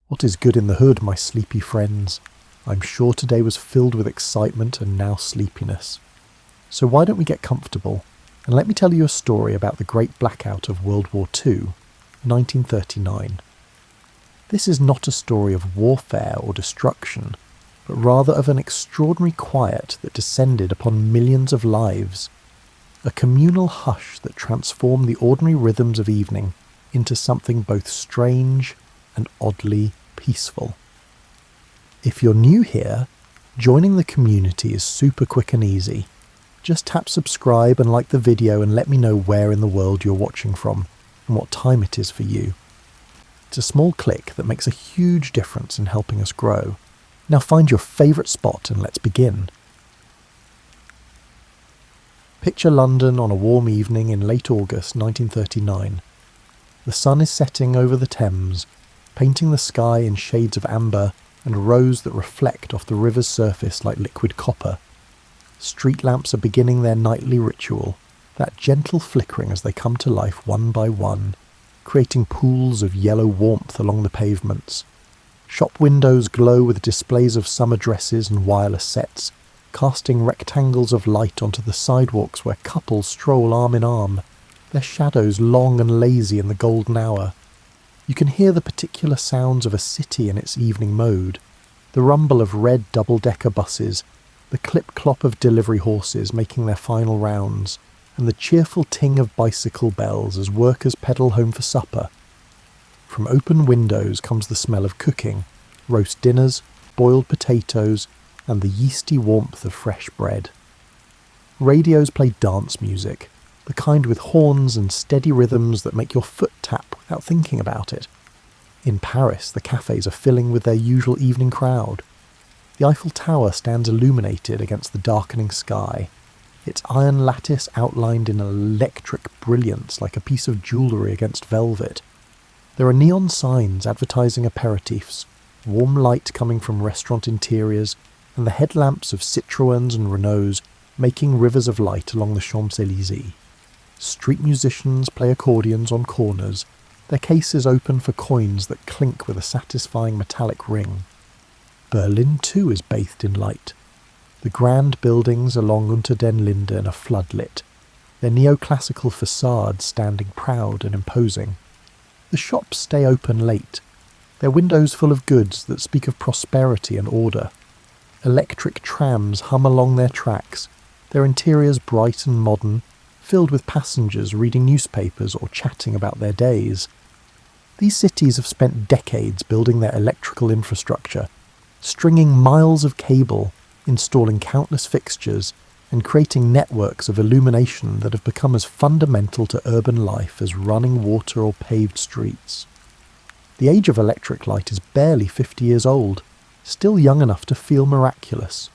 What is good in the hood, my sleepy friends? I'm sure today was filled with excitement and now sleepiness. So why don't we get comfortable, and let me tell you a story about the Great Blackout of World War II, 1939. This is not a story of warfare or destruction, but rather of an extraordinary quiet that descended upon millions of lives, a communal hush that transformed the ordinary rhythms of evening into something both strange and oddly peaceful. If you're new here, joining the community is super quick and easy. Just tap subscribe and like the video and let me know where in the world you're watching from and what time it is for you. It's a small click that makes a huge difference in helping us grow. Now find your favourite spot and let's begin. Picture London on a warm evening in late August 1939. The sun is setting over the Thames, painting the sky in shades of amber and rose that reflect off the river's surface like liquid copper. Street lamps are beginning their nightly ritual, that gentle flickering as they come to life one by one, creating pools of yellow warmth along the pavements. Shop windows glow with displays of summer dresses and wireless sets, casting rectangles of light onto the sidewalks where couples stroll arm in arm, their shadows long and lazy in the golden hour. You can hear the particular sounds of a city in its evening mode, the rumble of red double-decker buses, the clip-clop of delivery horses making their final rounds, and the cheerful ting of bicycle bells as workers pedal home for supper. From open windows comes the smell of cooking, roast dinners, boiled potatoes, and the yeasty warmth of fresh bread. Radios play dance music, the kind with horns and steady rhythms that make your foot tap without thinking about it. In Paris, the cafes are filling with their usual evening crowd. The Eiffel Tower stands illuminated against the darkening sky, its iron lattice outlined in electric brilliance like a piece of jewellery against velvet. There are neon signs advertising aperitifs, warm light coming from restaurant interiors, and the headlamps of Citroëns and Renaults making rivers of light along the Champs-Élysées. Street musicians play accordions on corners, their cases open for coins that clink with a satisfying metallic ring. Berlin too is bathed in light. The grand buildings along Unter den Linden are floodlit, their neoclassical facades standing proud and imposing. The shops stay open late, their windows full of goods that speak of prosperity and order. Electric trams hum along their tracks, their interiors bright and modern, filled with passengers reading newspapers or chatting about their days. These cities have spent decades building their electrical infrastructure, stringing miles of cable, installing countless fixtures, and creating networks of illumination that have become as fundamental to urban life as running water or paved streets. The age of electric light is barely 50 years old, still young enough to feel miraculous.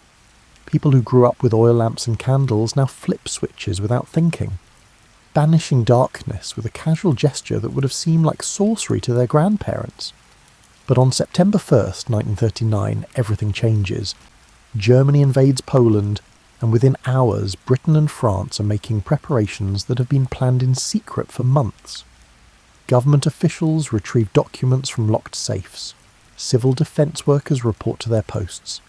People who grew up with oil lamps and candles now flip switches without thinking, banishing darkness with a casual gesture that would have seemed like sorcery to their grandparents. But on September 1st, 1939, everything changes. Germany invades Poland, and within hours, Britain and France are making preparations that have been planned in secret for months. Government officials retrieve documents from locked safes. Civil defence workers report to their posts.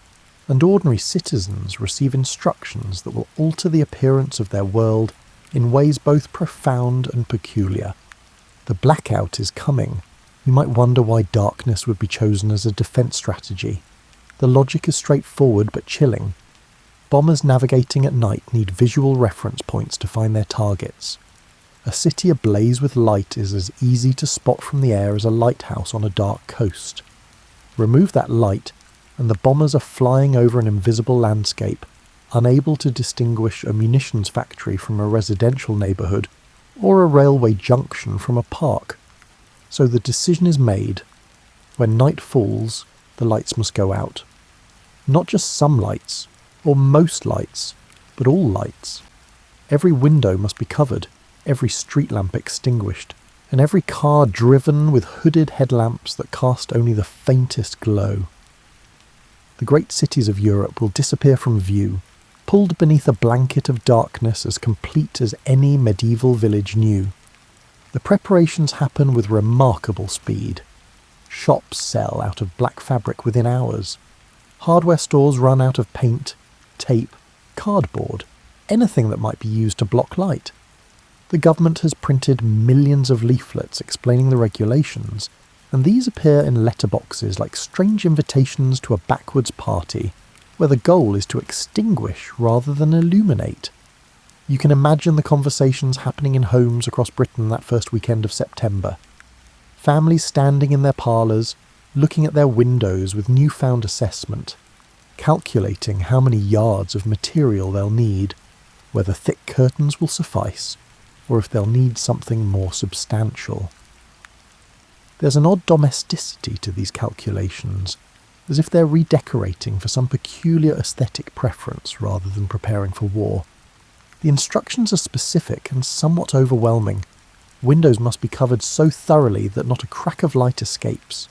And ordinary citizens receive instructions that will alter the appearance of their world in ways both profound and peculiar. The blackout is coming. You might wonder why darkness would be chosen as a defence strategy. The logic is straightforward but chilling. Bombers navigating at night need visual reference points to find their targets. A city ablaze with light is as easy to spot from the air as a lighthouse on a dark coast. Remove that light, and the bombers are flying over an invisible landscape, unable to distinguish a munitions factory from a residential neighbourhood or a railway junction from a park. So the decision is made. When night falls, the lights must go out. Not just some lights, or most lights, but all lights. Every window must be covered, every street lamp extinguished, and every car driven with hooded headlamps that cast only the faintest glow. The great cities of Europe will disappear from view, pulled beneath a blanket of darkness as complete as any medieval village knew. The preparations happen with remarkable speed. Shops sell out of black fabric within hours. Hardware stores run out of paint, tape, cardboard, anything that might be used to block light. The government has printed millions of leaflets explaining the regulations, and these appear in letterboxes like strange invitations to a backwards party, where the goal is to extinguish rather than illuminate. You can imagine the conversations happening in homes across Britain that first weekend of September. Families standing in their parlours, looking at their windows with newfound assessment, calculating how many yards of material they'll need, whether thick curtains will suffice, or if they'll need something more substantial. There's an odd domesticity to these calculations, as if they're redecorating for some peculiar aesthetic preference rather than preparing for war. The instructions are specific and somewhat overwhelming. Windows must be covered so thoroughly that not a crack of light escapes.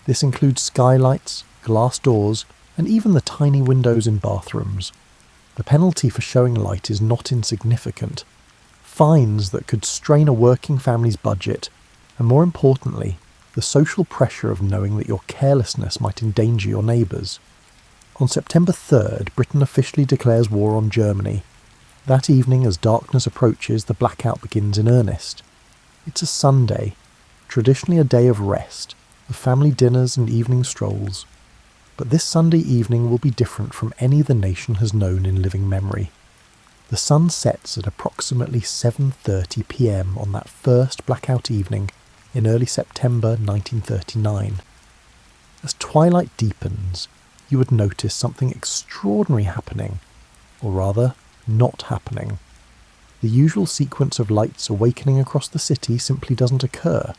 This includes skylights, glass doors, and even the tiny windows in bathrooms. The penalty for showing light is not insignificant. Fines that could strain a working family's budget, and more importantly, the social pressure of knowing that your carelessness might endanger your neighbours. On September 3rd, Britain officially declares war on Germany. That evening, as darkness approaches, the blackout begins in earnest. It's a Sunday, traditionally a day of rest, of family dinners and evening strolls. But this Sunday evening will be different from any the nation has known in living memory. The sun sets at approximately 7:30 p.m. on that first blackout evening in early September 1939. As twilight deepens, you would notice something extraordinary happening, or rather, not happening. The usual sequence of lights awakening across the city simply doesn't occur.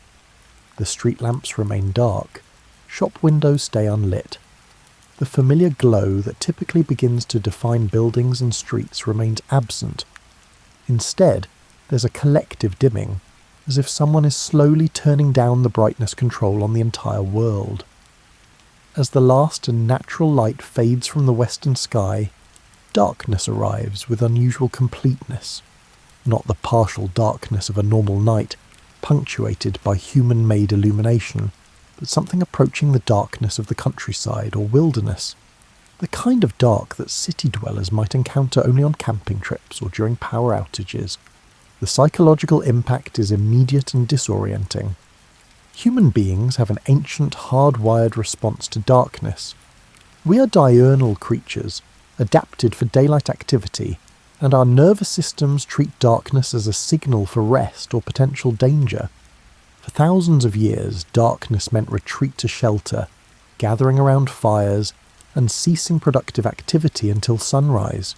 The street lamps remain dark, shop windows stay unlit. The familiar glow that typically begins to define buildings and streets remains absent. Instead, there's a collective dimming, as if someone is slowly turning down the brightness control on the entire world. As the last and natural light fades from the western sky, darkness arrives with unusual completeness. Not the partial darkness of a normal night, punctuated by human-made illumination, but something approaching the darkness of the countryside or wilderness. The kind of dark that city dwellers might encounter only on camping trips or during power outages. The psychological impact is immediate and disorienting. Human beings have an ancient, hardwired response to darkness. We are diurnal creatures, adapted for daylight activity, and our nervous systems treat darkness as a signal for rest or potential danger. For thousands of years, darkness meant retreat to shelter, gathering around fires, and ceasing productive activity until sunrise.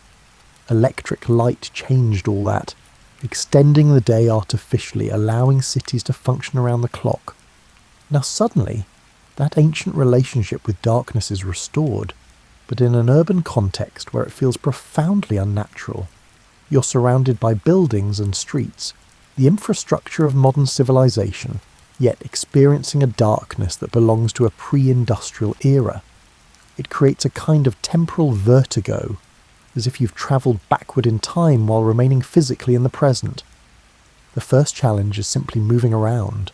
Electric light changed all that, extending the day artificially, allowing cities to function around the clock. Now suddenly, that ancient relationship with darkness is restored, but in an urban context where it feels profoundly unnatural. You're surrounded by buildings and streets, the infrastructure of modern civilization, yet experiencing a darkness that belongs to a pre-industrial era. It creates a kind of temporal vertigo, as if you've travelled backward in time while remaining physically in the present. The first challenge is simply moving around.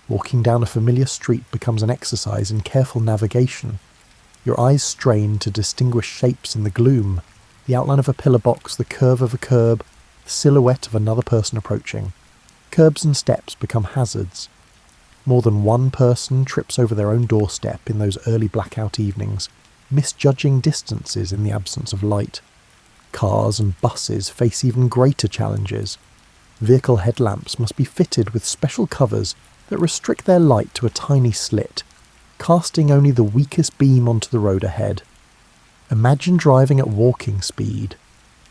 Walking down a familiar street becomes an exercise in careful navigation. Your eyes strain to distinguish shapes in the gloom, the outline of a pillar box, the curve of a curb, the silhouette of another person approaching. Curbs and steps become hazards. More than one person trips over their own doorstep in those early blackout evenings, misjudging distances in the absence of light. Cars and buses face even greater challenges. Vehicle headlamps must be fitted with special covers that restrict their light to a tiny slit, casting only the weakest beam onto the road ahead. Imagine driving at walking speed,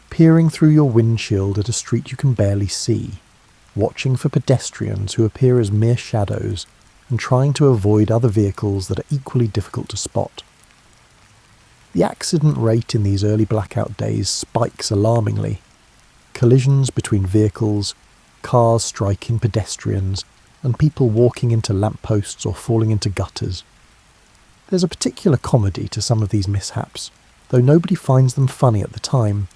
peering through your windshield at a street you can barely see, watching for pedestrians who appear as mere shadows, and trying to avoid other vehicles that are equally difficult to spot. The accident rate in these early blackout days spikes alarmingly. Collisions between vehicles, cars striking pedestrians, and people walking into lampposts or falling into gutters. There's a particular comedy to some of these mishaps, though nobody finds them funny at the time.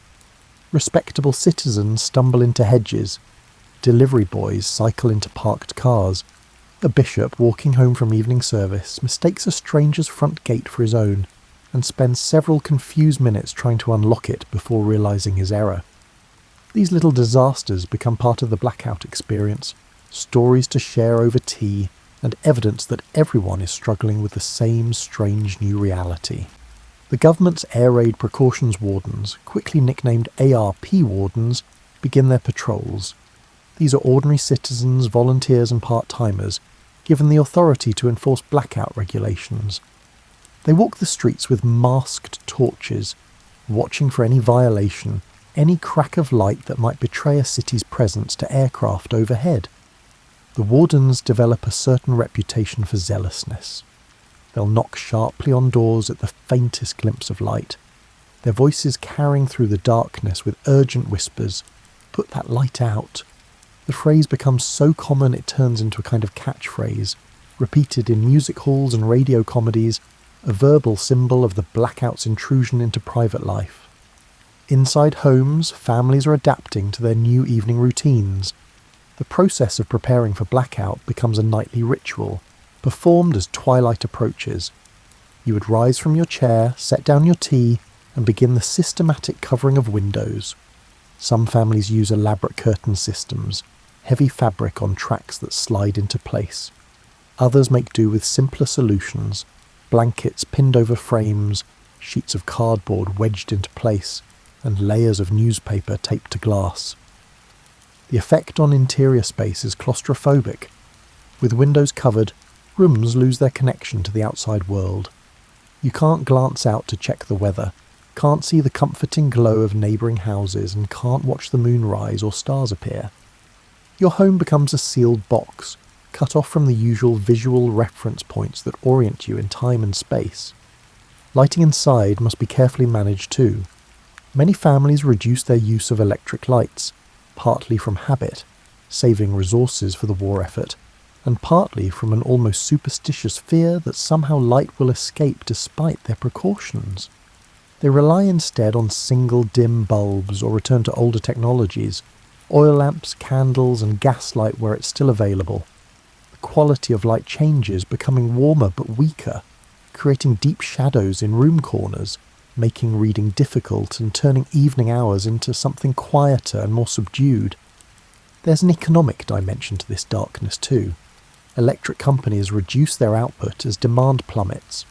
Respectable citizens stumble into hedges, delivery boys cycle into parked cars, A bishop walking home from evening service mistakes a stranger's front gate for his own and spends several confused minutes trying to unlock it before realising his error. These little disasters become part of the blackout experience, stories to share over tea, and evidence that everyone is struggling with the same strange new reality. The government's air raid precautions wardens, quickly nicknamed ARP wardens, begin their patrols. These are ordinary citizens, volunteers and part-timers, given the authority to enforce blackout regulations. They walk the streets with masked torches, watching for any violation, any crack of light that might betray a city's presence to aircraft overhead. The wardens develop a certain reputation for zealousness. They'll knock sharply on doors at the faintest glimpse of light, their voices carrying through the darkness with urgent whispers, "Put that light out." The phrase becomes so common it turns into a kind of catchphrase, repeated in music halls and radio comedies, a verbal symbol of the blackout's intrusion into private life. Inside homes, families are adapting to their new evening routines. The process of preparing for blackout becomes a nightly ritual, performed as twilight approaches. You would rise from your chair, set down your tea, and begin the systematic covering of windows. Some families use elaborate curtain systems, heavy fabric on tracks that slide into place. Others make do with simpler solutions, blankets pinned over frames, sheets of cardboard wedged into place, and layers of newspaper taped to glass. The effect on interior space is claustrophobic. With windows covered, rooms lose their connection to the outside world. You can't glance out to check the weather, can't see the comforting glow of neighbouring houses, and can't watch the moon rise or stars appear. Your home becomes a sealed box, cut off from the usual visual reference points that orient you in time and space. Lighting inside must be carefully managed too. Many families reduce their use of electric lights, partly from habit, saving resources for the war effort, and partly from an almost superstitious fear that somehow light will escape despite their precautions. They rely instead on single dim bulbs or return to older technologies, oil lamps, candles and gaslight where it's still available. The quality of light changes, becoming warmer but weaker, creating deep shadows in room corners, making reading difficult and turning evening hours into something quieter and more subdued. There's an economic dimension to this darkness too. Electric companies reduce their output as demand plummets.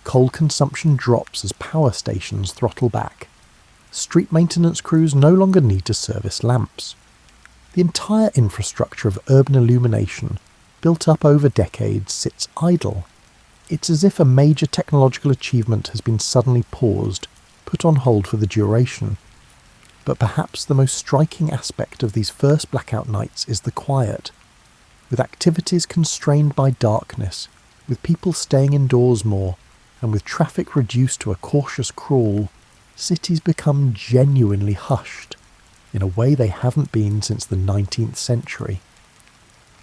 Coal consumption drops as power stations throttle back. Street maintenance crews no longer need to service lamps. The entire infrastructure of urban illumination, built up over decades, sits idle. It's as if a major technological achievement has been suddenly paused, put on hold for the duration. But perhaps the most striking aspect of these first blackout nights is the quiet. With activities constrained by darkness, with people staying indoors more, and with traffic reduced to a cautious crawl, cities become genuinely hushed, in a way they haven't been since the 19th century.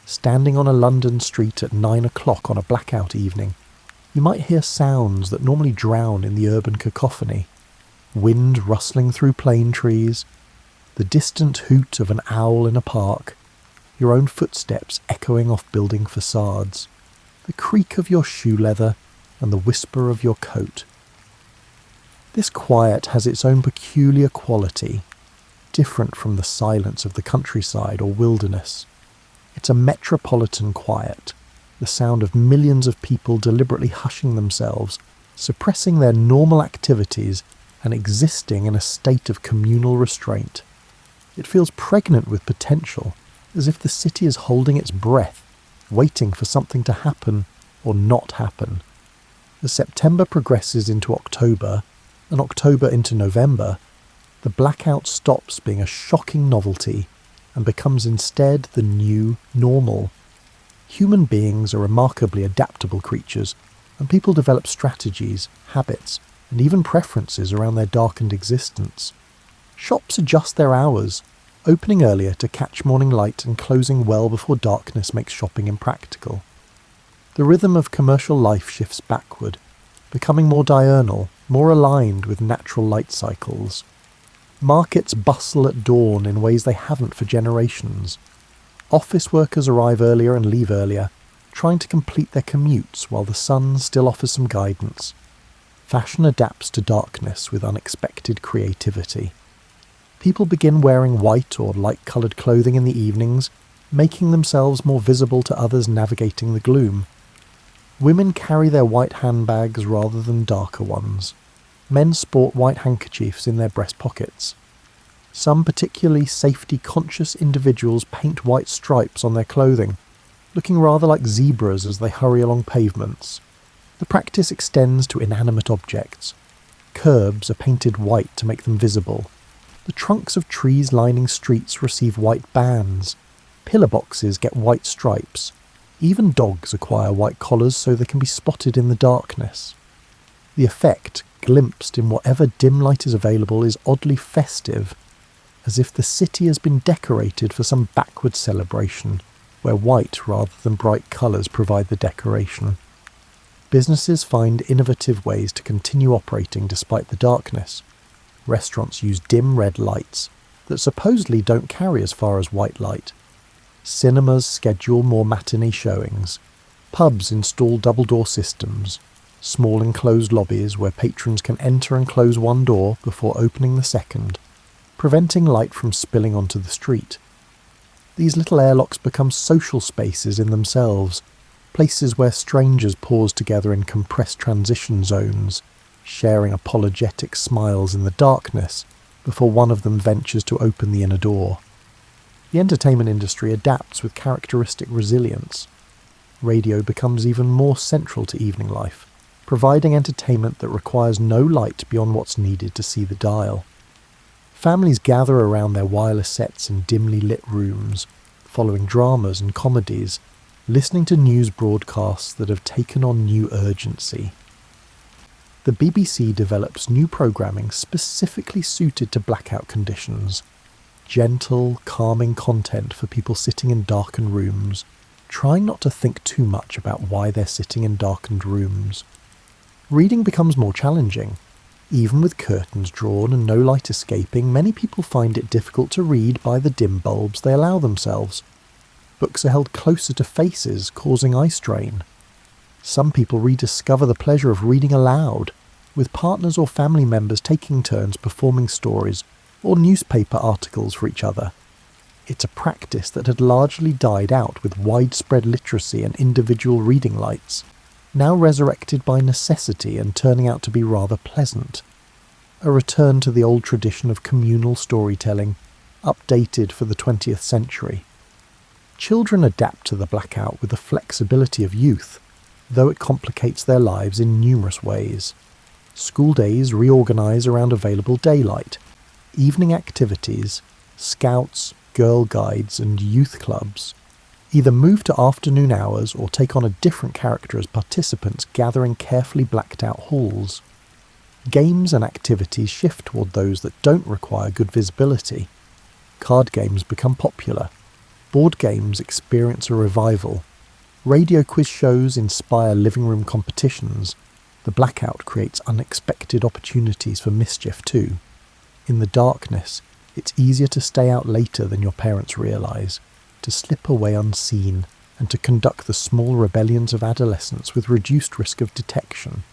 Standing on a London street at 9 o'clock on a blackout evening, you might hear sounds that normally drown in the urban cacophony. Wind rustling through plane trees, the distant hoot of an owl in a park, your own footsteps echoing off building facades, the creak of your shoe leather and the whisper of your coat. This quiet has its own peculiar quality, different from the silence of the countryside or wilderness. It's a metropolitan quiet, the sound of millions of people deliberately hushing themselves, suppressing their normal activities and existing in a state of communal restraint. It feels pregnant with potential, as if the city is holding its breath, waiting for something to happen or not happen. As September progresses into October, and October into November, the blackout stops being a shocking novelty and becomes instead the new normal. Human beings are remarkably adaptable creatures, and people develop strategies, habits, and even preferences around their darkened existence. Shops adjust their hours, opening earlier to catch morning light and closing well before darkness makes shopping impractical. The rhythm of commercial life shifts backward, becoming more diurnal, more aligned with natural light cycles. Markets bustle at dawn in ways they haven't for generations. Office workers arrive earlier and leave earlier, trying to complete their commutes while the sun still offers some guidance. Fashion adapts to darkness with unexpected creativity. People begin wearing white or light-coloured clothing in the evenings, making themselves more visible to others navigating the gloom. Women carry their white handbags rather than darker ones. Men sport white handkerchiefs in their breast pockets. Some particularly safety-conscious individuals paint white stripes on their clothing, looking rather like zebras as they hurry along pavements. The practice extends to inanimate objects. Curbs are painted white to make them visible. The trunks of trees lining streets receive white bands. Pillar boxes get white stripes. Even dogs acquire white collars so they can be spotted in the darkness. The effect, glimpsed in whatever dim light is available, is oddly festive, as if the city has been decorated for some backward celebration, where white rather than bright colours provide the decoration. Businesses find innovative ways to continue operating despite the darkness. Restaurants use dim red lights that supposedly don't carry as far as white light. Cinemas schedule more matinee showings. Pubs install double-door systems. Small enclosed lobbies where patrons can enter and close one door before opening the second, preventing light from spilling onto the street. These little airlocks become social spaces in themselves, places where strangers pause together in compressed transition zones, sharing apologetic smiles in the darkness before one of them ventures to open the inner door. The entertainment industry adapts with characteristic resilience. Radio becomes even more central to evening life, providing entertainment that requires no light beyond what's needed to see the dial. Families gather around their wireless sets in dimly lit rooms, following dramas and comedies, listening to news broadcasts that have taken on new urgency. The BBC develops new programming specifically suited to blackout conditions. Gentle, calming content for people sitting in darkened rooms, trying not to think too much about why they're sitting in darkened rooms. Reading becomes more challenging. Even with curtains drawn and no light escaping, many people find it difficult to read by the dim bulbs they allow themselves. Books are held closer to faces, causing eye strain. Some people rediscover the pleasure of reading aloud, with partners or family members taking turns performing stories or newspaper articles for each other. It's a practice that had largely died out with widespread literacy and individual reading lights, now resurrected by necessity and turning out to be rather pleasant. A return to the old tradition of communal storytelling, updated for the 20th century. Children adapt to the blackout with the flexibility of youth, though it complicates their lives in numerous ways. School days reorganise around available daylight. Evening activities, scouts, girl guides and youth clubs either move to afternoon hours or take on a different character as participants gather in carefully blacked out halls. Games and activities shift toward those that don't require good visibility. Card games become popular. Board games experience a revival. Radio quiz shows inspire living room competitions. The blackout creates unexpected opportunities for mischief too. In the darkness, it's easier to stay out later than your parents realise, to slip away unseen, and to conduct the small rebellions of adolescence with reduced risk of detection.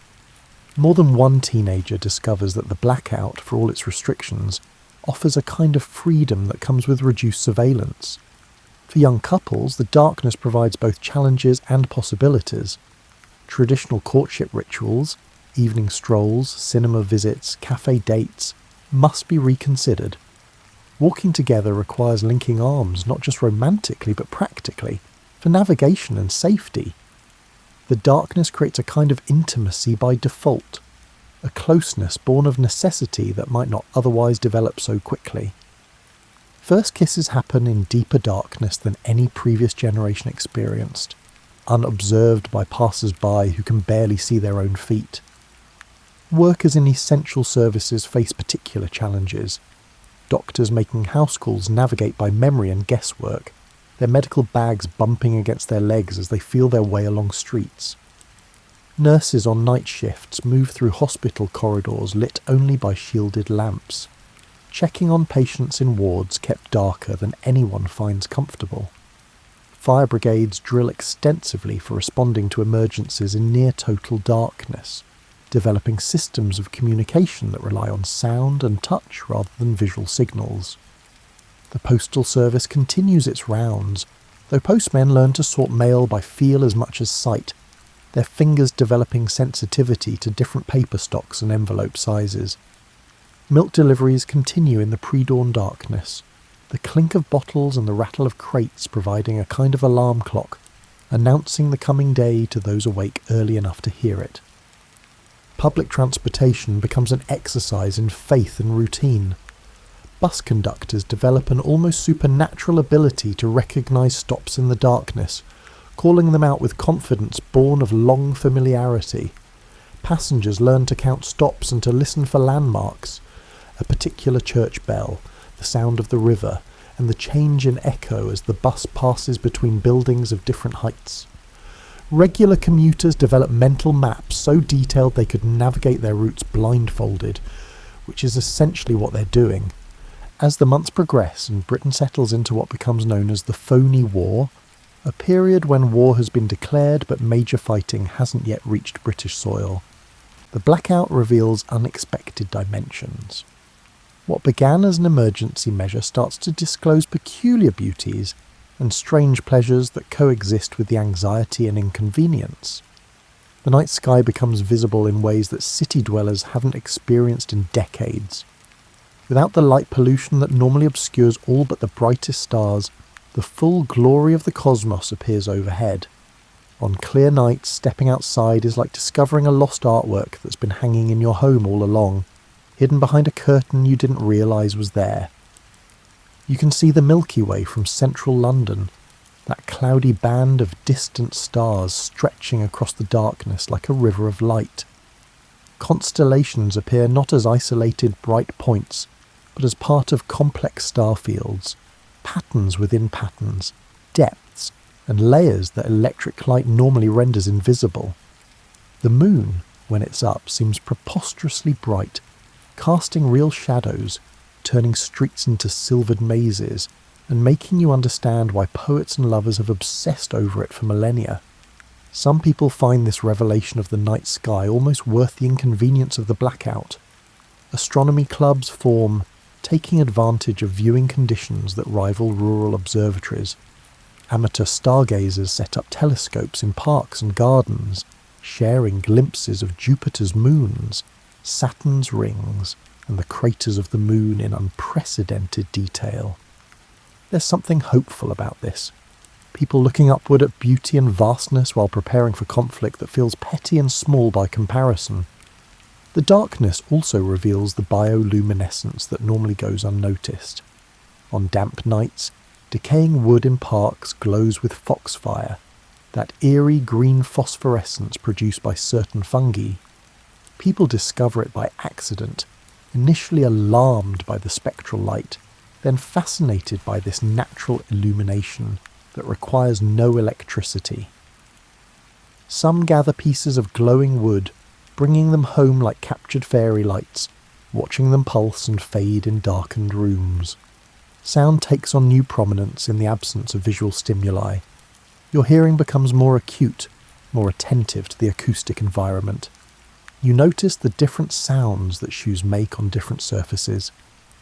More than one teenager discovers that the blackout, for all its restrictions, offers a kind of freedom that comes with reduced surveillance. For young couples, the darkness provides both challenges and possibilities. Traditional courtship rituals, evening strolls, cinema visits, cafe dates, must be reconsidered. Walking together requires linking arms, not just romantically but practically, for navigation and safety. The darkness creates a kind of intimacy by default, a closeness born of necessity that might not otherwise develop so quickly. First kisses happen in deeper darkness than any previous generation experienced, unobserved by passers-by who can barely see their own feet. Workers in essential services face particular challenges. Doctors making house calls navigate by memory and guesswork, their medical bags bumping against their legs as they feel their way along streets. Nurses on night shifts move through hospital corridors lit only by shielded lamps, checking on patients in wards kept darker than anyone finds comfortable. Fire brigades drill extensively for responding to emergencies in near-total darkness, developing systems of communication that rely on sound and touch rather than visual signals. The postal service continues its rounds, though postmen learn to sort mail by feel as much as sight, their fingers developing sensitivity to different paper stocks and envelope sizes. Milk deliveries continue in the pre-dawn darkness, the clink of bottles and the rattle of crates providing a kind of alarm clock, announcing the coming day to those awake early enough to hear it. Public transportation becomes an exercise in faith and routine. Bus conductors develop an almost supernatural ability to recognise stops in the darkness, calling them out with confidence born of long familiarity. Passengers learn to count stops and to listen for landmarks, a particular church bell, the sound of the river, and the change in echo as the bus passes between buildings of different heights. Regular commuters develop mental maps so detailed they could navigate their routes blindfolded, which is essentially what they're doing. As the months progress and Britain settles into what becomes known as the Phony War, a period when war has been declared but major fighting hasn't yet reached British soil, the blackout reveals unexpected dimensions. What began as an emergency measure starts to disclose peculiar beauties and strange pleasures that coexist with the anxiety and inconvenience. The night sky becomes visible in ways that city dwellers haven't experienced in decades. Without the light pollution that normally obscures all but the brightest stars, the full glory of the cosmos appears overhead. On clear nights, stepping outside is like discovering a lost artwork that's been hanging in your home all along, hidden behind a curtain you didn't realise was there. You can see the Milky Way from central London, that cloudy band of distant stars stretching across the darkness like a river of light. Constellations appear not as isolated bright points, but as part of complex star fields, patterns within patterns, depths, and layers that electric light normally renders invisible. The moon, when it's up, seems preposterously bright, casting real shadows, turning streets into silvered mazes, and making you understand why poets and lovers have obsessed over it for millennia. Some people find this revelation of the night sky almost worth the inconvenience of the blackout. Astronomy clubs form, taking advantage of viewing conditions that rival rural observatories. Amateur stargazers set up telescopes in parks and gardens, sharing glimpses of Jupiter's moons, Saturn's rings, and the craters of the moon in unprecedented detail. There's something hopeful about this. People looking upward at beauty and vastness while preparing for conflict that feels petty and small by comparison. The darkness also reveals the bioluminescence that normally goes unnoticed. On damp nights, decaying wood in parks glows with foxfire, that eerie green phosphorescence produced by certain fungi. People discover it by accident, initially alarmed by the spectral light, then fascinated by this natural illumination that requires no electricity. Some gather pieces of glowing wood, bringing them home like captured fairy lights, watching them pulse and fade in darkened rooms. Sound takes on new prominence in the absence of visual stimuli. Your hearing becomes more acute, more attentive to the acoustic environment. You notice the different sounds that shoes make on different surfaces,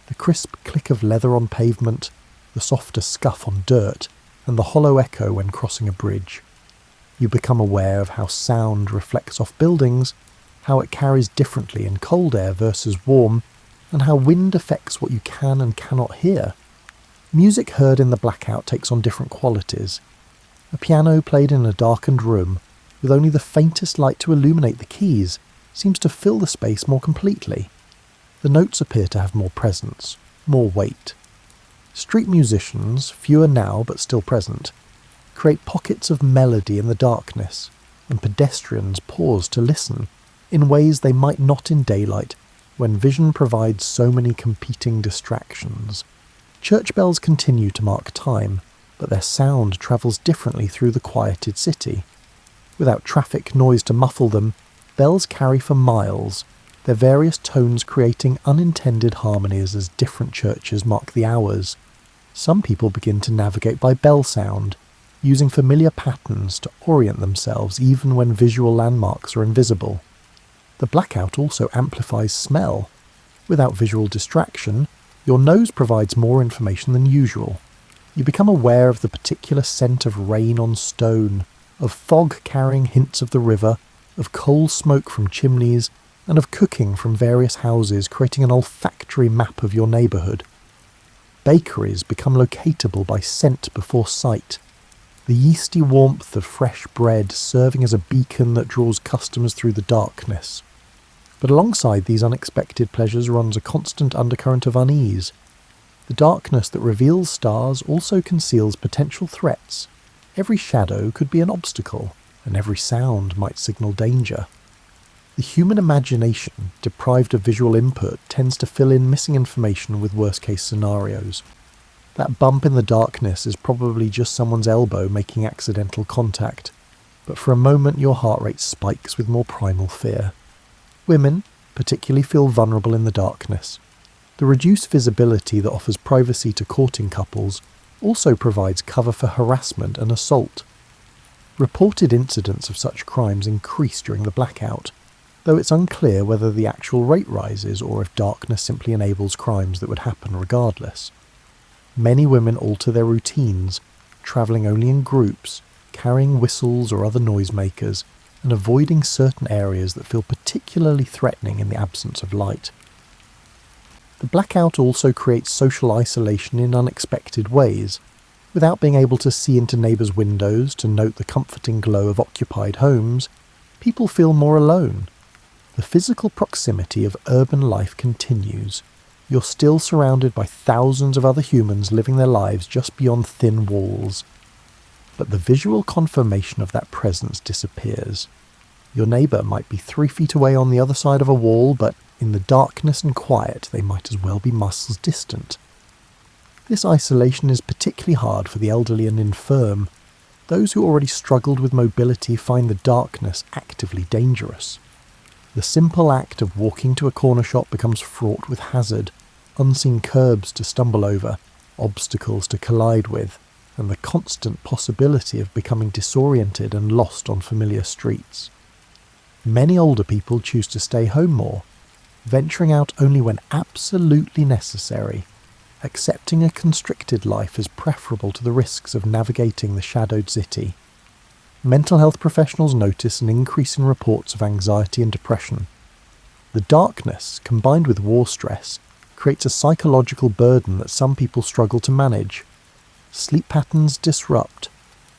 the crisp click of leather on pavement, the softer scuff on dirt, and the hollow echo when crossing a bridge. You become aware of how sound reflects off buildings, how it carries differently in cold air versus warm, and how wind affects what you can and cannot hear. Music heard in the blackout takes on different qualities. A piano played in a darkened room, with only the faintest light to illuminate the keys, seems to fill the space more completely. The notes appear to have more presence, more weight. Street musicians, fewer now but still present, create pockets of melody in the darkness, and pedestrians pause to listen, in ways they might not in daylight, when vision provides so many competing distractions. Church bells continue to mark time, but their sound travels differently through the quieted city. Without traffic noise to muffle them, bells carry for miles, their various tones creating unintended harmonies as different churches mark the hours. Some people begin to navigate by bell sound, using familiar patterns to orient themselves even when visual landmarks are invisible. The blackout also amplifies smell. Without visual distraction, your nose provides more information than usual. You become aware of the particular scent of rain on stone, of fog carrying hints of the river, of coal smoke from chimneys, and of cooking from various houses, creating an olfactory map of your neighbourhood. Bakeries become locatable by scent before sight, the yeasty warmth of fresh bread serving as a beacon that draws customers through the darkness. But alongside these unexpected pleasures runs a constant undercurrent of unease. The darkness that reveals stars also conceals potential threats. Every shadow could be an obstacle, and every sound might signal danger. The human imagination, deprived of visual input, tends to fill in missing information with worst-case scenarios. That bump in the darkness is probably just someone's elbow making accidental contact, but for a moment your heart rate spikes with more primal fear. Women particularly feel vulnerable in the darkness. The reduced visibility that offers privacy to courting couples also provides cover for harassment and assault. Reported incidents of such crimes increase during the blackout, though it's unclear whether the actual rate rises or if darkness simply enables crimes that would happen regardless. Many women alter their routines, travelling only in groups, carrying whistles or other noisemakers, and avoiding certain areas that feel particularly threatening in the absence of light. The blackout also creates social isolation in unexpected ways. Without being able to see into neighbours' windows to note the comforting glow of occupied homes, people feel more alone. The physical proximity of urban life continues. You're still surrounded by thousands of other humans living their lives just beyond thin walls. But the visual confirmation of that presence disappears. Your neighbour might be 3 feet away on the other side of a wall, but in the darkness and quiet they might as well be miles distant. This isolation is particularly hard for the elderly and infirm. Those who already struggled with mobility find the darkness actively dangerous. The simple act of walking to a corner shop becomes fraught with hazard, unseen curbs to stumble over, obstacles to collide with, and the constant possibility of becoming disoriented and lost on familiar streets. Many older people choose to stay home more, venturing out only when absolutely necessary, accepting a constricted life as preferable to the risks of navigating the shadowed city. Mental health professionals notice an increase in reports of anxiety and depression. The darkness, combined with war stress, creates a psychological burden that some people struggle to manage. Sleep patterns disrupt.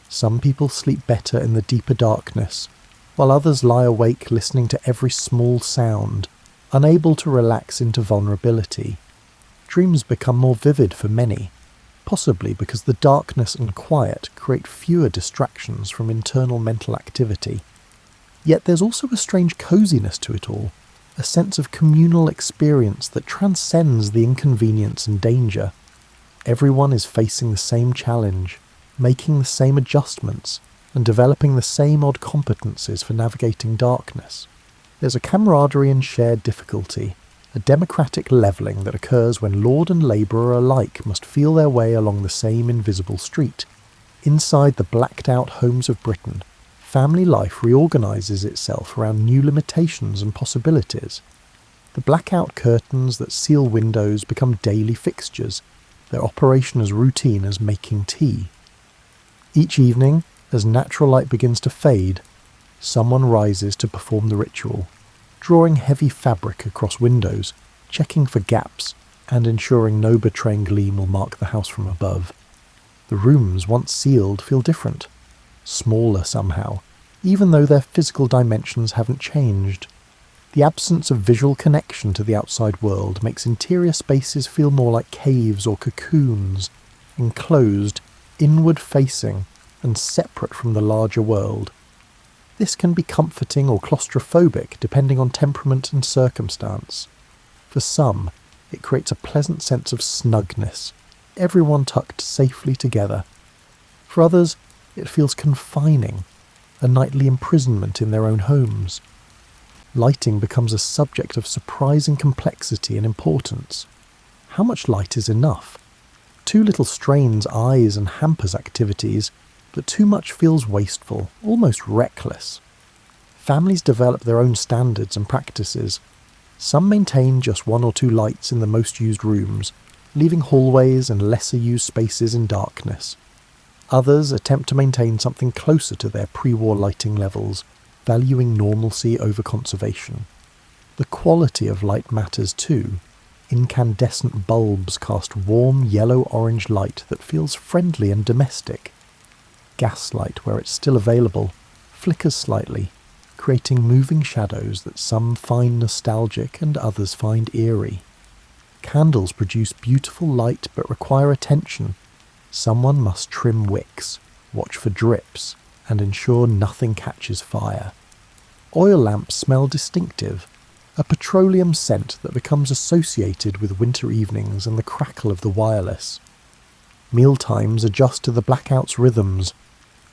Some people sleep better in the deeper darkness, while others lie awake listening to every small sound, unable to relax into vulnerability. Dreams become more vivid for many, possibly because the darkness and quiet create fewer distractions from internal mental activity. Yet there's also a strange coziness to it all, a sense of communal experience that transcends the inconvenience and danger. Everyone is facing the same challenge, making the same adjustments, and developing the same odd competencies for navigating darkness. There's a camaraderie and shared difficulty, a democratic levelling that occurs when lord and labourer alike must feel their way along the same invisible street. Inside the blacked-out homes of Britain, family life reorganises itself around new limitations and possibilities. The blackout curtains that seal windows become daily fixtures, their operation as routine as making tea. Each evening, as natural light begins to fade, someone rises to perform the ritual, drawing heavy fabric across windows, checking for gaps, and ensuring no betraying gleam will mark the house from above. The rooms, once sealed, feel different, smaller somehow, even though their physical dimensions haven't changed. The absence of visual connection to the outside world makes interior spaces feel more like caves or cocoons, enclosed, inward-facing, and separate from the larger world. This can be comforting or claustrophobic depending on temperament and circumstance. For some, it creates a pleasant sense of snugness, everyone tucked safely together. For others, it feels confining, a nightly imprisonment in their own homes. Lighting becomes a subject of surprising complexity and importance. How much light is enough? Too little strains eyes and hampers activities, but too much feels wasteful, almost reckless. Families develop their own standards and practices. Some maintain just one or two lights in the most used rooms, leaving hallways and lesser used spaces in darkness. Others attempt to maintain something closer to their pre-war lighting levels, valuing normalcy over conservation. The quality of light matters too. Incandescent bulbs cast warm yellow-orange light that feels friendly and domestic. Gaslight, where it's still available, flickers slightly, creating moving shadows that some find nostalgic and others find eerie. Candles produce beautiful light but require attention. Someone must trim wicks, watch for drips, and ensure nothing catches fire. Oil lamps smell distinctive, a petroleum scent that becomes associated with winter evenings and the crackle of the wireless. Meal times adjust to the blackout's rhythms.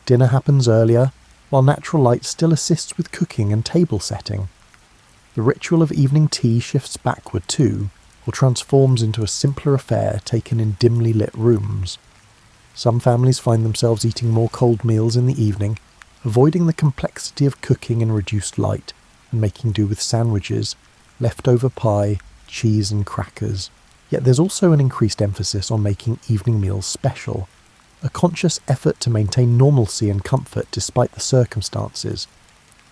Dinner happens earlier, while natural light still assists with cooking and table setting. The ritual of evening tea shifts backward too, or transforms into a simpler affair taken in dimly lit rooms. Some families find themselves eating more cold meals in the evening, avoiding the complexity of cooking in reduced light, and making do with sandwiches, leftover pie, cheese and crackers. Yet there's also an increased emphasis on making evening meals special, a conscious effort to maintain normalcy and comfort despite the circumstances.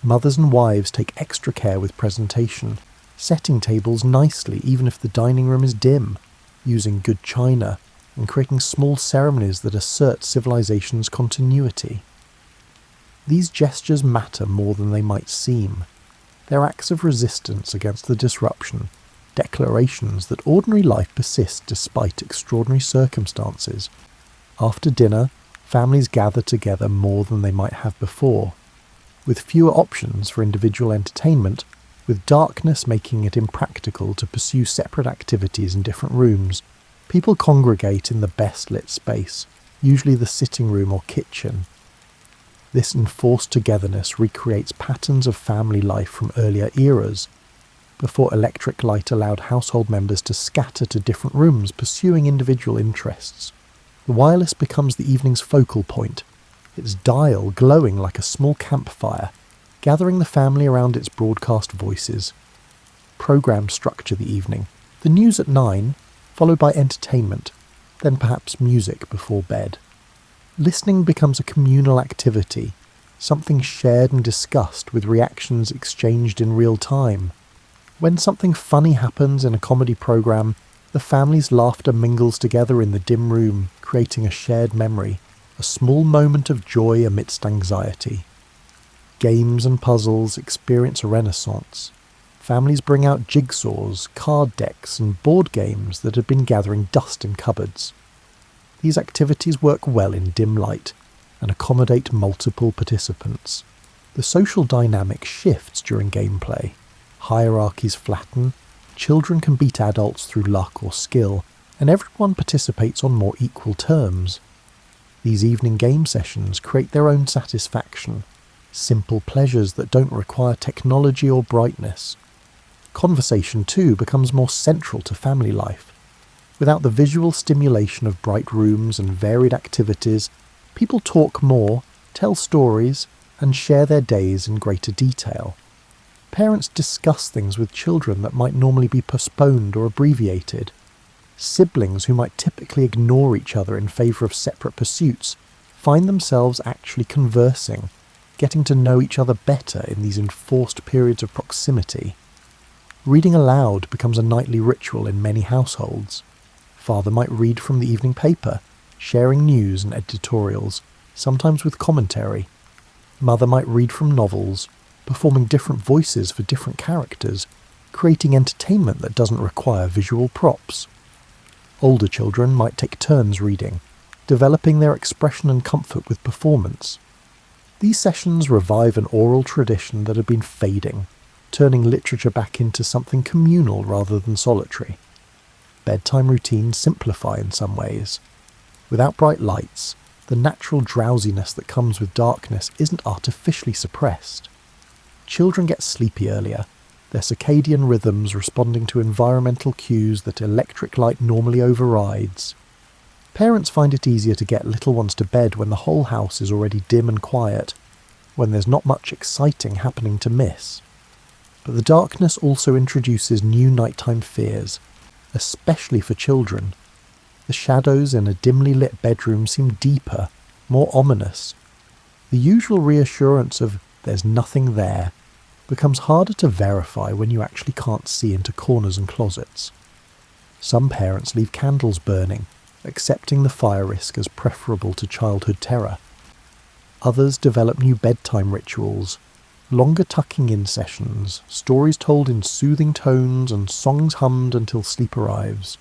Mothers and wives take extra care with presentation, setting tables nicely even if the dining room is dim, using good china, and creating small ceremonies that assert civilization's continuity. These gestures matter more than they might seem. They're acts of resistance against the disruption, declarations that ordinary life persists despite extraordinary circumstances. After dinner, families gather together more than they might have before. With fewer options for individual entertainment, with darkness making it impractical to pursue separate activities in different rooms, people congregate in the best lit space, usually the sitting room or kitchen. This enforced togetherness recreates patterns of family life from earlier eras, before electric light allowed household members to scatter to different rooms pursuing individual interests. The wireless becomes the evening's focal point, its dial glowing like a small campfire, gathering the family around its broadcast voices. Programs structure the evening. The news at 9, followed by entertainment, then perhaps music before bed. Listening becomes a communal activity, something shared and discussed with reactions exchanged in real time. When something funny happens in a comedy program, the family's laughter mingles together in the dim room, creating a shared memory, a small moment of joy amidst anxiety. Games and puzzles experience a renaissance. Families bring out jigsaws, card decks, and board games that had been gathering dust in cupboards. These activities work well in dim light and accommodate multiple participants. The social dynamic shifts during gameplay. Hierarchies flatten, children can beat adults through luck or skill, and everyone participates on more equal terms. These evening game sessions create their own satisfaction, simple pleasures that don't require technology or brightness. Conversation, too, becomes more central to family life. Without the visual stimulation of bright rooms and varied activities, people talk more, tell stories, and share their days in greater detail. Parents discuss things with children that might normally be postponed or abbreviated. Siblings who might typically ignore each other in favour of separate pursuits find themselves actually conversing, getting to know each other better in these enforced periods of proximity. Reading aloud becomes a nightly ritual in many households. Father might read from the evening paper, sharing news and editorials, sometimes with commentary. Mother might read from novels, performing different voices for different characters, creating entertainment that doesn't require visual props. Older children might take turns reading, developing their expression and comfort with performance. These sessions revive an oral tradition that had been fading, turning literature back into something communal rather than solitary. Bedtime routines simplify in some ways. Without bright lights, the natural drowsiness that comes with darkness isn't artificially suppressed. Children get sleepy earlier, their circadian rhythms responding to environmental cues that electric light normally overrides. Parents find it easier to get little ones to bed when the whole house is already dim and quiet, when there's not much exciting happening to miss. But the darkness also introduces new nighttime fears, especially for children. The shadows in a dimly lit bedroom seem deeper, more ominous. The usual reassurance of "there's nothing there" becomes harder to verify when you actually can't see into corners and closets. Some parents leave candles burning, accepting the fire risk as preferable to childhood terror. Others develop new bedtime rituals, longer tucking-in sessions, stories told in soothing tones and songs hummed until sleep arrives.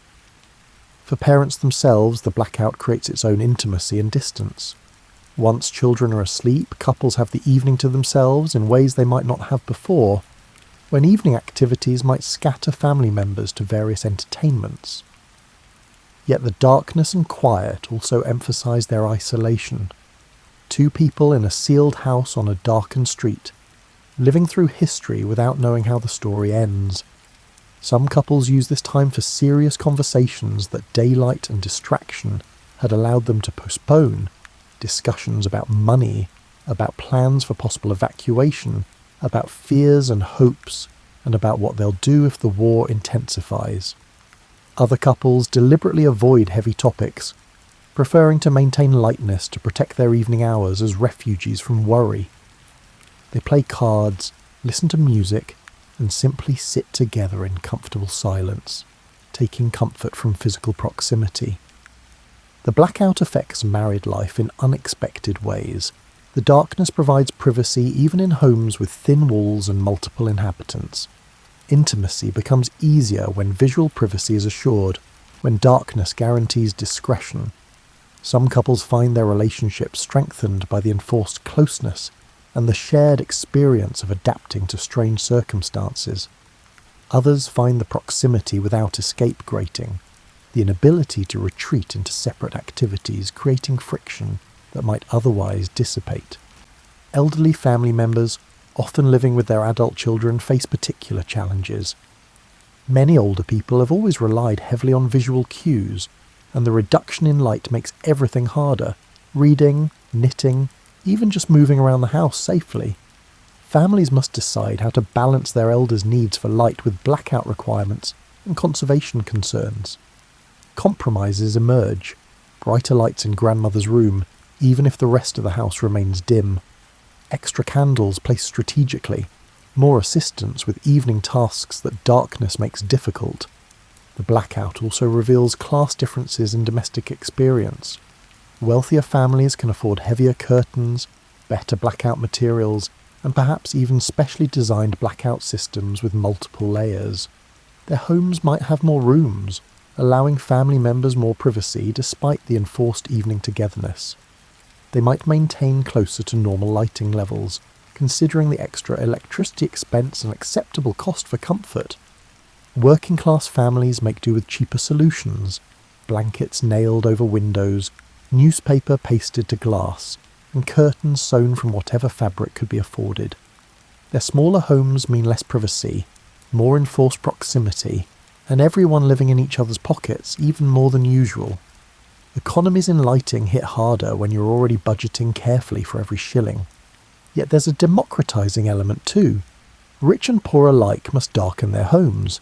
For parents themselves, the blackout creates its own intimacy and distance. Once children are asleep, couples have the evening to themselves in ways they might not have before, when evening activities might scatter family members to various entertainments. Yet the darkness and quiet also emphasize their isolation. Two people in a sealed house on a darkened street, living through history without knowing how the story ends. Some couples use this time for serious conversations that daylight and distraction had allowed them to postpone, discussions about money, about plans for possible evacuation, about fears and hopes, and about what they'll do if the war intensifies. Other couples deliberately avoid heavy topics, preferring to maintain lightness to protect their evening hours as refugees from worry. They play cards, listen to music, and simply sit together in comfortable silence, taking comfort from physical proximity. The blackout affects married life in unexpected ways. The darkness provides privacy even in homes with thin walls and multiple inhabitants. Intimacy becomes easier when visual privacy is assured, when darkness guarantees discretion. Some couples find their relationship strengthened by the enforced closeness and the shared experience of adapting to strange circumstances. Others find the proximity without escape grating, the inability to retreat into separate activities, creating friction that might otherwise dissipate. Elderly family members, often living with their adult children, face particular challenges. Many older people have always relied heavily on visual cues, and the reduction in light makes everything harder: reading, knitting, even just moving around the house safely. Families must decide how to balance their elders' needs for light with blackout requirements and conservation concerns. Compromises emerge: brighter lights in grandmother's room, even if the rest of the house remains dim. Extra candles placed strategically, more assistance with evening tasks that darkness makes difficult. The blackout also reveals class differences in domestic experience. Wealthier families can afford heavier curtains, better blackout materials, and perhaps even specially designed blackout systems with multiple layers. Their homes might have more rooms, allowing family members more privacy despite the enforced evening togetherness. They might maintain closer to normal lighting levels, considering the extra electricity expense and acceptable cost for comfort. Working-class families make do with cheaper solutions: blankets nailed over windows, newspaper pasted to glass, and curtains sewn from whatever fabric could be afforded. Their smaller homes mean less privacy, more enforced proximity, and everyone living in each other's pockets even more than usual. Economies in lighting hit harder when you're already budgeting carefully for every shilling. Yet there's a democratizing element too. Rich and poor alike must darken their homes.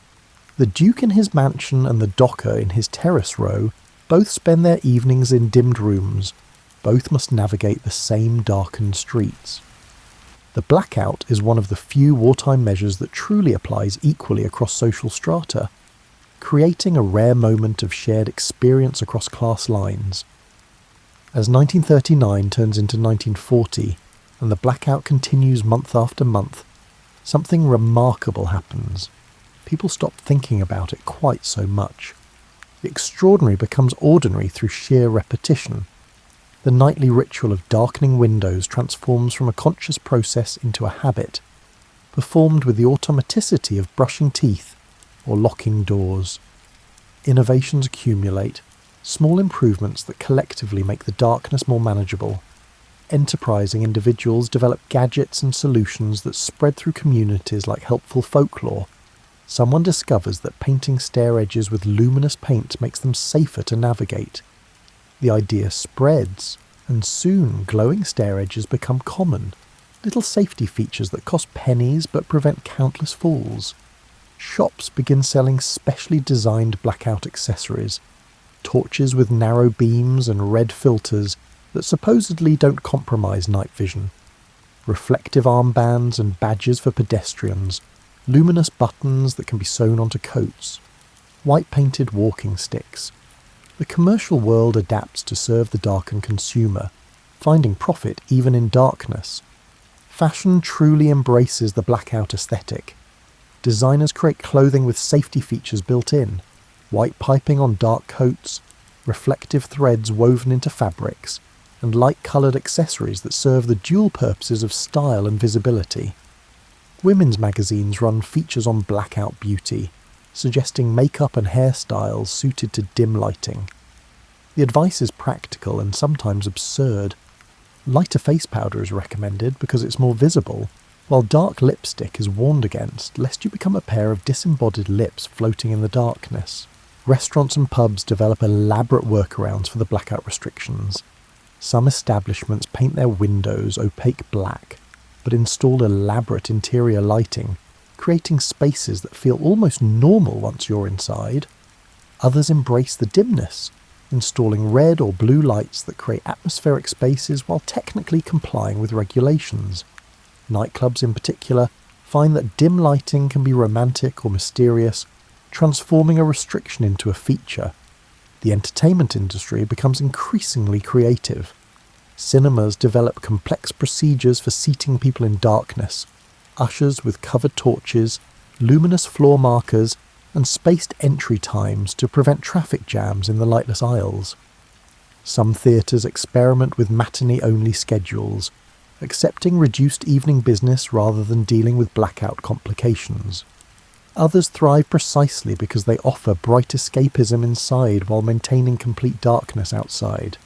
The Duke in his mansion and the docker in his terrace row both spend their evenings in dimmed rooms. Both must navigate the same darkened streets. The blackout is one of the few wartime measures that truly applies equally across social strata, creating a rare moment of shared experience across class lines. As 1939 turns into 1940, and the blackout continues month after month, something remarkable happens. People stop thinking about it quite so much. The extraordinary becomes ordinary through sheer repetition. The nightly ritual of darkening windows transforms from a conscious process into a habit, performed with the automaticity of brushing teeth or locking doors. Innovations accumulate, small improvements that collectively make the darkness more manageable. Enterprising individuals develop gadgets and solutions that spread through communities like helpful folklore. Someone discovers that painting stair edges with luminous paint makes them safer to navigate. The idea spreads, and soon glowing stair edges become common, little safety features that cost pennies but prevent countless falls. Shops begin selling specially designed blackout accessories, torches with narrow beams and red filters that supposedly don't compromise night vision, reflective armbands and badges for pedestrians, luminous buttons that can be sewn onto coats, white-painted walking sticks. The commercial world adapts to serve the darkened consumer, finding profit even in darkness. Fashion truly embraces the blackout aesthetic. Designers create clothing with safety features built in, white piping on dark coats, reflective threads woven into fabrics, and light-coloured accessories that serve the dual purposes of style and visibility. Women's magazines run features on blackout beauty, suggesting makeup and hairstyles suited to dim lighting. The advice is practical and sometimes absurd. Lighter face powder is recommended because it's more visible, while dark lipstick is warned against lest you become a pair of disembodied lips floating in the darkness. Restaurants and pubs develop elaborate workarounds for the blackout restrictions. Some establishments paint their windows opaque black, but install elaborate interior lighting, creating spaces that feel almost normal once you're inside. Others embrace the dimness, installing red or blue lights that create atmospheric spaces while technically complying with regulations. Nightclubs in particular find that dim lighting can be romantic or mysterious, transforming a restriction into a feature. The entertainment industry becomes increasingly creative. Cinemas develop complex procedures for seating people in darkness, ushers with covered torches, luminous floor markers, and spaced entry times to prevent traffic jams in the lightless aisles. Some theatres experiment with matinee-only schedules, accepting reduced evening business rather than dealing with blackout complications. Others thrive precisely because they offer bright escapism inside while maintaining complete darkness outside.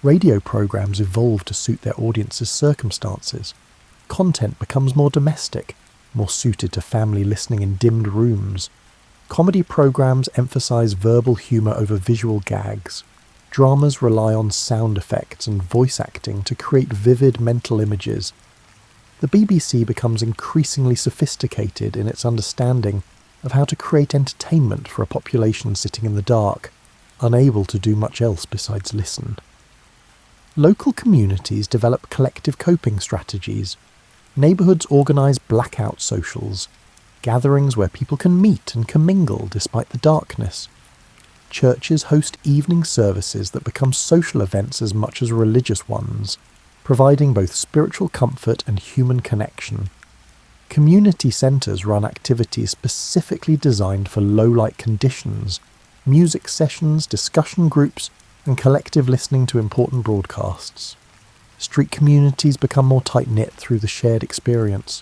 Radio programs evolve to suit their audience's circumstances. Content becomes more domestic, more suited to family listening in dimmed rooms. Comedy programs emphasize verbal humor over visual gags. Dramas rely on sound effects and voice acting to create vivid mental images. The BBC becomes increasingly sophisticated in its understanding of how to create entertainment for a population sitting in the dark, unable to do much else besides listen. Local communities develop collective coping strategies. Neighbourhoods organise blackout socials, gatherings where people can meet and commingle despite the darkness. Churches host evening services that become social events as much as religious ones, providing both spiritual comfort and human connection. Community centres run activities specifically designed for low-light conditions, music sessions, discussion groups, and collective listening to important broadcasts. Street communities become more tight-knit through the shared experience.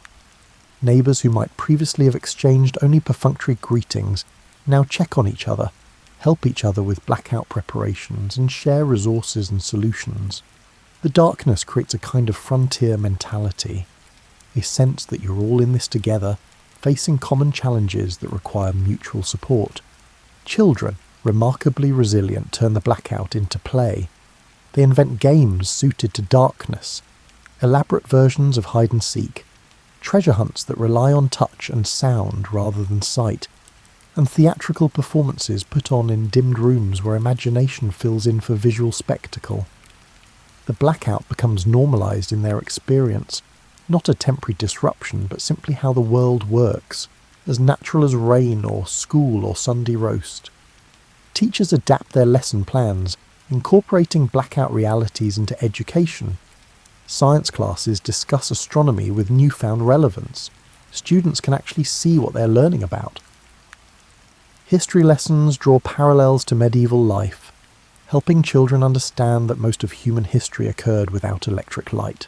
Neighbours who might previously have exchanged only perfunctory greetings now check on each other, help each other with blackout preparations, and share resources and solutions. The darkness creates a kind of frontier mentality, a sense that you're all in this together, facing common challenges that require mutual support. Children, remarkably resilient, turn the blackout into play. They invent games suited to darkness, elaborate versions of hide and seek, treasure hunts that rely on touch and sound rather than sight, and theatrical performances put on in dimmed rooms where imagination fills in for visual spectacle. The blackout becomes normalised in their experience, not a temporary disruption, but simply how the world works, as natural as rain or school or Sunday roast. Teachers adapt their lesson plans, incorporating blackout realities into education. Science classes discuss astronomy with newfound relevance. Students can actually see what they're learning about. History lessons draw parallels to medieval life, helping children understand that most of human history occurred without electric light.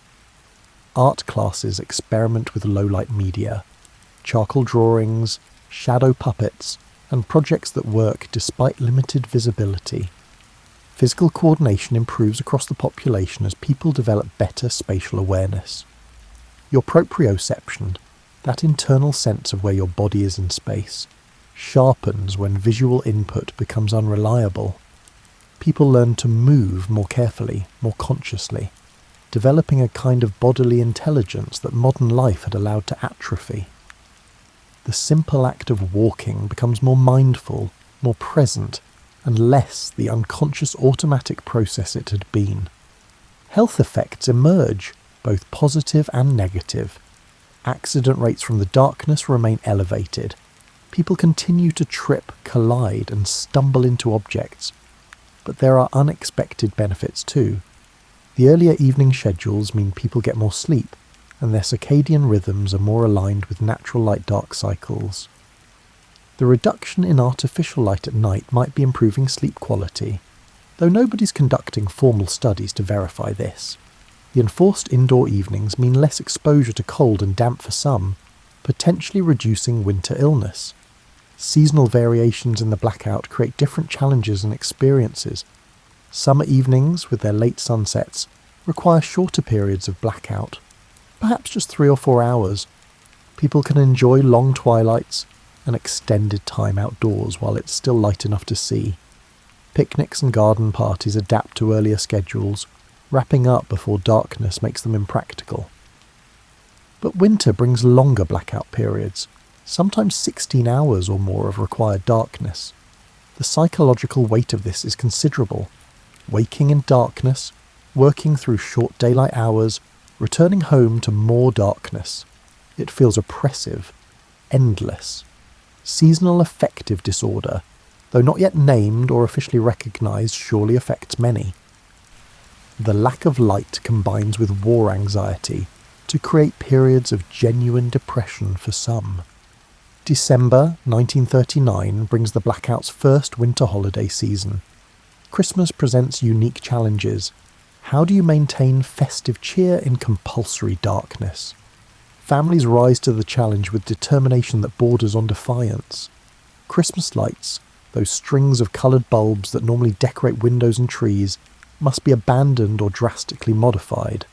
Art classes experiment with low-light media, charcoal drawings, shadow puppets, and projects that work despite limited visibility. Physical coordination improves across the population as people develop better spatial awareness. Your proprioception, that internal sense of where your body is in space, sharpens when visual input becomes unreliable. People learn to move more carefully, more consciously, developing a kind of bodily intelligence that modern life had allowed to atrophy. The simple act of walking becomes more mindful, more present, and less the unconscious automatic process it had been. Health effects emerge, both positive and negative. Accident rates from the darkness remain elevated. People continue to trip, collide, and stumble into objects. But there are unexpected benefits too. The earlier evening schedules mean people get more sleep, and their circadian rhythms are more aligned with natural light-dark cycles. The reduction in artificial light at night might be improving sleep quality, though nobody's conducting formal studies to verify this. The enforced indoor evenings mean less exposure to cold and damp for some, potentially reducing winter illness. Seasonal variations in the blackout create different challenges and experiences. Summer evenings, with their late sunsets, require shorter periods of blackout, perhaps just 3 or 4 hours. People can enjoy long twilights and extended time outdoors while it's still light enough to see. Picnics and garden parties adapt to earlier schedules, wrapping up before darkness makes them impractical. But winter brings longer blackout periods, sometimes 16 hours or more of required darkness. The psychological weight of this is considerable. Waking in darkness, working through short daylight hours, returning home to more darkness. It feels oppressive, endless. Seasonal affective disorder, though not yet named or officially recognised, surely affects many. The lack of light combines with war anxiety to create periods of genuine depression for some. December 1939 brings the blackout's first winter holiday season. Christmas presents unique challenges. How do you maintain festive cheer in compulsory darkness? Families rise to the challenge with determination that borders on defiance. Christmas lights, those strings of coloured bulbs that normally decorate windows and trees, must be abandoned or drastically modified.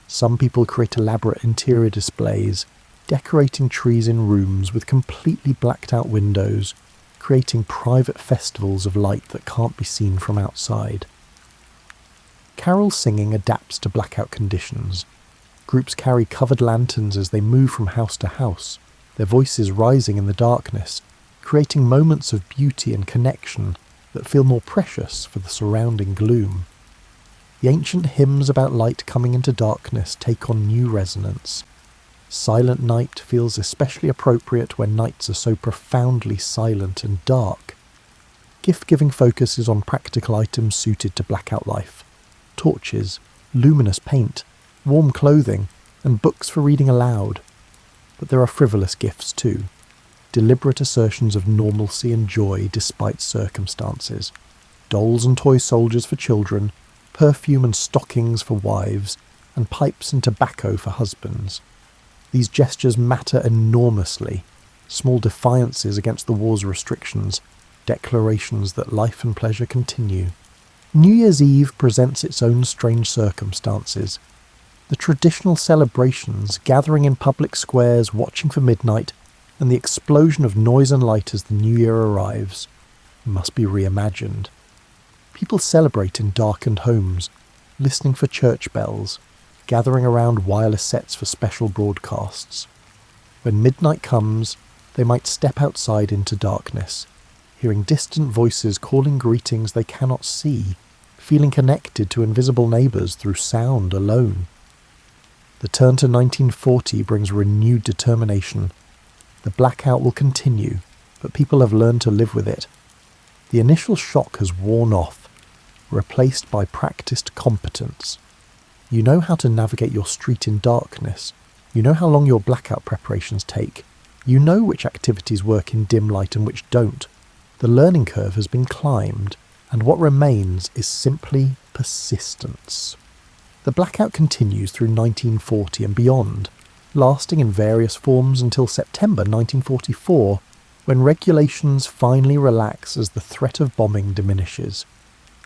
Some people create elaborate interior displays, decorating trees in rooms with completely blacked out windows, creating private festivals of light that can't be seen from outside. Carol singing adapts to blackout conditions. Groups carry covered lanterns as they move from house to house, their voices rising in the darkness, creating moments of beauty and connection that feel more precious for the surrounding gloom. The ancient hymns about light coming into darkness take on new resonance. Silent Night feels especially appropriate when nights are so profoundly silent and dark. Gift-giving focuses on practical items suited to blackout life. Torches, luminous paint, warm clothing, and books for reading aloud. But there are frivolous gifts too. Deliberate assertions of normalcy and joy despite circumstances. Dolls and toy soldiers for children, perfume and stockings for wives, and pipes and tobacco for husbands. These gestures matter enormously. Small defiances against the war's restrictions, declarations that life and pleasure continue. New Year's Eve presents its own strange circumstances. The traditional celebrations, gathering in public squares, watching for midnight, and the explosion of noise and light as the new year arrives, must be reimagined. People celebrate in darkened homes, listening for church bells, gathering around wireless sets for special broadcasts. When midnight comes, they might step outside into darkness, hearing distant voices calling greetings they cannot see, feeling connected to invisible neighbours through sound alone. The turn to 1940 brings renewed determination. The blackout will continue, but people have learned to live with it. The initial shock has worn off, replaced by practiced competence. You know how to navigate your street in darkness. You know how long your blackout preparations take. You know which activities work in dim light and which don't. The learning curve has been climbed, and what remains is simply persistence. The blackout continues through 1940 and beyond, lasting in various forms until September 1944, when regulations finally relax as the threat of bombing diminishes.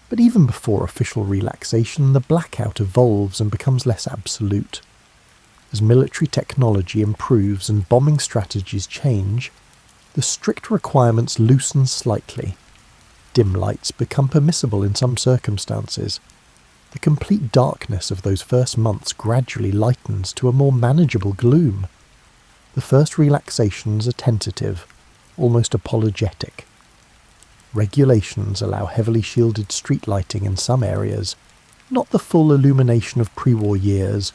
But even before official relaxation, the blackout evolves and becomes less absolute. As military technology improves and bombing strategies change, the strict requirements loosen slightly. dim lights become permissible in some circumstances. The complete darkness of those first months gradually lightens to a more manageable gloom. The first relaxations are tentative, almost apologetic. Regulations allow heavily shielded street lighting in some areas, not the full illumination of pre-war years,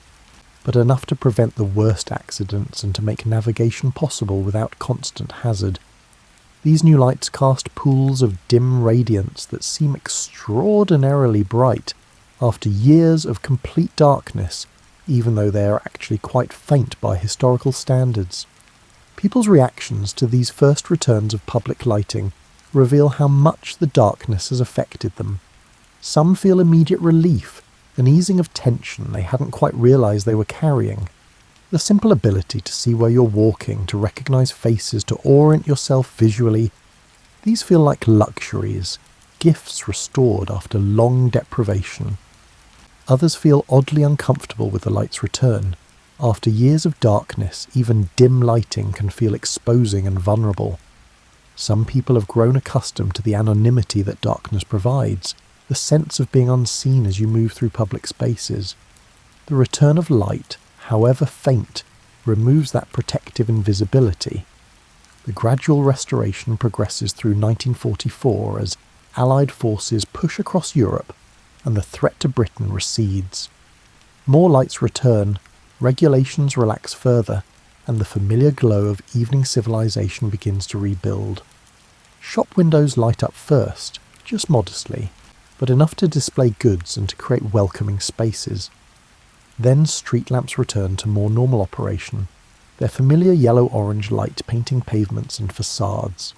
but enough to prevent the worst accidents and to make navigation possible without constant hazard. These new lights cast pools of dim radiance that seem extraordinarily bright after years of complete darkness, even though they are actually quite faint by historical standards. People's reactions to these first returns of public lighting reveal how much the darkness has affected them. Some feel immediate relief, an easing of tension they hadn't quite realised they were carrying. The simple ability to see where you're walking, to recognise faces, to orient yourself visually, these feel like luxuries, gifts restored after long deprivation. Others feel oddly uncomfortable with the light's return. After years of darkness, even dim lighting can feel exposing and vulnerable. Some people have grown accustomed to the anonymity that darkness provides, the sense of being unseen as you move through public spaces. The return of light, however faint, removes that protective invisibility. The gradual restoration progresses through 1944 as Allied forces push across Europe and the threat to Britain recedes. More lights return, regulations relax further, and the familiar glow of evening civilization begins to rebuild. Shop windows light up first, just modestly, but enough to display goods and to create welcoming spaces. Then street lamps return to more normal operation, their familiar yellow-orange light painting pavements and facades.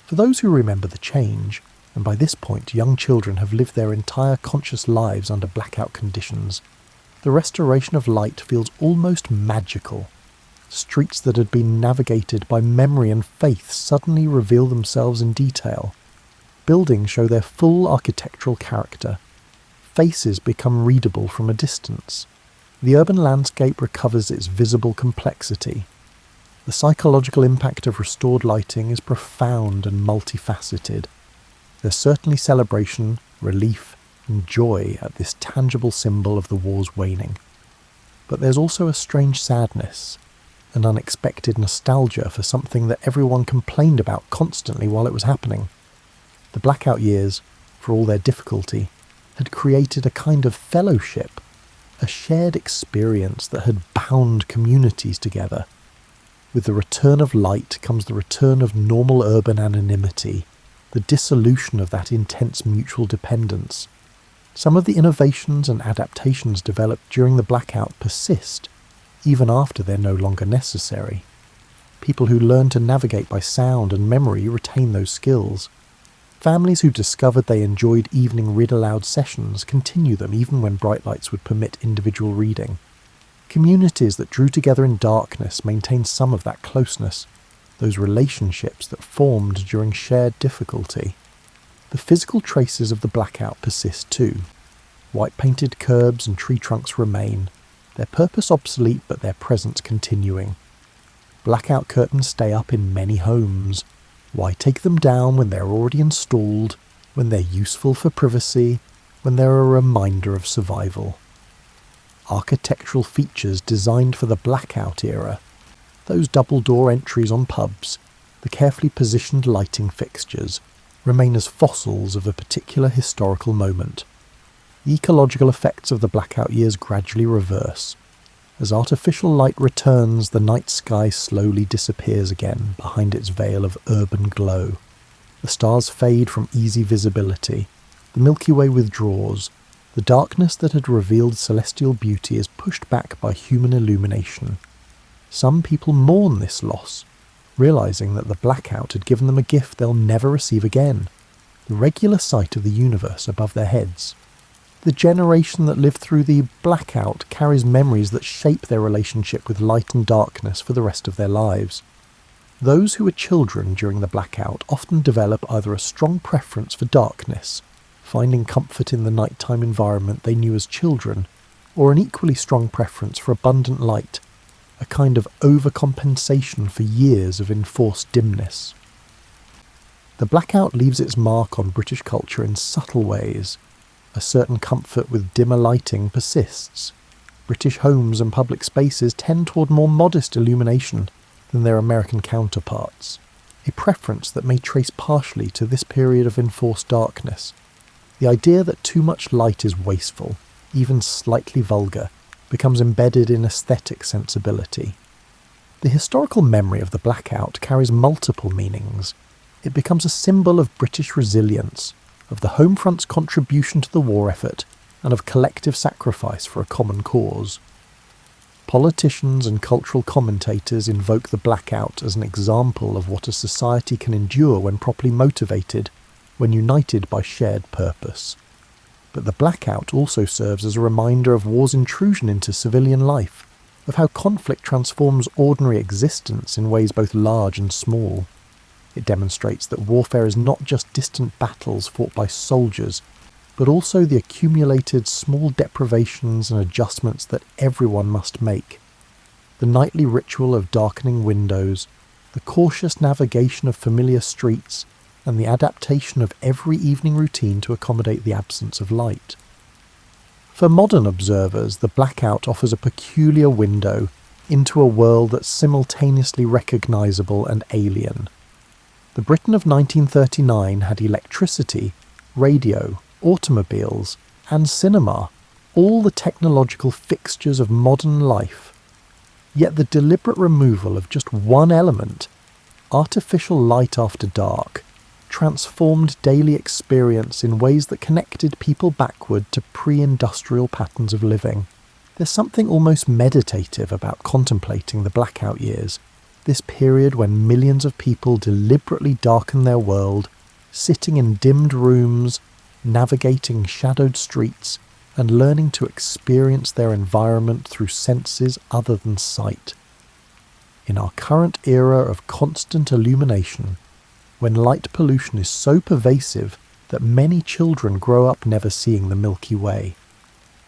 For those who remember the change, and by this point young children have lived their entire conscious lives under blackout conditions, the restoration of light feels almost magical. Streets that had been navigated by memory and faith suddenly reveal themselves in detail. Buildings show their full architectural character. Faces become readable from a distance. The urban landscape recovers its visible complexity. The psychological impact of restored lighting is profound and multifaceted. There's certainly celebration, relief, and joy at this tangible symbol of the war's waning. But there's also a strange sadness, an unexpected nostalgia for something that everyone complained about constantly while it was happening. The blackout years, for all their difficulty, had created a kind of fellowship, a shared experience that had bound communities together. With the return of light comes the return of normal urban anonymity, the dissolution of that intense mutual dependence. Some of the innovations and adaptations developed during the blackout persist, even after they're no longer necessary. People who learn to navigate by sound and memory retain those skills. Families who discovered they enjoyed evening read-aloud sessions continue them even when bright lights would permit individual reading. Communities that drew together in darkness maintain some of that closeness, those relationships that formed during shared difficulty. The physical traces of the blackout persist too. White-painted curbs and tree trunks remain, their purpose obsolete but their presence continuing. Blackout curtains stay up in many homes. Why take them down when they're already installed, when they're useful for privacy, when they're a reminder of survival? Architectural features designed for the blackout era, those double-door entries on pubs, the carefully positioned lighting fixtures, remain as fossils of a particular historical moment. The ecological effects of the blackout years gradually reverse. As artificial light returns, the night sky slowly disappears again behind its veil of urban glow. The stars fade from easy visibility. The Milky Way withdraws. The darkness that had revealed celestial beauty is pushed back by human illumination. Some people mourn this loss, realizing that the blackout had given them a gift they'll never receive again, the regular sight of the universe above their heads. The generation that lived through the blackout carries memories that shape their relationship with light and darkness for the rest of their lives. Those who were children during the blackout often develop either a strong preference for darkness, finding comfort in the nighttime environment they knew as children, or an equally strong preference for abundant light, a kind of overcompensation for years of enforced dimness. The blackout leaves its mark on British culture in subtle ways. A certain comfort with dimmer lighting persists. British homes and public spaces tend toward more modest illumination than their American counterparts, a preference that may trace partially to this period of enforced darkness. The idea that too much light is wasteful, even slightly vulgar, becomes embedded in aesthetic sensibility. The historical memory of the blackout carries multiple meanings. It becomes a symbol of British resilience, of the Home Front's contribution to the war effort, and of collective sacrifice for a common cause. Politicians and cultural commentators invoke the blackout as an example of what a society can endure when properly motivated, when united by shared purpose. But the blackout also serves as a reminder of war's intrusion into civilian life, of how conflict transforms ordinary existence in ways both large and small. It demonstrates that warfare is not just distant battles fought by soldiers, but also the accumulated small deprivations and adjustments that everyone must make. The nightly ritual of darkening windows, the cautious navigation of familiar streets, and the adaptation of every evening routine to accommodate the absence of light. For modern observers, the blackout offers a peculiar window into a world that's simultaneously recognisable and alien. The Britain of 1939 had electricity, radio, automobiles, and cinema, all the technological fixtures of modern life. Yet the deliberate removal of just one element, artificial light after dark, transformed daily experience in ways that connected people backward to pre-industrial patterns of living. There's something almost meditative about contemplating the blackout years, this period when millions of people deliberately darken their world, sitting in dimmed rooms, navigating shadowed streets, and learning to experience their environment through senses other than sight. In our current era of constant illumination, when light pollution is so pervasive that many children grow up never seeing the Milky Way,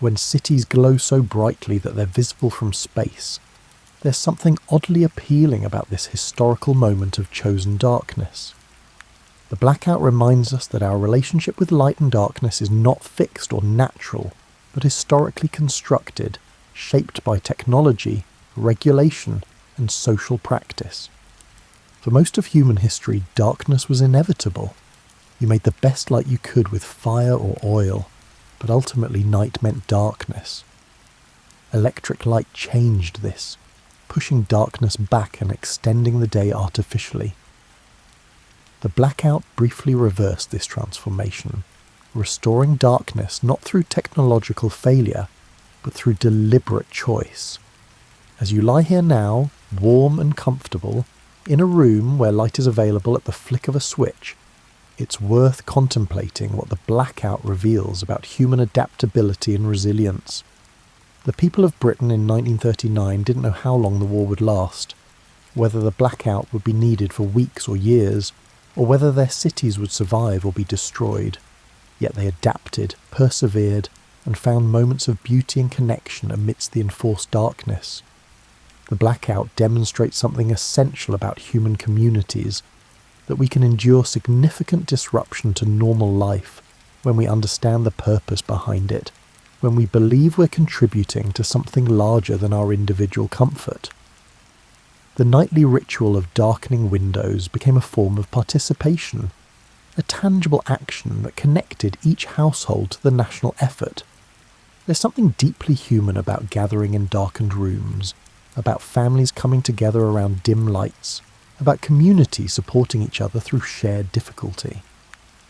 when cities glow so brightly that they're visible from space, there's something oddly appealing about this historical moment of chosen darkness. The blackout reminds us that our relationship with light and darkness is not fixed or natural, but historically constructed, shaped by technology, regulation, and social practice. For most of human history, darkness was inevitable. You made the best light you could with fire or oil, but ultimately night meant darkness. Electric light changed this, pushing darkness back and extending the day artificially. The blackout briefly reversed this transformation, restoring darkness not through technological failure, but through deliberate choice. As you lie here now, warm and comfortable, in a room where light is available at the flick of a switch, it's worth contemplating what the blackout reveals about human adaptability and resilience. The people of Britain in 1939 didn't know how long the war would last, whether the blackout would be needed for weeks or years, or whether their cities would survive or be destroyed. Yet they adapted, persevered, and found moments of beauty and connection amidst the enforced darkness. The blackout demonstrates something essential about human communities, that we can endure significant disruption to normal life when we understand the purpose behind it, when we believe we're contributing to something larger than our individual comfort. The nightly ritual of darkening windows became a form of participation, a tangible action that connected each household to the national effort. There's something deeply human about gathering in darkened rooms, about families coming together around dim lights, about community supporting each other through shared difficulty.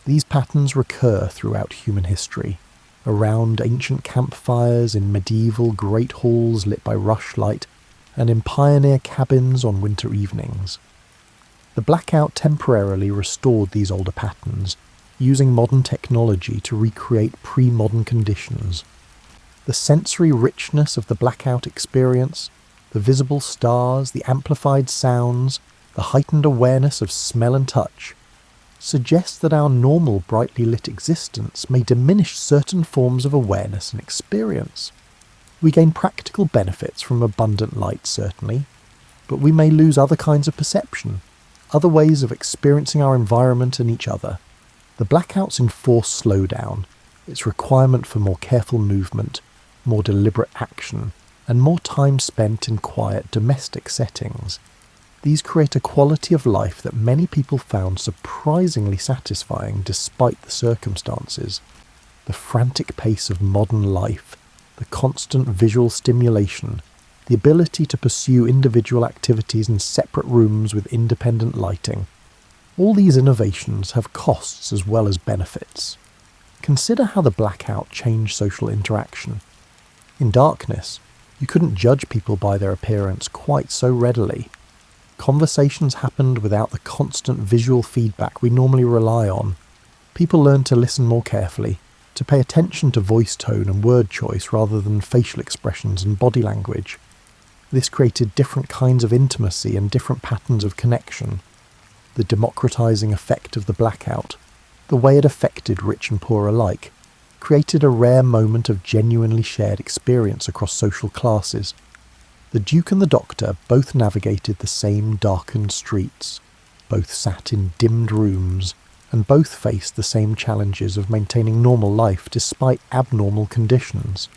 These patterns recur throughout human history, around ancient campfires, in medieval great halls lit by rushlight, and in pioneer cabins on winter evenings. The blackout temporarily restored these older patterns, using modern technology to recreate pre-modern conditions. The sensory richness of the blackout experience, the visible stars, the amplified sounds, the heightened awareness of smell and touch, suggests that our normal brightly lit existence may diminish certain forms of awareness and experience. We gain practical benefits from abundant light, certainly, but we may lose other kinds of perception. other ways of experiencing our environment and each other. The blackouts enforce slowdown, its requirement for more careful movement, more deliberate action, and more time spent in quiet domestic settings. These create a quality of life that many people found surprisingly satisfying despite the circumstances. The frantic pace of modern life, the constant visual stimulation, the ability to pursue individual activities in separate rooms with independent lighting. All these innovations have costs as well as benefits. Consider how the blackout changed social interaction. In darkness, you couldn't judge people by their appearance quite so readily. Conversations happened without the constant visual feedback we normally rely on. People learned to listen more carefully, to pay attention to voice tone and word choice rather than facial expressions and body language. This created different kinds of intimacy and different patterns of connection. The democratizing effect of the blackout, the way it affected rich and poor alike, created a rare moment of genuinely shared experience across social classes. The Duke and the Doctor both navigated the same darkened streets, both sat in dimmed rooms, and both faced the same challenges of maintaining normal life despite abnormal conditions.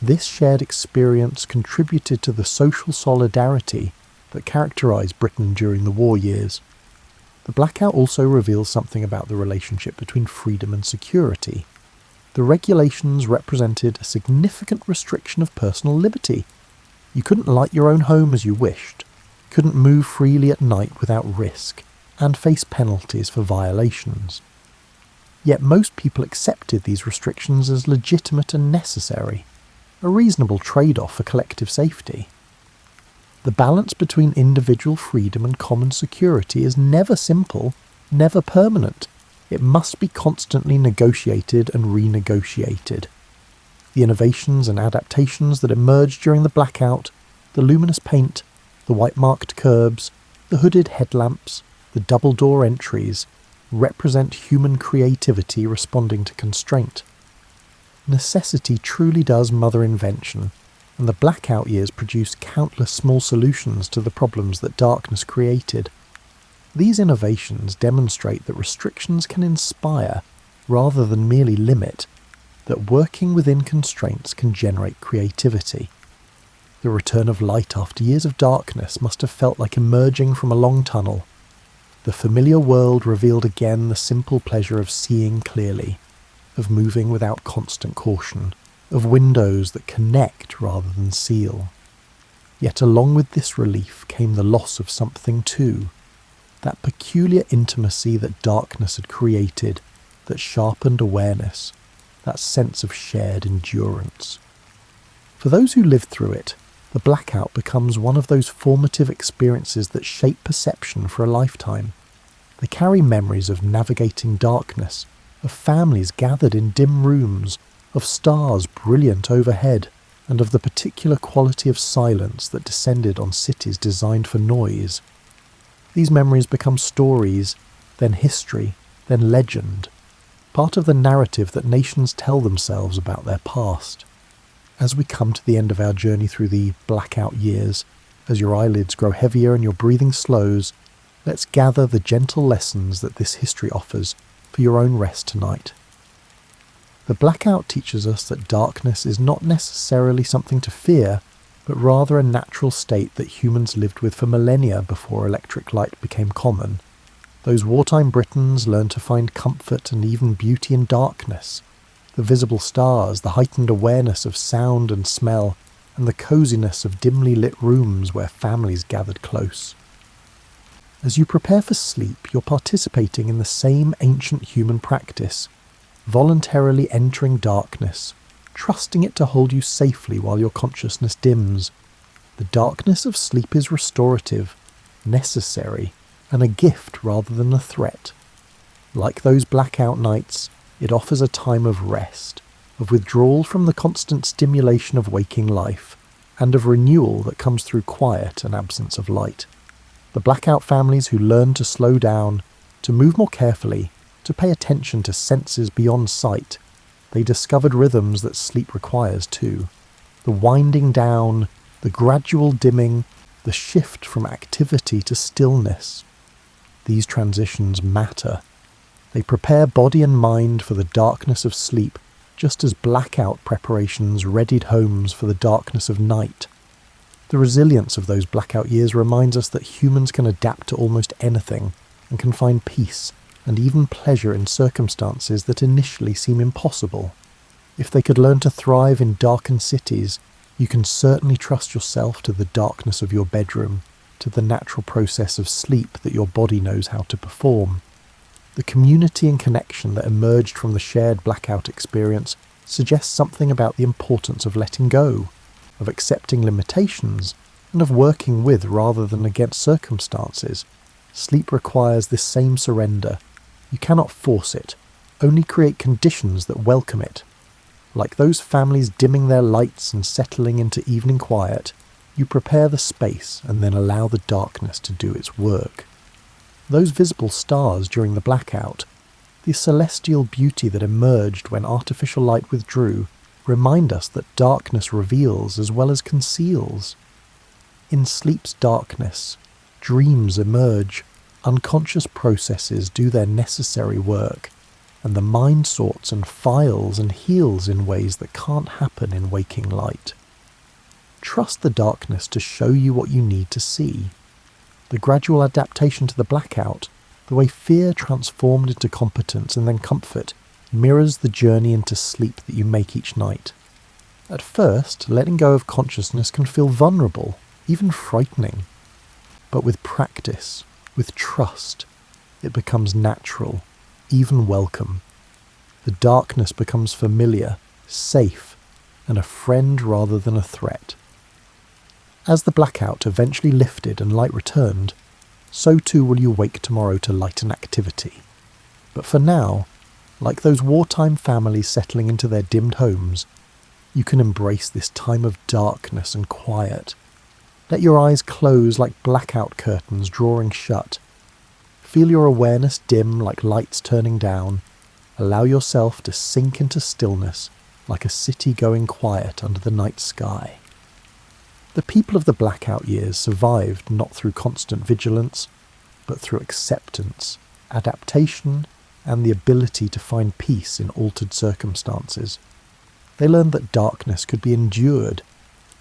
This shared experience contributed to the social solidarity that characterised Britain during the war years. The blackout also reveals something about the relationship between freedom and security. The regulations represented a significant restriction of personal liberty. You couldn't light your own home as you wished, couldn't move freely at night without risk, and face penalties for violations. Yet most people accepted these restrictions as legitimate and necessary, a reasonable trade-off for collective safety. The balance between individual freedom and common security is never simple, never permanent. It must be constantly negotiated and renegotiated. The innovations and adaptations that emerged during the blackout, the luminous paint, the white-marked curbs, the hooded headlamps, the double-door entries, represent human creativity responding to constraint. Necessity truly does mother invention, and the blackout years produced countless small solutions to the problems that darkness created. These innovations demonstrate that restrictions can inspire, rather than merely limit, that working within constraints can generate creativity. The return of light after years of darkness must have felt like emerging from a long tunnel. The familiar world revealed again the simple pleasure of seeing clearly, of moving without constant caution, of windows that connect rather than seal. Yet along with this relief came the loss of something too, that peculiar intimacy that darkness had created, that sharpened awareness, that sense of shared endurance. For those who lived through it, the blackout becomes one of those formative experiences that shape perception for a lifetime. They carry memories of navigating darkness, of families gathered in dim rooms, of stars brilliant overhead, and of the particular quality of silence that descended on cities designed for noise. These memories become stories, then history, then legend, part of the narrative that nations tell themselves about their past. As we come to the end of our journey through the blackout years, as your eyelids grow heavier and your breathing slows, let's gather the gentle lessons that this history offers for your own rest tonight. The blackout teaches us that darkness is not necessarily something to fear, but rather a natural state that humans lived with for millennia before electric light became common. Those wartime Britons learned to find comfort and even beauty in darkness. The visible stars, the heightened awareness of sound and smell, and the coziness of dimly lit rooms where families gathered close. As you prepare for sleep, you're participating in the same ancient human practice, voluntarily entering darkness, trusting it to hold you safely while your consciousness dims. The darkness of sleep is restorative, necessary, and a gift rather than a threat. Like those blackout nights, it offers a time of rest, of withdrawal from the constant stimulation of waking life, and of renewal that comes through quiet and absence of light. The blackout families who learned to slow down, to move more carefully, to pay attention to senses beyond sight, they discovered rhythms that sleep requires too. The winding down, the gradual dimming, the shift from activity to stillness. These transitions matter. They prepare body and mind for the darkness of sleep, just as blackout preparations readied homes for the darkness of night. The resilience of those blackout years reminds us that humans can adapt to almost anything and can find peace and even pleasure in circumstances that initially seem impossible. If they could learn to thrive in darkened cities, you can certainly trust yourself to the darkness of your bedroom, to the natural process of sleep that your body knows how to perform. The community and connection that emerged from the shared blackout experience suggests something about the importance of letting go, of accepting limitations, and of working with rather than against circumstances. Sleep requires this same surrender. You cannot force it, only create conditions that welcome it. Like those families dimming their lights and settling into evening quiet, you prepare the space and then allow the darkness to do its work. Those visible stars during the blackout, the celestial beauty that emerged when artificial light withdrew, remind us that darkness reveals as well as conceals. In sleep's darkness, dreams emerge, unconscious processes do their necessary work, and the mind sorts and files and heals in ways that can't happen in waking light. Trust the darkness to show you what you need to see. The gradual adaptation to the blackout, the way fear transformed into competence and then comfort, mirrors the journey into sleep that you make each night. At first, letting go of consciousness can feel vulnerable, even frightening. But with practice, with trust, it becomes natural, even welcome. The darkness becomes familiar, safe, and a friend rather than a threat. As the blackout eventually lifted and light returned, so too will you wake tomorrow to light and activity. But for now, like those wartime families settling into their dimmed homes, you can embrace this time of darkness and quiet. Let your eyes close like blackout curtains drawing shut. Feel your awareness dim like lights turning down. Allow yourself to sink into stillness like a city going quiet under the night sky. The people of the blackout years survived not through constant vigilance, but through acceptance, adaptation, and the ability to find peace in altered circumstances. They learned that darkness could be endured,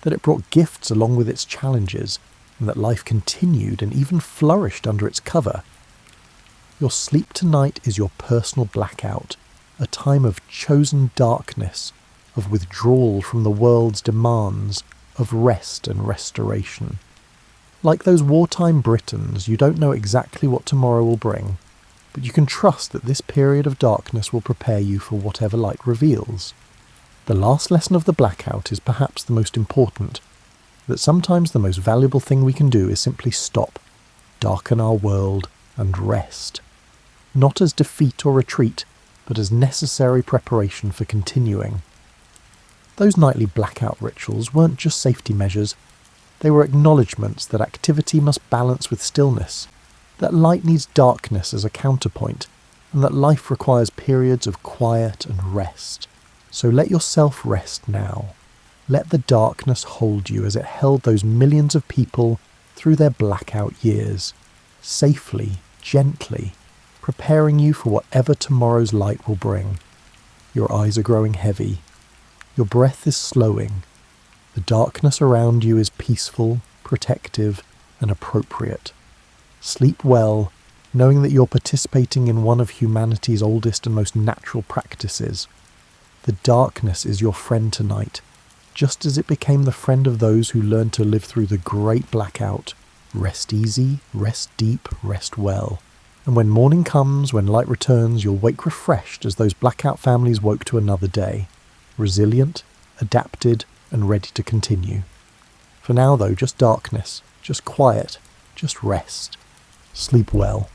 that it brought gifts along with its challenges, and that life continued and even flourished under its cover. Your sleep tonight is your personal blackout, a time of chosen darkness, of withdrawal from the world's demands, of rest and restoration. Like those wartime Britons, you don't know exactly what tomorrow will bring, but you can trust that this period of darkness will prepare you for whatever light reveals. The last lesson of the blackout is perhaps the most important, that sometimes the most valuable thing we can do is simply stop, darken our world, and rest. Not as defeat or retreat, but as necessary preparation for continuing. Those nightly blackout rituals weren't just safety measures, they were acknowledgements that activity must balance with stillness, that light needs darkness as a counterpoint, and that life requires periods of quiet and rest. So let yourself rest now. Let the darkness hold you as it held those millions of people through their blackout years, safely, gently, preparing you for whatever tomorrow's light will bring. Your eyes are growing heavy. Your breath is slowing. The darkness around you is peaceful, protective, and appropriate. Sleep well, knowing that you're participating in one of humanity's oldest and most natural practices. The darkness is your friend tonight, just as it became the friend of those who learned to live through the great blackout. Rest easy, rest deep, rest well. And when morning comes, when light returns, you'll wake refreshed as those blackout families woke to another day. Resilient, adapted, and ready to continue. For now, though, just darkness, just quiet, just rest. Sleep well.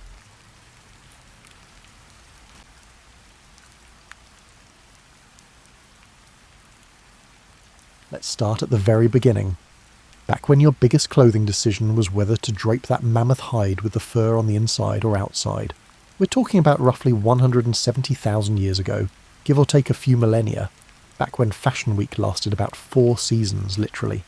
Let's start at the very beginning. Back when your biggest clothing decision was whether to drape that mammoth hide with the fur on the inside or outside. We're talking about roughly 170,000 years ago, give or take a few millennia, back when Fashion Week lasted about 4 seasons, literally.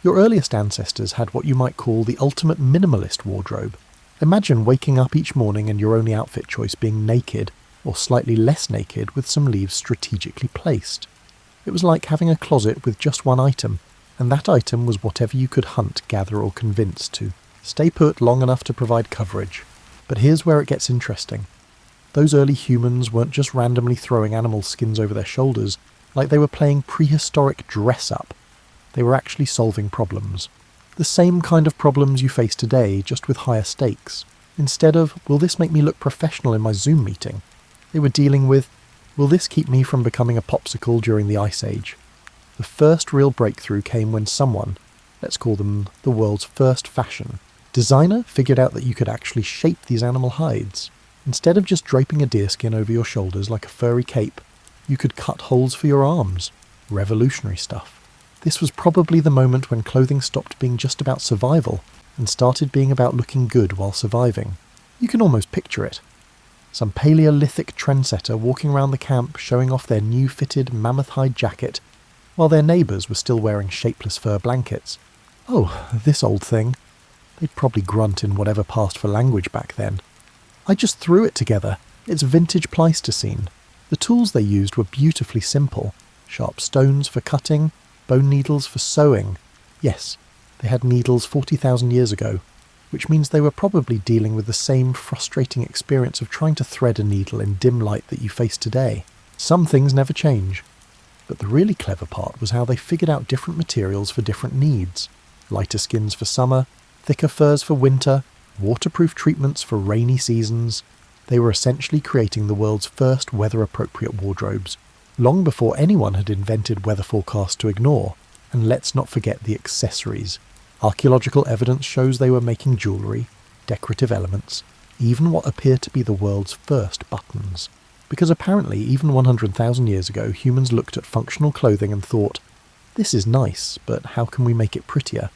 Your earliest ancestors had what you might call the ultimate minimalist wardrobe, Imagine waking up each morning and your only outfit choice being naked, or slightly less naked with some leaves strategically placed. It was like having a closet with just one item, and that item was whatever you could hunt, gather or convince to stay put long enough to provide coverage. But here's where it gets interesting. Those early humans weren't just randomly throwing animal skins over their shoulders like they were playing prehistoric dress-up. They were actually solving problems. The same kind of problems you face today, just with higher stakes. Instead of, will this make me look professional in my Zoom meeting? They were dealing with, will this keep me from becoming a popsicle during the Ice Age? The first real breakthrough came when someone, let's call them the world's first fashion designer, figured out that you could actually shape these animal hides. Instead of just draping a deerskin over your shoulders like a furry cape, you could cut holes for your arms. Revolutionary stuff. This was probably the moment when clothing stopped being just about survival and started being about looking good while surviving. You can almost picture it. Some Paleolithic trendsetter walking around the camp showing off their new fitted mammoth hide jacket, while their neighbours were still wearing shapeless fur blankets. Oh, this old thing. They'd probably grunt in whatever passed for language back then. I just threw it together. It's vintage Pleistocene. The tools they used were beautifully simple. Sharp stones for cutting, bone needles for sewing. Yes, they had needles 40,000 years ago, which means they were probably dealing with the same frustrating experience of trying to thread a needle in dim light that you face today. Some things never change. But the really clever part was how they figured out different materials for different needs. Lighter skins for summer, thicker furs for winter, waterproof treatments for rainy seasons. They were essentially creating the world's first weather-appropriate wardrobes, long before anyone had invented weather forecasts to ignore. And let's not forget the accessories. Archaeological evidence shows they were making jewellery, decorative elements, even what appear to be the world's first buttons. Because apparently, even 100,000 years ago, humans looked at functional clothing and thought, this is nice, but how can we make it prettier?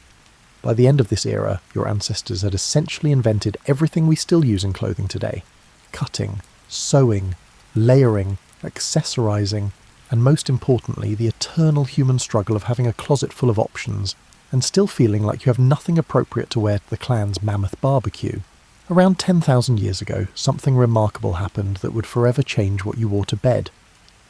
By the end of this era, your ancestors had essentially invented everything we still use in clothing today. Cutting, sewing, layering, accessorizing, and most importantly, the eternal human struggle of having a closet full of options and still feeling like you have nothing appropriate to wear to the clan's mammoth barbecue. Around 10,000 years ago, something remarkable happened that would forever change what you wore to bed.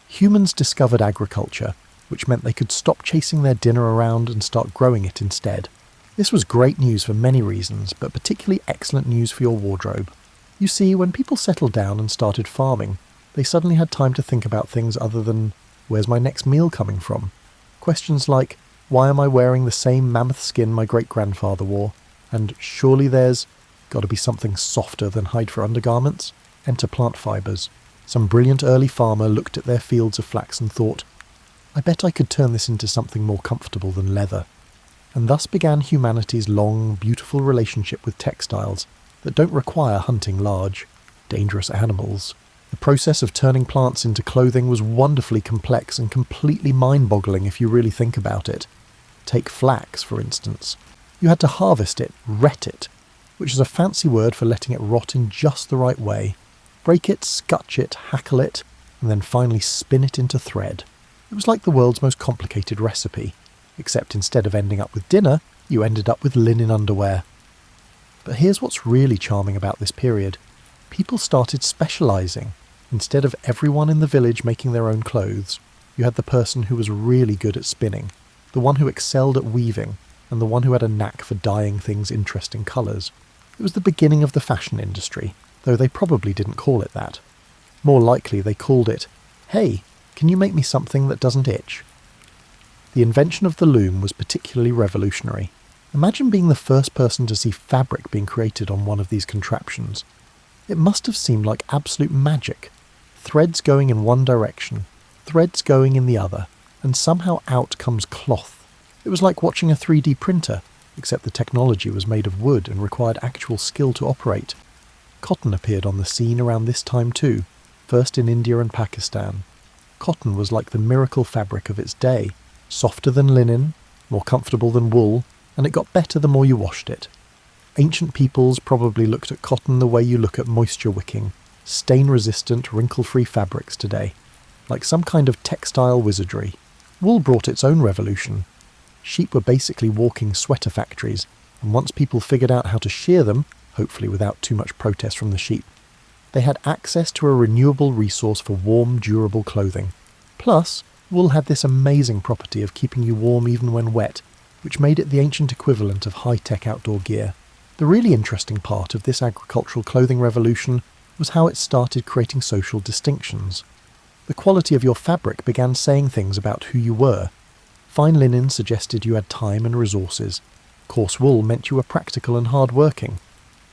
Humans discovered agriculture, which meant they could stop chasing their dinner around and start growing it instead. This was great news for many reasons, but particularly excellent news for your wardrobe. You see, when people settled down and started farming, they suddenly had time to think about things other than, where's my next meal coming from? Questions like, why am I wearing the same mammoth skin my great-grandfather wore? And surely there's got to be something softer than hide for undergarments? Enter plant fibres. Some brilliant early farmer looked at their fields of flax and thought, I bet I could turn this into something more comfortable than leather. And thus began humanity's long, beautiful relationship with textiles that don't require hunting large, dangerous animals. The process of turning plants into clothing was wonderfully complex and completely mind-boggling if you really think about it. Take flax, for instance. You had to harvest it, ret it, which is a fancy word for letting it rot in just the right way. Break it, scutch it, hackle it, and then finally spin it into thread. It was like the world's most complicated recipe, except instead of ending up with dinner, you ended up with linen underwear. But here's what's really charming about this period. People started specialising. Instead of everyone in the village making their own clothes, you had the person who was really good at spinning, the one who excelled at weaving, and the one who had a knack for dyeing things interesting colours. It was the beginning of the fashion industry, though they probably didn't call it that. More likely they called it, hey, can you make me something that doesn't itch? The invention of the loom was particularly revolutionary. Imagine being the first person to see fabric being created on one of these contraptions. It must have seemed like absolute magic. Threads going in one direction, threads going in the other, and somehow out comes cloth. It was like watching a 3D printer, except the technology was made of wood and required actual skill to operate. Cotton appeared on the scene around this time too, first in India and Pakistan. Cotton was like the miracle fabric of its day, softer than linen, more comfortable than wool, and it got better the more you washed it. Ancient peoples probably looked at cotton the way you look at moisture-wicking, stain-resistant, wrinkle-free fabrics today, like some kind of textile wizardry. Wool brought its own revolution. Sheep were basically walking sweater factories, and once people figured out how to shear them, hopefully without too much protest from the sheep. They had access to a renewable resource for warm, durable clothing. Plus, wool had this amazing property of keeping you warm even when wet, which made it the ancient equivalent of high-tech outdoor gear. The really interesting part of this agricultural clothing revolution was how it started creating social distinctions. The quality of your fabric began saying things about who you were. Fine linen suggested you had time and resources. Coarse wool meant you were practical and hard-working.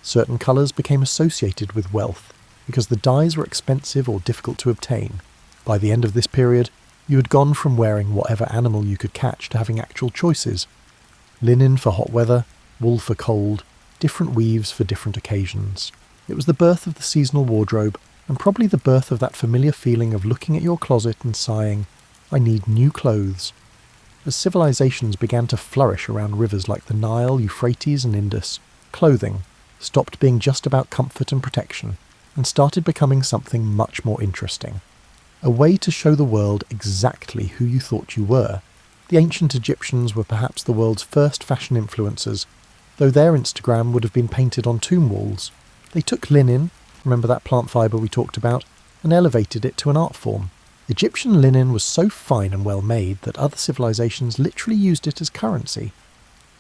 Certain colours became associated with wealth, because the dyes were expensive or difficult to obtain. By the end of this period, you had gone from wearing whatever animal you could catch to having actual choices. Linen for hot weather, wool for cold, different weaves for different occasions. It was the birth of the seasonal wardrobe, and probably the birth of that familiar feeling of looking at your closet and sighing, "I need new clothes." As civilizations began to flourish around rivers like the Nile, Euphrates and Indus, clothing stopped being just about comfort and protection, and started becoming something much more interesting. A way to show the world exactly who you thought you were. The ancient Egyptians were perhaps the world's first fashion influencers, though their Instagram would have been painted on tomb walls. They took linen, remember that plant fibre we talked about, and elevated it to an art form. Egyptian linen was so fine and well made that other civilizations literally used it as currency.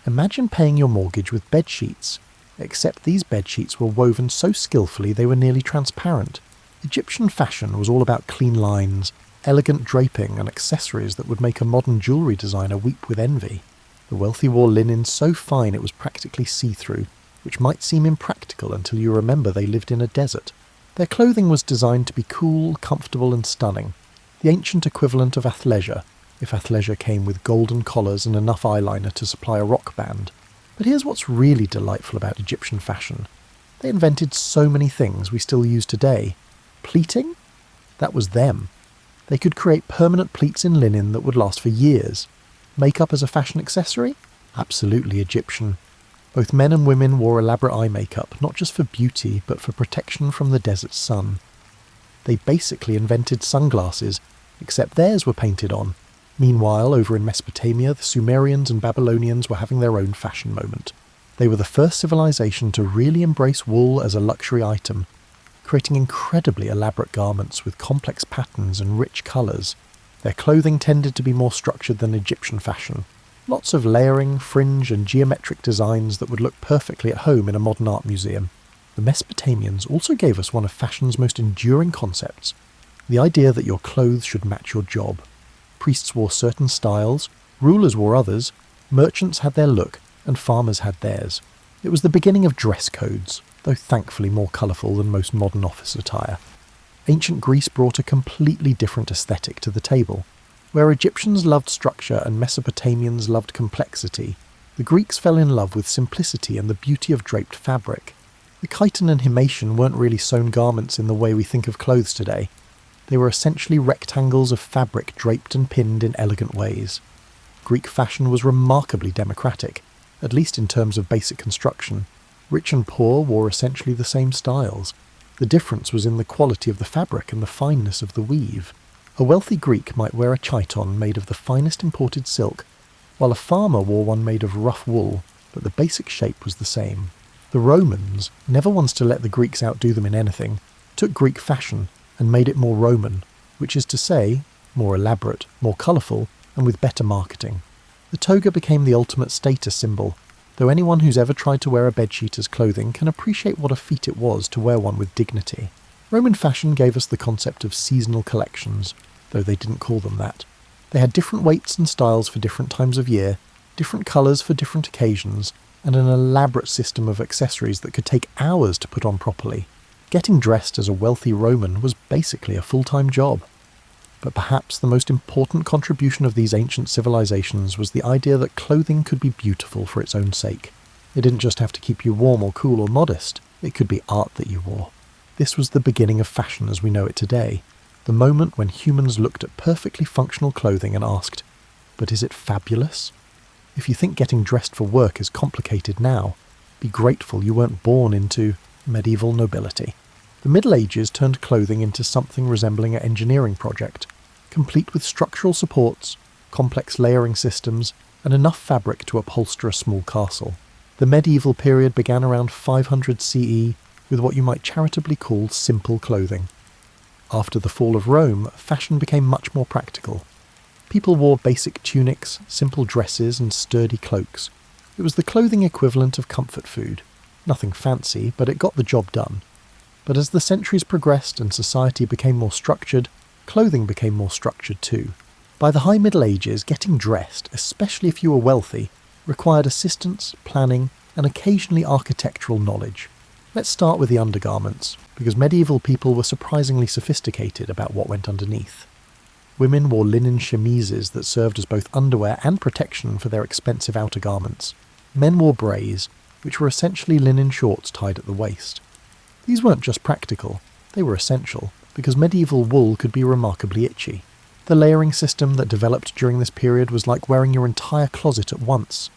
Imagine paying your mortgage with bed sheets, except these bed sheets were woven so skillfully they were nearly transparent. Egyptian fashion was all about clean lines, elegant draping and accessories that would make a modern jewellery designer weep with envy. The wealthy wore linen so fine it was practically see-through, which might seem impractical until you remember they lived in a desert. Their clothing was designed to be cool, comfortable and stunning, the ancient equivalent of athleisure, if athleisure came with golden collars and enough eyeliner to supply a rock band. But here's what's really delightful about Egyptian fashion. They invented so many things we still use today. Pleating? That was them. They could create permanent pleats in linen that would last for years. Makeup as a fashion accessory? Absolutely Egyptian. Both men and women wore elaborate eye makeup, not just for beauty, but for protection from the desert sun. They basically invented sunglasses, except theirs were painted on. Meanwhile, over in Mesopotamia, the Sumerians and Babylonians were having their own fashion moment. They were the first civilization to really embrace wool as a luxury item, creating incredibly elaborate garments with complex patterns and rich colours. Their clothing tended to be more structured than Egyptian fashion. Lots of layering, fringe and geometric designs that would look perfectly at home in a modern art museum. The Mesopotamians also gave us one of fashion's most enduring concepts, the idea that your clothes should match your job. Priests wore certain styles, rulers wore others, merchants had their look, and farmers had theirs. It was the beginning of dress codes, though thankfully more colourful than most modern office attire. Ancient Greece brought a completely different aesthetic to the table. Where Egyptians loved structure and Mesopotamians loved complexity, the Greeks fell in love with simplicity and the beauty of draped fabric. The chiton and himation weren't really sewn garments in the way we think of clothes today. They were essentially rectangles of fabric draped and pinned in elegant ways. Greek fashion was remarkably democratic, at least in terms of basic construction. Rich and poor wore essentially the same styles. The difference was in the quality of the fabric and the fineness of the weave. A wealthy Greek might wear a chiton made of the finest imported silk, while a farmer wore one made of rough wool, but the basic shape was the same. The Romans, never ones to let the Greeks outdo them in anything, took Greek fashion and made it more Roman, which is to say, more elaborate, more colourful, and with better marketing. The toga became the ultimate status symbol, though anyone who's ever tried to wear a bedsheet as clothing can appreciate what a feat it was to wear one with dignity. Roman fashion gave us the concept of seasonal collections, though they didn't call them that. They had different weights and styles for different times of year, different colours for different occasions, and an elaborate system of accessories that could take hours to put on properly. Getting dressed as a wealthy Roman was basically a full-time job. But perhaps the most important contribution of these ancient civilizations was the idea that clothing could be beautiful for its own sake. It didn't just have to keep you warm or cool or modest, it could be art that you wore. This was the beginning of fashion as we know it today, the moment when humans looked at perfectly functional clothing and asked, but is it fabulous? If you think getting dressed for work is complicated now, be grateful you weren't born into medieval nobility. The Middle Ages turned clothing into something resembling an engineering project, complete with structural supports, complex layering systems, and enough fabric to upholster a small castle. The medieval period began around 500 CE with what you might charitably call simple clothing. After the fall of Rome, fashion became much more practical. People wore basic tunics, simple dresses and sturdy cloaks. It was the clothing equivalent of comfort food. Nothing fancy, but it got the job done. But as the centuries progressed and society became more structured, clothing became more structured too. By the High Middle Ages, getting dressed, especially if you were wealthy, required assistance, planning, and occasionally architectural knowledge. Let's start with the undergarments, because medieval people were surprisingly sophisticated about what went underneath. Women wore linen chemises that served as both underwear and protection for their expensive outer garments. Men wore brays, which were essentially linen shorts tied at the waist. These weren't just practical, they were essential, because medieval wool could be remarkably itchy. The layering system that developed during this period was like wearing your entire closet at once.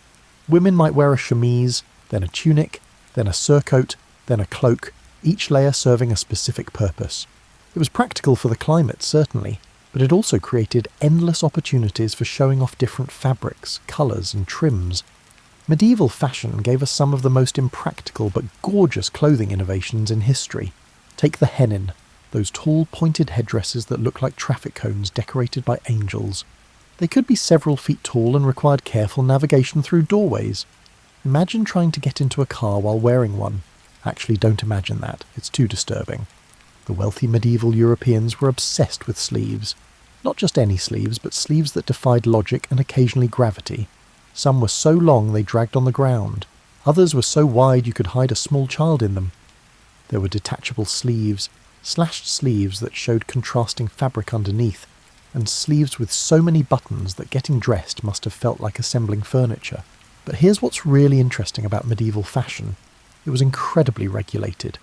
Women might wear a chemise, then a tunic, then a surcoat, then a cloak, each layer serving a specific purpose. It was practical for the climate, certainly, but it also created endless opportunities for showing off different fabrics, colours and trims. Medieval fashion gave us some of the most impractical but gorgeous clothing innovations in history. Take the hennin, those tall pointed headdresses that look like traffic cones decorated by angels. They could be several feet tall and required careful navigation through doorways. Imagine trying to get into a car while wearing one. Actually, don't imagine that, it's too disturbing. The wealthy medieval Europeans were obsessed with sleeves. Not just any sleeves, but sleeves that defied logic and occasionally gravity. Some were so long they dragged on the ground. Others were so wide you could hide a small child in them. There were detachable sleeves, slashed sleeves that showed contrasting fabric underneath, and sleeves with so many buttons that getting dressed must have felt like assembling furniture. But here's what's really interesting about medieval fashion. It was incredibly regulated.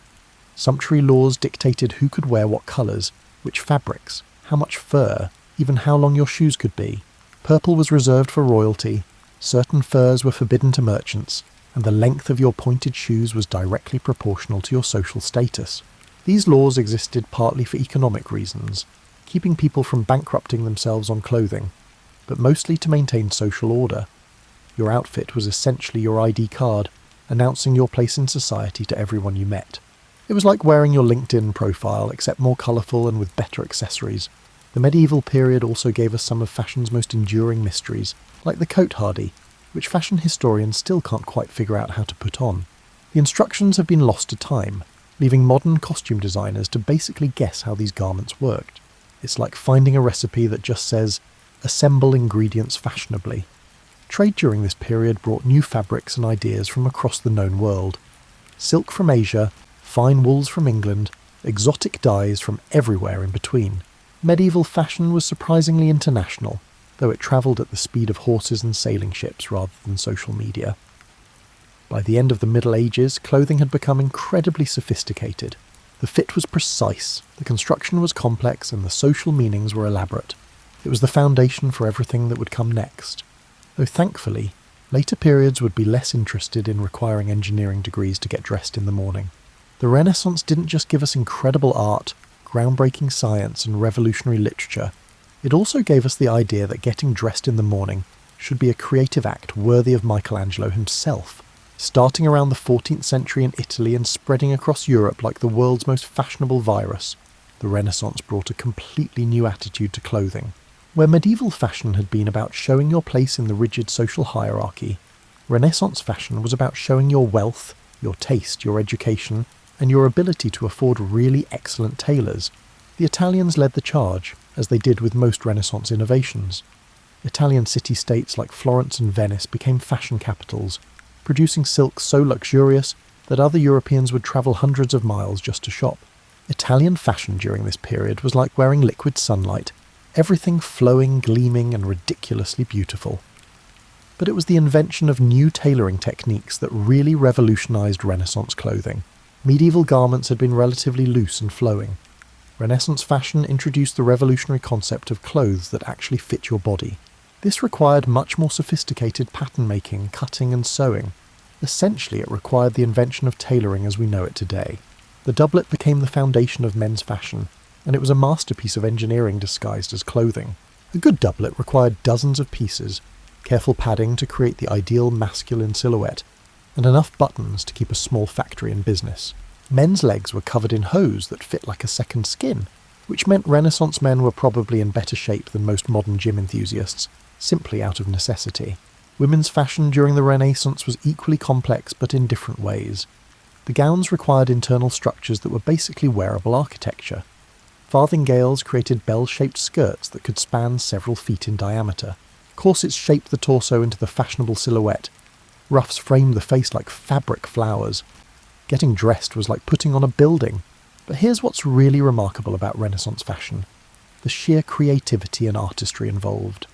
Sumptuary laws dictated who could wear what colours, which fabrics, how much fur, even how long your shoes could be. Purple was reserved for royalty, certain furs were forbidden to merchants, and the length of your pointed shoes was directly proportional to your social status. These laws existed partly for economic reasons, keeping people from bankrupting themselves on clothing, but mostly to maintain social order. Your outfit was essentially your ID card, announcing your place in society to everyone you met. It was like wearing your LinkedIn profile, except more colourful and with better accessories. The medieval period also gave us some of fashion's most enduring mysteries, like the coat hardie, which fashion historians still can't quite figure out how to put on. The instructions have been lost to time, leaving modern costume designers to basically guess how these garments worked. It's like finding a recipe that just says, assemble ingredients fashionably. Trade during this period brought new fabrics and ideas from across the known world. Silk from Asia, fine wools from England, exotic dyes from everywhere in between. Medieval fashion was surprisingly international, though it travelled at the speed of horses and sailing ships rather than social media. By the end of the Middle Ages, clothing had become incredibly sophisticated. The fit was precise, the construction was complex, and the social meanings were elaborate. It was the foundation for everything that would come next. Though thankfully, later periods would be less interested in requiring engineering degrees to get dressed in the morning. The Renaissance didn't just give us incredible art, groundbreaking science, and revolutionary literature. It also gave us the idea that getting dressed in the morning should be a creative act worthy of Michelangelo himself. Starting around the 14th century in Italy and spreading across Europe like the world's most fashionable virus, the Renaissance brought a completely new attitude to clothing. Where medieval fashion had been about showing your place in the rigid social hierarchy, Renaissance fashion was about showing your wealth, your taste, your education, and your ability to afford really excellent tailors. The Italians led the charge, as they did with most Renaissance innovations. Italian city-states like Florence and Venice became fashion capitals, producing silks so luxurious that other Europeans would travel hundreds of miles just to shop. Italian fashion during this period was like wearing liquid sunlight, everything flowing, gleaming, and ridiculously beautiful. But it was the invention of new tailoring techniques that really revolutionized Renaissance clothing. Medieval garments had been relatively loose and flowing. Renaissance fashion introduced the revolutionary concept of clothes that actually fit your body. This required much more sophisticated pattern making, cutting, and sewing. Essentially, it required the invention of tailoring as we know it today. The doublet became the foundation of men's fashion, and it was a masterpiece of engineering disguised as clothing. A good doublet required dozens of pieces, careful padding to create the ideal masculine silhouette, and enough buttons to keep a small factory in business. Men's legs were covered in hose that fit like a second skin, which meant Renaissance men were probably in better shape than most modern gym enthusiasts, simply out of necessity. Women's fashion during the Renaissance was equally complex but in different ways. The gowns required internal structures that were basically wearable architecture. Farthingales created bell-shaped skirts that could span several feet in diameter. Corsets shaped the torso into the fashionable silhouette. Ruffs framed the face like fabric flowers. Getting dressed was like putting on a building. But here's what's really remarkable about Renaissance fashion: the sheer creativity and artistry involved.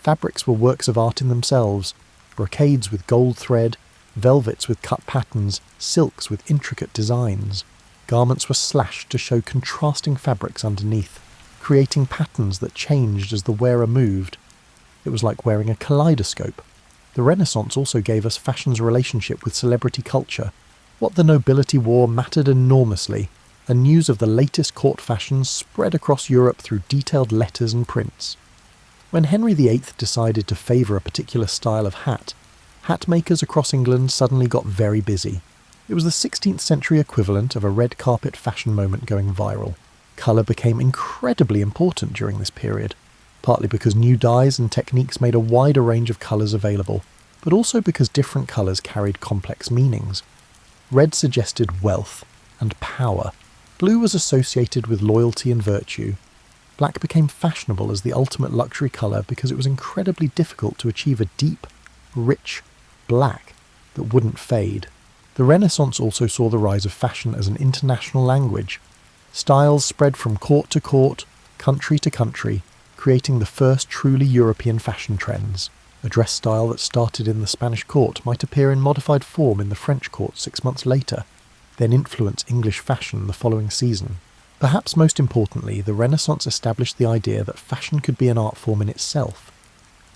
Fabrics were works of art in themselves: brocades with gold thread, velvets with cut patterns, silks with intricate designs. Garments were slashed to show contrasting fabrics underneath, creating patterns that changed as the wearer moved. It was like wearing a kaleidoscope. The Renaissance also gave us fashion's relationship with celebrity culture. What the nobility wore mattered enormously, and news of the latest court fashions spread across Europe through detailed letters and prints. When Henry VIII decided to favour a particular style of hat makers across England suddenly got very busy. It was the 16th century equivalent of a red carpet fashion moment going viral. Colour became incredibly important during this period, partly because new dyes and techniques made a wider range of colours available, but also because different colours carried complex meanings. Red suggested wealth and power. Blue was associated with loyalty and virtue. Black became fashionable as the ultimate luxury colour because it was incredibly difficult to achieve a deep, rich black that wouldn't fade. The Renaissance also saw the rise of fashion as an international language. Styles spread from court to court, country to country, creating the first truly European fashion trends. A dress style that started in the Spanish court might appear in modified form in the French court 6 months later, then influence English fashion the following season. Perhaps most importantly, the Renaissance established the idea that fashion could be an art form in itself.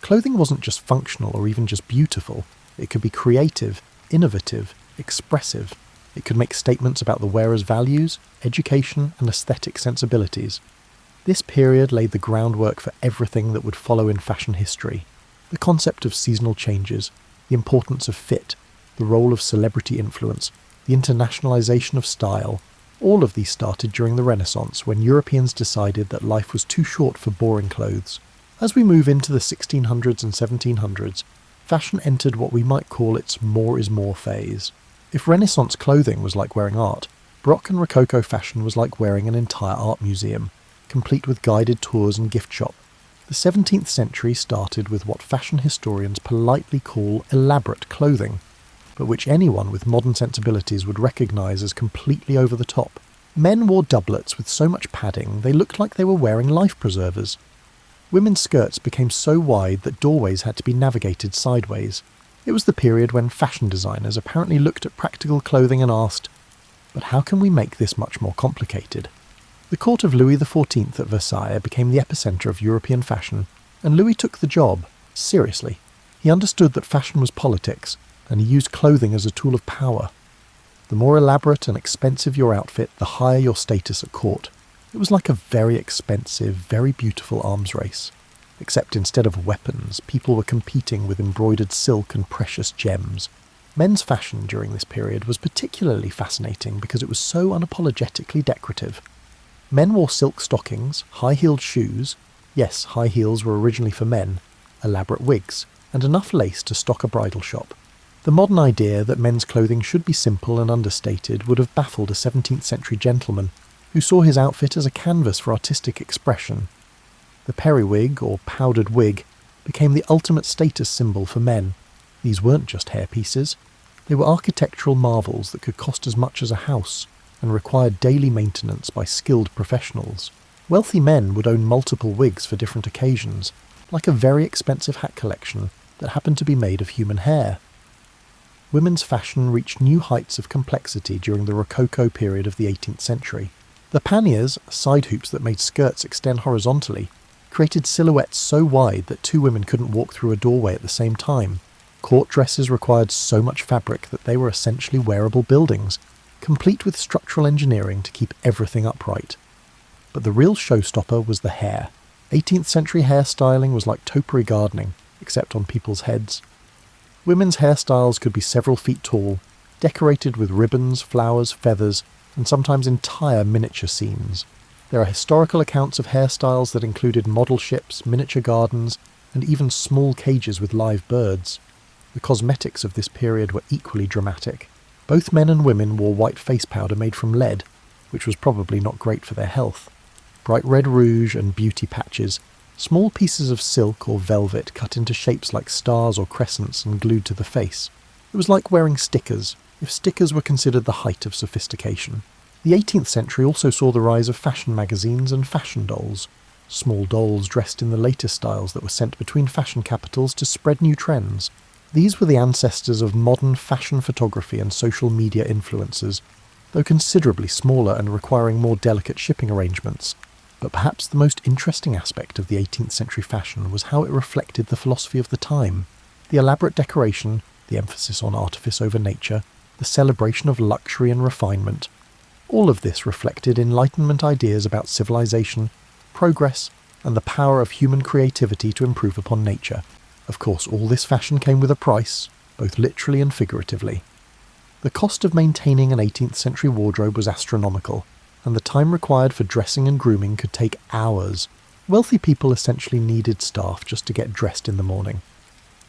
Clothing wasn't just functional or even just beautiful. It could be creative, innovative, expressive. It could make statements about the wearer's values, education, and aesthetic sensibilities. This period laid the groundwork for everything that would follow in fashion history. The concept of seasonal changes, the importance of fit, the role of celebrity influence, the internationalization of style, all of these started during the Renaissance when Europeans decided that life was too short for boring clothes. As we move into the 1600s and 1700s, fashion entered what we might call its more is more phase. If Renaissance clothing was like wearing art, Baroque and Rococo fashion was like wearing an entire art museum, complete with guided tours and gift shop. The 17th century started with what fashion historians politely call elaborate clothing, but which anyone with modern sensibilities would recognise as completely over the top. Men wore doublets with so much padding they looked like they were wearing life preservers. Women's skirts became so wide that doorways had to be navigated sideways. It was the period when fashion designers apparently looked at practical clothing and asked, but how can we make this much more complicated? The court of Louis XIV at Versailles became the epicentre of European fashion, and Louis took the job seriously. He understood that fashion was politics, and he used clothing as a tool of power. The more elaborate and expensive your outfit, the higher your status at court. It was like a very expensive, very beautiful arms race. Except instead of weapons, people were competing with embroidered silk and precious gems. Men's fashion during this period was particularly fascinating because it was so unapologetically decorative. Men wore silk stockings, high-heeled shoes, yes, high heels were originally for men, elaborate wigs, and enough lace to stock a bridal shop. The modern idea that men's clothing should be simple and understated would have baffled a 17th century gentleman who saw his outfit as a canvas for artistic expression. The periwig, or powdered wig, became the ultimate status symbol for men. These weren't just hairpieces. They were architectural marvels that could cost as much as a house and required daily maintenance by skilled professionals. Wealthy men would own multiple wigs for different occasions, like a very expensive hat collection that happened to be made of human hair. Women's fashion reached new heights of complexity during the Rococo period of the 18th century. The panniers, side hoops that made skirts extend horizontally, created silhouettes so wide that two women couldn't walk through a doorway at the same time. Court dresses required so much fabric that they were essentially wearable buildings, complete with structural engineering to keep everything upright. But the real showstopper was the hair. 18th century hairstyling was like topiary gardening, except on people's heads. Women's hairstyles could be several feet tall, decorated with ribbons, flowers, feathers, and sometimes entire miniature scenes. There are historical accounts of hairstyles that included model ships, miniature gardens, and even small cages with live birds. The cosmetics of this period were equally dramatic. Both men and women wore white face powder made from lead, which was probably not great for their health. Bright red rouge and beauty patches, small pieces of silk or velvet cut into shapes like stars or crescents and glued to the face. It was like wearing stickers, if stickers were considered the height of sophistication. The 18th century also saw the rise of fashion magazines and fashion dolls. Small dolls dressed in the latest styles that were sent between fashion capitals to spread new trends. These were the ancestors of modern fashion photography and social media influencers, though considerably smaller and requiring more delicate shipping arrangements. But perhaps the most interesting aspect of the 18th century fashion was how it reflected the philosophy of the time. The elaborate decoration, the emphasis on artifice over nature, the celebration of luxury and refinement, all of this reflected Enlightenment ideas about civilization, progress, and the power of human creativity to improve upon nature. Of course, all this fashion came with a price, both literally and figuratively. The cost of maintaining an 18th century wardrobe was astronomical, and the time required for dressing and grooming could take hours. Wealthy people essentially needed staff just to get dressed in the morning.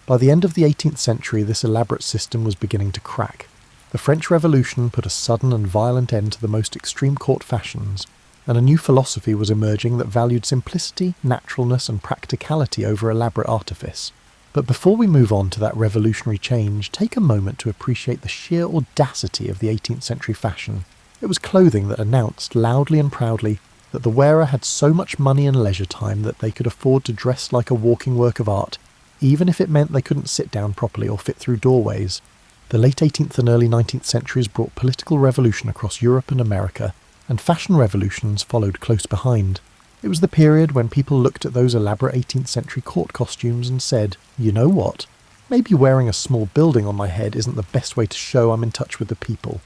By the end of the 18th century, this elaborate system was beginning to crack. The French Revolution put a sudden and violent end to the most extreme court fashions, and a new philosophy was emerging that valued simplicity, naturalness, and practicality over elaborate artifice. But before we move on to that revolutionary change, take a moment to appreciate the sheer audacity of the 18th century fashion. It was clothing that announced loudly and proudly that the wearer had so much money and leisure time that they could afford to dress like a walking work of art, even if it meant they couldn't sit down properly or fit through doorways. The late 18th and early 19th centuries brought political revolution across Europe and America, and fashion revolutions followed close behind. It was the period when people looked at those elaborate 18th century court costumes and said, you know what? Maybe wearing a small building on my head isn't the best way to show I'm in touch with the people.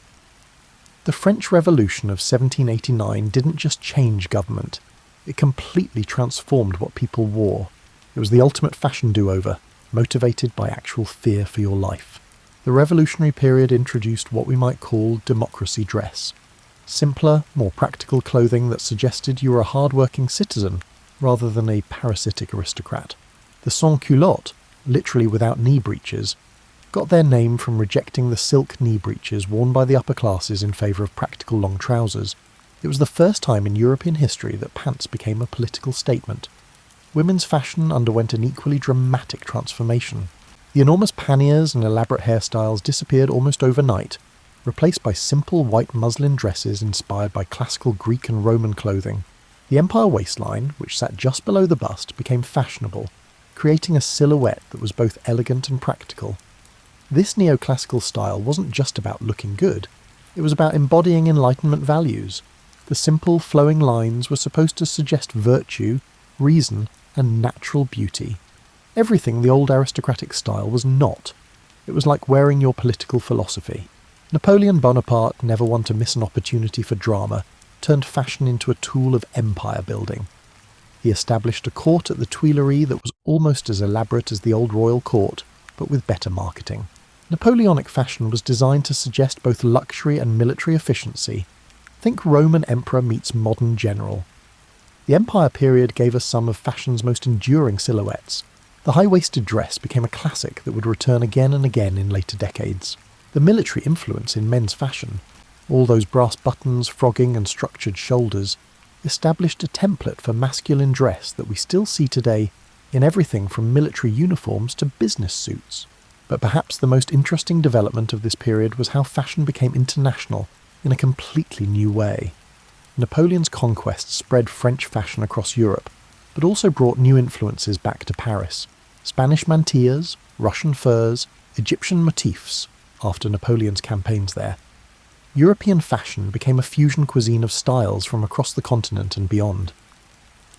The French Revolution of 1789 didn't just change government, it completely transformed what people wore. It was the ultimate fashion do-over, motivated by actual fear for your life. The revolutionary period introduced what we might call democracy dress. Simpler, more practical clothing that suggested you were a hard-working citizen rather than a parasitic aristocrat. The sans-culotte, literally without knee breeches, got their name from rejecting the silk knee breeches worn by the upper classes in favour of practical long trousers. It was the first time in European history that pants became a political statement. Women's fashion underwent an equally dramatic transformation. The enormous panniers and elaborate hairstyles disappeared almost overnight, replaced by simple white muslin dresses inspired by classical Greek and Roman clothing. The empire waistline, which sat just below the bust, became fashionable, creating a silhouette that was both elegant and practical. This neoclassical style wasn't just about looking good, it was about embodying Enlightenment values. The simple, flowing lines were supposed to suggest virtue, reason, and natural beauty. Everything the old aristocratic style was not. It was like wearing your political philosophy. Napoleon Bonaparte, never one to miss an opportunity for drama, turned fashion into a tool of empire building. He established a court at the Tuileries that was almost as elaborate as the old royal court, but with better marketing. Napoleonic fashion was designed to suggest both luxury and military efficiency. Think Roman emperor meets modern general. The Empire period gave us some of fashion's most enduring silhouettes. The high-waisted dress became a classic that would return again and again in later decades. The military influence in men's fashion, all those brass buttons, frogging and structured shoulders, established a template for masculine dress that we still see today in everything from military uniforms to business suits. But perhaps the most interesting development of this period was how fashion became international in a completely new way. Napoleon's conquest spread French fashion across Europe, but also brought new influences back to Paris. Spanish mantillas, Russian furs, Egyptian motifs, after Napoleon's campaigns there. European fashion became a fusion cuisine of styles from across the continent and beyond.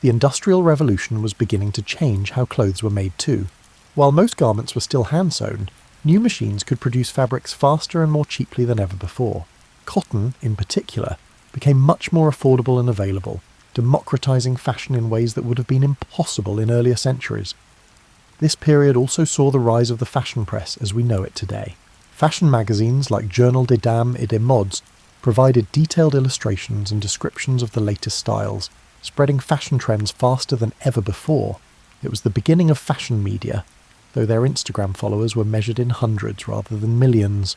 The Industrial Revolution was beginning to change how clothes were made too. While most garments were still hand-sewn, new machines could produce fabrics faster and more cheaply than ever before. Cotton, in particular, became much more affordable and available, democratizing fashion in ways that would have been impossible in earlier centuries. This period also saw the rise of the fashion press as we know it today. Fashion magazines like Journal des Dames et des Modes provided detailed illustrations and descriptions of the latest styles, spreading fashion trends faster than ever before. It was the beginning of fashion media, though their Instagram followers were measured in hundreds rather than millions.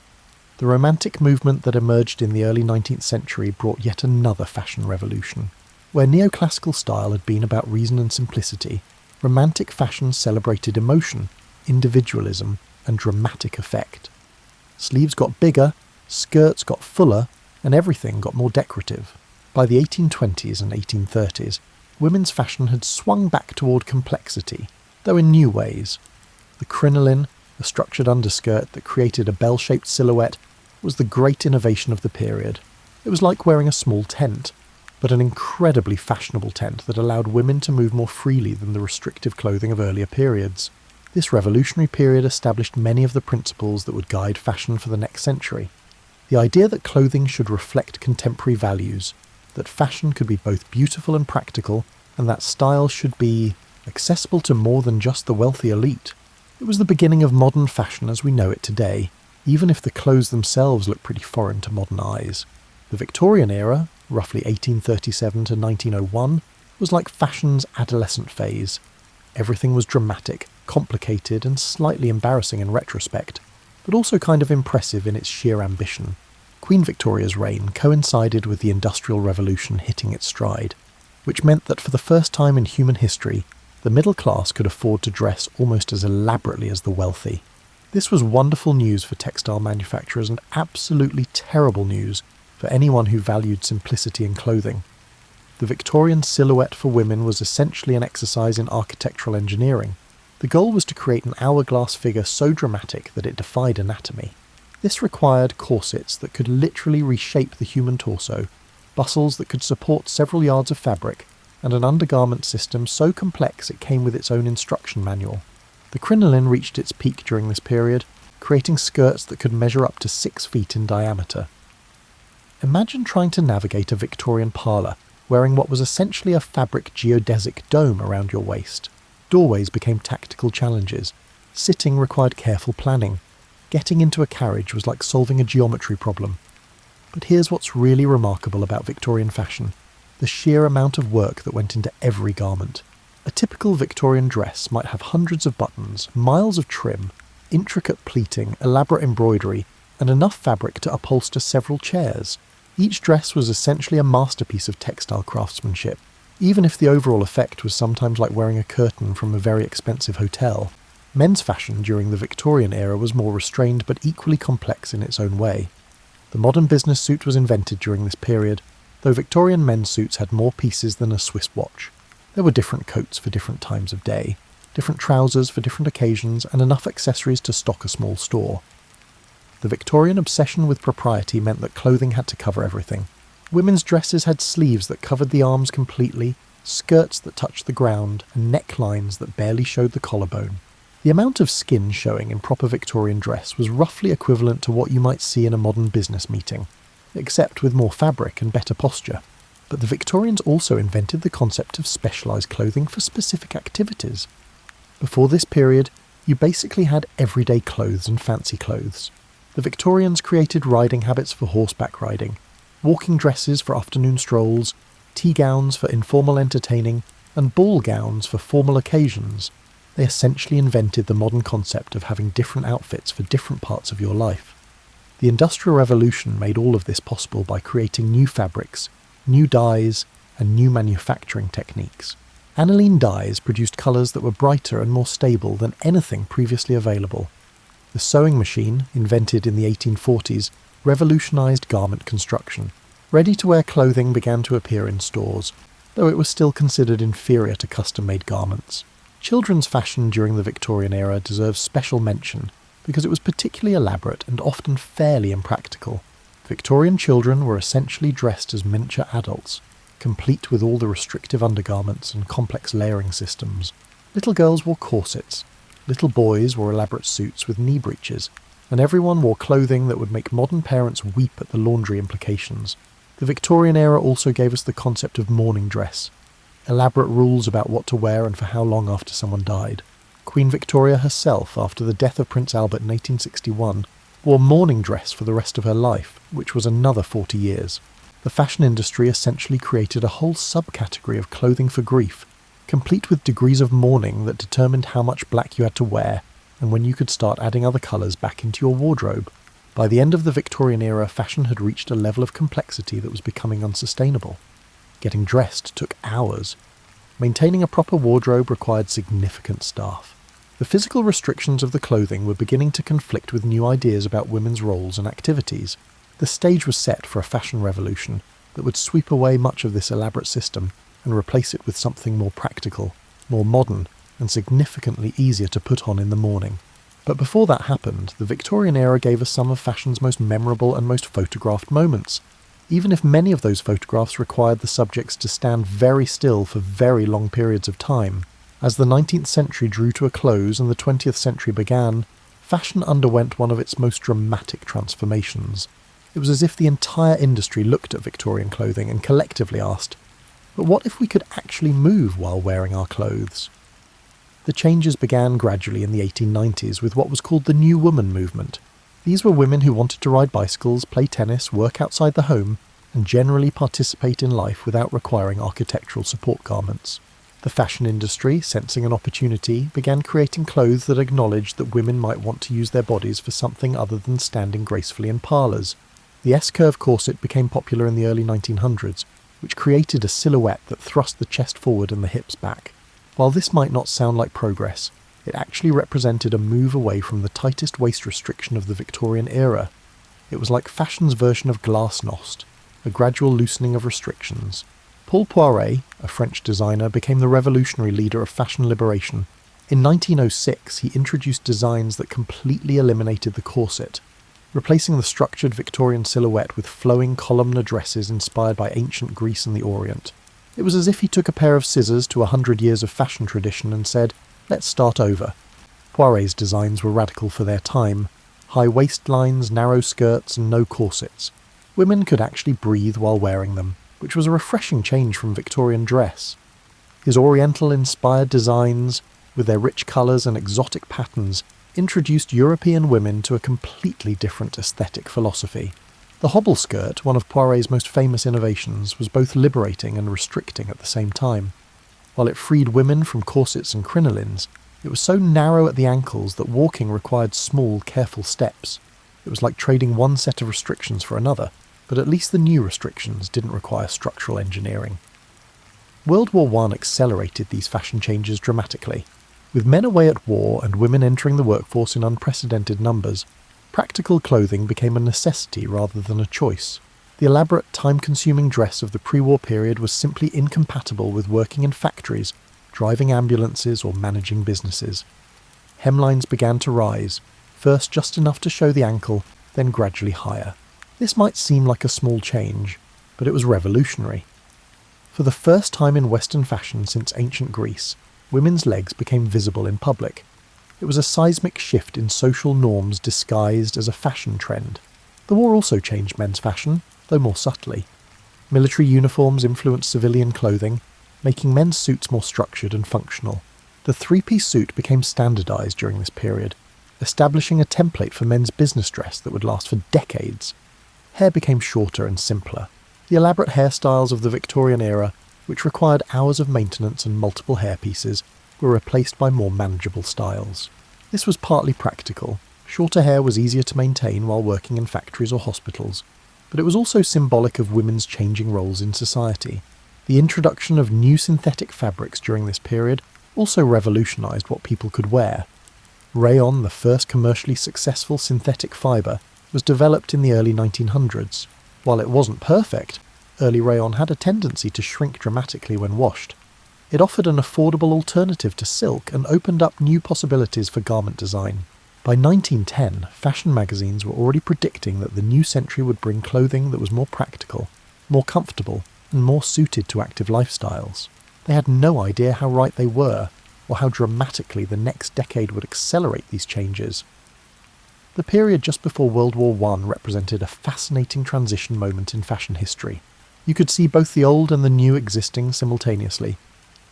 The Romantic movement that emerged in the early 19th century brought yet another fashion revolution. Where neoclassical style had been about reason and simplicity, Romantic fashion celebrated emotion, individualism, and dramatic effect. Sleeves got bigger, skirts got fuller, and everything got more decorative. By the 1820s and 1830s, women's fashion had swung back toward complexity, though in new ways. The crinoline, a structured underskirt that created a bell-shaped silhouette, was the great innovation of the period. It was like wearing a small tent, but an incredibly fashionable tent that allowed women to move more freely than the restrictive clothing of earlier periods. This revolutionary period established many of the principles that would guide fashion for the next century. The idea that clothing should reflect contemporary values, that fashion could be both beautiful and practical, and that style should be accessible to more than just the wealthy elite. It was the beginning of modern fashion as we know it today, even if the clothes themselves look pretty foreign to modern eyes. The Victorian era, roughly 1837 to 1901, was like fashion's adolescent phase. Everything was dramatic, complicated, and slightly embarrassing in retrospect, but also kind of impressive in its sheer ambition. Queen Victoria's reign coincided with the Industrial Revolution hitting its stride, which meant that for the first time in human history, the middle class could afford to dress almost as elaborately as the wealthy. This was wonderful news for textile manufacturers and absolutely terrible news for anyone who valued simplicity in clothing. The Victorian silhouette for women was essentially an exercise in architectural engineering. The goal was to create an hourglass figure so dramatic that it defied anatomy. This required corsets that could literally reshape the human torso, bustles that could support several yards of fabric, and an undergarment system so complex it came with its own instruction manual. The crinoline reached its peak during this period, creating skirts that could measure up to 6 feet in diameter. Imagine trying to navigate a Victorian parlour wearing what was essentially a fabric geodesic dome around your waist. Doorways became tactical challenges. Sitting required careful planning. Getting into a carriage was like solving a geometry problem. But here's what's really remarkable about Victorian fashion: the sheer amount of work that went into every garment. A typical Victorian dress might have hundreds of buttons, miles of trim, intricate pleating, elaborate embroidery, and enough fabric to upholster several chairs. Each dress was essentially a masterpiece of textile craftsmanship, even if the overall effect was sometimes like wearing a curtain from a very expensive hotel. Men's fashion during the Victorian era was more restrained but equally complex in its own way. The modern business suit was invented during this period, though Victorian men's suits had more pieces than a Swiss watch. There were different coats for different times of day, different trousers for different occasions, and enough accessories to stock a small store. The Victorian obsession with propriety meant that clothing had to cover everything. Women's dresses had sleeves that covered the arms completely, skirts that touched the ground, and necklines that barely showed the collarbone. The amount of skin showing in proper Victorian dress was roughly equivalent to what you might see in a modern business meeting, except with more fabric and better posture. But the Victorians also invented the concept of specialised clothing for specific activities. Before this period, you basically had everyday clothes and fancy clothes. The Victorians created riding habits for horseback riding, walking dresses for afternoon strolls, tea gowns for informal entertaining, and ball gowns for formal occasions. They essentially invented the modern concept of having different outfits for different parts of your life. The Industrial Revolution made all of this possible by creating new fabrics, new dyes, and new manufacturing techniques. Aniline dyes produced colours that were brighter and more stable than anything previously available. The sewing machine, invented in the 1840s, revolutionised garment construction. Ready-to-wear clothing began to appear in stores, though it was still considered inferior to custom-made garments. Children's fashion during the Victorian era deserves special mention because it was particularly elaborate and often fairly impractical. Victorian children were essentially dressed as miniature adults, complete with all the restrictive undergarments and complex layering systems. Little girls wore corsets, little boys wore elaborate suits with knee breeches, and everyone wore clothing that would make modern parents weep at the laundry implications. The Victorian era also gave us the concept of mourning dress, elaborate rules about what to wear and for how long after someone died. Queen Victoria herself, after the death of Prince Albert in 1861, wore mourning dress for the rest of her life, which was another 40 years. The fashion industry essentially created a whole subcategory of clothing for grief, complete with degrees of mourning that determined how much black you had to wear and when you could start adding other colours back into your wardrobe. By the end of the Victorian era, fashion had reached a level of complexity that was becoming unsustainable. Getting dressed took hours. Maintaining a proper wardrobe required significant staff. The physical restrictions of the clothing were beginning to conflict with new ideas about women's roles and activities. The stage was set for a fashion revolution that would sweep away much of this elaborate system and replace it with something more practical, more modern, and significantly easier to put on in the morning. But before that happened, the Victorian era gave us some of fashion's most memorable and most photographed moments, even if many of those photographs required the subjects to stand very still for very long periods of time. As the 19th century drew to a close and the 20th century began, fashion underwent one of its most dramatic transformations. It was as if the entire industry looked at Victorian clothing and collectively asked, but what if we could actually move while wearing our clothes? The changes began gradually in the 1890s with what was called the New Woman movement. These were women who wanted to ride bicycles, play tennis, work outside the home, and generally participate in life without requiring architectural support garments. The fashion industry, sensing an opportunity, began creating clothes that acknowledged that women might want to use their bodies for something other than standing gracefully in parlours. The S-curve corset became popular in the early 1900s, which created a silhouette that thrust the chest forward and the hips back. While this might not sound like progress, it actually represented a move away from the tightest waist restriction of the Victorian era. It was like fashion's version of glasnost, a gradual loosening of restrictions. Paul Poiret, a French designer, became the revolutionary leader of fashion liberation. In 1906, he introduced designs that completely eliminated the corset, replacing the structured Victorian silhouette with flowing columnar dresses inspired by ancient Greece and the Orient. It was as if he took a pair of scissors to 100 years of fashion tradition and said, let's start over. Poiret's designs were radical for their time. High waistlines, narrow skirts, and no corsets. Women could actually breathe while wearing them, which was a refreshing change from Victorian dress. His Oriental-inspired designs, with their rich colours and exotic patterns, introduced European women to a completely different aesthetic philosophy. The hobble skirt, one of Poiret's most famous innovations, was both liberating and restricting at the same time. While it freed women from corsets and crinolines, it was so narrow at the ankles that walking required small, careful steps. It was like trading one set of restrictions for another, but at least the new restrictions didn't require structural engineering. World War I accelerated these fashion changes dramatically. With men away at war and women entering the workforce in unprecedented numbers, practical clothing became a necessity rather than a choice. The elaborate, time-consuming dress of the pre-war period was simply incompatible with working in factories, driving ambulances, or managing businesses. Hemlines began to rise, first just enough to show the ankle, then gradually higher. This might seem like a small change, but it was revolutionary. For the first time in Western fashion since ancient Greece, women's legs became visible in public. It was a seismic shift in social norms disguised as a fashion trend. The war also changed men's fashion, though more subtly. Military uniforms influenced civilian clothing, making men's suits more structured and functional. The three-piece suit became standardised during this period, establishing a template for men's business dress that would last for decades. Hair became shorter and simpler. The elaborate hairstyles of the Victorian era, which required hours of maintenance and multiple hairpieces, were replaced by more manageable styles. This was partly practical. Shorter hair was easier to maintain while working in factories or hospitals, but it was also symbolic of women's changing roles in society. The introduction of new synthetic fabrics during this period also revolutionised what people could wear. Rayon, the first commercially successful synthetic fibre, was developed in the early 1900s. While it wasn't perfect, early rayon had a tendency to shrink dramatically when washed. It offered an affordable alternative to silk and opened up new possibilities for garment design. By 1910, fashion magazines were already predicting that the new century would bring clothing that was more practical, more comfortable, and more suited to active lifestyles. They had no idea how right they were, or how dramatically the next decade would accelerate these changes. The period just before World War I represented a fascinating transition moment in fashion history. You could see both the old and the new existing simultaneously.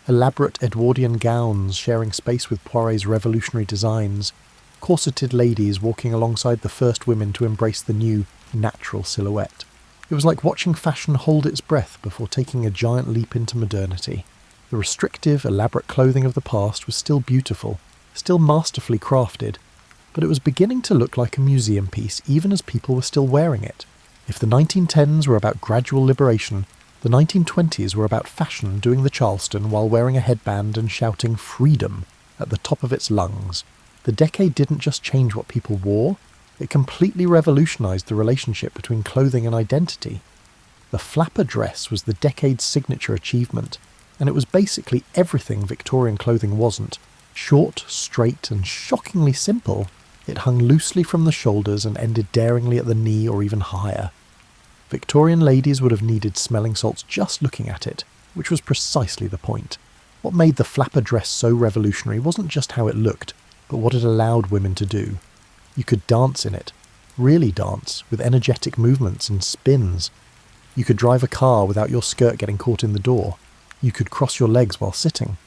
elaborate Edwardian gowns sharing space with Poiret's revolutionary designs, corseted ladies walking alongside the first women to embrace the new, natural silhouette. It was like watching fashion hold its breath before taking a giant leap into modernity. The restrictive, elaborate clothing of the past was still beautiful, still masterfully crafted, but it was beginning to look like a museum piece even as people were still wearing it. If the 1910s were about gradual liberation, the 1920s were about fashion doing the Charleston while wearing a headband and shouting "freedom" at the top of its lungs. The decade didn't just change what people wore, it completely revolutionized the relationship between clothing and identity. The flapper dress was the decade's signature achievement, and it was basically everything Victorian clothing wasn't. Short, straight, and shockingly simple, it hung loosely from the shoulders and ended daringly at the knee or even higher. Victorian ladies would have needed smelling salts just looking at it, which was precisely the point. What made the flapper dress so revolutionary wasn't just how it looked, but what it allowed women to do. You could dance in it, really dance, with energetic movements and spins. You could drive a car without your skirt getting caught in the door. You could cross your legs while sitting.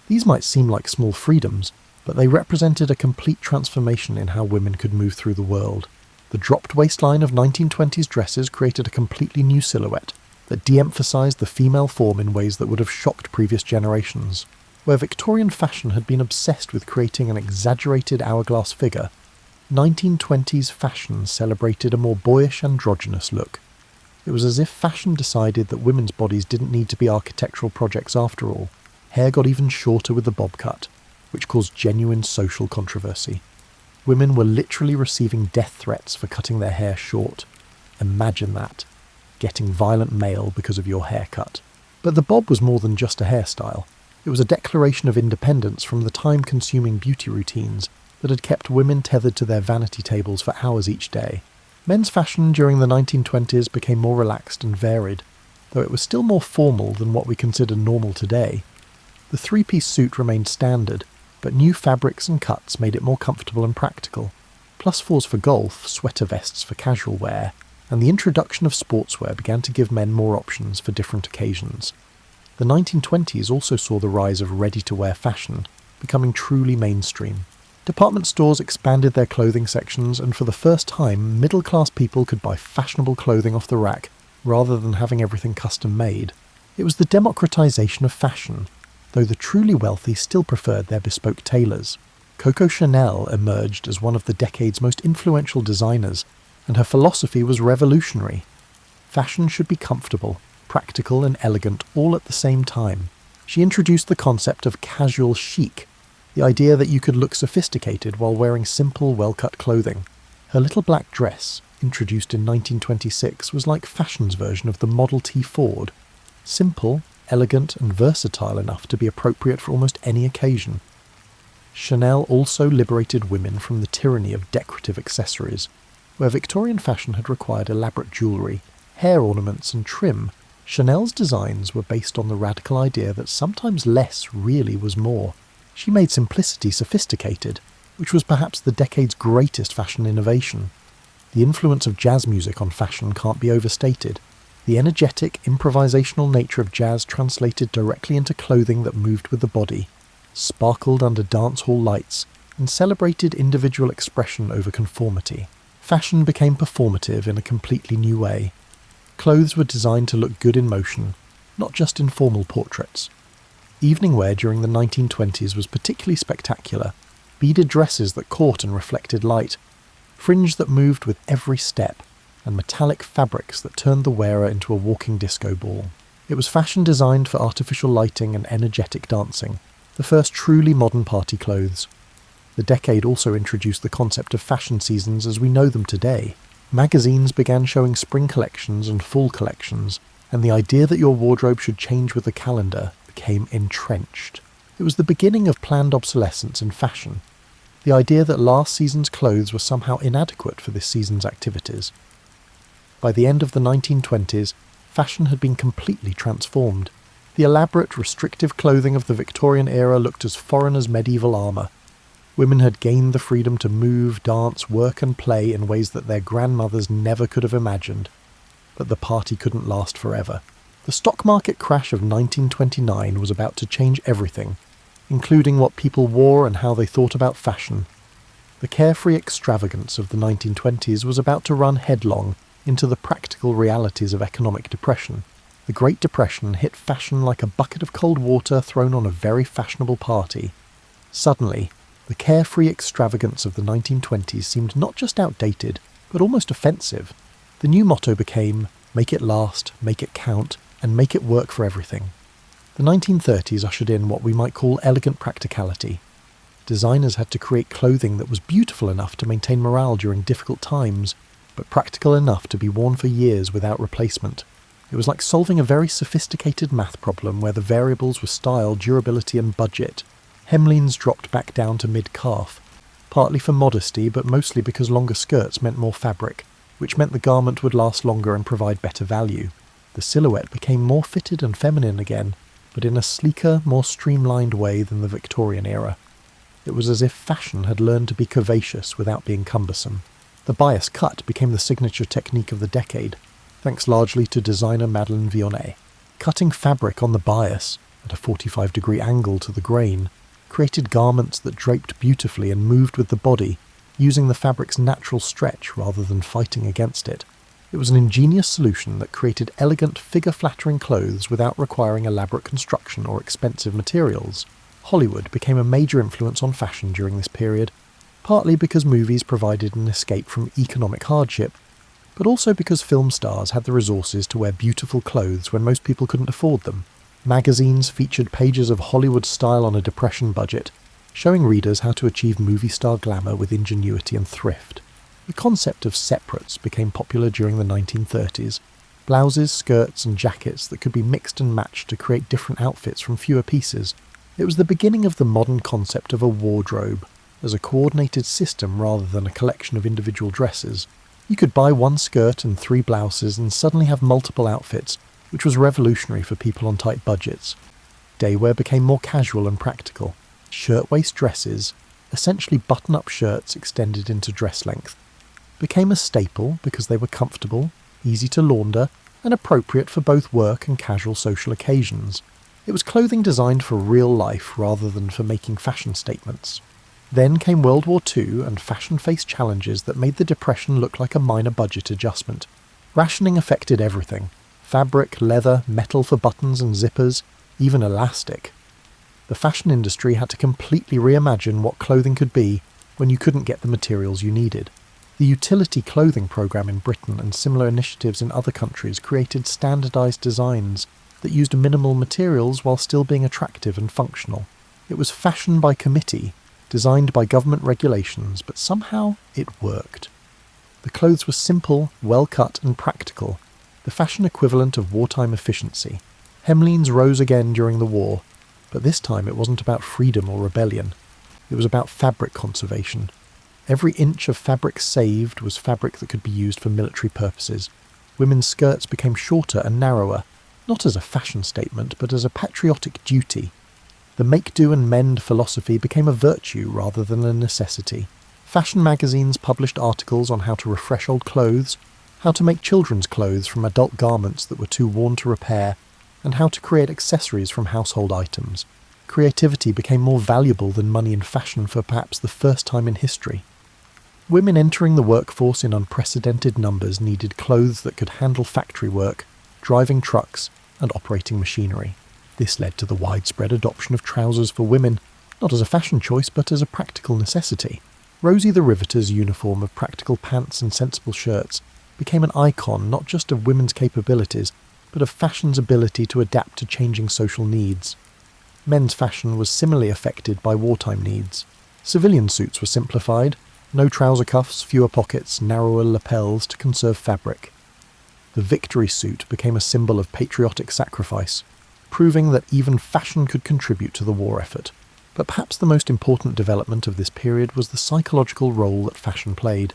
These might seem like small freedoms, but they represented a complete transformation in how women could move through the world. The dropped waistline of 1920s dresses created a completely new silhouette that de-emphasized the female form in ways that would have shocked previous generations. Where Victorian fashion had been obsessed with creating an exaggerated hourglass figure, 1920s fashion celebrated a more boyish, androgynous look. It was as if fashion decided that women's bodies didn't need to be architectural projects after all. Hair got even shorter with the bob cut, which caused genuine social controversy. Women were literally receiving death threats for cutting their hair short. Imagine that. Getting violent mail because of your haircut. But the bob was more than just a hairstyle. It was a declaration of independence from the time-consuming beauty routines that had kept women tethered to their vanity tables for hours each day. Men's fashion during the 1920s became more relaxed and varied, though it was still more formal than what we consider normal today. The three-piece suit remained standard, but new fabrics and cuts made it more comfortable and practical. +4s for golf, sweater vests for casual wear, and the introduction of sportswear began to give men more options for different occasions. The 1920s also saw the rise of ready-to-wear fashion, becoming truly mainstream. Department stores expanded their clothing sections, and for the first time, middle-class people could buy fashionable clothing off the rack, rather than having everything custom-made. It was the democratization of fashion, though the truly wealthy still preferred their bespoke tailors. Coco Chanel emerged as one of the decade's most influential designers, and her philosophy was revolutionary. Fashion should be comfortable, practical and elegant all at the same time. She introduced the concept of casual chic, the idea that you could look sophisticated while wearing simple, well-cut clothing. Her little black dress, introduced in 1926, was like fashion's version of the Model T Ford. Simple, elegant and versatile enough to be appropriate for almost any occasion. Chanel also liberated women from the tyranny of decorative accessories. Where Victorian fashion had required elaborate jewellery, hair ornaments and trim, Chanel's designs were based on the radical idea that sometimes less really was more. She made simplicity sophisticated, which was perhaps the decade's greatest fashion innovation. The influence of jazz music on fashion can't be overstated. The energetic, improvisational nature of jazz translated directly into clothing that moved with the body, sparkled under dance hall lights, and celebrated individual expression over conformity. Fashion became performative in a completely new way. Clothes were designed to look good in motion, not just in formal portraits. Evening wear during the 1920s was particularly spectacular. Beaded dresses that caught and reflected light, fringe that moved with every step, and metallic fabrics that turned the wearer into a walking disco ball. It was fashion designed for artificial lighting and energetic dancing, the first truly modern party clothes. The decade also introduced the concept of fashion seasons as we know them today. Magazines began showing spring collections and fall collections, and the idea that your wardrobe should change with the calendar became entrenched. It was the beginning of planned obsolescence in fashion, the idea that last season's clothes were somehow inadequate for this season's activities. By the end of the 1920s, fashion had been completely transformed. The elaborate, restrictive clothing of the Victorian era looked as foreign as medieval armour. Women had gained the freedom to move, dance, work and play in ways that their grandmothers never could have imagined. But the party couldn't last forever. The stock market crash of 1929 was about to change everything, including what people wore and how they thought about fashion. The carefree extravagance of the 1920s was about to run headlong into the practical realities of economic depression. The Great Depression hit fashion like a bucket of cold water thrown on a very fashionable party. Suddenly, the carefree extravagance of the 1920s seemed not just outdated, but almost offensive. The new motto became, "Make it last, make it count, and make it work for everything." The 1930s ushered in what we might call elegant practicality. Designers had to create clothing that was beautiful enough to maintain morale during difficult times, but practical enough to be worn for years without replacement. It was like solving a very sophisticated math problem where the variables were style, durability and budget. Hemlines dropped back down to mid-calf, partly for modesty but mostly because longer skirts meant more fabric, which meant the garment would last longer and provide better value. The silhouette became more fitted and feminine again, but in a sleeker, more streamlined way than the Victorian era. It was as if fashion had learned to be curvaceous without being cumbersome. The bias cut became the signature technique of the decade, thanks largely to designer Madeleine Vionnet. Cutting fabric on the bias, at a 45-degree angle to the grain, created garments that draped beautifully and moved with the body, using the fabric's natural stretch rather than fighting against it. It was an ingenious solution that created elegant, figure-flattering clothes without requiring elaborate construction or expensive materials. Hollywood became a major influence on fashion during this period, partly because movies provided an escape from economic hardship, but also because film stars had the resources to wear beautiful clothes when most people couldn't afford them. Magazines featured pages of Hollywood style on a depression budget, showing readers how to achieve movie star glamour with ingenuity and thrift. The concept of separates became popular during the 1930s. Blouses, skirts and jackets that could be mixed and matched to create different outfits from fewer pieces. It was the beginning of the modern concept of a wardrobe, as a coordinated system rather than a collection of individual dresses. You could buy one skirt and 3 blouses and suddenly have multiple outfits, which was revolutionary for people on tight budgets. Daywear became more casual and practical. Shirtwaist dresses, essentially button-up shirts extended into dress length, became a staple because they were comfortable, easy to launder, and appropriate for both work and casual social occasions. It was clothing designed for real life rather than for making fashion statements. Then came World War II and fashion faced challenges that made the Depression look like a minor budget adjustment. Rationing affected everything: fabric, leather, metal for buttons and zippers, even elastic. The fashion industry had to completely reimagine what clothing could be when you couldn't get the materials you needed. The utility clothing program in Britain and similar initiatives in other countries created standardized designs that used minimal materials while still being attractive and functional. It was fashion by committee, designed by government regulations, but somehow it worked. The clothes were simple, well-cut and practical, the fashion equivalent of wartime efficiency. Hemlines rose again during the war, but this time it wasn't about freedom or rebellion. It was about fabric conservation. Every inch of fabric saved was fabric that could be used for military purposes. Women's skirts became shorter and narrower, not as a fashion statement, but as a patriotic duty. The make-do and mend philosophy became a virtue rather than a necessity. Fashion magazines published articles on how to refresh old clothes, how to make children's clothes from adult garments that were too worn to repair, and how to create accessories from household items. Creativity became more valuable than money in fashion for perhaps the first time in history. Women entering the workforce in unprecedented numbers needed clothes that could handle factory work, driving trucks, and operating machinery. This led to the widespread adoption of trousers for women, not as a fashion choice but as a practical necessity. Rosie the Riveter's uniform of practical pants and sensible shirts became an icon not just of women's capabilities, but of fashion's ability to adapt to changing social needs. Men's fashion was similarly affected by wartime needs. Civilian suits were simplified, no trouser cuffs, fewer pockets, narrower lapels to conserve fabric. The victory suit became a symbol of patriotic sacrifice, proving that even fashion could contribute to the war effort. But perhaps the most important development of this period was the psychological role that fashion played.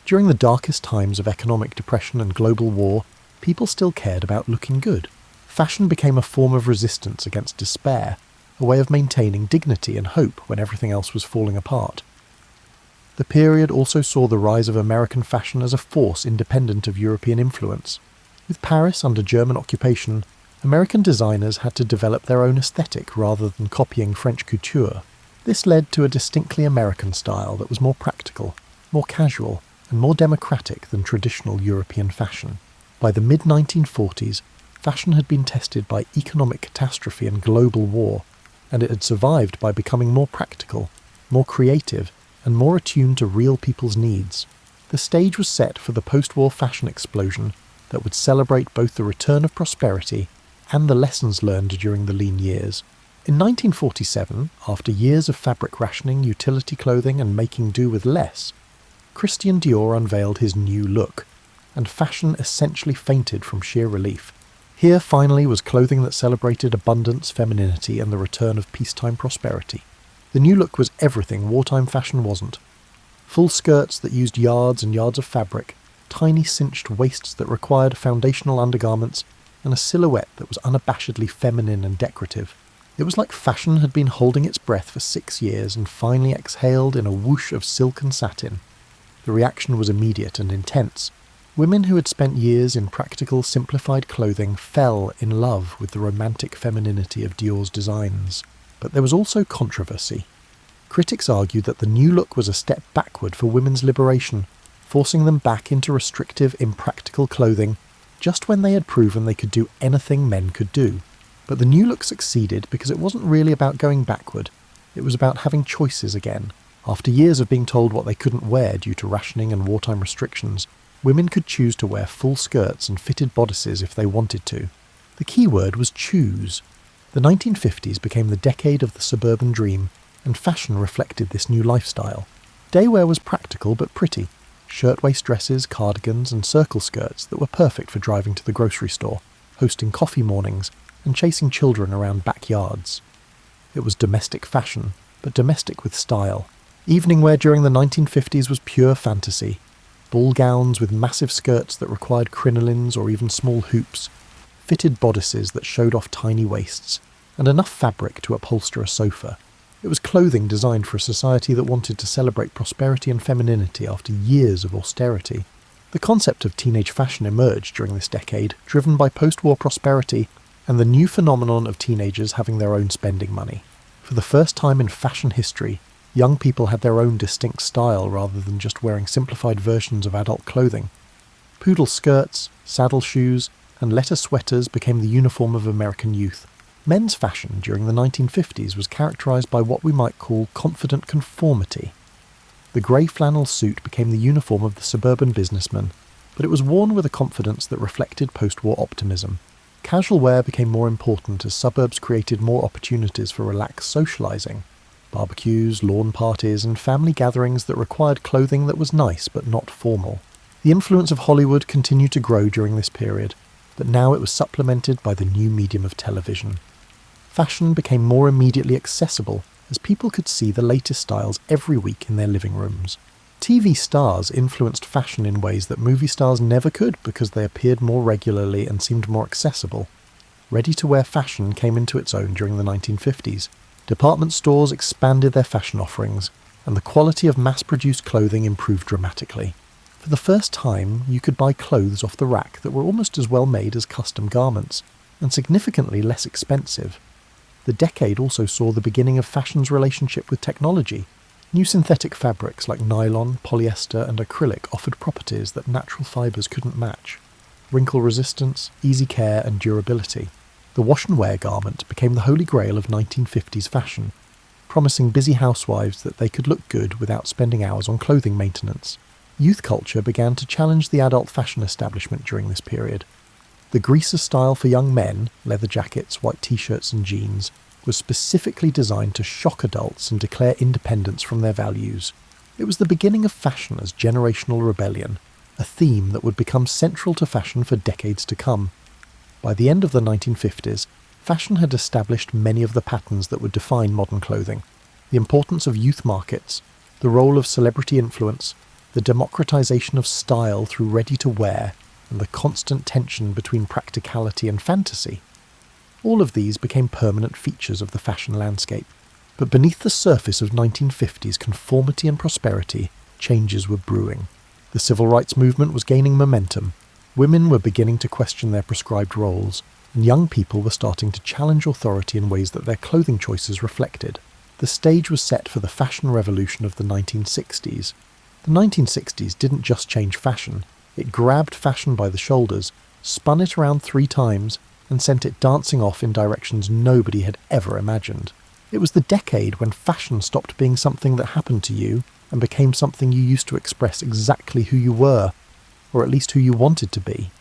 During the darkest times of economic depression and global war, people still cared about looking good. Fashion became a form of resistance against despair, a way of maintaining dignity and hope when everything else was falling apart. The period also saw the rise of American fashion as a force independent of European influence. With Paris under German occupation, American designers had to develop their own aesthetic rather than copying French couture. This led to a distinctly American style that was more practical, more casual, and more democratic than traditional European fashion. By the mid-1940s, fashion had been tested by economic catastrophe and global war, and it had survived by becoming more practical, more creative, and more attuned to real people's needs. The stage was set for the post-war fashion explosion that would celebrate both the return of prosperity and the lessons learned during the lean years. In 1947, after years of fabric rationing, utility clothing, and making do with less, Christian Dior unveiled his new look, and fashion essentially fainted from sheer relief. Here finally was clothing that celebrated abundance, femininity, and the return of peacetime prosperity. The new look was everything wartime fashion wasn't. Full skirts that used yards and yards of fabric, tiny cinched waists that required foundational undergarments, and a silhouette that was unabashedly feminine and decorative. It was like fashion had been holding its breath for 6 years and finally exhaled in a whoosh of silk and satin. The reaction was immediate and intense. Women who had spent years in practical, simplified clothing fell in love with the romantic femininity of Dior's designs. But there was also controversy. Critics argued that the new look was a step backward for women's liberation, forcing them back into restrictive, impractical clothing just when they had proven they could do anything men could do. But the new look succeeded because it wasn't really about going backward. It was about having choices again. After years of being told what they couldn't wear due to rationing and wartime restrictions, women could choose to wear full skirts and fitted bodices if they wanted to. The key word was choose. The 1950s became the decade of the suburban dream, and fashion reflected this new lifestyle. Daywear was practical but pretty. Shirtwaist dresses, cardigans, and circle skirts that were perfect for driving to the grocery store, hosting coffee mornings, and chasing children around backyards. It was domestic fashion, but domestic with style. Evening wear during the 1950s was pure fantasy. Ball gowns with massive skirts that required crinolines or even small hoops, fitted bodices that showed off tiny waists, and enough fabric to upholster a sofa. It was clothing designed for a society that wanted to celebrate prosperity and femininity after years of austerity. The concept of teenage fashion emerged during this decade, driven by post-war prosperity and the new phenomenon of teenagers having their own spending money. For the first time in fashion history, young people had their own distinct style rather than just wearing simplified versions of adult clothing. Poodle skirts, saddle shoes, and letter sweaters became the uniform of American youth. Men's fashion during the 1950s was characterised by what we might call confident conformity. The grey flannel suit became the uniform of the suburban businessman, but it was worn with a confidence that reflected post-war optimism. Casual wear became more important as suburbs created more opportunities for relaxed socialising. Barbecues, lawn parties, and family gatherings that required clothing that was nice but not formal. The influence of Hollywood continued to grow during this period, but now it was supplemented by the new medium of television. Fashion became more immediately accessible as people could see the latest styles every week in their living rooms. TV stars influenced fashion in ways that movie stars never could because they appeared more regularly and seemed more accessible. Ready-to-wear fashion came into its own during the 1950s. Department stores expanded their fashion offerings, and the quality of mass-produced clothing improved dramatically. For the first time, you could buy clothes off the rack that were almost as well made as custom garments, and significantly less expensive. The decade also saw the beginning of fashion's relationship with technology. New synthetic fabrics like nylon, polyester, and acrylic offered properties that natural fibres couldn't match. Wrinkle resistance, easy care, and durability. The wash-and-wear garment became the holy grail of 1950s fashion, promising busy housewives that they could look good without spending hours on clothing maintenance. Youth culture began to challenge the adult fashion establishment during this period. The greaser style for young men, leather jackets, white t-shirts and jeans, was specifically designed to shock adults and declare independence from their values. It was the beginning of fashion as generational rebellion, a theme that would become central to fashion for decades to come. By the end of the 1950s, fashion had established many of the patterns that would define modern clothing. The importance of youth markets, the role of celebrity influence, the democratization of style through ready-to-wear, and the constant tension between practicality and fantasy. All of these became permanent features of the fashion landscape. But beneath the surface of 1950s conformity and prosperity, changes were brewing. The civil rights movement was gaining momentum. Women were beginning to question their prescribed roles, and young people were starting to challenge authority in ways that their clothing choices reflected. The stage was set for the fashion revolution of the 1960s. The 1960s didn't just change fashion, it grabbed fashion by the shoulders, spun it around 3 times, and sent it dancing off in directions nobody had ever imagined. It was the decade when fashion stopped being something that happened to you and became something you used to express exactly who you were, or at least who you wanted to be.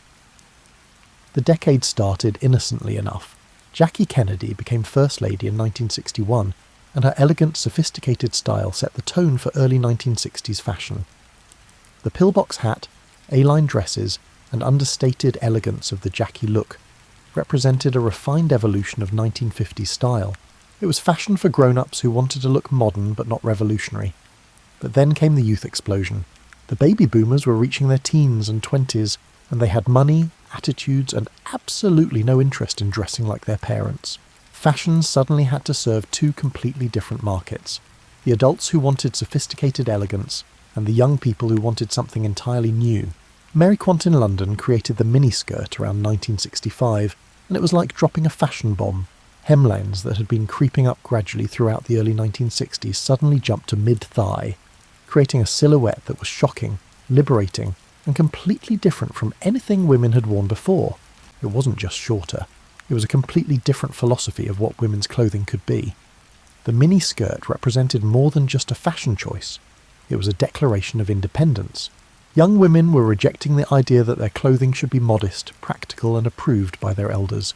The decade started innocently enough. Jackie Kennedy became First Lady in 1961, and her elegant, sophisticated style set the tone for early 1960s fashion. The pillbox hat, A-line dresses, and understated elegance of the Jackie look represented a refined evolution of 1950s style. It was fashion for grown-ups who wanted to look modern but not revolutionary. But then came the youth explosion. The baby boomers were reaching their teens and 20s, and they had money, attitudes, and absolutely no interest in dressing like their parents. Fashion suddenly had to serve 2 completely different markets: the adults who wanted sophisticated elegance, and the young people who wanted something entirely new. Mary Quant in London created the miniskirt around 1965, and it was like dropping a fashion bomb. Hemlines that had been creeping up gradually throughout the early 1960s suddenly jumped to mid-thigh, creating a silhouette that was shocking, liberating, and completely different from anything women had worn before. It wasn't just shorter. It was a completely different philosophy of what women's clothing could be. The miniskirt represented more than just a fashion choice. It was a declaration of independence. Young women were rejecting the idea that their clothing should be modest, practical, and approved by their elders.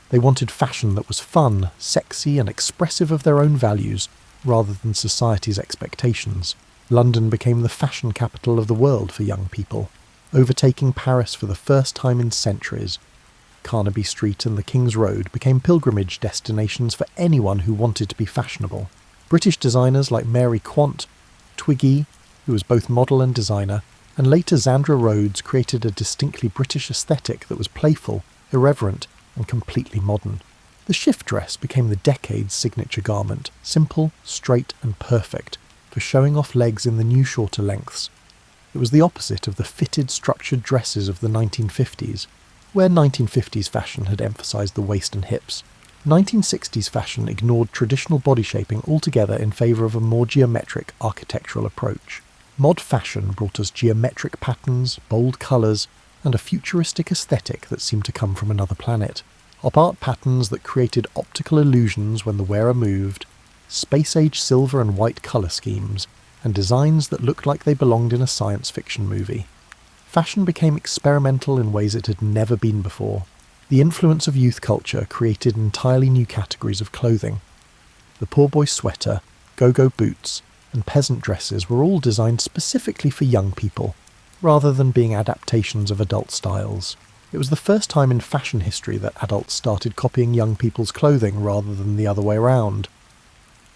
They wanted fashion that was fun, sexy, and expressive of their own values, rather than society's expectations. London became the fashion capital of the world for young people, overtaking Paris for the first time in centuries. Carnaby Street and the King's Road became pilgrimage destinations for anyone who wanted to be fashionable. British designers like Mary Quant, Twiggy, who was both model and designer, and later Zandra Rhodes created a distinctly British aesthetic that was playful, irreverent, and completely modern. The shift dress became the decade's signature garment, simple, straight, and perfect, for showing off legs in the new shorter lengths. It was the opposite of the fitted, structured dresses of the 1950s, where 1950s fashion had emphasised the waist and hips. 1960s fashion ignored traditional body shaping altogether in favour of a more geometric architectural approach. Mod fashion brought us geometric patterns, bold colours, and a futuristic aesthetic that seemed to come from another planet. Op art patterns that created optical illusions when the wearer moved, space-age silver and white colour schemes, and designs that looked like they belonged in a science fiction movie. Fashion became experimental in ways it had never been before. The influence of youth culture created entirely new categories of clothing. The poor boy sweater, go-go boots, and peasant dresses were all designed specifically for young people, rather than being adaptations of adult styles. It was the first time in fashion history that adults started copying young people's clothing rather than the other way around.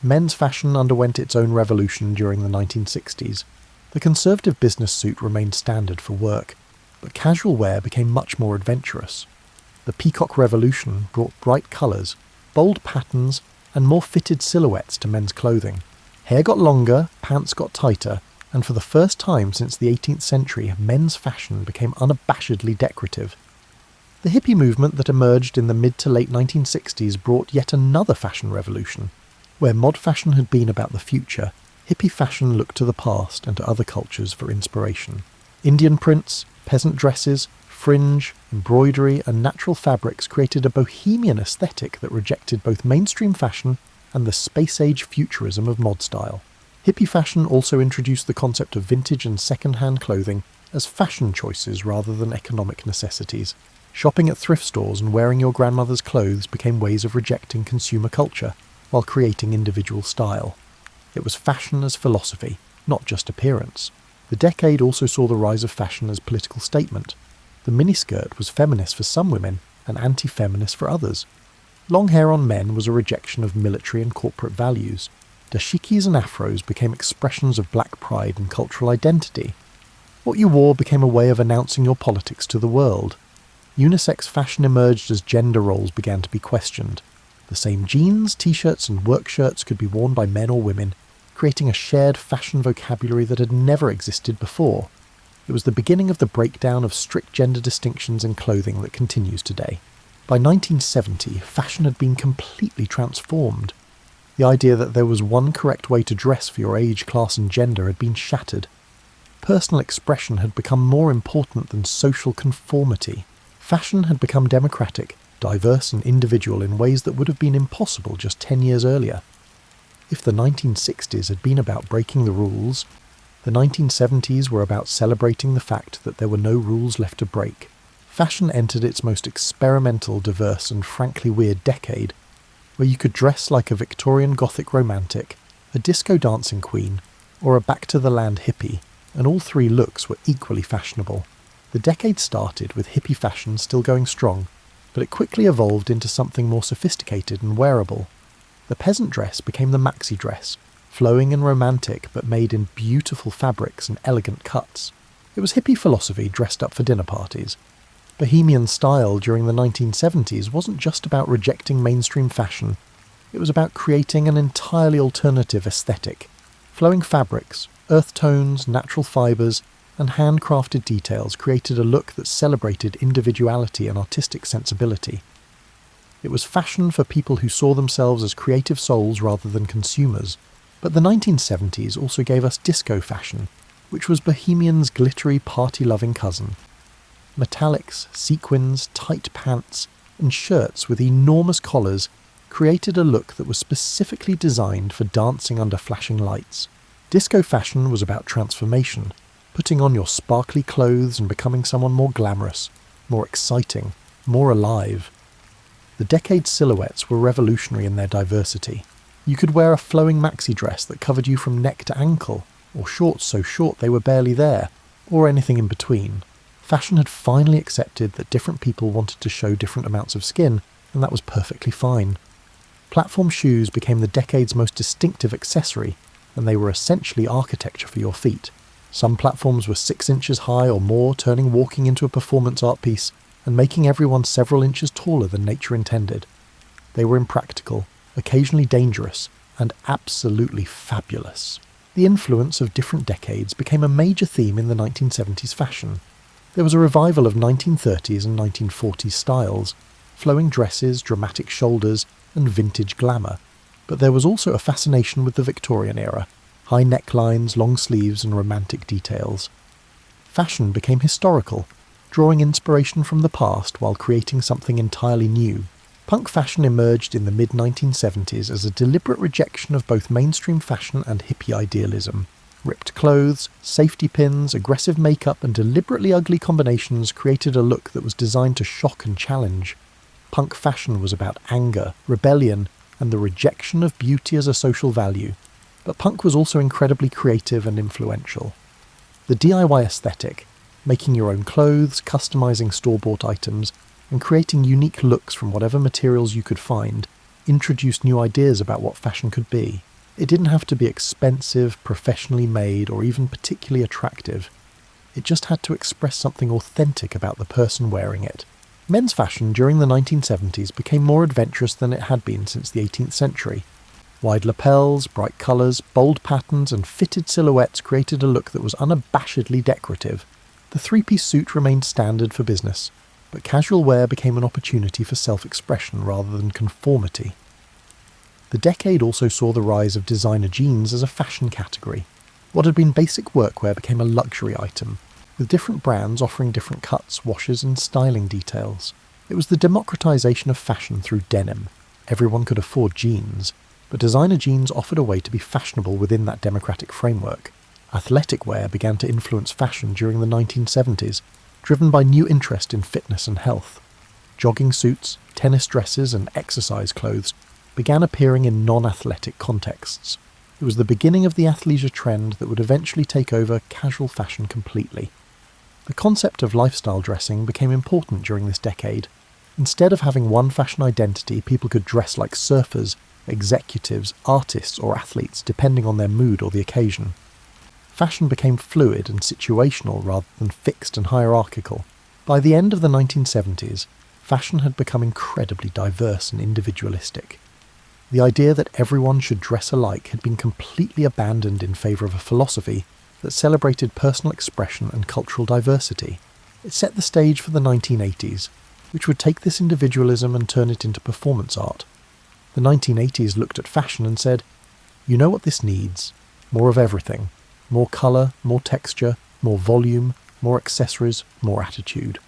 Men's fashion underwent its own revolution during the 1960s. The conservative business suit remained standard for work, but casual wear became much more adventurous. The Peacock Revolution brought bright colours, bold patterns, and more fitted silhouettes to men's clothing. Hair got longer, pants got tighter, and for the first time since the 18th century, men's fashion became unabashedly decorative. The hippie movement that emerged in the mid to late 1960s brought yet another fashion revolution. Where mod fashion had been about the future, hippie fashion looked to the past and to other cultures for inspiration. Indian prints, peasant dresses, fringe, embroidery, and natural fabrics created a bohemian aesthetic that rejected both mainstream fashion and the space-age futurism of mod style. Hippie fashion also introduced the concept of vintage and second-hand clothing as fashion choices rather than economic necessities. Shopping at thrift stores and wearing your grandmother's clothes became ways of rejecting consumer culture, while creating individual style. It was fashion as philosophy, not just appearance. The decade also saw the rise of fashion as political statement. The miniskirt was feminist for some women and anti-feminist for others. Long hair on men was a rejection of military and corporate values. Dashikis and afros became expressions of black pride and cultural identity. What you wore became a way of announcing your politics to the world. Unisex fashion emerged as gender roles began to be questioned. The same jeans, t-shirts and work shirts could be worn by men or women, creating a shared fashion vocabulary that had never existed before. It was the beginning of the breakdown of strict gender distinctions in clothing that continues today. By 1970, fashion had been completely transformed. The idea that there was one correct way to dress for your age, class and gender had been shattered. Personal expression had become more important than social conformity. Fashion had become democratic, diverse and individual in ways that would have been impossible just 10 years earlier. If the 1960s had been about breaking the rules, the 1970s were about celebrating the fact that there were no rules left to break. Fashion entered its most experimental, diverse and frankly weird decade, where you could dress like a Victorian Gothic romantic, a disco dancing queen, or a back-to-the-land hippie, and all three looks were equally fashionable. The decade started with hippie fashion still going strong, but it quickly evolved into something more sophisticated and wearable. The peasant dress became the maxi dress, flowing and romantic but made in beautiful fabrics and elegant cuts. It was hippie philosophy dressed up for dinner parties. Bohemian style during the 1970s wasn't just about rejecting mainstream fashion, it was about creating an entirely alternative aesthetic. Flowing fabrics, earth tones, natural fibres, and handcrafted details created a look that celebrated individuality and artistic sensibility. It was fashion for people who saw themselves as creative souls rather than consumers. But the 1970s also gave us disco fashion, which was bohemian's glittery party-loving cousin. Metallics, sequins, tight pants, and shirts with enormous collars created a look that was specifically designed for dancing under flashing lights. Disco fashion was about transformation, putting on your sparkly clothes and becoming someone more glamorous, more exciting, more alive. The decade's silhouettes were revolutionary in their diversity. You could wear a flowing maxi dress that covered you from neck to ankle, or shorts so short they were barely there, or anything in between. Fashion had finally accepted that different people wanted to show different amounts of skin, and that was perfectly fine. Platform shoes became the decade's most distinctive accessory, and they were essentially architecture for your feet. Some platforms were 6 inches high or more, turning walking into a performance art piece, and making everyone several inches taller than nature intended. They were impractical, occasionally dangerous, and absolutely fabulous. The influence of different decades became a major theme in the 1970s fashion. There was a revival of 1930s and 1940s styles, flowing dresses, dramatic shoulders, and vintage glamour. But there was also a fascination with the Victorian era, high necklines, long sleeves, and romantic details. Fashion became historical, drawing inspiration from the past while creating something entirely new. Punk fashion emerged in the mid-1970s as a deliberate rejection of both mainstream fashion and hippie idealism. Ripped clothes, safety pins, aggressive makeup, and deliberately ugly combinations created a look that was designed to shock and challenge. Punk fashion was about anger, rebellion, and the rejection of beauty as a social value. But punk was also incredibly creative and influential. The DIY aesthetic, making your own clothes, customizing store-bought items, and creating unique looks from whatever materials you could find, introduced new ideas about what fashion could be. It didn't have to be expensive, professionally made, or even particularly attractive. It just had to express something authentic about the person wearing it. Men's fashion during the 1970s became more adventurous than it had been since the 18th century. Wide lapels, bright colours, bold patterns, and fitted silhouettes created a look that was unabashedly decorative. The three-piece suit remained standard for business, but casual wear became an opportunity for self-expression rather than conformity. The decade also saw the rise of designer jeans as a fashion category. What had been basic workwear became a luxury item, with different brands offering different cuts, washes, and styling details. It was the democratization of fashion through denim. Everyone could afford jeans, but designer jeans offered a way to be fashionable within that democratic framework. Athletic wear began to influence fashion during the 1970s, driven by new interest in fitness and health. Jogging suits, tennis dresses, and exercise clothes began appearing in non-athletic contexts. It was the beginning of the athleisure trend that would eventually take over casual fashion completely. The concept of lifestyle dressing became important during this decade. Instead of having one fashion identity, people could dress like surfers, executives, artists, or athletes depending on their mood or the occasion. Fashion became fluid and situational rather than fixed and hierarchical. By the end of the 1970s, fashion had become incredibly diverse and individualistic. The idea that everyone should dress alike had been completely abandoned in favour of a philosophy that celebrated personal expression and cultural diversity. It set the stage for the 1980s, which would take this individualism and turn it into performance art. The 1980s looked at fashion and said, "You know what this needs? More of everything. More colour, more texture, more volume, more accessories, more attitude."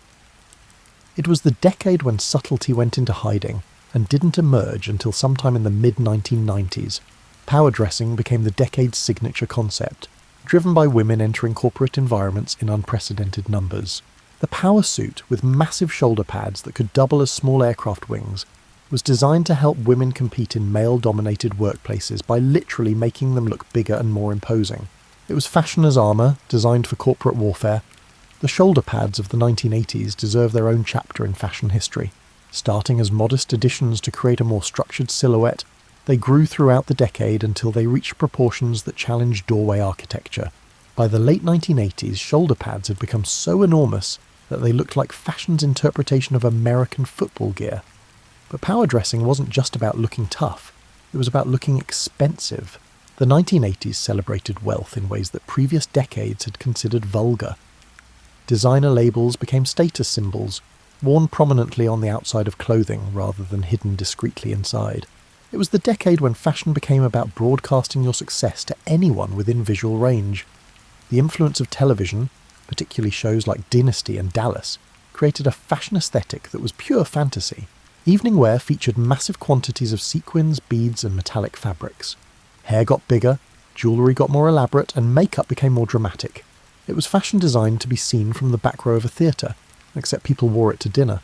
It was the decade when subtlety went into hiding and didn't emerge until sometime in the mid-1990s. Power dressing became the decade's signature concept, driven by women entering corporate environments in unprecedented numbers. The power suit, with massive shoulder pads that could double as small aircraft wings, was designed to help women compete in male-dominated workplaces by literally making them look bigger and more imposing. It was fashion as armour, designed for corporate warfare. The shoulder pads of the 1980s deserve their own chapter in fashion history. Starting as modest additions to create a more structured silhouette, they grew throughout the decade until they reached proportions that challenged doorway architecture. By the late 1980s, shoulder pads had become so enormous that they looked like fashion's interpretation of American football gear. But power dressing wasn't just about looking tough, it was about looking expensive. The 1980s celebrated wealth in ways that previous decades had considered vulgar. Designer labels became status symbols, worn prominently on the outside of clothing rather than hidden discreetly inside. It was the decade when fashion became about broadcasting your success to anyone within visual range. The influence of television, particularly shows like Dynasty and Dallas, created a fashion aesthetic that was pure fantasy. Evening wear featured massive quantities of sequins, beads and metallic fabrics. Hair got bigger, jewellery got more elaborate, and makeup became more dramatic. It was fashion designed to be seen from the back row of a theatre, except people wore it to dinner.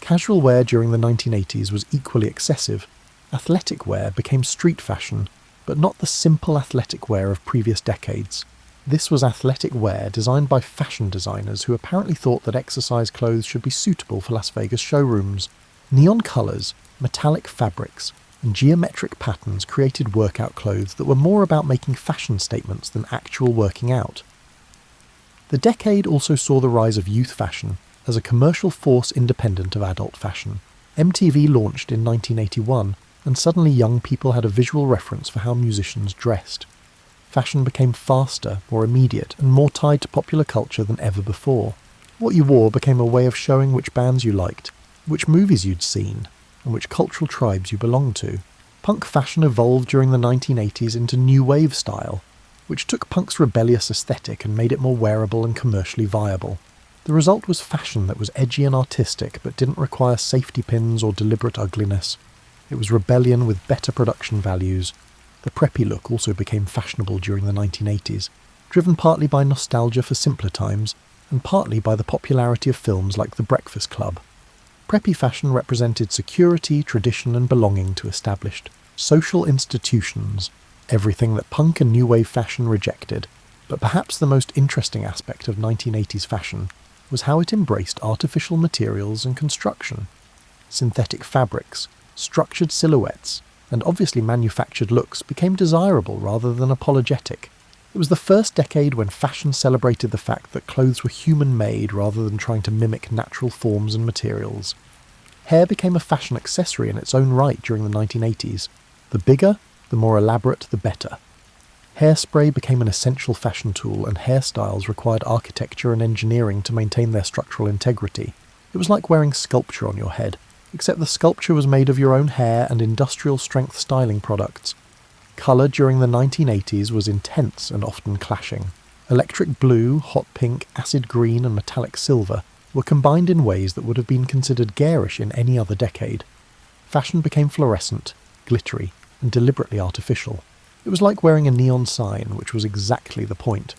Casual wear during the 1980s was equally excessive. Athletic wear became street fashion, but not the simple athletic wear of previous decades. This was athletic wear designed by fashion designers who apparently thought that exercise clothes should be suitable for Las Vegas showrooms. Neon colours, metallic fabrics, and geometric patterns created workout clothes that were more about making fashion statements than actual working out. The decade also saw the rise of youth fashion as a commercial force independent of adult fashion. MTV launched in 1981, and suddenly young people had a visual reference for how musicians dressed. Fashion became faster, more immediate, and more tied to popular culture than ever before. What you wore became a way of showing which bands you liked, which movies you'd seen, and which cultural tribes you belonged to. Punk fashion evolved during the 1980s into new wave style, which took punk's rebellious aesthetic and made it more wearable and commercially viable. The result was fashion that was edgy and artistic but didn't require safety pins or deliberate ugliness. It was rebellion with better production values. The preppy look also became fashionable during the 1980s, driven partly by nostalgia for simpler times and partly by the popularity of films like The Breakfast Club. Preppy fashion represented security, tradition and belonging to established social institutions, everything that punk and new wave fashion rejected. But perhaps the most interesting aspect of 1980s fashion was how it embraced artificial materials and construction. Synthetic fabrics, structured silhouettes, and obviously manufactured looks became desirable rather than apologetic. It was the first decade when fashion celebrated the fact that clothes were human-made rather than trying to mimic natural forms and materials. Hair became a fashion accessory in its own right during the 1980s. The bigger, the more elaborate, the better. Hairspray became an essential fashion tool, and hairstyles required architecture and engineering to maintain their structural integrity. It was like wearing sculpture on your head, except the sculpture was made of your own hair and industrial-strength styling products. Colour during the 1980s was intense and often clashing. Electric blue, hot pink, acid green and metallic silver were combined in ways that would have been considered garish in any other decade. Fashion became fluorescent, glittery, and deliberately artificial. It was like wearing a neon sign, which was exactly the point.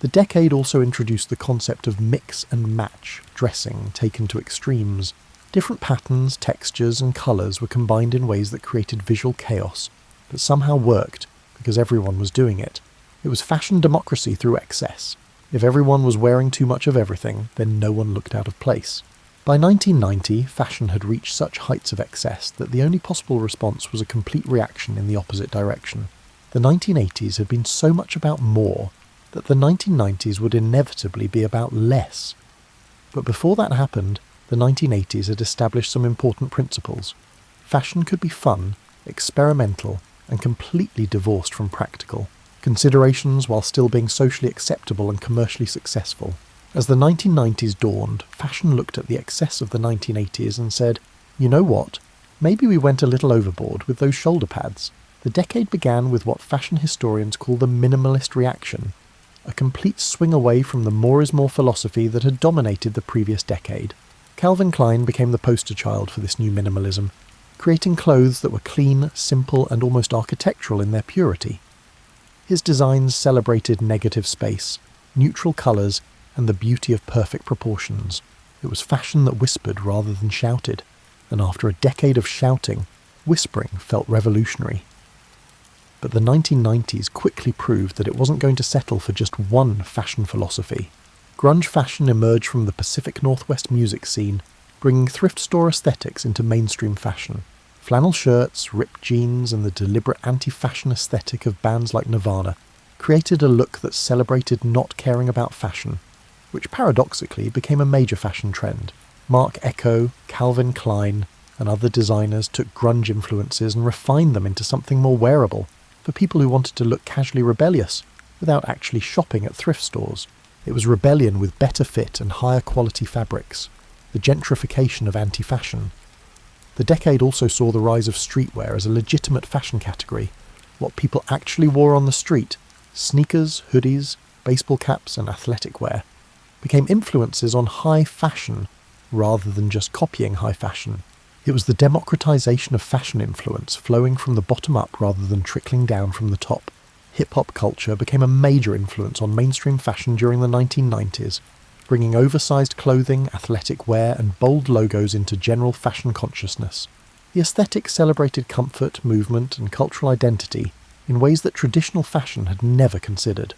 The decade also introduced the concept of mix and match dressing taken to extremes. Different patterns, textures, and colours were combined in ways that created visual chaos, but somehow worked because everyone was doing it. It was fashion democracy through excess. If everyone was wearing too much of everything, then no one looked out of place. By 1990, fashion had reached such heights of excess that the only possible response was a complete reaction in the opposite direction. The 1980s had been so much about more that the 1990s would inevitably be about less. But before that happened, the 1980s had established some important principles. Fashion could be fun, experimental, and completely divorced from practical. considerations while still being socially acceptable and commercially successful. As the 1990s dawned, fashion looked at the excess of the 1980s and said, you know what? Maybe we went a little overboard with those shoulder pads. The decade began with what fashion historians call the minimalist reaction, a complete swing away from the more is more philosophy that had dominated the previous decade. Calvin Klein became the poster child for this new minimalism, creating clothes that were clean, simple, and almost architectural in their purity. His designs celebrated negative space, neutral colours, and the beauty of perfect proportions. It was fashion that whispered rather than shouted, and after a decade of shouting, whispering felt revolutionary. But the 1990s quickly proved that it wasn't going to settle for just one fashion philosophy. Grunge fashion emerged from the Pacific Northwest music scene, bringing thrift store aesthetics into mainstream fashion. Flannel shirts, ripped jeans, and the deliberate anti-fashion aesthetic of bands like Nirvana created a look that celebrated not caring about fashion, which paradoxically became a major fashion trend. Marc Ecko, Calvin Klein, and other designers took grunge influences and refined them into something more wearable, for people who wanted to look casually rebellious, without actually shopping at thrift stores. It was rebellion with better fit and higher quality fabrics, the gentrification of anti-fashion. The decade also saw the rise of streetwear as a legitimate fashion category, what people actually wore on the street, sneakers, hoodies, baseball caps and athletic wear, became influences on high fashion rather than just copying high fashion. It was the democratization of fashion influence flowing from the bottom up rather than trickling down from the top. Hip-hop culture became a major influence on mainstream fashion during the 1990s, bringing oversized clothing, athletic wear, and bold logos into general fashion consciousness. The aesthetic celebrated comfort, movement, and cultural identity in ways that traditional fashion had never considered.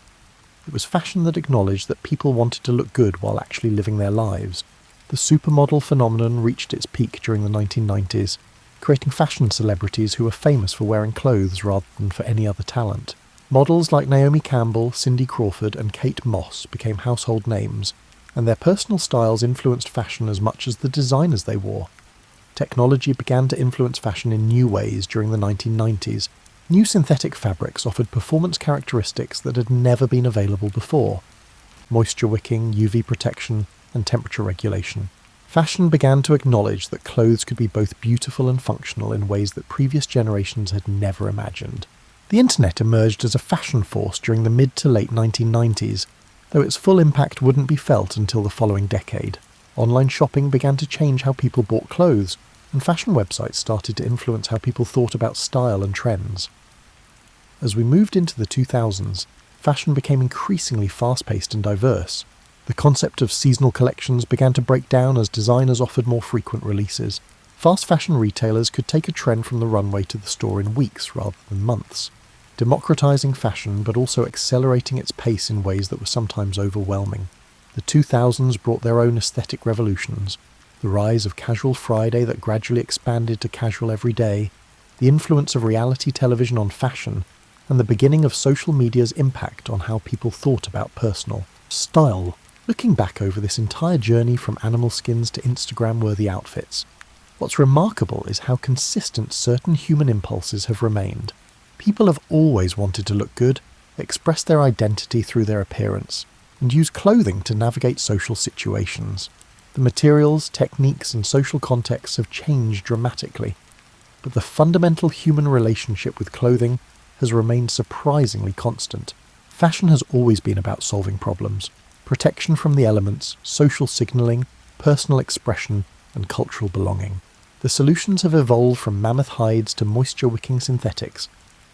It was fashion that acknowledged that people wanted to look good while actually living their lives. The supermodel phenomenon reached its peak during the 1990s, creating fashion celebrities who were famous for wearing clothes rather than for any other talent. Models like Naomi Campbell, Cindy Crawford, and Kate Moss became household names, and their personal styles influenced fashion as much as the designers they wore. Technology began to influence fashion in new ways during the 1990s. New synthetic fabrics offered performance characteristics that had never been available before. Moisture wicking, UV protection, and temperature regulation. Fashion began to acknowledge that clothes could be both beautiful and functional in ways that previous generations had never imagined. The internet emerged as a fashion force during the mid to late 1990s, though its full impact wouldn't be felt until the following decade. Online shopping began to change how people bought clothes, and fashion websites started to influence how people thought about style and trends. As we moved into the 2000s, fashion became increasingly fast-paced and diverse. The concept of seasonal collections began to break down as designers offered more frequent releases. Fast fashion retailers could take a trend from the runway to the store in weeks rather than months, democratizing fashion but also accelerating its pace in ways that were sometimes overwhelming. The 2000s brought their own aesthetic revolutions, the rise of casual Friday that gradually expanded to casual everyday, the influence of reality television on fashion, and the beginning of social media's impact on how people thought about personal style. Looking back over this entire journey from animal skins to Instagram-worthy outfits, what's remarkable is how consistent certain human impulses have remained. People have always wanted to look good, express their identity through their appearance, and use clothing to navigate social situations. The materials, techniques, and social contexts have changed dramatically, but the fundamental human relationship with clothing has remained surprisingly constant. Fashion has always been about solving problems. Protection from the elements, social signalling, personal expression, and cultural belonging. The solutions have evolved from mammoth hides to moisture-wicking synthetics,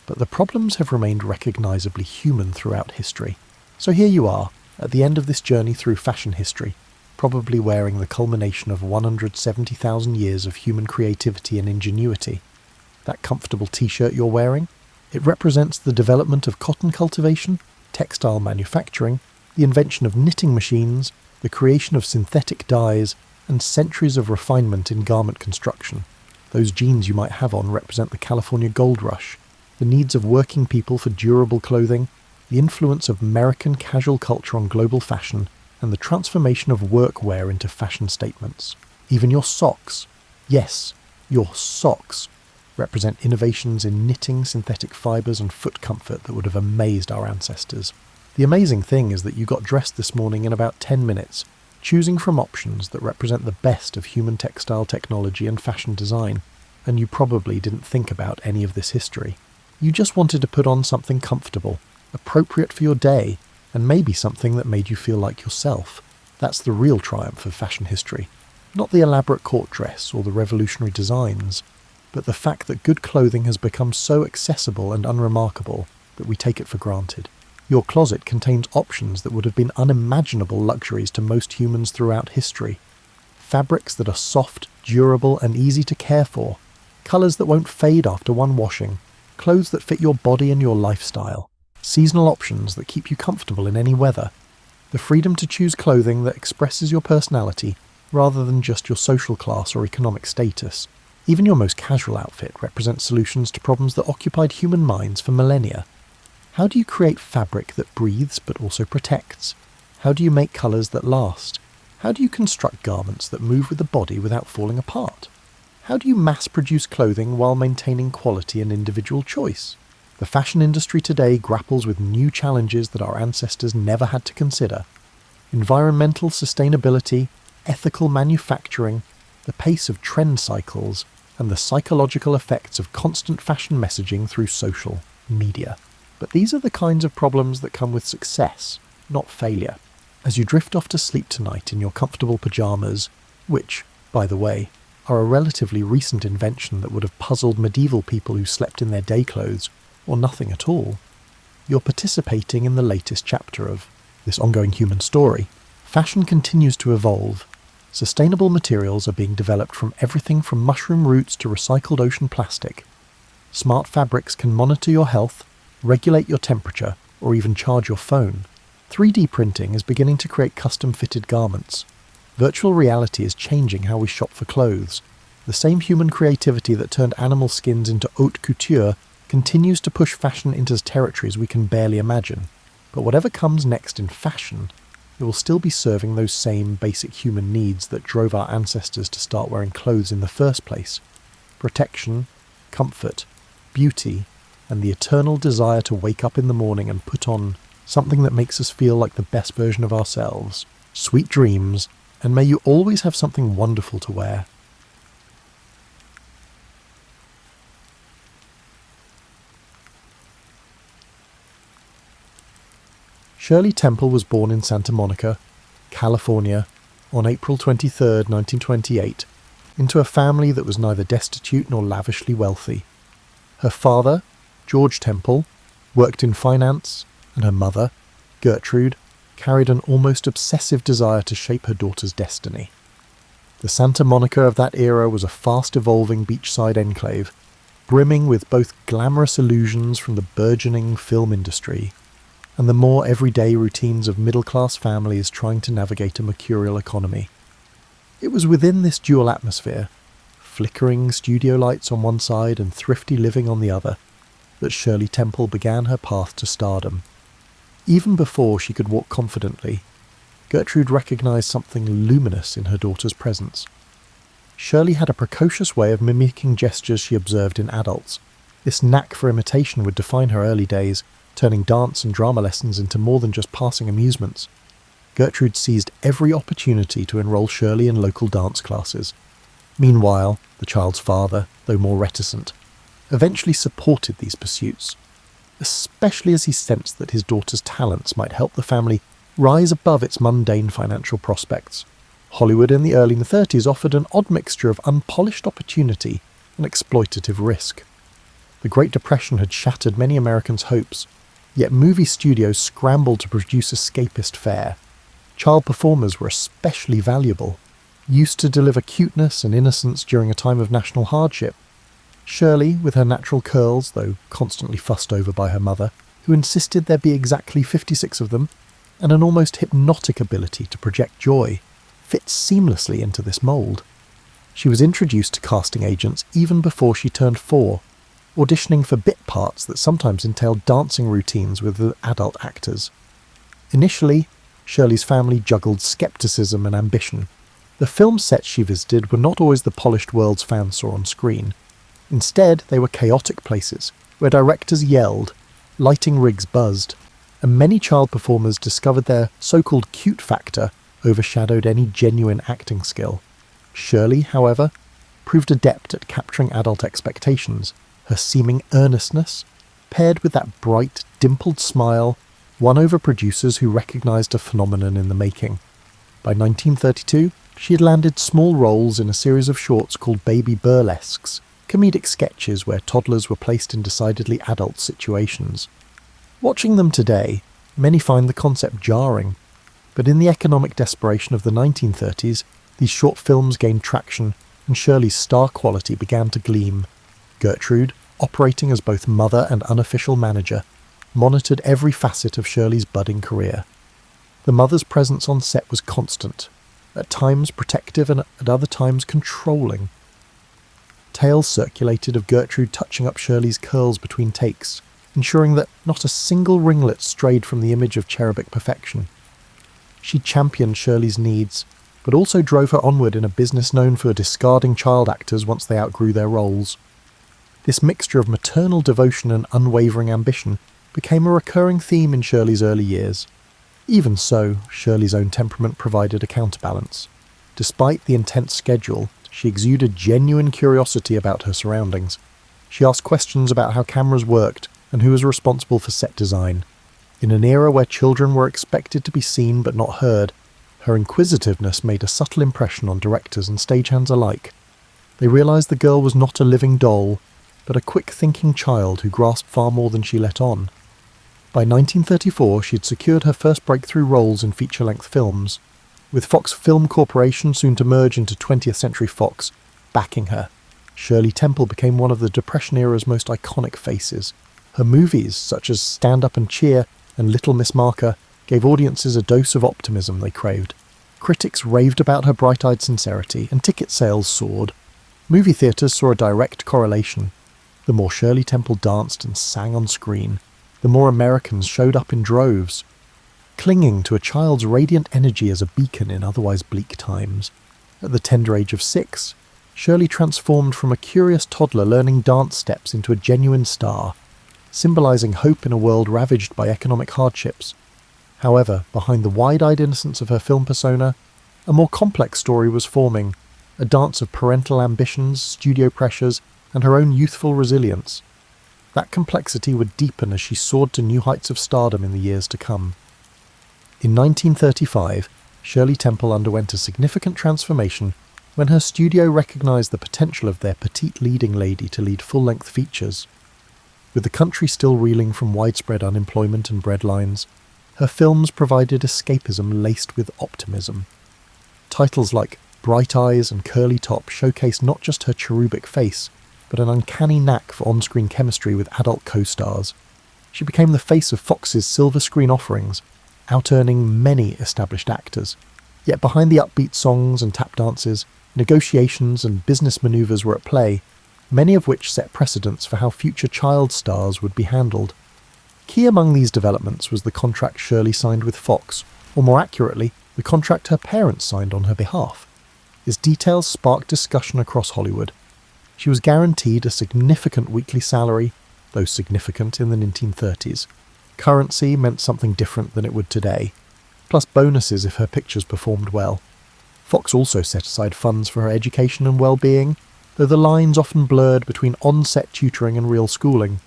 but the problems have remained recognisably human throughout history. So here you are, at the end of this journey through fashion history, probably wearing the culmination of 170,000 years of human creativity and ingenuity. That comfortable t-shirt you're wearing? It represents the development of cotton cultivation, textile manufacturing, the invention of knitting machines, the creation of synthetic dyes, and centuries of refinement in garment construction. Those jeans you might have on represent the California Gold Rush, the needs of working people for durable clothing, the influence of American casual culture on global fashion, and the transformation of workwear into fashion statements. Even your socks. Yes, your socks represent innovations in knitting, synthetic fibres and foot comfort that would have amazed our ancestors. The amazing thing is that you got dressed this morning in about 10 minutes, choosing from options that represent the best of human textile technology and fashion design, and you probably didn't think about any of this history. You just wanted to put on something comfortable, appropriate for your day, and maybe something that made you feel like yourself. That's the real triumph of fashion history. Not the elaborate court dress or the revolutionary designs, but the fact that good clothing has become so accessible and unremarkable that we take it for granted. Your closet contains options that would have been unimaginable luxuries to most humans throughout history. Fabrics that are soft, durable, and easy to care for. Colours that won't fade after one washing. Clothes that fit your body and your lifestyle. Seasonal options that keep you comfortable in any weather. The freedom to choose clothing that expresses your personality rather than just your social class or economic status. Even your most casual outfit represents solutions to problems that occupied human minds for millennia. How do you create fabric that breathes but also protects? How do you make colours that last? How do you construct garments that move with the body without falling apart? How do you mass-produce clothing while maintaining quality and individual choice? The fashion industry today grapples with new challenges that our ancestors never had to consider. Environmental sustainability, ethical manufacturing, the pace of trend cycles, and the psychological effects of constant fashion messaging through social media. But these are the kinds of problems that come with success, not failure. As you drift off to sleep tonight in your comfortable pyjamas, which, by the way, are a relatively recent invention that would have puzzled medieval people who slept in their day clothes, or nothing at all, you're participating in the latest chapter of this ongoing human story. Fashion continues to evolve. Sustainable materials are being developed from everything from mushroom roots to recycled ocean plastic. Smart fabrics can monitor your health, regulate your temperature, or even charge your phone. 3D printing is beginning to create custom-fitted garments. Virtual reality is changing how we shop for clothes. The same human creativity that turned animal skins into haute couture continues to push fashion into territories we can barely imagine. But whatever comes next in fashion, it will still be serving those same basic human needs that drove our ancestors to start wearing clothes in the first place. Protection, comfort, beauty, and the eternal desire to wake up in the morning and put on something that makes us feel like the best version of ourselves. Sweet dreams, and may you always have something wonderful to wear. Shirley Temple was born in Santa Monica, California, on April 23, 1928, into a family that was neither destitute nor lavishly wealthy. Her father, George Temple, worked in finance, and her mother, Gertrude, carried an almost obsessive desire to shape her daughter's destiny. The Santa Monica of that era was a fast-evolving beachside enclave, brimming with both glamorous illusions from the burgeoning film industry and the more everyday routines of middle-class families trying to navigate a mercurial economy. It was within this dual atmosphere, flickering studio lights on one side and thrifty living on the other, that Shirley Temple began her path to stardom. Even before she could walk confidently, Gertrude recognized something luminous in her daughter's presence. Shirley had a precocious way of mimicking gestures she observed in adults. This knack for imitation would define her early days, turning dance and drama lessons into more than just passing amusements. Gertrude seized every opportunity to enroll Shirley in local dance classes. Meanwhile, the child's father, though more reticent, eventually supported these pursuits, especially as he sensed that his daughter's talents might help the family rise above its mundane financial prospects. Hollywood in the early 30s offered an odd mixture of unpolished opportunity and exploitative risk. The Great Depression had shattered many Americans' hopes, yet movie studios scrambled to produce escapist fare. Child performers were especially valuable, used to deliver cuteness and innocence during a time of national hardship. Shirley, with her natural curls, though constantly fussed over by her mother, who insisted there be exactly 56 of them, and an almost hypnotic ability to project joy, fit seamlessly into this mould. She was introduced to casting agents even before she turned 4, auditioning for bit parts that sometimes entailed dancing routines with the adult actors. Initially, Shirley's family juggled skepticism and ambition. The film sets she visited were not always the polished worlds fans saw on screen. Instead, they were chaotic places, where directors yelled, lighting rigs buzzed, and many child performers discovered their so-called cute factor overshadowed any genuine acting skill. Shirley, however, proved adept at capturing adult expectations. Her seeming earnestness, paired with that bright, dimpled smile, won over producers who recognised a phenomenon in the making. By 1932, she had landed small roles in a series of shorts called Baby Burlesques, comedic sketches where toddlers were placed in decidedly adult situations. Watching them today, many find the concept jarring, but in the economic desperation of the 1930s, these short films gained traction and Shirley's star quality began to gleam. Gertrude, operating as both mother and unofficial manager, monitored every facet of Shirley's budding career. The mother's presence on set was constant, at times protective and at other times controlling. Tales circulated of Gertrude touching up Shirley's curls between takes, ensuring that not a single ringlet strayed from the image of cherubic perfection. She championed Shirley's needs, but also drove her onward in a business known for discarding child actors once they outgrew their roles. This mixture of maternal devotion and unwavering ambition became a recurring theme in Shirley's early years. Even so, Shirley's own temperament provided a counterbalance. Despite the intense schedule, she exuded genuine curiosity about her surroundings. She asked questions about how cameras worked and who was responsible for set design. In an era where children were expected to be seen but not heard, her inquisitiveness made a subtle impression on directors and stagehands alike. They realised the girl was not a living doll, but a quick-thinking child who grasped far more than she let on. By 1934, she had secured her first breakthrough roles in feature-length films, with Fox Film Corporation, soon to merge into 20th Century Fox, backing her. Shirley Temple became one of the Depression-era's most iconic faces. Her movies, such as Stand Up and Cheer and Little Miss Marker, gave audiences a dose of optimism they craved. Critics raved about her bright-eyed sincerity, and ticket sales soared. Movie theatres saw a direct correlation. The more Shirley Temple danced and sang on screen, the more Americans showed up in droves, clinging to a child's radiant energy as a beacon in otherwise bleak times. At the tender age of 6, Shirley transformed from a curious toddler learning dance steps into a genuine star, symbolising hope in a world ravaged by economic hardships. However, behind the wide-eyed innocence of her film persona, a more complex story was forming, a dance of parental ambitions, studio pressures, and her own youthful resilience. That complexity would deepen as she soared to new heights of stardom in the years to come. In 1935, Shirley Temple underwent a significant transformation when her studio recognised the potential of their petite leading lady to lead full-length features. With the country still reeling from widespread unemployment and breadlines, her films provided escapism laced with optimism. Titles like Bright Eyes and Curly Top showcased not just her cherubic face, but an uncanny knack for on-screen chemistry with adult co-stars. She became the face of Fox's silver screen offerings, out-earning many established actors. Yet behind the upbeat songs and tap dances, negotiations and business manoeuvres were at play, many of which set precedents for how future child stars would be handled. Key among these developments was the contract Shirley signed with Fox, or more accurately, the contract her parents signed on her behalf. Its details sparked discussion across Hollywood. She was guaranteed a significant weekly salary, though significant in the 1930s. Currency meant something different than it would today, plus bonuses if her pictures performed well. Fox also set aside funds for her education and well-being, though the lines often blurred between on-set tutoring and real schooling.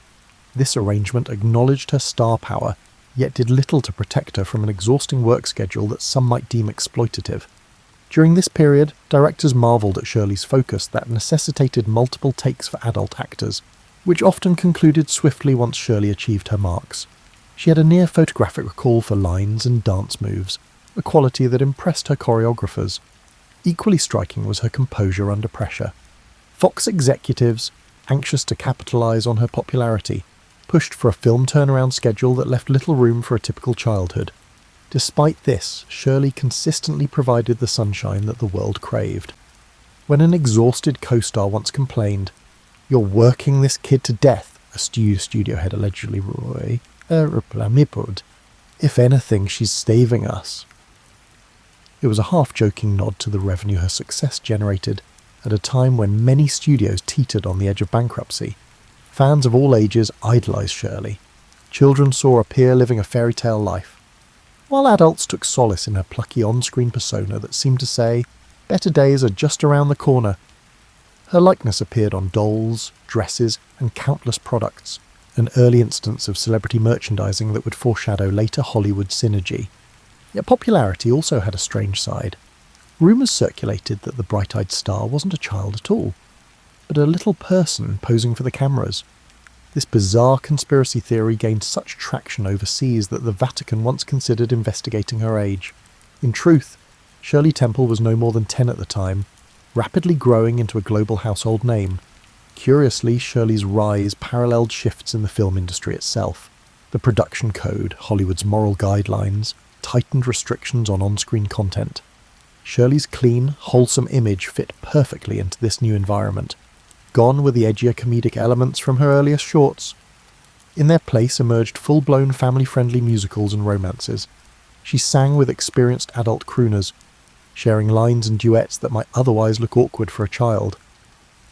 This arrangement acknowledged her star power, yet did little to protect her from an exhausting work schedule that some might deem exploitative. During this period, directors marvelled at Shirley's focus that necessitated multiple takes for adult actors, which often concluded swiftly once Shirley achieved her marks. She had a near photographic recall for lines and dance moves, a quality that impressed her choreographers. Equally striking was her composure under pressure. Fox executives, anxious to capitalise on her popularity, pushed for a film turnaround schedule that left little room for a typical childhood. Despite this, Shirley consistently provided the sunshine that the world craved. When an exhausted co-star once complained, "You're working this kid to death," a studio head allegedly replied, "If anything, she's saving us." It was a half-joking nod to the revenue her success generated, at a time when many studios teetered on the edge of bankruptcy. Fans of all ages idolised Shirley. Children saw a peer living a fairy tale life, while adults took solace in her plucky on-screen persona that seemed to say, better days are just around the corner. Her likeness appeared on dolls, dresses, and countless products, an early instance of celebrity merchandising that would foreshadow later Hollywood synergy. Yet popularity also had a strange side. Rumours circulated that the bright-eyed star wasn't a child at all, but a little person posing for the cameras. This bizarre conspiracy theory gained such traction overseas that the Vatican once considered investigating her age. In truth, Shirley Temple was no more than 10 at the time, rapidly growing into a global household name. Curiously, Shirley's rise paralleled shifts in the film industry itself. The production code, Hollywood's moral guidelines, tightened restrictions on on-screen content. Shirley's clean, wholesome image fit perfectly into this new environment. Gone were the edgier comedic elements from her earliest shorts. In their place emerged full-blown family-friendly musicals and romances. She sang with experienced adult crooners, sharing lines and duets that might otherwise look awkward for a child.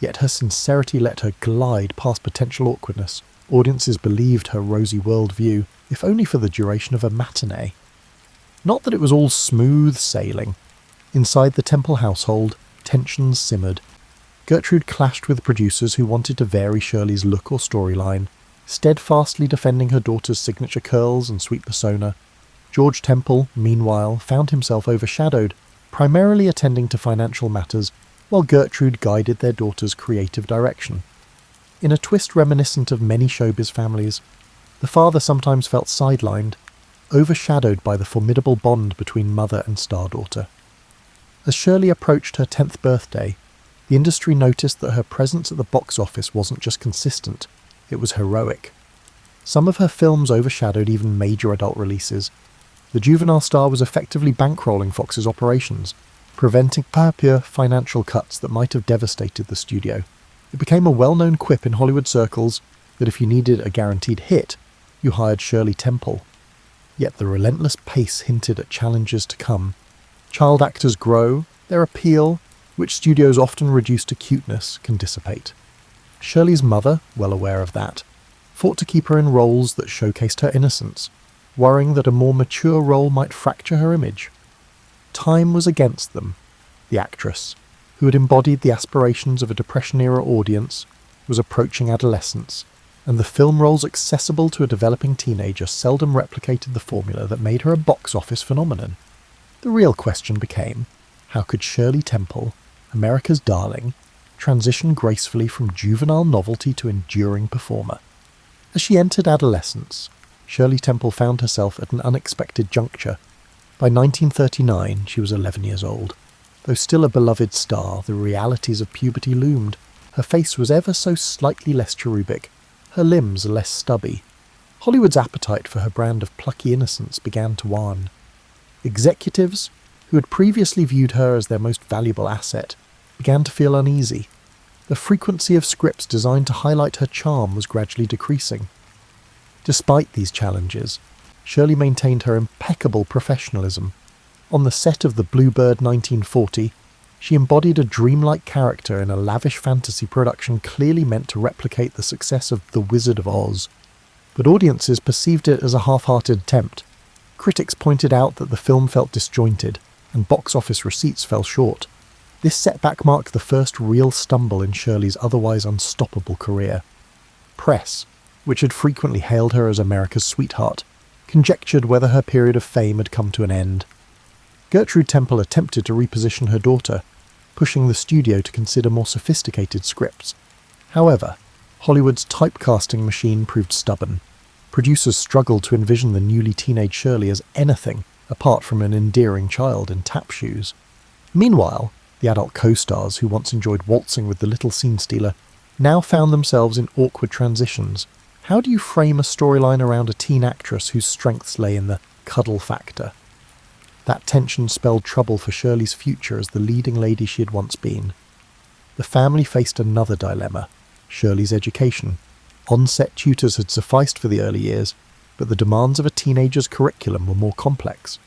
Yet her sincerity let her glide past potential awkwardness. Audiences believed her rosy worldview, if only for the duration of a matinee. Not that it was all smooth sailing. Inside the Temple household, tensions simmered. Gertrude clashed with producers who wanted to vary Shirley's look or storyline, steadfastly defending her daughter's signature curls and sweet persona. George Temple, meanwhile, found himself overshadowed, primarily attending to financial matters, while Gertrude guided their daughter's creative direction. In a twist reminiscent of many showbiz families, the father sometimes felt sidelined, overshadowed by the formidable bond between mother and star-daughter. As Shirley approached her 10th birthday, the industry noticed that her presence at the box office wasn't just consistent, it was heroic. Some of her films overshadowed even major adult releases. The juvenile star was effectively bankrolling Fox's operations, preventing pure financial cuts that might have devastated the studio. It became a well-known quip in Hollywood circles that if you needed a guaranteed hit, you hired Shirley Temple. Yet the relentless pace hinted at challenges to come. Child actors grow, their appeal, which studios often reduce to cuteness, can dissipate. Shirley's mother, well aware of that, fought to keep her in roles that showcased her innocence, worrying that a more mature role might fracture her image. Time was against them. The actress, who had embodied the aspirations of a Depression-era audience, was approaching adolescence, and the film roles accessible to a developing teenager seldom replicated the formula that made her a box office phenomenon. The real question became, how could Shirley Temple, America's darling, transition gracefully from juvenile novelty to enduring performer? As she entered adolescence, Shirley Temple found herself at an unexpected juncture. By 1939, she was 11 years old. Though still a beloved star, the realities of puberty loomed. Her face was ever so slightly less cherubic, her limbs less stubby. Hollywood's appetite for her brand of plucky innocence began to wane. Executives, who had previously viewed her as their most valuable asset, began to feel uneasy. The frequency of scripts designed to highlight her charm was gradually decreasing. Despite these challenges, Shirley maintained her impeccable professionalism. On the set of The Bluebird 1940, she embodied a dreamlike character in a lavish fantasy production clearly meant to replicate the success of The Wizard of Oz. But audiences perceived it as a half-hearted attempt. Critics pointed out that the film felt disjointed, and box office receipts fell short. This setback marked the first real stumble in Shirley's otherwise unstoppable career. Press, which had frequently hailed her as America's sweetheart, conjectured whether her period of fame had come to an end. Gertrude Temple attempted to reposition her daughter, pushing the studio to consider more sophisticated scripts. However, Hollywood's typecasting machine proved stubborn. Producers struggled to envision the newly teenage Shirley as anything apart from an endearing child in tap shoes. Meanwhile, the adult co-stars who once enjoyed waltzing with the little scene stealer now found themselves in awkward transitions. How do you frame a storyline around a teen actress whose strengths lay in the cuddle factor? That tension spelled trouble for Shirley's future as the leading lady she had once been. The family faced another dilemma, Shirley's education. On-set tutors had sufficed for the early years, but the demands of a teenager's curriculum were more complex.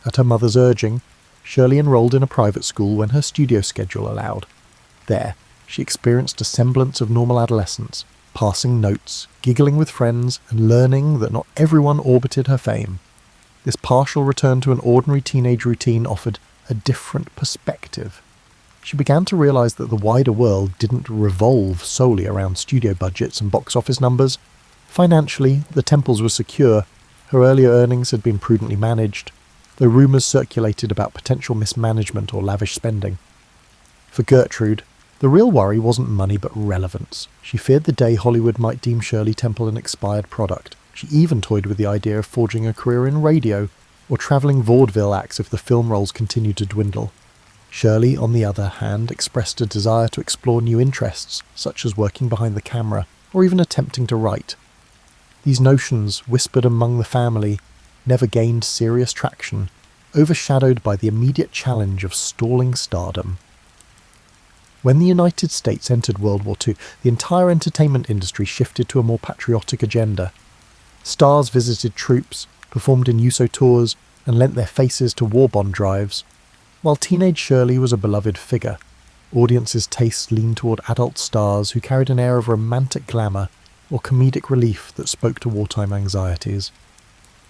At her mother's urging, Shirley enrolled in a private school when her studio schedule allowed. There, she experienced a semblance of normal adolescence, passing notes, giggling with friends, and learning that not everyone orbited her fame. This partial return to an ordinary teenage routine offered a different perspective. She began to realise that the wider world didn't revolve solely around studio budgets and box office numbers. Financially, the temples were secure, her earlier earnings had been prudently managed, though rumours circulated about potential mismanagement or lavish spending. For Gertrude, the real worry wasn't money but relevance. She feared the day Hollywood might deem Shirley Temple an expired product. She even toyed with the idea of forging a career in radio or travelling vaudeville acts if the film roles continued to dwindle. Shirley, on the other hand, expressed a desire to explore new interests, such as working behind the camera or even attempting to write. These notions, whispered among the family, never gained serious traction, overshadowed by the immediate challenge of stalling stardom. When the United States entered World War II, the entire entertainment industry shifted to a more patriotic agenda. Stars visited troops, performed in USO tours, and lent their faces to war bond drives. While teenage Shirley was a beloved figure, audiences' tastes leaned toward adult stars who carried an air of romantic glamour or comedic relief that spoke to wartime anxieties.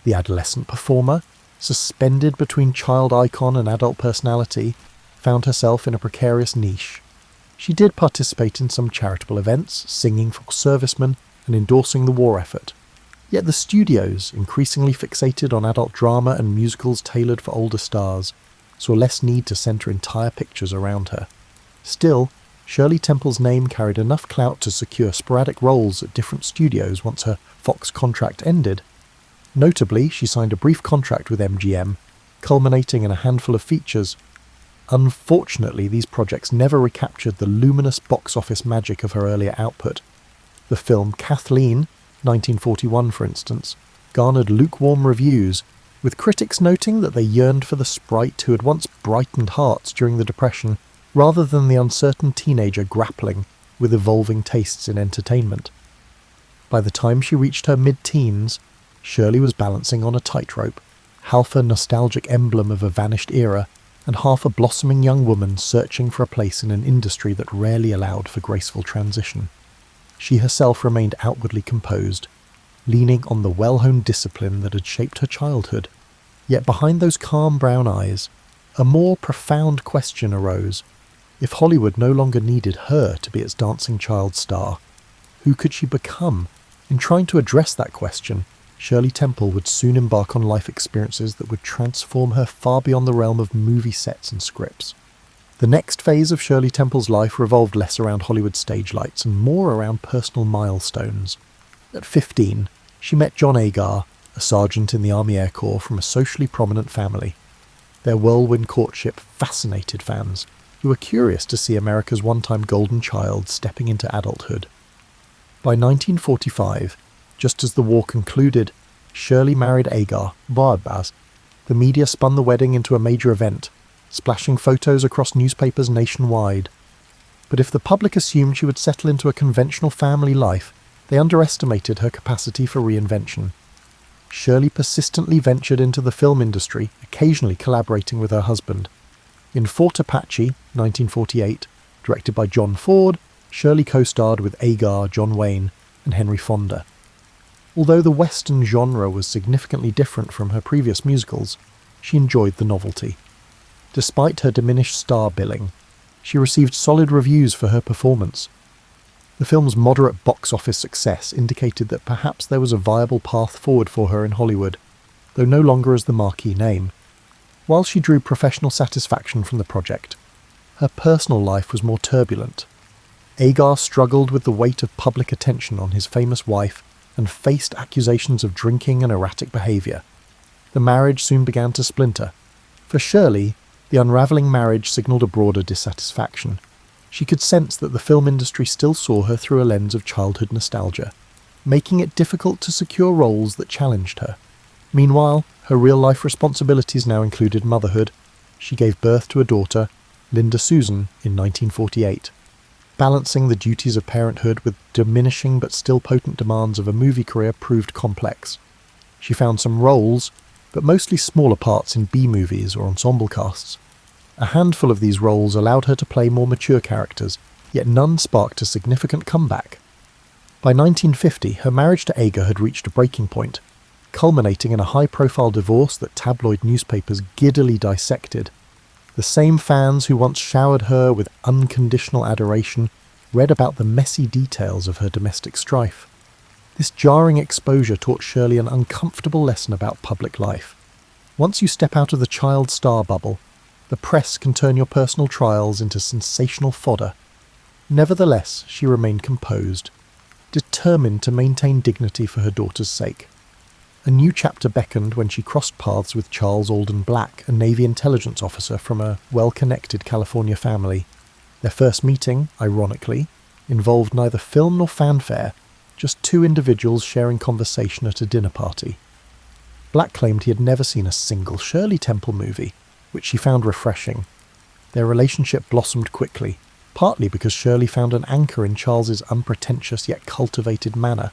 The adolescent performer, suspended between child icon and adult personality, found herself in a precarious niche. She did participate in some charitable events, singing for servicemen and endorsing the war effort. Yet the studios, increasingly fixated on adult drama and musicals tailored for older stars, saw less need to centre entire pictures around her. Still, Shirley Temple's name carried enough clout to secure sporadic roles at different studios once her Fox contract ended. Notably, she signed a brief contract with MGM, culminating in a handful of features. Unfortunately, these projects never recaptured the luminous box office magic of her earlier output. The film Kathleen, 1941 for instance, garnered lukewarm reviews, with critics noting that they yearned for the sprite who had once brightened hearts during the Depression, rather than the uncertain teenager grappling with evolving tastes in entertainment. By the time she reached her mid-teens, Shirley was balancing on a tightrope, half a nostalgic emblem of a vanished era, and half a blossoming young woman searching for a place in an industry that rarely allowed for graceful transition. She herself remained outwardly composed, leaning on the well-honed discipline that had shaped her childhood. Yet behind those calm brown eyes, a more profound question arose. If Hollywood no longer needed her to be its dancing child star, who could she become? In trying to address that question, Shirley Temple would soon embark on life experiences that would transform her far beyond the realm of movie sets and scripts. The next phase of Shirley Temple's life revolved less around Hollywood stage lights and more around personal milestones. At 15, she met John Agar, a sergeant in the Army Air Corps from a socially prominent family. Their whirlwind courtship fascinated fans, who were curious to see America's one-time golden child stepping into adulthood. By 1945, just as the war concluded, Shirley married Agar, Barbaz. The media spun the wedding into a major event, splashing photos across newspapers nationwide. But if the public assumed she would settle into a conventional family life, they underestimated her capacity for reinvention. Shirley persistently ventured into the film industry, occasionally collaborating with her husband. In Fort Apache, 1948, directed by John Ford, Shirley co-starred with Agar, John Wayne, and Henry Fonda. Although the Western genre was significantly different from her previous musicals, she enjoyed the novelty. Despite her diminished star billing, she received solid reviews for her performance. The film's moderate box office success indicated that perhaps there was a viable path forward for her in Hollywood, though no longer as the marquee name. While she drew professional satisfaction from the project, her personal life was more turbulent. Agar struggled with the weight of public attention on his famous wife and faced accusations of drinking and erratic behaviour. The marriage soon began to splinter. For Shirley, the unravelling marriage signalled a broader dissatisfaction. She could sense that the film industry still saw her through a lens of childhood nostalgia, making it difficult to secure roles that challenged her. Meanwhile, her real-life responsibilities now included motherhood. She gave birth to a daughter, Linda Susan, in 1948. Balancing the duties of parenthood with diminishing but still potent demands of a movie career proved complex. She found some roles, but mostly smaller parts in B-movies or ensemble casts. A handful of these roles allowed her to play more mature characters, yet none sparked a significant comeback. By 1950, her marriage to Ager had reached a breaking point, culminating in a high-profile divorce that tabloid newspapers giddily dissected. The same fans who once showered her with unconditional adoration read about the messy details of her domestic strife. This jarring exposure taught Shirley an uncomfortable lesson about public life. Once you step out of the child star bubble, the press can turn your personal trials into sensational fodder. Nevertheless, she remained composed, determined to maintain dignity for her daughter's sake. A new chapter beckoned when she crossed paths with Charles Alden Black, a Navy intelligence officer from a well-connected California family. Their first meeting, ironically, involved neither film nor fanfare, just two individuals sharing conversation at a dinner party. Black claimed he had never seen a single Shirley Temple movie, which she found refreshing. Their relationship blossomed quickly, partly because Shirley found an anchor in Charles's unpretentious yet cultivated manner.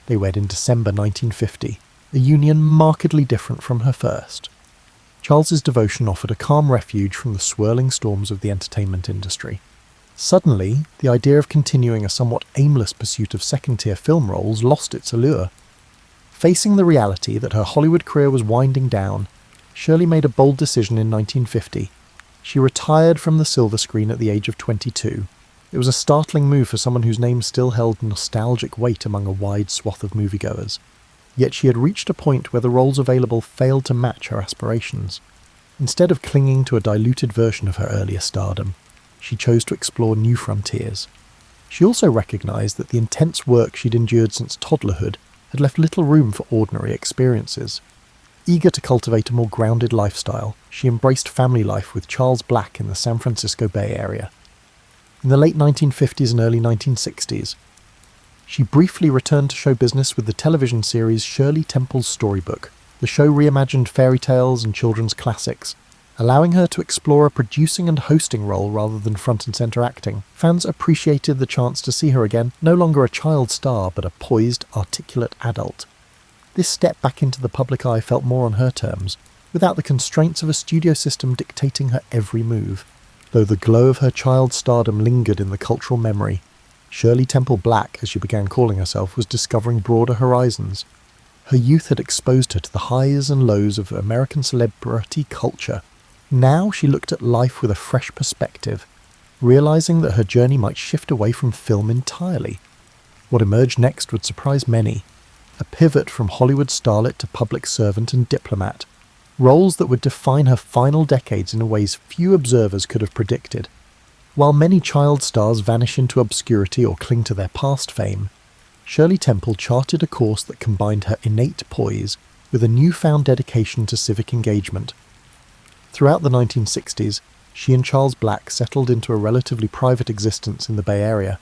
They wed in December 1950, a union markedly different from her first. Charles's devotion offered a calm refuge from the swirling storms of the entertainment industry. Suddenly, the idea of continuing a somewhat aimless pursuit of second-tier film roles lost its allure. Facing the reality that her Hollywood career was winding down, Shirley made a bold decision in 1950. She retired from the silver screen at the age of 22. It was a startling move for someone whose name still held nostalgic weight among a wide swath of moviegoers. Yet she had reached a point where the roles available failed to match her aspirations. Instead of clinging to a diluted version of her earlier stardom, she chose to explore new frontiers. She also recognised that the intense work she'd endured since toddlerhood had left little room for ordinary experiences. Eager to cultivate a more grounded lifestyle, she embraced family life with Charles Black in the San Francisco Bay Area. In the late 1950s and early 1960s, she briefly returned to show business with the television series Shirley Temple's Storybook. The show reimagined fairy tales and children's classics, allowing her to explore a producing and hosting role rather than front and centre acting. Fans appreciated the chance to see her again, no longer a child star but a poised, articulate adult. This step back into the public eye felt more on her terms, without the constraints of a studio system dictating her every move. Though the glow of her child stardom lingered in the cultural memory, Shirley Temple Black, as she began calling herself, was discovering broader horizons. Her youth had exposed her to the highs and lows of American celebrity culture. Now she looked at life with a fresh perspective, realising that her journey might shift away from film entirely. What emerged next would surprise many. A pivot from Hollywood starlet to public servant and diplomat, roles that would define her final decades in ways few observers could have predicted. While many child stars vanish into obscurity or cling to their past fame, Shirley Temple charted a course that combined her innate poise with a newfound dedication to civic engagement. Throughout the 1960s, she and Charles Black settled into a relatively private existence in the Bay Area.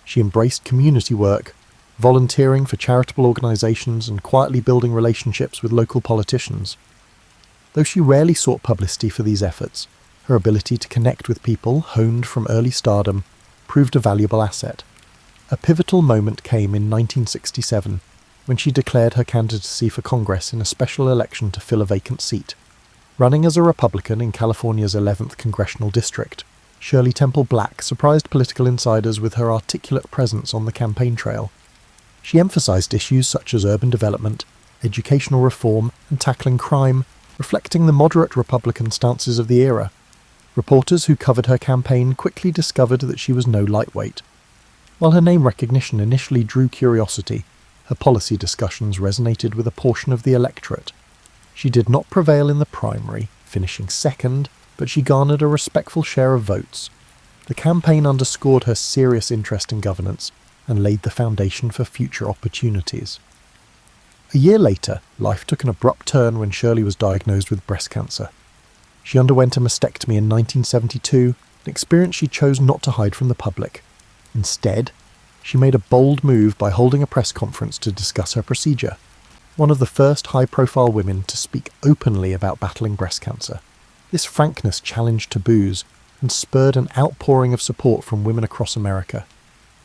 She embraced community work, volunteering for charitable organisations and quietly building relationships with local politicians. Though she rarely sought publicity for these efforts, her ability to connect with people, honed from early stardom, proved a valuable asset. A pivotal moment came in 1967, when she declared her candidacy for Congress in a special election to fill a vacant seat. Running as a Republican in California's 11th Congressional District, Shirley Temple Black surprised political insiders with her articulate presence on the campaign trail. She emphasized issues such as urban development, educational reform, and tackling crime, reflecting the moderate Republican stances of the era. Reporters who covered her campaign quickly discovered that she was no lightweight. While her name recognition initially drew curiosity, her policy discussions resonated with a portion of the electorate. She did not prevail in the primary, finishing second, but she garnered a respectful share of votes. The campaign underscored her serious interest in governance and laid the foundation for future opportunities. A year later, life took an abrupt turn when Shirley was diagnosed with breast cancer. She underwent a mastectomy in 1972, an experience she chose not to hide from the public. Instead, she made a bold move by holding a press conference to discuss her procedure, one of the first high-profile women to speak openly about battling breast cancer. This frankness challenged taboos and spurred an outpouring of support from women across America.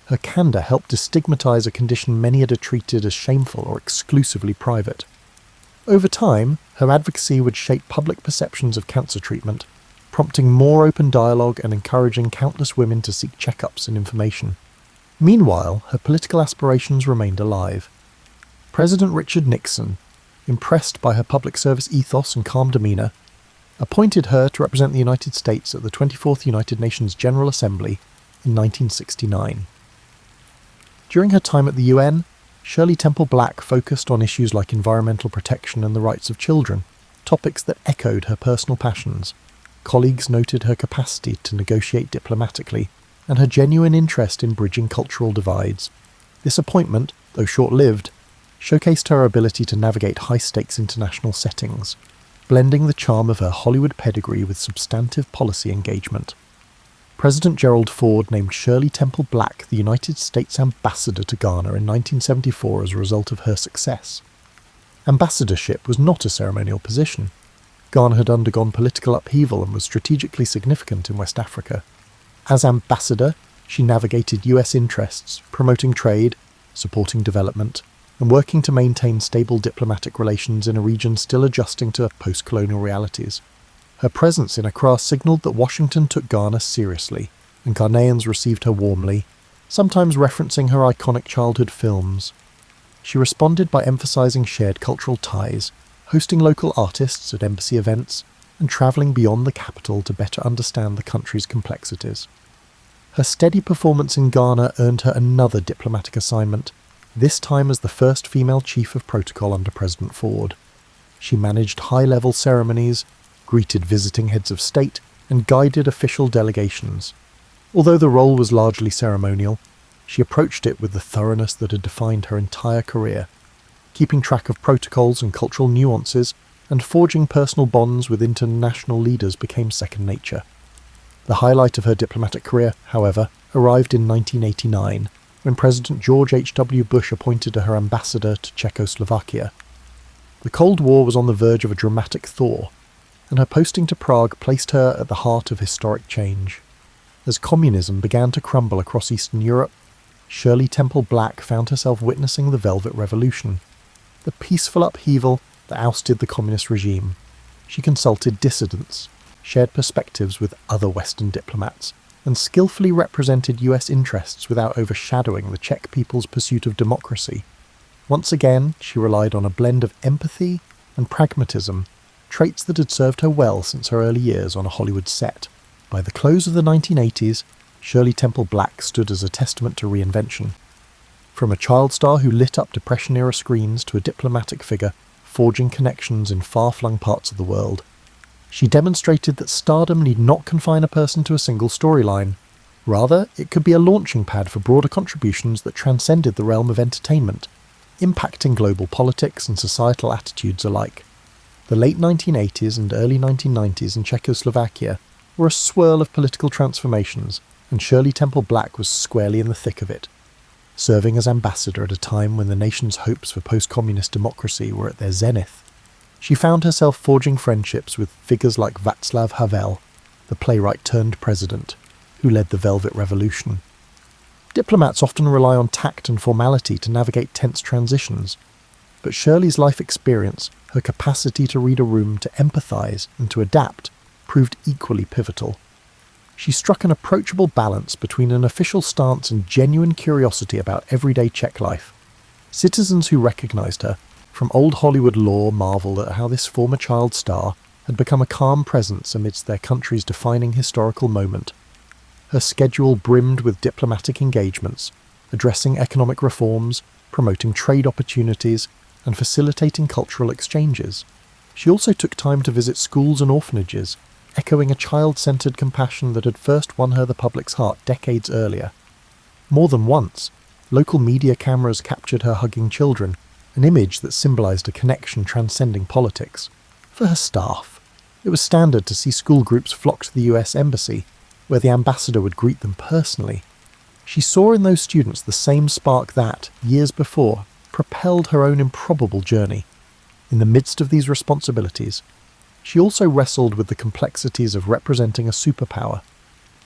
Her candour helped destigmatize a condition many had treated as shameful or exclusively private. Over time, her advocacy would shape public perceptions of cancer treatment, prompting more open dialogue and encouraging countless women to seek checkups and information. Meanwhile, her political aspirations remained alive. President Richard Nixon, impressed by her public service ethos and calm demeanour, appointed her to represent the United States at the 24th United Nations General Assembly in 1969. During her time at the UN, Shirley Temple Black focused on issues like environmental protection and the rights of children, topics that echoed her personal passions. Colleagues noted her capacity to negotiate diplomatically and her genuine interest in bridging cultural divides. This appointment, though short-lived, showcased her ability to navigate high-stakes international settings, blending the charm of her Hollywood pedigree with substantive policy engagement. President Gerald Ford named Shirley Temple Black the United States ambassador to Ghana in 1974 as a result of her success. Ambassadorship was not a ceremonial position. Ghana had undergone political upheaval and was strategically significant in West Africa. As ambassador, she navigated US interests, promoting trade, supporting development, and working to maintain stable diplomatic relations in a region still adjusting to post-colonial realities. Her presence in Accra signalled that Washington took Ghana seriously, and Ghanaians received her warmly, sometimes referencing her iconic childhood films. She responded by emphasising shared cultural ties, hosting local artists at embassy events, and travelling beyond the capital to better understand the country's complexities. Her steady performance in Ghana earned her another diplomatic assignment, this time as the first female chief of protocol under President Ford. She managed high-level ceremonies, greeted visiting heads of state, and guided official delegations. Although the role was largely ceremonial, she approached it with the thoroughness that had defined her entire career, keeping track of protocols and cultural nuances, and forging personal bonds with international leaders became second nature. The highlight of her diplomatic career, however, arrived in 1989, when President George H.W. Bush appointed her ambassador to Czechoslovakia. The Cold War was on the verge of a dramatic thaw, and her posting to Prague placed her at the heart of historic change. As communism began to crumble across Eastern Europe, Shirley Temple Black found herself witnessing the Velvet Revolution, the peaceful upheaval that ousted the communist regime. She consulted dissidents, shared perspectives with other Western diplomats, and skillfully represented US interests without overshadowing the Czech people's pursuit of democracy. Once again, she relied on a blend of empathy and pragmatism, traits that had served her well since her early years on a Hollywood set. By the close of the 1980s, Shirley Temple Black stood as a testament to reinvention. From a child star who lit up Depression-era screens to a diplomatic figure forging connections in far-flung parts of the world, she demonstrated that stardom need not confine a person to a single storyline. Rather, it could be a launching pad for broader contributions that transcended the realm of entertainment, impacting global politics and societal attitudes alike. The late 1980s and early 1990s in Czechoslovakia were a swirl of political transformations, and Shirley Temple Black was squarely in the thick of it. Serving as ambassador at a time when the nation's hopes for post-communist democracy were at their zenith, she found herself forging friendships with figures like Václav Havel, the playwright-turned-president, who led the Velvet Revolution. Diplomats often rely on tact and formality to navigate tense transitions, but Shirley's life experience, her capacity to read a room, to empathise, and to adapt, proved equally pivotal. She struck an approachable balance between an official stance and genuine curiosity about everyday Czech life. Citizens who recognised her, from old Hollywood lore, marvelled at how this former child star had become a calm presence amidst their country's defining historical moment. Her schedule brimmed with diplomatic engagements, addressing economic reforms, promoting trade opportunities, and facilitating cultural exchanges. She also took time to visit schools and orphanages, echoing a child-centred compassion that had first won her the public's heart decades earlier. More than once, local media cameras captured her hugging children, an image that symbolised a connection transcending politics. For her staff, it was standard to see school groups flock to the US Embassy, where the ambassador would greet them personally. She saw in those students the same spark that, years before, propelled her own improbable journey. In the midst of these responsibilities, she also wrestled with the complexities of representing a superpower.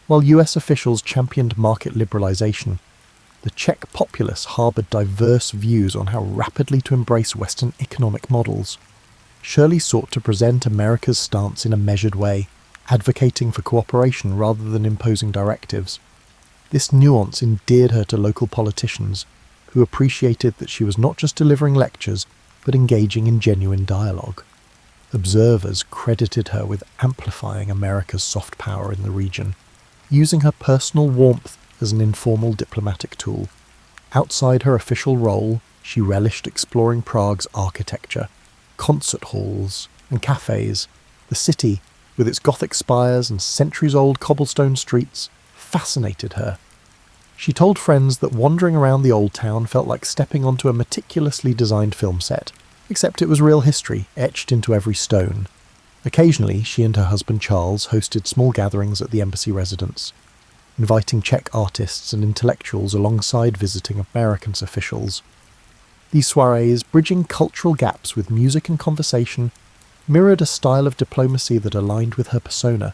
While US officials championed market liberalisation, the Czech populace harboured diverse views on how rapidly to embrace Western economic models. Shirley sought to present America's stance in a measured way, advocating for cooperation rather than imposing directives. This nuance endeared her to local politicians, who appreciated that she was not just delivering lectures, but engaging in genuine dialogue. Observers credited her with amplifying America's soft power in the region, using her personal warmth as an informal diplomatic tool. Outside her official role, she relished exploring Prague's architecture, concert halls and cafes. The city, with its Gothic spires and centuries-old cobblestone streets, fascinated her. She told friends that wandering around the old town felt like stepping onto a meticulously designed film set, except it was real history etched into every stone. Occasionally, she and her husband Charles hosted small gatherings at the embassy residence, inviting Czech artists and intellectuals alongside visiting American officials. These soirees, bridging cultural gaps with music and conversation, mirrored a style of diplomacy that aligned with her persona,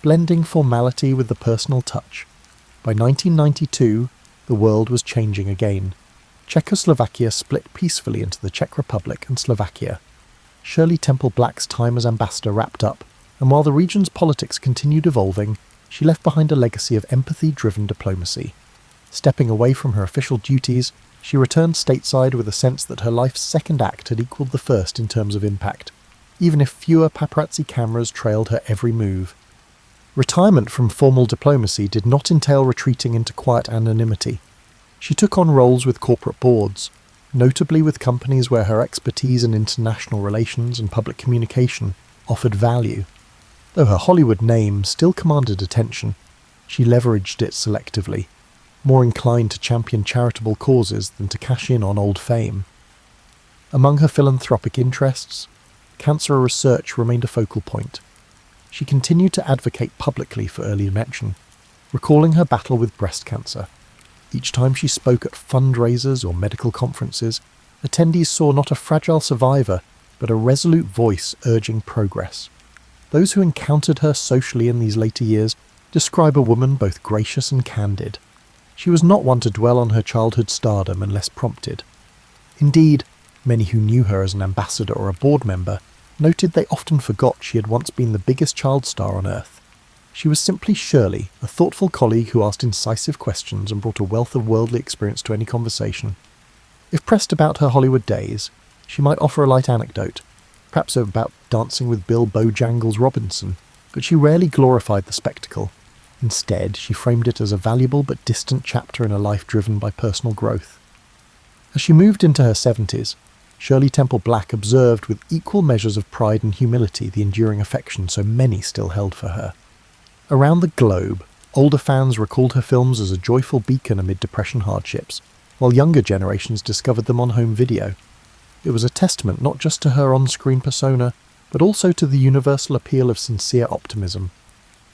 blending formality with the personal touch. By 1992, the world was changing again. Czechoslovakia split peacefully into the Czech Republic and Slovakia. Shirley Temple Black's time as ambassador wrapped up, and while the region's politics continued evolving, she left behind a legacy of empathy-driven diplomacy. Stepping away from her official duties, she returned stateside with a sense that her life's second act had equalled the first in terms of impact, even if fewer paparazzi cameras trailed her every move. Retirement from formal diplomacy did not entail retreating into quiet anonymity. She took on roles with corporate boards, notably with companies where her expertise in international relations and public communication offered value. Though her Hollywood name still commanded attention, she leveraged it selectively, more inclined to champion charitable causes than to cash in on old fame. Among her philanthropic interests, cancer research remained a focal point. She continued to advocate publicly for early detection, recalling her battle with breast cancer. Each time she spoke at fundraisers or medical conferences, attendees saw not a fragile survivor, but a resolute voice urging progress. Those who encountered her socially in these later years describe a woman both gracious and candid. She was not one to dwell on her childhood stardom unless prompted. Indeed, many who knew her as an ambassador or a board member noted they often forgot she had once been the biggest child star on Earth. She was simply Shirley, a thoughtful colleague who asked incisive questions and brought a wealth of worldly experience to any conversation. If pressed about her Hollywood days, she might offer a light anecdote, perhaps about dancing with Bill Bojangles Robinson, but she rarely glorified the spectacle. Instead, she framed it as a valuable but distant chapter in a life driven by personal growth. As she moved into her 70s, Shirley Temple Black observed with equal measures of pride and humility the enduring affection so many still held for her. Around the globe, older fans recalled her films as a joyful beacon amid Depression hardships, while younger generations discovered them on home video. It was a testament not just to her on-screen persona, but also to the universal appeal of sincere optimism.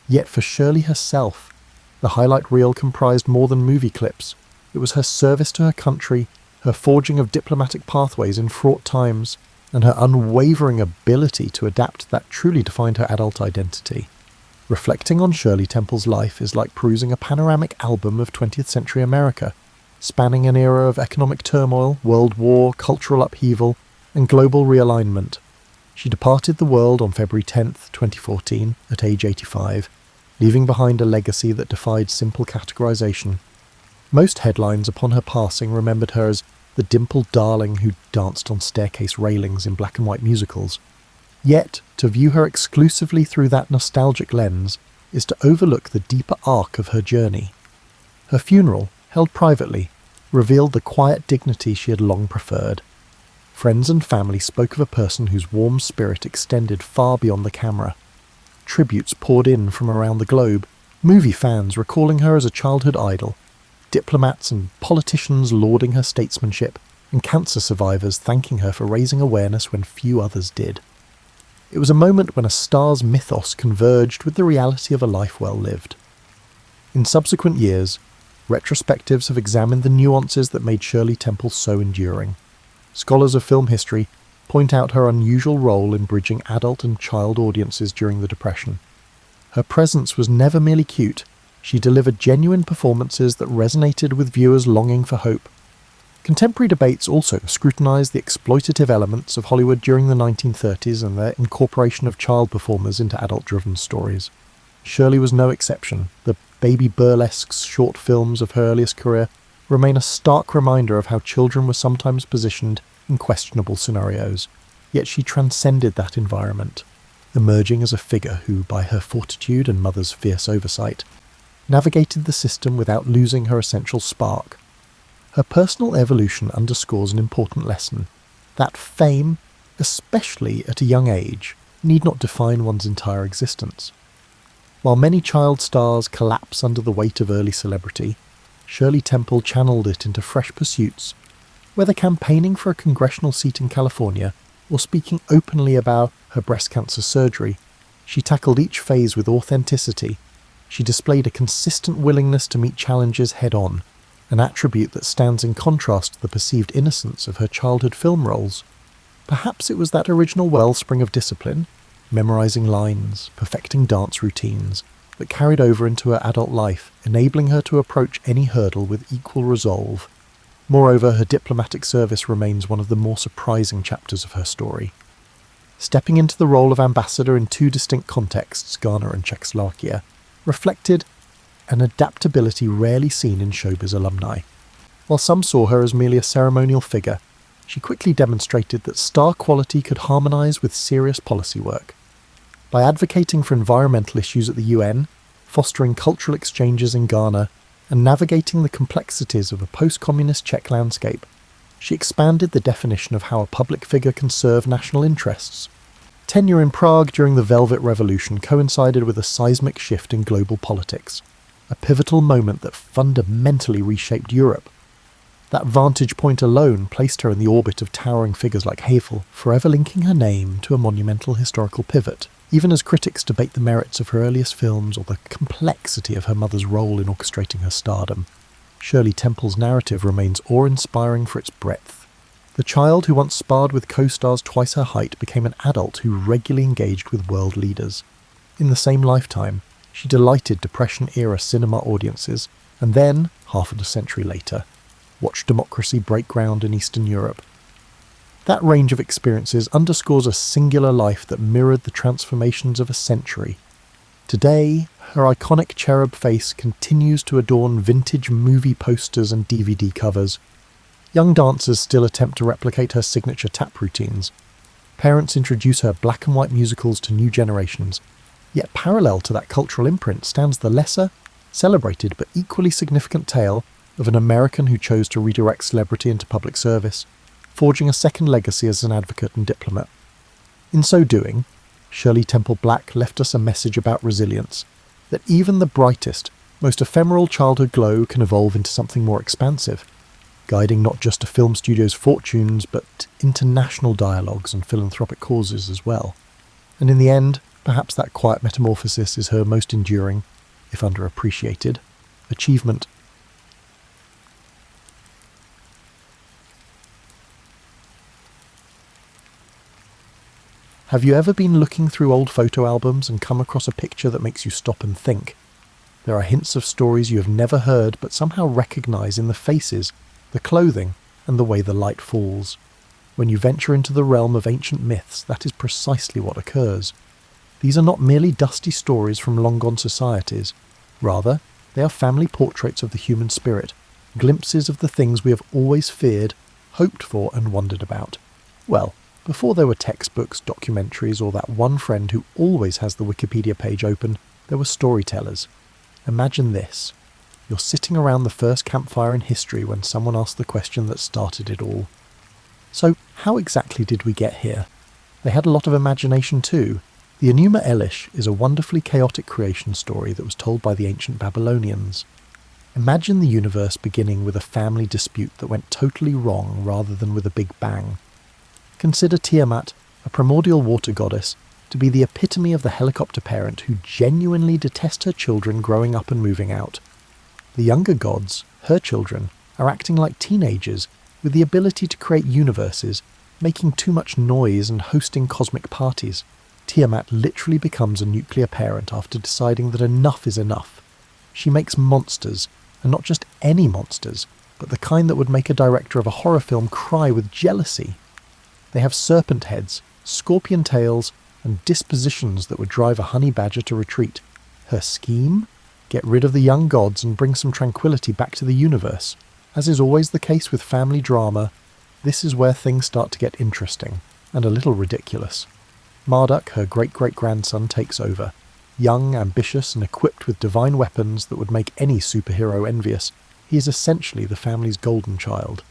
Yet for Shirley herself, the highlight reel comprised more than movie clips. It was her service to her country, her forging of diplomatic pathways in fraught times, and her unwavering ability to adapt that truly defined her adult identity. Reflecting on Shirley Temple's life is like perusing a panoramic album of 20th century America, spanning an era of economic turmoil, world war, cultural upheaval, and global realignment. She departed the world on February 10th, 2014, at age 85, leaving behind a legacy that defied simple categorization. Most headlines upon her passing remembered her as the dimpled darling who danced on staircase railings in black and white musicals. Yet, to view her exclusively through that nostalgic lens is to overlook the deeper arc of her journey. Her funeral, held privately, revealed the quiet dignity she had long preferred. Friends and family spoke of a person whose warm spirit extended far beyond the camera. Tributes poured in from around the globe, movie fans recalling her as a childhood idol, diplomats and politicians lauding her statesmanship, and cancer survivors thanking her for raising awareness when few others did. It was a moment when a star's mythos converged with the reality of a life well lived. In subsequent years, retrospectives have examined the nuances that made Shirley Temple so enduring. Scholars of film history point out her unusual role in bridging adult and child audiences during the Depression. Her presence was never merely cute. She delivered genuine performances that resonated with viewers longing for hope. Contemporary debates also scrutinise the exploitative elements of Hollywood during the 1930s and their incorporation of child performers into adult-driven stories. Shirley was no exception. The baby burlesques short films of her earliest career remain a stark reminder of how children were sometimes positioned in questionable scenarios, yet she transcended that environment, emerging as a figure who, by her fortitude and mother's fierce oversight, navigated the system without losing her essential spark. Her personal evolution underscores an important lesson, that fame, especially at a young age, need not define one's entire existence. While many child stars collapse under the weight of early celebrity, Shirley Temple channeled it into fresh pursuits. Whether campaigning for a congressional seat in California or speaking openly about her breast cancer surgery, she tackled each phase with authenticity. She displayed a consistent willingness to meet challenges head-on, an attribute that stands in contrast to the perceived innocence of her childhood film roles. Perhaps it was that original wellspring of discipline, memorising lines, perfecting dance routines, that carried over into her adult life, enabling her to approach any hurdle with equal resolve. Moreover, her diplomatic service remains one of the more surprising chapters of her story. Stepping into the role of ambassador in two distinct contexts, Ghana and Czechoslovakia, reflected an adaptability rarely seen in showbiz alumni. While some saw her as merely a ceremonial figure, she quickly demonstrated that star quality could harmonise with serious policy work. By advocating for environmental issues at the UN, fostering cultural exchanges in Ghana, and navigating the complexities of a post-communist Czech landscape, she expanded the definition of how a public figure can serve national interests. Tenure in Prague during the Velvet Revolution coincided with a seismic shift in global politics, a pivotal moment that fundamentally reshaped Europe. That vantage point alone placed her in the orbit of towering figures like Havel, forever linking her name to a monumental historical pivot, even as critics debate the merits of her earliest films or the complexity of her mother's role in orchestrating her stardom. Shirley Temple's narrative remains awe-inspiring for its breadth. The child who once sparred with co-stars twice her height became an adult who regularly engaged with world leaders. In the same lifetime, she delighted Depression-era cinema audiences, and then, half a century later, watched democracy break ground in Eastern Europe. That range of experiences underscores a singular life that mirrored the transformations of a century. Today, her iconic cherub face continues to adorn vintage movie posters and DVD covers. Young dancers still attempt to replicate her signature tap routines. Parents introduce her black and white musicals to new generations. Yet parallel to that cultural imprint stands the lesser, celebrated but equally significant tale of an American who chose to redirect celebrity into public service, forging a second legacy as an advocate and diplomat. In so doing, Shirley Temple Black left us a message about resilience, that even the brightest, most ephemeral childhood glow can evolve into something more expansive, guiding not just a film studio's fortunes but international dialogues and philanthropic causes as well. And in the end, perhaps that quiet metamorphosis is her most enduring, if underappreciated, achievement. Have you ever been looking through old photo albums and come across a picture that makes you stop and think? There are hints of stories you have never heard but somehow recognise in the faces, the clothing, and the way the light falls. When you venture into the realm of ancient myths, that is precisely what occurs. These are not merely dusty stories from long-gone societies. Rather, they are family portraits of the human spirit, glimpses of the things we have always feared, hoped for, and wondered about. Well, before there were textbooks, documentaries, or that one friend who always has the Wikipedia page open, there were storytellers. Imagine this. You're sitting around the first campfire in history when someone asked the question that started it all. So, how exactly did we get here? They had a lot of imagination too. The Enuma Elish is a wonderfully chaotic creation story that was told by the ancient Babylonians. Imagine the universe beginning with a family dispute that went totally wrong rather than with a big bang. Consider Tiamat, a primordial water goddess, to be the epitome of the helicopter parent who genuinely detests her children growing up and moving out. The younger gods, her children, are acting like teenagers with the ability to create universes, making too much noise and hosting cosmic parties. Tiamat literally becomes a nuclear parent after deciding that enough is enough. She makes monsters, and not just any monsters, but the kind that would make a director of a horror film cry with jealousy. They have serpent heads, scorpion tails, and dispositions that would drive a honey badger to retreat. Her scheme? Get rid of the young gods and bring some tranquility back to the universe. As is always the case with family drama, this is where things start to get interesting, and a little ridiculous. Marduk, her great-great-grandson, takes over. Young, ambitious, and equipped with divine weapons that would make any superhero envious, he is essentially the family's golden child.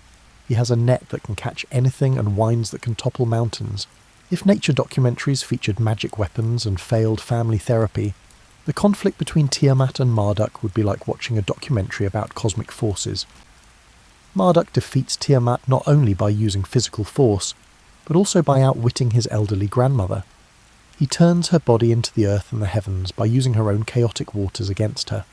He has a net that can catch anything and winds that can topple mountains. If nature documentaries featured magic weapons and failed family therapy, the conflict between Tiamat and Marduk would be like watching a documentary about cosmic forces. Marduk defeats Tiamat not only by using physical force, but also by outwitting his elderly grandmother. He turns her body into the earth and the heavens by using her own chaotic waters against her.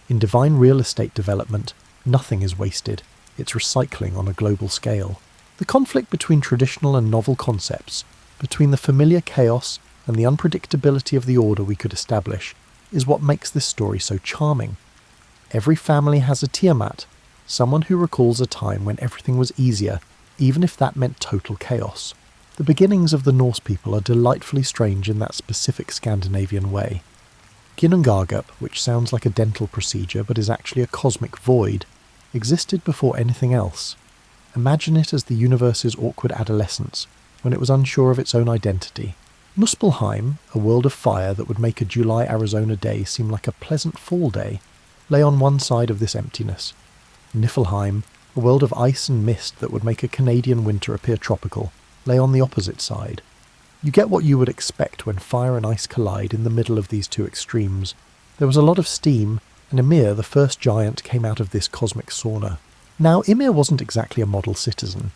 In divine real estate development, nothing is wasted. It's recycling on a global scale. The conflict between traditional and novel concepts, between the familiar chaos and the unpredictability of the order we could establish, is what makes this story so charming. Every family has a Tiamat, someone who recalls a time when everything was easier, even if that meant total chaos. The beginnings of the Norse people are delightfully strange in that specific Scandinavian way. Ginnungagap, which sounds like a dental procedure but is actually a cosmic void, existed before anything else. Imagine it as the universe's awkward adolescence, when it was unsure of its own identity. Muspelheim, a world of fire that would make a July Arizona day seem like a pleasant fall day, lay on one side of this emptiness. Niflheim, a world of ice and mist that would make a Canadian winter appear tropical, lay on the opposite side. You get what you would expect when fire and ice collide in the middle of these two extremes. There was a lot of steam, and Ymir, the first giant, came out of this cosmic sauna. Now, Ymir wasn't exactly a model citizen.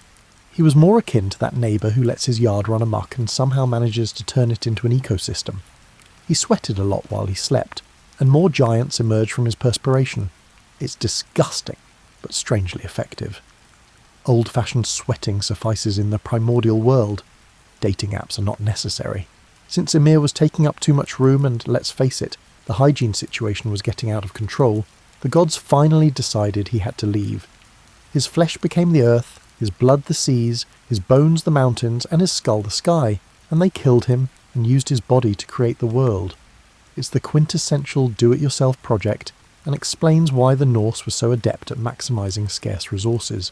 He was more akin to that neighbour who lets his yard run amok and somehow manages to turn it into an ecosystem. He sweated a lot while he slept, and more giants emerged from his perspiration. It's disgusting, but strangely effective. Old-fashioned sweating suffices in the primordial world. Dating apps are not necessary. Since Ymir was taking up too much room and, let's face it, the hygiene situation was getting out of control, the gods finally decided he had to leave. His flesh became the earth, his blood the seas, his bones the mountains, and his skull the sky, and they killed him and used his body to create the world. It's the quintessential do-it-yourself project and explains why the Norse were so adept at maximising scarce resources.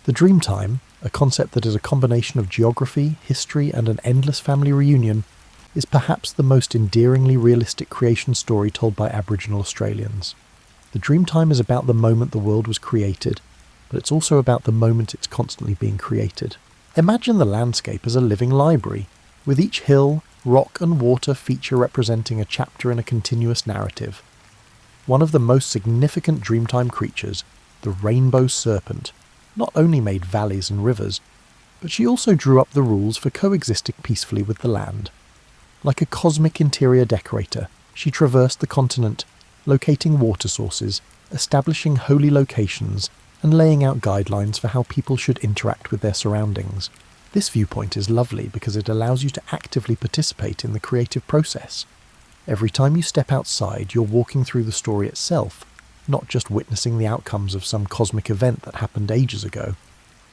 The Dreamtime, a concept that is a combination of geography, history, and an endless family reunion, is perhaps the most endearingly realistic creation story told by Aboriginal Australians. The Dreamtime is about the moment the world was created, but it's also about the moment it's constantly being created. Imagine the landscape as a living library, with each hill, rock and water feature representing a chapter in a continuous narrative. One of the most significant Dreamtime creatures, the rainbow serpent, not only made valleys and rivers, but she also drew up the rules for coexisting peacefully with the land. Like a cosmic interior decorator, she traversed the continent, locating water sources, establishing holy locations, and laying out guidelines for how people should interact with their surroundings. This viewpoint is lovely because it allows you to actively participate in the creative process. Every time you step outside, you're walking through the story itself, not just witnessing the outcomes of some cosmic event that happened ages ago.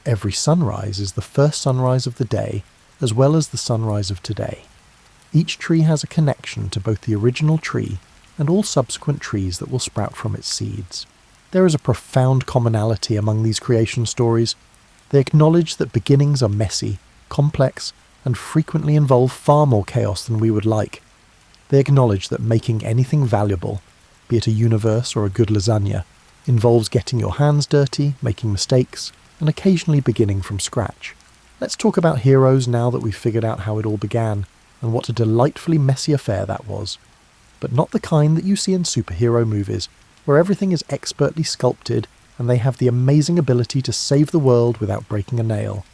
Every sunrise is the first sunrise of the day, as well as the sunrise of today. Each tree has a connection to both the original tree and all subsequent trees that will sprout from its seeds. There is a profound commonality among these creation stories. They acknowledge that beginnings are messy, complex, and frequently involve far more chaos than we would like. They acknowledge that making anything valuable, be it a universe or a good lasagna, involves getting your hands dirty, making mistakes, and occasionally beginning from scratch. Let's talk about heroes now that we've figured out how it all began, and what a delightfully messy affair that was. But not the kind that you see in superhero movies, where everything is expertly sculpted and they have the amazing ability to save the world without breaking a nail.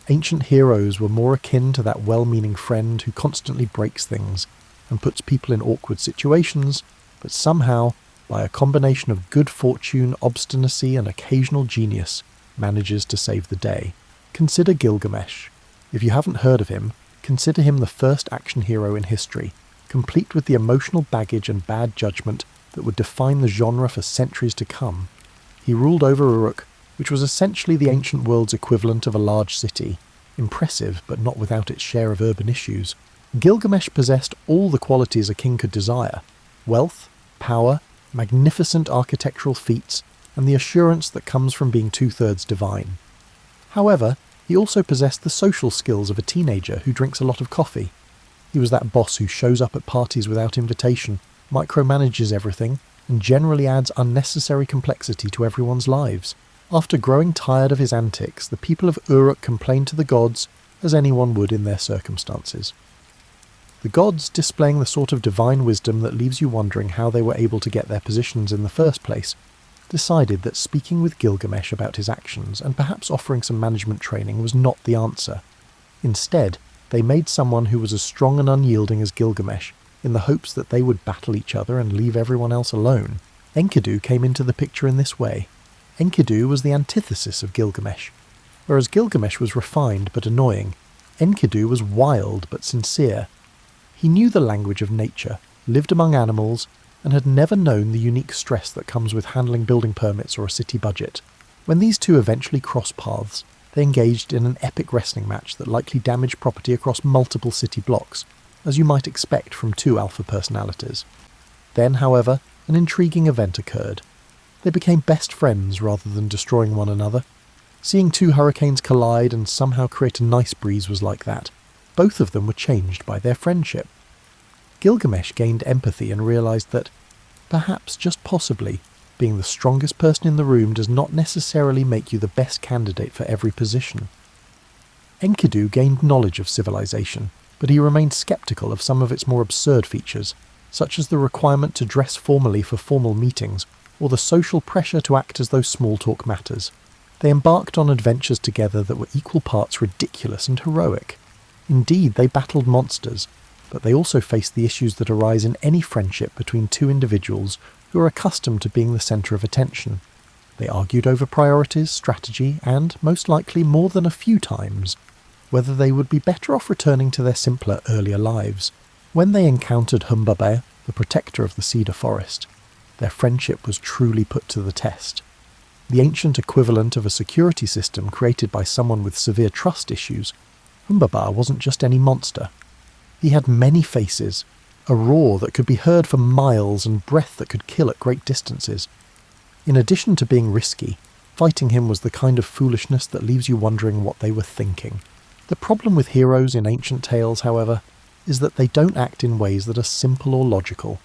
Ancient heroes were more akin to that well-meaning friend who constantly breaks things and puts people in awkward situations, but somehow, by a combination of good fortune, obstinacy, and occasional genius, manages to save the day. Consider Gilgamesh. If you haven't heard of him, consider him the first action hero in history, complete with the emotional baggage and bad judgment that would define the genre for centuries to come. He ruled over Uruk, which was essentially the ancient world's equivalent of a large city, impressive but not without its share of urban issues. Gilgamesh possessed all the qualities a king could desire: wealth, power, magnificent architectural feats, and the assurance that comes from being two-thirds divine. However, he also possessed the social skills of a teenager who drinks a lot of coffee. He was that boss who shows up at parties without invitation, micromanages everything, and generally adds unnecessary complexity to everyone's lives. After growing tired of his antics, the people of Uruk complained to the gods, as anyone would in their circumstances. The gods, displaying the sort of divine wisdom that leaves you wondering how they were able to get their positions in the first place, decided that speaking with Gilgamesh about his actions and perhaps offering some management training was not the answer. Instead, they made someone who was as strong and unyielding as Gilgamesh, in the hopes that they would battle each other and leave everyone else alone. Enkidu came into the picture in this way. Enkidu was the antithesis of Gilgamesh. Whereas Gilgamesh was refined but annoying, Enkidu was wild but sincere. He knew the language of nature, lived among animals, and had never known the unique stress that comes with handling building permits or a city budget. When these two eventually crossed paths, they engaged in an epic wrestling match that likely damaged property across multiple city blocks, as you might expect from two alpha personalities. Then, however, an intriguing event occurred. They became best friends rather than destroying one another. Seeing two hurricanes collide and somehow create a nice breeze was like that. Both of them were changed by their friendship. Gilgamesh gained empathy and realised that, perhaps just possibly, being the strongest person in the room does not necessarily make you the best candidate for every position. Enkidu gained knowledge of civilization, but he remained sceptical of some of its more absurd features, such as the requirement to dress formally for formal meetings, or the social pressure to act as though small talk matters. They embarked on adventures together that were equal parts ridiculous and heroic. Indeed, they battled monsters, but they also faced the issues that arise in any friendship between two individuals who are accustomed to being the centre of attention. They argued over priorities, strategy, and, most likely more than a few times, whether they would be better off returning to their simpler, earlier lives. When they encountered Humbaba, the protector of the cedar forest, their friendship was truly put to the test. The ancient equivalent of a security system created by someone with severe trust issues, Humbaba wasn't just any monster. He had many faces, a roar that could be heard for miles and breath that could kill at great distances. In addition to being risky, fighting him was the kind of foolishness that leaves you wondering what they were thinking. The problem with heroes in ancient tales, however, is that they don't act in ways that are simple or logical.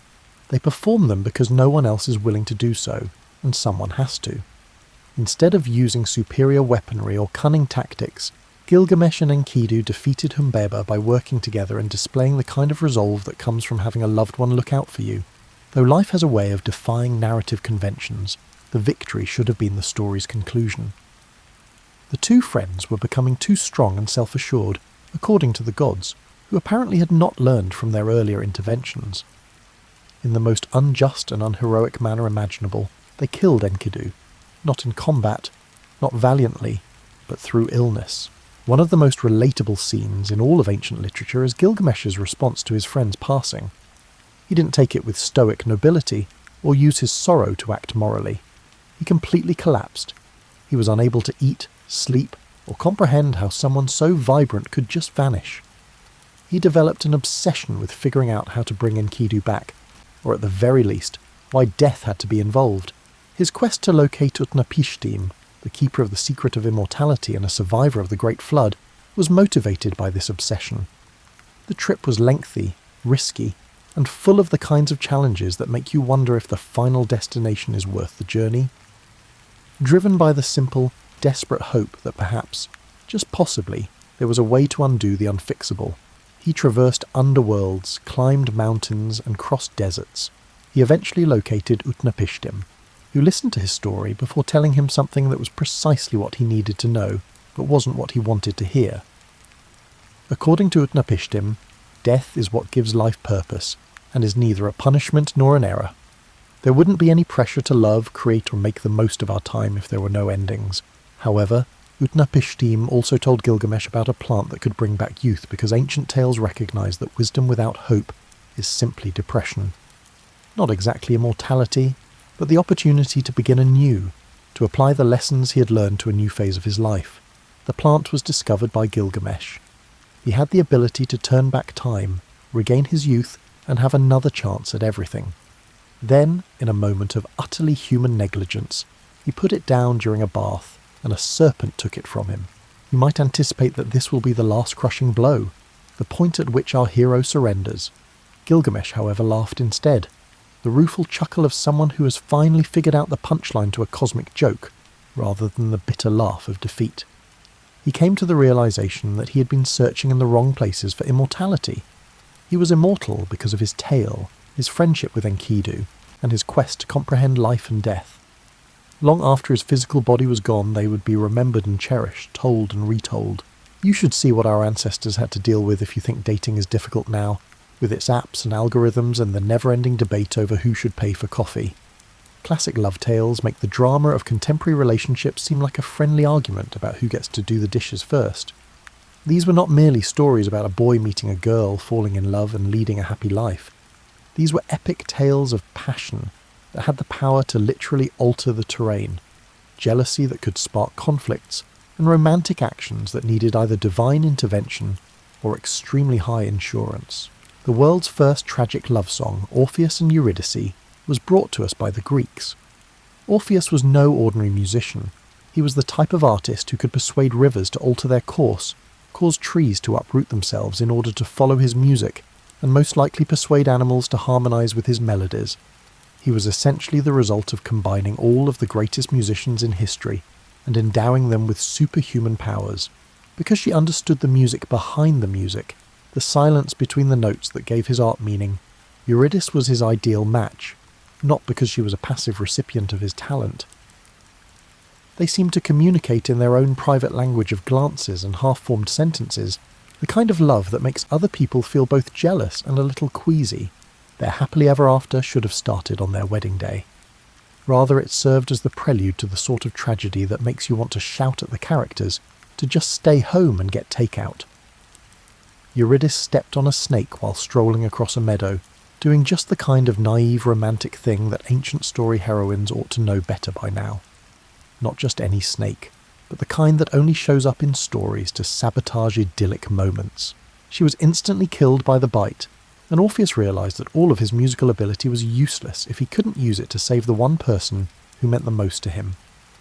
They perform them because no one else is willing to do so, and someone has to. Instead of using superior weaponry or cunning tactics, Gilgamesh and Enkidu defeated Humbaba by working together and displaying the kind of resolve that comes from having a loved one look out for you. Though life has a way of defying narrative conventions, the victory should have been the story's conclusion. The two friends were becoming too strong and self-assured, according to the gods, who apparently had not learned from their earlier interventions. In the most unjust and unheroic manner imaginable, they killed Enkidu, not in combat, not valiantly, but through illness. One of the most relatable scenes in all of ancient literature is Gilgamesh's response to his friend's passing. He didn't take it with stoic nobility, or use his sorrow to act morally. He completely collapsed. He was unable to eat, sleep, or comprehend how someone so vibrant could just vanish. He developed an obsession with figuring out how to bring Enkidu back, or at the very least, why death had to be involved. His quest to locate Utnapishtim, the keeper of the secret of immortality and a survivor of the Great Flood, was motivated by this obsession. The trip was lengthy, risky, and full of the kinds of challenges that make you wonder if the final destination is worth the journey. Driven by the simple, desperate hope that perhaps, just possibly, there was a way to undo the unfixable, he traversed underworlds, climbed mountains, and crossed deserts. He eventually located Utnapishtim, who listened to his story before telling him something that was precisely what he needed to know, but wasn't what he wanted to hear. According to Utnapishtim, death is what gives life purpose, and is neither a punishment nor an error. There wouldn't be any pressure to love, create, or make the most of our time if there were no endings. However, Utnapishtim also told Gilgamesh about a plant that could bring back youth, because ancient tales recognize that wisdom without hope is simply depression. Not exactly immortality, but the opportunity to begin anew, to apply the lessons he had learned to a new phase of his life. The plant was discovered by Gilgamesh. He had the ability to turn back time, regain his youth, and have another chance at everything. Then, in a moment of utterly human negligence, he put it down during a bath, and a serpent took it from him. You might anticipate that this will be the last crushing blow, the point at which our hero surrenders. Gilgamesh, however, laughed instead, the rueful chuckle of someone who has finally figured out the punchline to a cosmic joke, rather than the bitter laugh of defeat. He came to the realization that he had been searching in the wrong places for immortality. He was immortal because of his tale, his friendship with Enkidu, and his quest to comprehend life and death. Long after his physical body was gone, they would be remembered and cherished, told and retold. You should see what our ancestors had to deal with if you think dating is difficult now, with its apps and algorithms and the never-ending debate over who should pay for coffee. Classic love tales make the drama of contemporary relationships seem like a friendly argument about who gets to do the dishes first. These were not merely stories about a boy meeting a girl, falling in love and leading a happy life. These were epic tales of passion that had the power to literally alter the terrain, jealousy that could spark conflicts, and romantic actions that needed either divine intervention or extremely high insurance. The world's first tragic love song, Orpheus and Eurydice, was brought to us by the Greeks. Orpheus was no ordinary musician. He was the type of artist who could persuade rivers to alter their course, cause trees to uproot themselves in order to follow his music, and most likely persuade animals to harmonize with his melodies. He was essentially the result of combining all of the greatest musicians in history and endowing them with superhuman powers. Because she understood the music behind the music, the silence between the notes that gave his art meaning, Eurydice was his ideal match, not because she was a passive recipient of his talent. They seemed to communicate in their own private language of glances and half-formed sentences, the kind of love that makes other people feel both jealous and a little queasy. Their happily ever after should have started on their wedding day. Rather, it served as the prelude to the sort of tragedy that makes you want to shout at the characters to just stay home and get takeout. Eurydice stepped on a snake while strolling across a meadow, doing just the kind of naive romantic thing that ancient story heroines ought to know better by now. Not just any snake, but the kind that only shows up in stories to sabotage idyllic moments. She was instantly killed by the bite, and Orpheus realised that all of his musical ability was useless if he couldn't use it to save the one person who meant the most to him.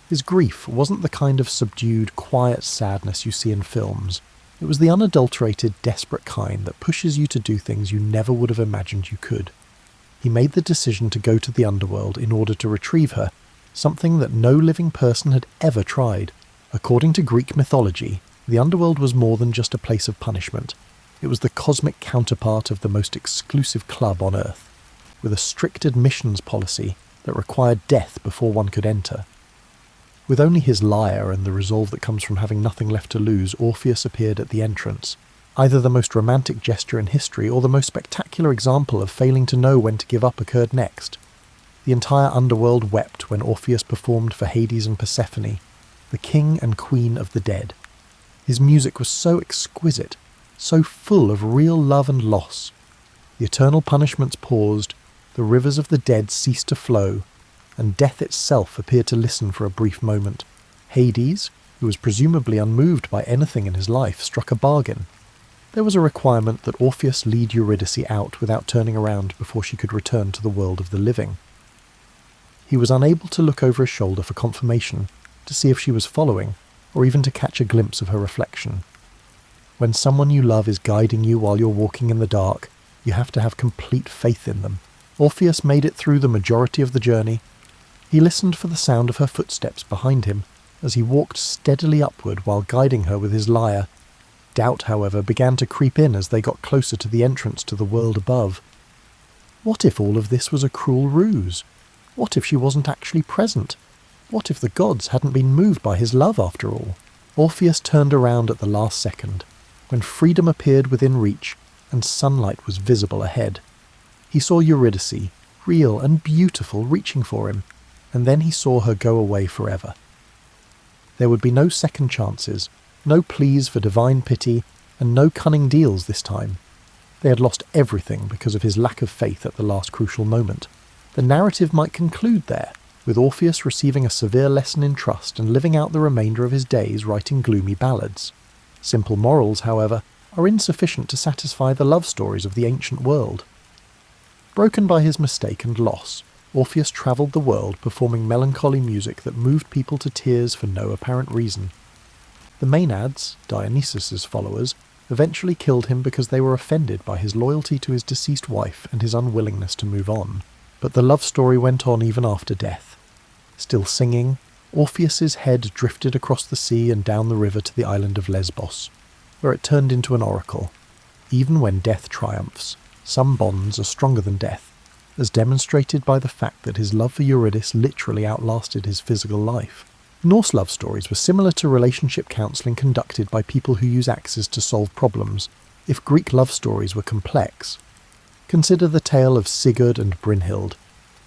His grief wasn't the kind of subdued, quiet sadness you see in films. It was the unadulterated, desperate kind that pushes you to do things you never would have imagined you could. He made the decision to go to the underworld in order to retrieve her, something that no living person had ever tried. According to Greek mythology, the underworld was more than just a place of punishment. It was the cosmic counterpart of the most exclusive club on Earth, with a strict admissions policy that required death before one could enter. With only his lyre and the resolve that comes from having nothing left to lose, Orpheus appeared at the entrance, either the most romantic gesture in history or the most spectacular example of failing to know when to give up occurred next. The entire underworld wept when Orpheus performed for Hades and Persephone, the king and queen of the dead. His music was so exquisite, so full of real love and loss. The eternal punishments paused, the rivers of the dead ceased to flow, and death itself appeared to listen for a brief moment. Hades, who was presumably unmoved by anything in his life, struck a bargain. There was a requirement that Orpheus lead Eurydice out without turning around before she could return to the world of the living. He was unable to look over his shoulder for confirmation, to see if she was following, or even to catch a glimpse of her reflection. When someone you love is guiding you while you're walking in the dark, you have to have complete faith in them. Orpheus made it through the majority of the journey. He listened for the sound of her footsteps behind him as he walked steadily upward while guiding her with his lyre. Doubt, however, began to creep in as they got closer to the entrance to the world above. What if all of this was a cruel ruse? What if she wasn't actually present? What if the gods hadn't been moved by his love after all? Orpheus turned around at the last second, when freedom appeared within reach and sunlight was visible ahead. He saw Eurydice, real and beautiful, reaching for him, and then he saw her go away forever. There would be no second chances, no pleas for divine pity, and no cunning deals this time. They had lost everything because of his lack of faith at the last crucial moment. The narrative might conclude there, with Orpheus receiving a severe lesson in trust and living out the remainder of his days writing gloomy ballads. Simple morals, however, are insufficient to satisfy the love stories of the ancient world. Broken by his mistake and loss, Orpheus travelled the world performing melancholy music that moved people to tears for no apparent reason. The Maenads, Dionysus's followers, eventually killed him because they were offended by his loyalty to his deceased wife and his unwillingness to move on. But the love story went on even after death. Still singing, Orpheus's head drifted across the sea and down the river to the island of Lesbos, where it turned into an oracle. Even when death triumphs, some bonds are stronger than death, as demonstrated by the fact that his love for Eurydice literally outlasted his physical life. Norse love stories were similar to relationship counselling conducted by people who use axes to solve problems, if Greek love stories were complex. Consider the tale of Sigurd and Brynhild,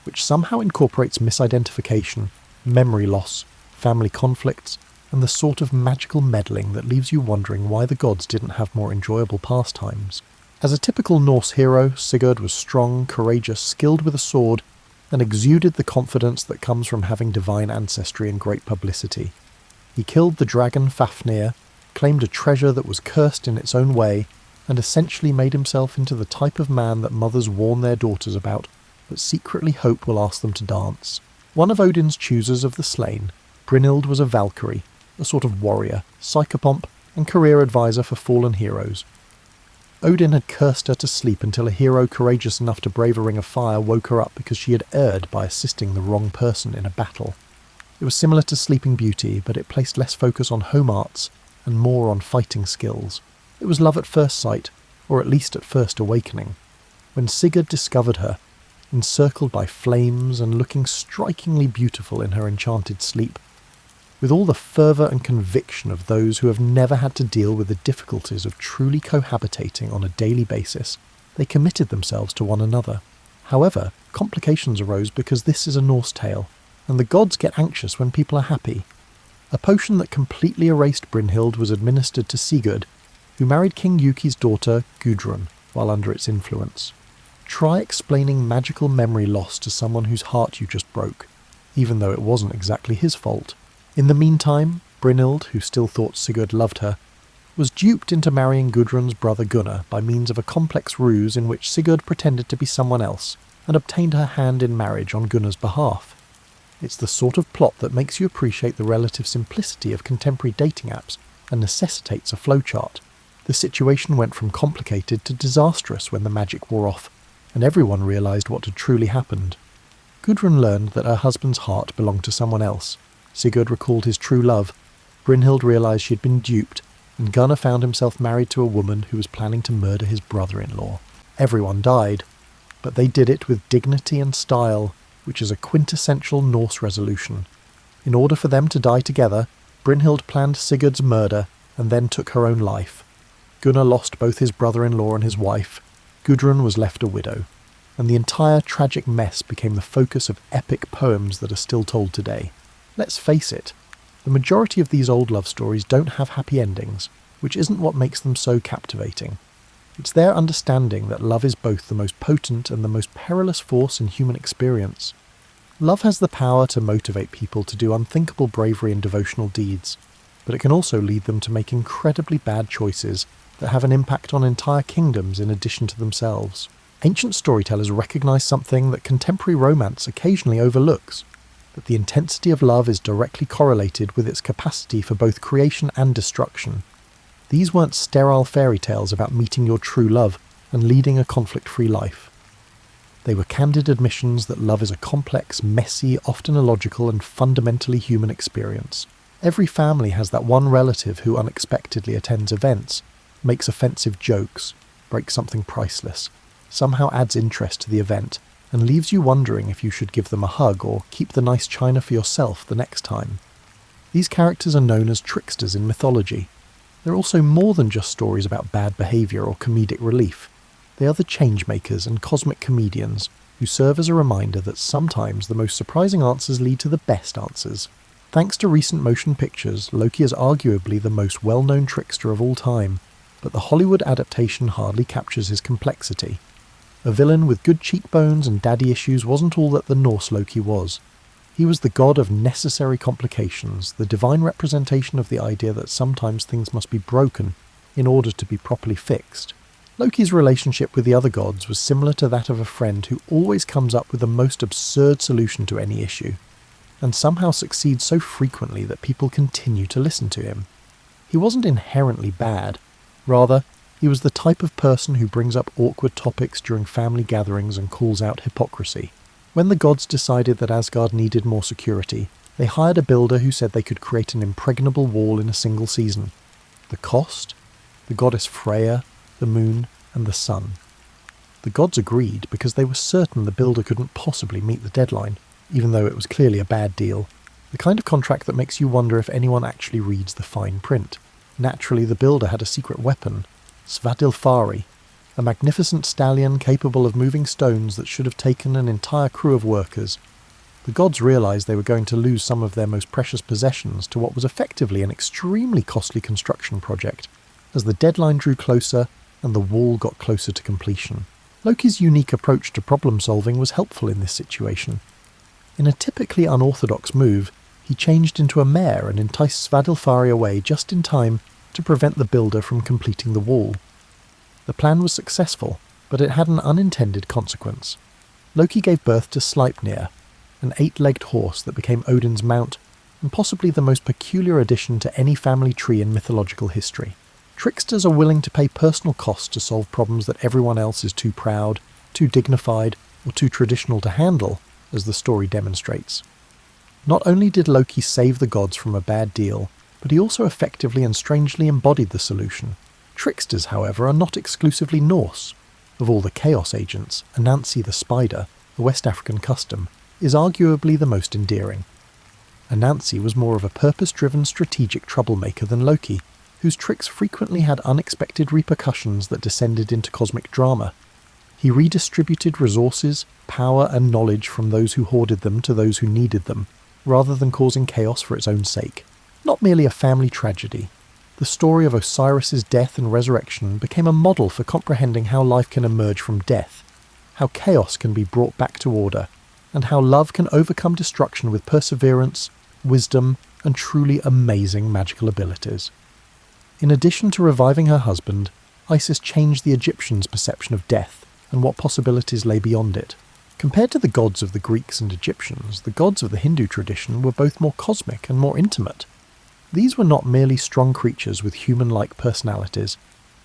which somehow incorporates misidentification, memory loss, family conflicts, and the sort of magical meddling that leaves you wondering why the gods didn't have more enjoyable pastimes. As a typical Norse hero, Sigurd was strong, courageous, skilled with a sword, and exuded the confidence that comes from having divine ancestry and great publicity. He killed the dragon Fafnir, claimed a treasure that was cursed in its own way, and essentially made himself into the type of man that mothers warn their daughters about, but secretly hope will ask them to dance. One of Odin's choosers of the slain, Brynhild was a Valkyrie, a sort of warrior, psychopomp, and career advisor for fallen heroes. Odin had cursed her to sleep until a hero courageous enough to brave a ring of fire woke her up because she had erred by assisting the wrong person in a battle. It was similar to Sleeping Beauty, but it placed less focus on home arts and more on fighting skills. It was love at first sight, or at least at first awakening. When Sigurd discovered her, encircled by flames and looking strikingly beautiful in her enchanted sleep, with all the fervour and conviction of those who have never had to deal with the difficulties of truly cohabitating on a daily basis, they committed themselves to one another. However, complications arose because this is a Norse tale, and the gods get anxious when people are happy. A potion that completely erased Brynhild was administered to Sigurd, who married King Yuki's daughter, Gudrun, while under its influence. Try explaining magical memory loss to someone whose heart you just broke, even though it wasn't exactly his fault. In the meantime, Brynhild, who still thought Sigurd loved her, was duped into marrying Gudrun's brother Gunnar by means of a complex ruse in which Sigurd pretended to be someone else and obtained her hand in marriage on Gunnar's behalf. It's the sort of plot that makes you appreciate the relative simplicity of contemporary dating apps and necessitates a flowchart. The situation went from complicated to disastrous when the magic wore off, and everyone realised what had truly happened. Gudrun learned that her husband's heart belonged to someone else. Sigurd recalled his true love. Brynhild realised she had been duped, and Gunnar found himself married to a woman who was planning to murder his brother-in-law. Everyone died, but they did it with dignity and style, which is a quintessential Norse resolution. In order for them to die together, Brynhild planned Sigurd's murder and then took her own life. Gunnar lost both his brother-in-law and his wife. Gudrun was left a widow, and the entire tragic mess became the focus of epic poems that are still told today. Let's face it, the majority of these old love stories don't have happy endings, which isn't what makes them so captivating. It's their understanding that love is both the most potent and the most perilous force in human experience. Love has the power to motivate people to do unthinkable bravery and devotional deeds, but it can also lead them to make incredibly bad choices that have an impact on entire kingdoms in addition to themselves. Ancient storytellers recognise something that contemporary romance occasionally overlooks, that the intensity of love is directly correlated with its capacity for both creation and destruction. These weren't sterile fairy tales about meeting your true love and leading a conflict-free life. They were candid admissions that love is a complex, messy, often illogical and fundamentally human experience. Every family has that one relative who unexpectedly attends events, makes offensive jokes, breaks something priceless, somehow adds interest to the event, and leaves you wondering if you should give them a hug or keep the nice china for yourself the next time. These characters are known as tricksters in mythology. They're also more than just stories about bad behaviour or comedic relief. They are the changemakers and cosmic comedians who serve as a reminder that sometimes the most surprising answers lead to the best answers. Thanks to recent motion pictures, Loki is arguably the most well-known trickster of all time, but the Hollywood adaptation hardly captures his complexity. A villain with good cheekbones and daddy issues wasn't all that the Norse Loki was. He was the god of necessary complications, the divine representation of the idea that sometimes things must be broken in order to be properly fixed. Loki's relationship with the other gods was similar to that of a friend who always comes up with the most absurd solution to any issue, and somehow succeeds so frequently that people continue to listen to him. He wasn't inherently bad. Rather, he was the type of person who brings up awkward topics during family gatherings and calls out hypocrisy. When the gods decided that Asgard needed more security, they hired a builder who said they could create an impregnable wall in a single season. The cost? The goddess Freya, the moon, and the sun. The gods agreed because they were certain the builder couldn't possibly meet the deadline, even though it was clearly a bad deal. The kind of contract that makes you wonder if anyone actually reads the fine print. Naturally, the builder had a secret weapon, Svadilfari, a magnificent stallion capable of moving stones that should have taken an entire crew of workers. The gods realised they were going to lose some of their most precious possessions to what was effectively an extremely costly construction project, as the deadline drew closer and the wall got closer to completion. Loki's unique approach to problem solving was helpful in this situation. In a typically unorthodox move, he changed into a mare and enticed Svadilfari away just in time to prevent the builder from completing the wall. The plan was successful, but it had an unintended consequence. Loki gave birth to Sleipnir, an 8-legged horse that became Odin's mount, and possibly the most peculiar addition to any family tree in mythological history. Tricksters are willing to pay personal costs to solve problems that everyone else is too proud, too dignified, or too traditional to handle, as the story demonstrates. Not only did Loki save the gods from a bad deal, but he also effectively and strangely embodied the solution. Tricksters, however, are not exclusively Norse. Of all the chaos agents, Anansi the spider, a West African custom, is arguably the most endearing. Anansi was more of a purpose-driven strategic troublemaker than Loki, whose tricks frequently had unexpected repercussions that descended into cosmic drama. He redistributed resources, power and knowledge from those who hoarded them to those who needed them, rather than causing chaos for its own sake. Not merely a family tragedy, the story of Osiris's death and resurrection became a model for comprehending how life can emerge from death, how chaos can be brought back to order, and how love can overcome destruction with perseverance, wisdom, and truly amazing magical abilities. In addition to reviving her husband, Isis changed the Egyptians' perception of death and what possibilities lay beyond it. Compared to the gods of the Greeks and Egyptians, the gods of the Hindu tradition were both more cosmic and more intimate. These were not merely strong creatures with human-like personalities.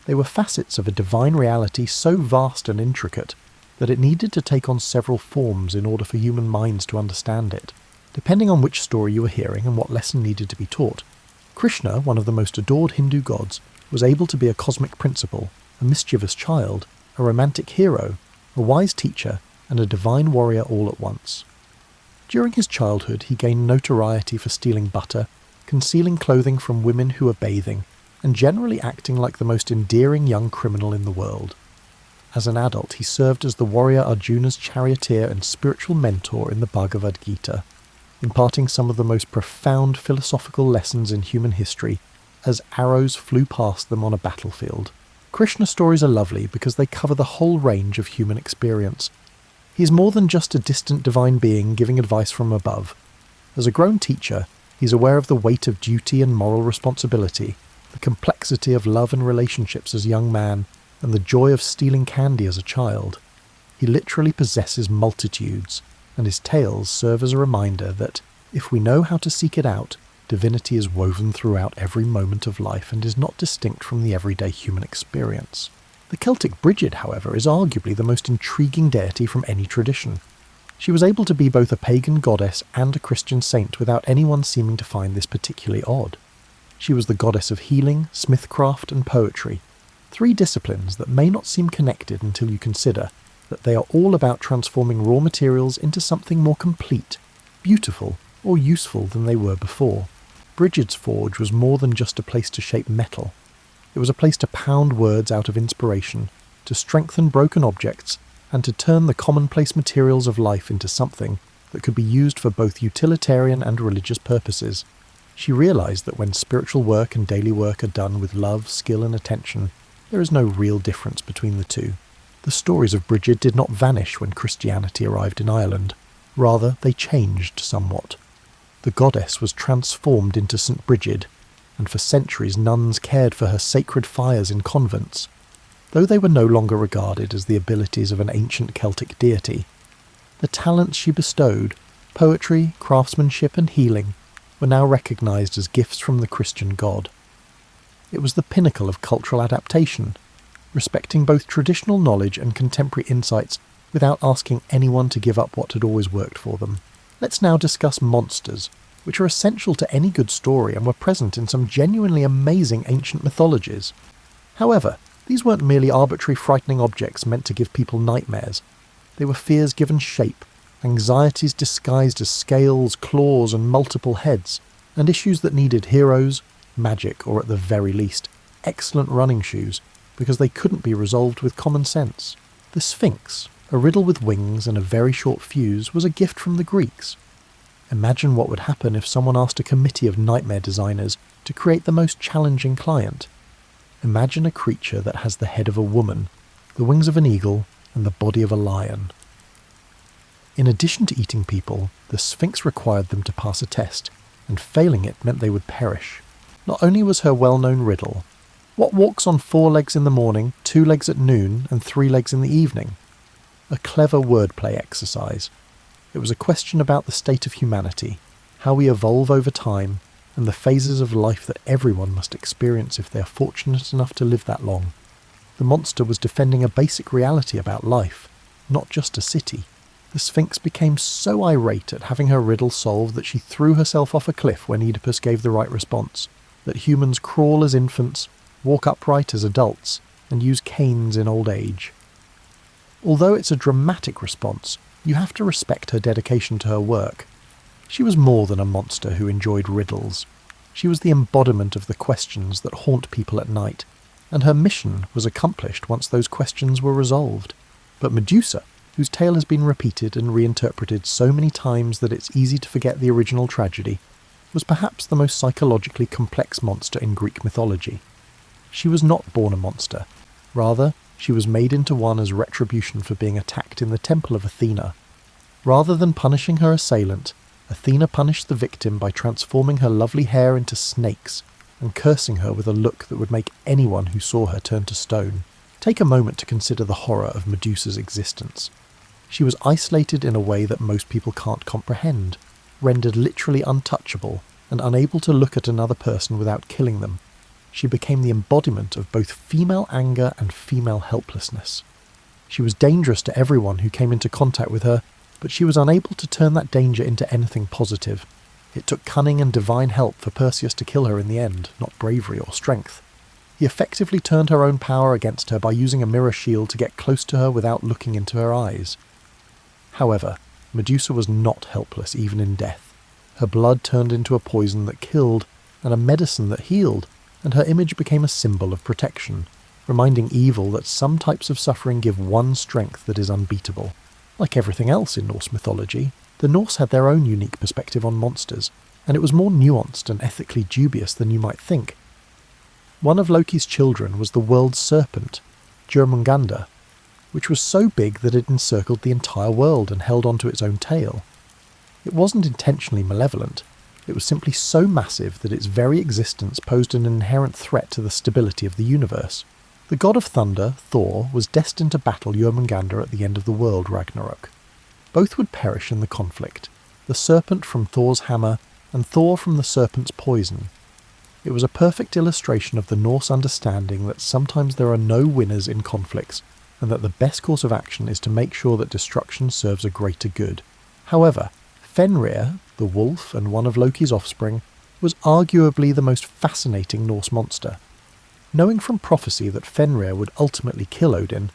They were facets of a divine reality so vast and intricate that it needed to take on several forms in order for human minds to understand it. Depending on which story you were hearing and what lesson needed to be taught, Krishna, one of the most adored Hindu gods, was able to be a cosmic principal, a mischievous child, a romantic hero, a wise teacher, and a divine warrior all at once. During his childhood, he gained notoriety for stealing butter, concealing clothing from women who were bathing, and generally acting like the most endearing young criminal in the world. As an adult, he served as the warrior Arjuna's charioteer and spiritual mentor in the Bhagavad Gita, imparting some of the most profound philosophical lessons in human history as arrows flew past them on a battlefield. Krishna stories are lovely because they cover the whole range of human experience. He is more than just a distant divine being giving advice from above. As a grown teacher, he's aware of the weight of duty and moral responsibility, the complexity of love and relationships as a young man, and the joy of stealing candy as a child. He literally possesses multitudes, and his tales serve as a reminder that, if we know how to seek it out, divinity is woven throughout every moment of life and is not distinct from the everyday human experience. The Celtic Brigid, however, is arguably the most intriguing deity from any tradition. She was able to be both a pagan goddess and a Christian saint without anyone seeming to find this particularly odd. She was the goddess of healing, smithcraft, and poetry, 3 disciplines that may not seem connected until you consider that they are all about transforming raw materials into something more complete, beautiful, or useful than they were before. Brigid's forge was more than just a place to shape metal. It was a place to pound words out of inspiration, to strengthen broken objects, and to turn the commonplace materials of life into something that could be used for both utilitarian and religious purposes. She realized that when spiritual work and daily work are done with love, skill, and attention, there is no real difference between the two. The stories of Brigid did not vanish when Christianity arrived in Ireland. Rather, they changed somewhat. The goddess was transformed into St. Brigid, and for centuries nuns cared for her sacred fires in convents. Though they were no longer regarded as the abilities of an ancient Celtic deity, the talents she bestowed, poetry, craftsmanship and healing, were now recognised as gifts from the Christian God. It was the pinnacle of cultural adaptation, respecting both traditional knowledge and contemporary insights without asking anyone to give up what had always worked for them. Let's now discuss monsters, which are essential to any good story and were present in some genuinely amazing ancient mythologies. However, these weren't merely arbitrary frightening objects meant to give people nightmares. They were fears given shape, anxieties disguised as scales, claws and multiple heads, and issues that needed heroes, magic, or at the very least, excellent running shoes, because they couldn't be resolved with common sense. The Sphinx, a riddle with wings and a very short fuse, was a gift from the Greeks. Imagine what would happen if someone asked a committee of nightmare designers to create the most challenging client. Imagine a creature that has the head of a woman, the wings of an eagle, and the body of a lion. In addition to eating people, the Sphinx required them to pass a test, and failing it meant they would perish. Not only was her well-known riddle, what walks on 4 legs in the morning, 2 legs at noon, and 3 legs in the evening? A clever wordplay exercise. It was a question about the state of humanity, how we evolve over time, and the phases of life that everyone must experience if they are fortunate enough to live that long. The monster was defending a basic reality about life, not just a city. The Sphinx became so irate at having her riddle solved that she threw herself off a cliff when Oedipus gave the right response, that humans crawl as infants, walk upright as adults, and use canes in old age. Although it's a dramatic response, you have to respect her dedication to her work. She was more than a monster who enjoyed riddles. She was the embodiment of the questions that haunt people at night, and her mission was accomplished once those questions were resolved. But Medusa, whose tale has been repeated and reinterpreted so many times that it's easy to forget the original tragedy, was perhaps the most psychologically complex monster in Greek mythology. She was not born a monster. Rather, she was made into one as retribution for being attacked in the temple of Athena. Rather than punishing her assailant, Athena punished the victim by transforming her lovely hair into snakes and cursing her with a look that would make anyone who saw her turn to stone. Take a moment to consider the horror of Medusa's existence. She was isolated in a way that most people can't comprehend, rendered literally untouchable and unable to look at another person without killing them. She became the embodiment of both female anger and female helplessness. She was dangerous to everyone who came into contact with her, but she was unable to turn that danger into anything positive. It took cunning and divine help for Perseus to kill her in the end, not bravery or strength. He effectively turned her own power against her by using a mirror shield to get close to her without looking into her eyes. However, Medusa was not helpless even in death. Her blood turned into a poison that killed, and a medicine that healed, and her image became a symbol of protection, reminding evil that some types of suffering give one strength that is unbeatable. Like everything else in Norse mythology, the Norse had their own unique perspective on monsters, and it was more nuanced and ethically dubious than you might think. One of Loki's children was the world's serpent, Jörmungandr, which was so big that it encircled the entire world and held onto its own tail. It wasn't intentionally malevolent. It was simply so massive that its very existence posed an inherent threat to the stability of the universe. The god of thunder, Thor, was destined to battle Jörmungandr at the end of the world, Ragnarok. Both would perish in the conflict, the serpent from Thor's hammer and Thor from the serpent's poison. It was a perfect illustration of the Norse understanding that sometimes there are no winners in conflicts, and that the best course of action is to make sure that destruction serves a greater good. However, Fenrir, the wolf and one of Loki's offspring, was arguably the most fascinating Norse monster. Knowing from prophecy that Fenrir would ultimately kill Odin,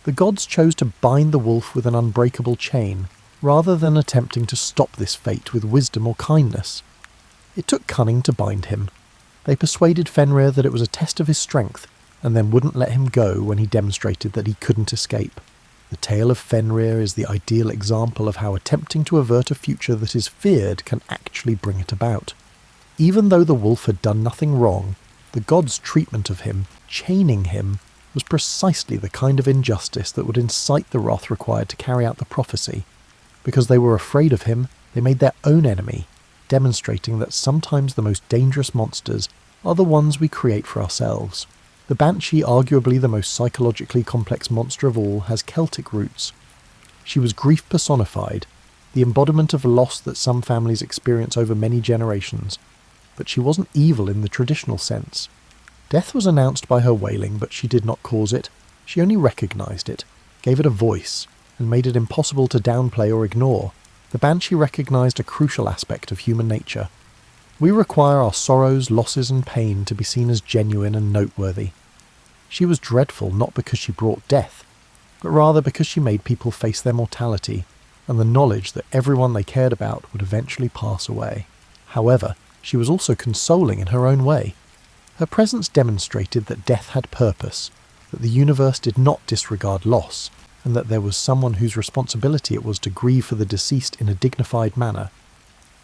the gods chose to bind the wolf with an unbreakable chain, rather than attempting to stop this fate with wisdom or kindness. It took cunning to bind him. They persuaded Fenrir that it was a test of his strength, and then wouldn't let him go when he demonstrated that he couldn't escape. The tale of Fenrir is the ideal example of how attempting to avert a future that is feared can actually bring it about. Even though the wolf had done nothing wrong, the gods' treatment of him, chaining him, was precisely the kind of injustice that would incite the wrath required to carry out the prophecy. Because they were afraid of him, they made their own enemy, demonstrating that sometimes the most dangerous monsters are the ones we create for ourselves. The Banshee, arguably the most psychologically complex monster of all, has Celtic roots. She was grief personified, the embodiment of loss that some families experience over many generations, but she wasn't evil in the traditional sense. Death was announced by her wailing, but she did not cause it. She only recognised it, gave it a voice, and made it impossible to downplay or ignore. The Banshee recognised a crucial aspect of human nature. We require our sorrows, losses and pain to be seen as genuine and noteworthy. She was dreadful not because she brought death, but rather because she made people face their mortality and the knowledge that everyone they cared about would eventually pass away. However, she was also consoling in her own way. Her presence demonstrated that death had purpose, that the universe did not disregard loss, and that there was someone whose responsibility it was to grieve for the deceased in a dignified manner.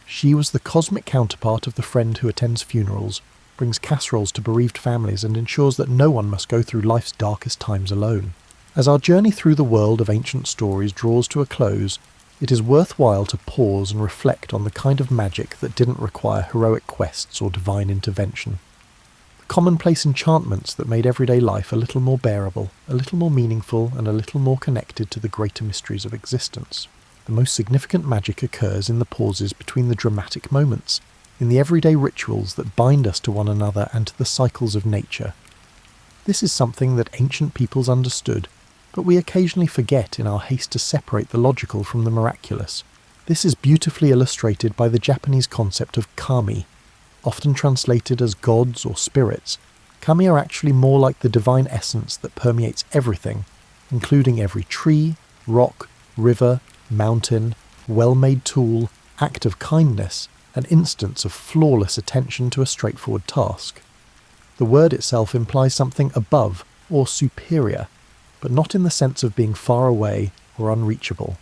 She was the cosmic counterpart of the friend who attends funerals, brings casseroles to bereaved families, and ensures that no one must go through life's darkest times alone. As our journey through the world of ancient stories draws to a close, it is worthwhile to pause and reflect on the kind of magic that didn't require heroic quests or divine intervention. The commonplace enchantments that made everyday life a little more bearable, a little more meaningful, and a little more connected to the greater mysteries of existence. The most significant magic occurs in the pauses between the dramatic moments, in the everyday rituals that bind us to one another and to the cycles of nature. This is something that ancient peoples understood, but we occasionally forget in our haste to separate the logical from the miraculous. This is beautifully illustrated by the Japanese concept of kami. Often translated as gods or spirits, kami are actually more like the divine essence that permeates everything, including every tree, rock, river, mountain, well-made tool, act of kindness, and instance of flawless attention to a straightforward task. The word itself implies something above or superior, but not in the sense of being far away or unreachable.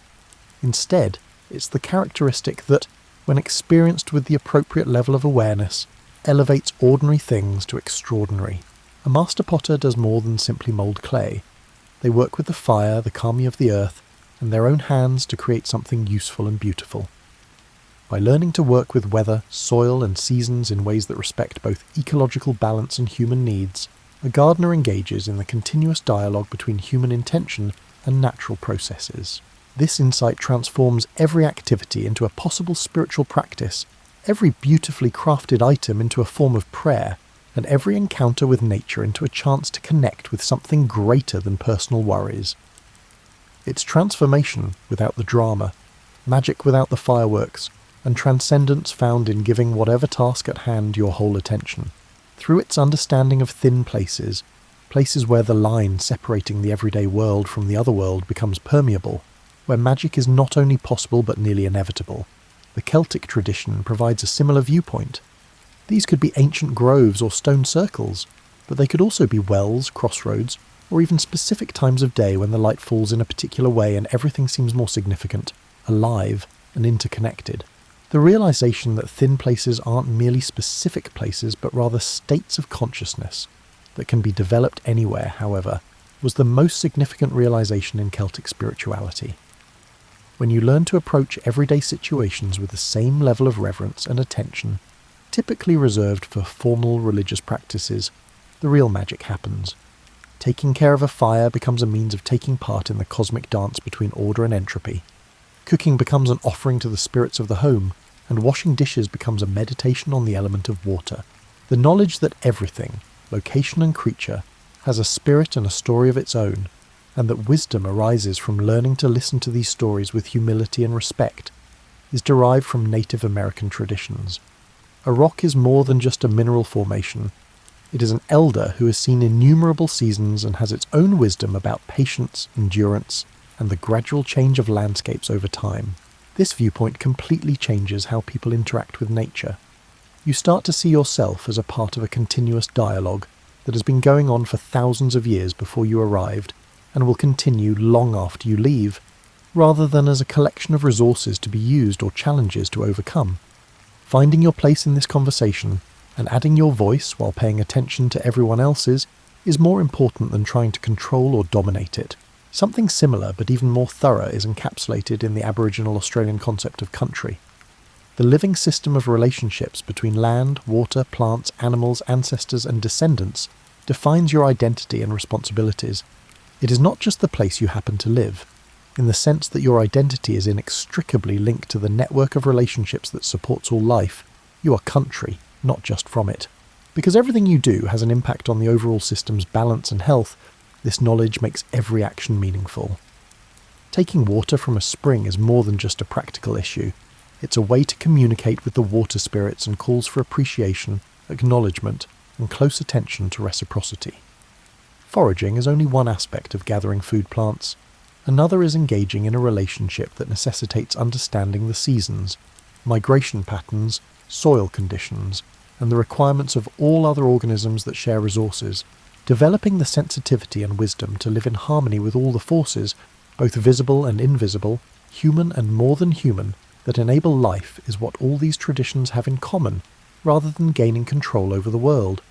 Instead, it's the characteristic that, when experienced with the appropriate level of awareness, elevates ordinary things to extraordinary. A master potter does more than simply mould clay. They work with the fire, the kami of the earth, and their own hands to create something useful and beautiful. By learning to work with weather, soil and seasons in ways that respect both ecological balance and human needs, a gardener engages in the continuous dialogue between human intention and natural processes. This insight transforms every activity into a possible spiritual practice, every beautifully crafted item into a form of prayer, and every encounter with nature into a chance to connect with something greater than personal worries. It's transformation without the drama, magic without the fireworks, and transcendence found in giving whatever task at hand your whole attention. Through its understanding of thin places, places where the line separating the everyday world from the other world becomes permeable, where magic is not only possible but nearly inevitable, the Celtic tradition provides a similar viewpoint. These could be ancient groves or stone circles, but they could also be wells, crossroads, or even specific times of day when the light falls in a particular way and everything seems more significant, alive, and interconnected. The realization that thin places aren't merely specific places but rather states of consciousness that can be developed anywhere, however, was the most significant realization in Celtic spirituality. When you learn to approach everyday situations with the same level of reverence and attention, typically reserved for formal religious practices, the real magic happens. Taking care of a fire becomes a means of taking part in the cosmic dance between order and entropy. Cooking becomes an offering to the spirits of the home, and washing dishes becomes a meditation on the element of water. The knowledge that everything, location and creature, has a spirit and a story of its own, and that wisdom arises from learning to listen to these stories with humility and respect, is derived from Native American traditions. A rock is more than just a mineral formation. It is an elder who has seen innumerable seasons and has its own wisdom about patience, endurance, and the gradual change of landscapes over time. This viewpoint completely changes how people interact with nature. You start to see yourself as a part of a continuous dialogue that has been going on for thousands of years before you arrived, and will continue long after you leave, rather than as a collection of resources to be used or challenges to overcome. Finding your place in this conversation, and adding your voice while paying attention to everyone else's, is more important than trying to control or dominate it. Something similar but even more thorough is encapsulated in the Aboriginal Australian concept of country. The living system of relationships between land, water, plants, animals, ancestors and descendants defines your identity and responsibilities. It is not just the place you happen to live, in the sense that your identity is inextricably linked to the network of relationships that supports all life. You are country, not just from it. Because everything you do has an impact on the overall system's balance and health, this knowledge makes every action meaningful. Taking water from a spring is more than just a practical issue. It's a way to communicate with the water spirits and calls for appreciation, acknowledgement, and close attention to reciprocity. Foraging is only one aspect of gathering food plants. Another is engaging in a relationship that necessitates understanding the seasons, migration patterns, soil conditions, and the requirements of all other organisms that share resources. Developing the sensitivity and wisdom to live in harmony with all the forces, both visible and invisible, human and more than human, that enable life is what all these traditions have in common, rather than gaining control over the world.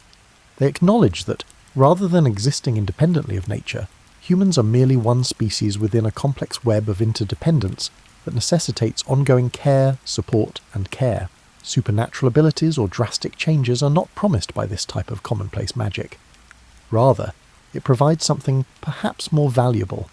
They acknowledge that, rather than existing independently of nature, humans are merely one species within a complex web of interdependence that necessitates ongoing care, support, and care. Supernatural abilities or drastic changes are not promised by this type of commonplace magic. Rather, it provides something perhaps more valuable,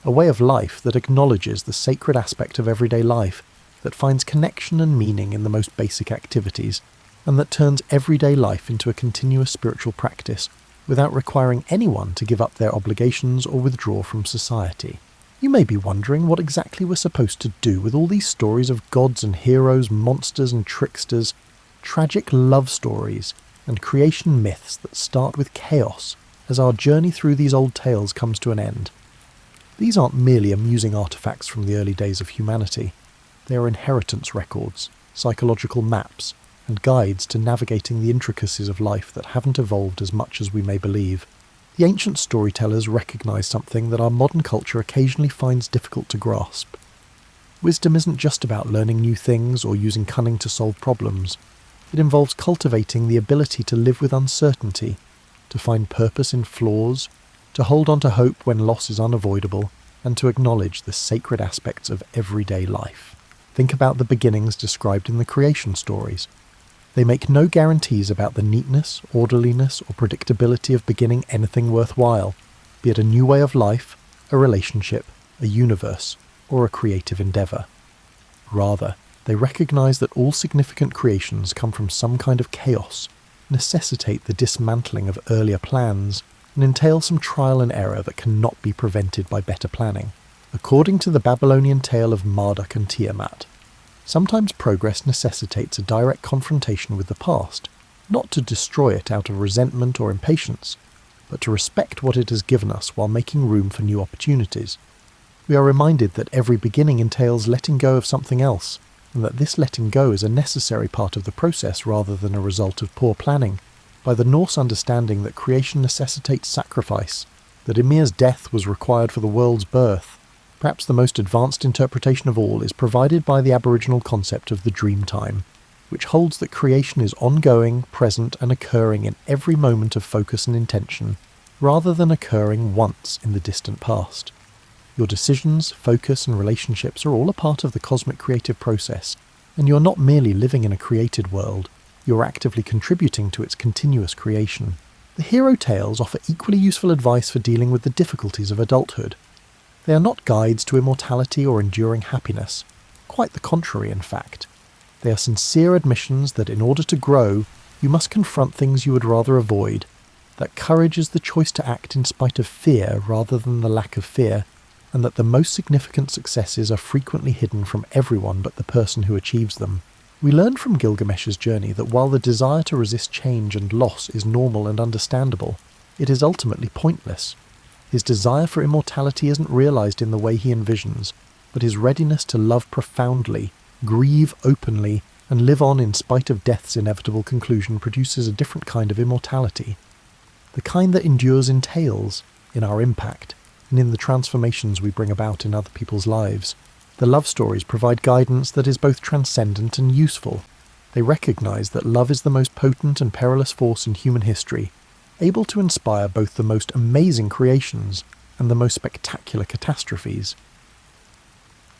a way of life that acknowledges the sacred aspect of everyday life, that finds connection and meaning in the most basic activities, and that turns everyday life into a continuous spiritual practice without requiring anyone to give up their obligations or withdraw from society. You may be wondering what exactly we're supposed to do with all these stories of gods and heroes, monsters and tricksters, tragic love stories, and creation myths that start with chaos as our journey through these old tales comes to an end. These aren't merely amusing artifacts from the early days of humanity. They are inheritance records, psychological maps, and guides to navigating the intricacies of life that haven't evolved as much as we may believe. The ancient storytellers recognized something that our modern culture occasionally finds difficult to grasp. Wisdom isn't just about learning new things or using cunning to solve problems. It involves cultivating the ability to live with uncertainty, to find purpose in flaws, to hold on to hope when loss is unavoidable, and to acknowledge the sacred aspects of everyday life. Think about the beginnings described in the creation stories. They make no guarantees about the neatness, orderliness, or predictability of beginning anything worthwhile, be it a new way of life, a relationship, a universe, or a creative endeavour. Rather, they recognise that all significant creations come from some kind of chaos, necessitate the dismantling of earlier plans, and entail some trial and error that cannot be prevented by better planning. According to the Babylonian tale of Marduk and Tiamat, sometimes progress necessitates a direct confrontation with the past, not to destroy it out of resentment or impatience, but to respect what it has given us while making room for new opportunities. We are reminded that every beginning entails letting go of something else, and that this letting go is a necessary part of the process rather than a result of poor planning, by the Norse understanding that creation necessitates sacrifice, that Ymir's death was required for the world's birth. Perhaps the most advanced interpretation of all is provided by the Aboriginal concept of the dream time, which holds that creation is ongoing, present, and occurring in every moment of focus and intention, rather than occurring once in the distant past. Your decisions, focus, and relationships are all a part of the cosmic creative process, and you're not merely living in a created world, you're actively contributing to its continuous creation. The hero tales offer equally useful advice for dealing with the difficulties of adulthood. They are not guides to immortality or enduring happiness. Quite the contrary, in fact. They are sincere admissions that in order to grow, you must confront things you would rather avoid, that courage is the choice to act in spite of fear rather than the lack of fear, and that the most significant successes are frequently hidden from everyone but the person who achieves them. We learn from Gilgamesh's journey that while the desire to resist change and loss is normal and understandable, it is ultimately pointless. His desire for immortality isn't realized in the way he envisions, but his readiness to love profoundly, grieve openly, and live on in spite of death's inevitable conclusion produces a different kind of immortality. The kind that endures in tales, in our impact, and in the transformations we bring about in other people's lives. The love stories provide guidance that is both transcendent and useful. They recognize that love is the most potent and perilous force in human history, able to inspire both the most amazing creations and the most spectacular catastrophes.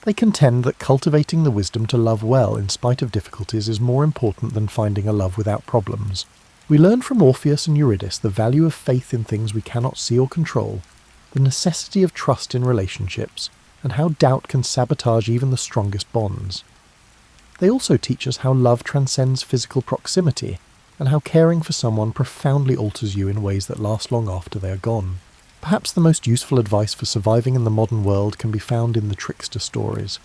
They contend that cultivating the wisdom to love well in spite of difficulties is more important than finding a love without problems. We learn from Orpheus and Eurydice the value of faith in things we cannot see or control, the necessity of trust in relationships, and how doubt can sabotage even the strongest bonds. They also teach us how love transcends physical proximity, and how caring for someone profoundly alters you in ways that last long after they are gone. Perhaps the most useful advice for surviving in the modern world can be found in the trickster stories.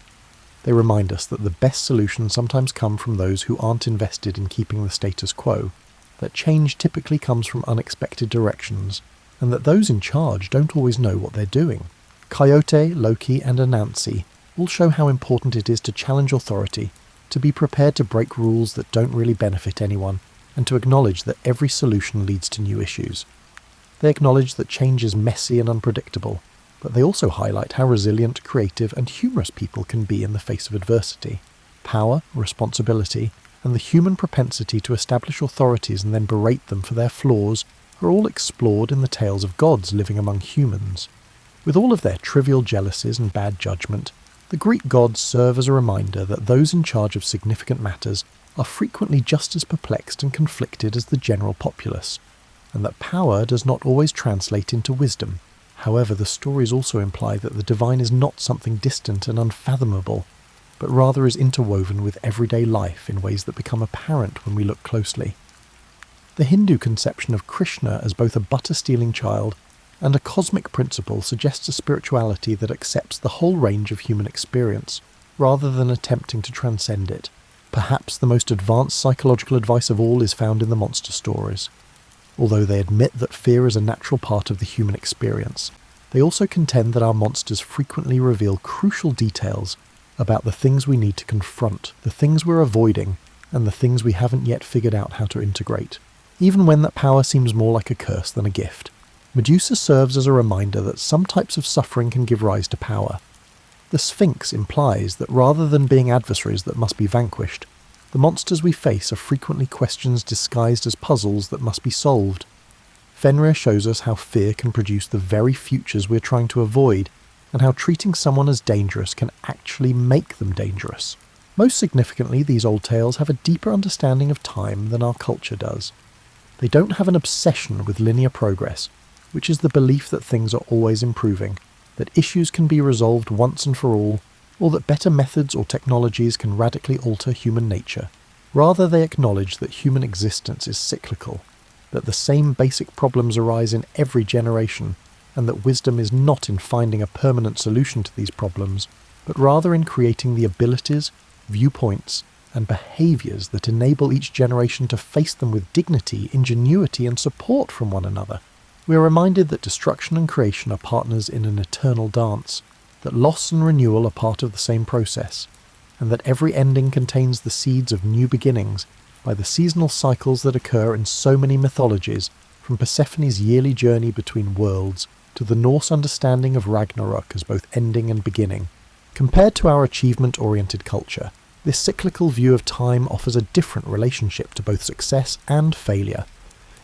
They remind us that the best solutions sometimes come from those who aren't invested in keeping the status quo, that change typically comes from unexpected directions, and that those in charge don't always know what they're doing. Coyote, Loki, and Anansi all show how important it is to challenge authority, to be prepared to break rules that don't really benefit anyone, and to acknowledge that every solution leads to new issues. They acknowledge that change is messy and unpredictable, but they also highlight how resilient, creative, and humorous people can be in the face of adversity. Power, responsibility, and the human propensity to establish authorities and then berate them for their flaws are all explored in the tales of gods living among humans. With all of their trivial jealousies and bad judgment, the Greek gods serve as a reminder that those in charge of significant matters are frequently just as perplexed and conflicted as the general populace, and that power does not always translate into wisdom. However, the stories also imply that the divine is not something distant and unfathomable, but rather is interwoven with everyday life in ways that become apparent when we look closely. The Hindu conception of Krishna as both a butter-stealing child and a cosmic principle suggests a spirituality that accepts the whole range of human experience, rather than attempting to transcend it. Perhaps the most advanced psychological advice of all is found in the monster stories. Although they admit that fear is a natural part of the human experience, they also contend that our monsters frequently reveal crucial details about the things we need to confront, the things we're avoiding, and the things we haven't yet figured out how to integrate. Even when that power seems more like a curse than a gift, Medusa serves as a reminder that some types of suffering can give rise to power. The Sphinx implies that rather than being adversaries that must be vanquished, the monsters we face are frequently questions disguised as puzzles that must be solved. Fenrir shows us how fear can produce the very futures we're trying to avoid, and how treating someone as dangerous can actually make them dangerous. Most significantly, these old tales have a deeper understanding of time than our culture does. They don't have an obsession with linear progress, which is the belief that things are always improving, that issues can be resolved once and for all, or that better methods or technologies can radically alter human nature. Rather, they acknowledge that human existence is cyclical, that the same basic problems arise in every generation, and that wisdom is not in finding a permanent solution to these problems, but rather in creating the abilities, viewpoints, and behaviours that enable each generation to face them with dignity, ingenuity, and support from one another. We are reminded that destruction and creation are partners in an eternal dance, that loss and renewal are part of the same process, and that every ending contains the seeds of new beginnings by the seasonal cycles that occur in so many mythologies, from Persephone's yearly journey between worlds to the Norse understanding of Ragnarok as both ending and beginning. Compared to our achievement-oriented culture, this cyclical view of time offers a different relationship to both success and failure.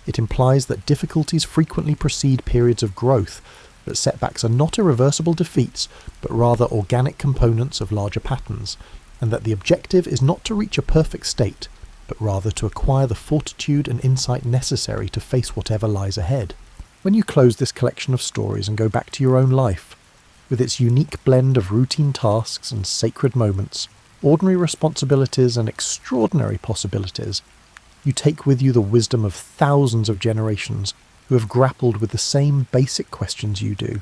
It implies that difficulties frequently precede periods of growth, that setbacks are not irreversible defeats, but rather organic components of larger patterns, and that the objective is not to reach a perfect state, but rather to acquire the fortitude and insight necessary to face whatever lies ahead. When you close this collection of stories and go back to your own life, with its unique blend of routine tasks and sacred moments, ordinary responsibilities and extraordinary possibilities, you take with you the wisdom of thousands of generations who have grappled with the same basic questions you do.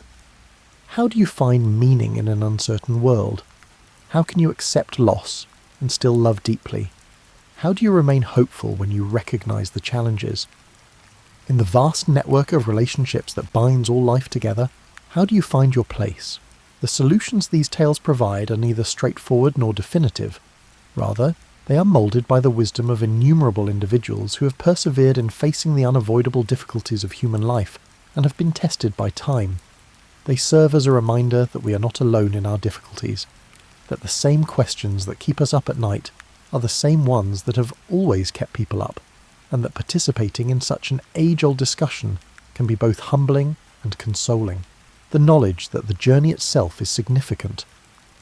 How do you find meaning in an uncertain world? How can you accept loss and still love deeply? How do you remain hopeful when you recognize the challenges? In the vast network of relationships that binds all life together, how do you find your place? The solutions these tales provide are neither straightforward nor definitive. Rather, they are moulded by the wisdom of innumerable individuals who have persevered in facing the unavoidable difficulties of human life and have been tested by time. They serve as a reminder that we are not alone in our difficulties, that the same questions that keep us up at night are the same ones that have always kept people up, and that participating in such an age-old discussion can be both humbling and consoling. the knowledge that the journey itself is significant,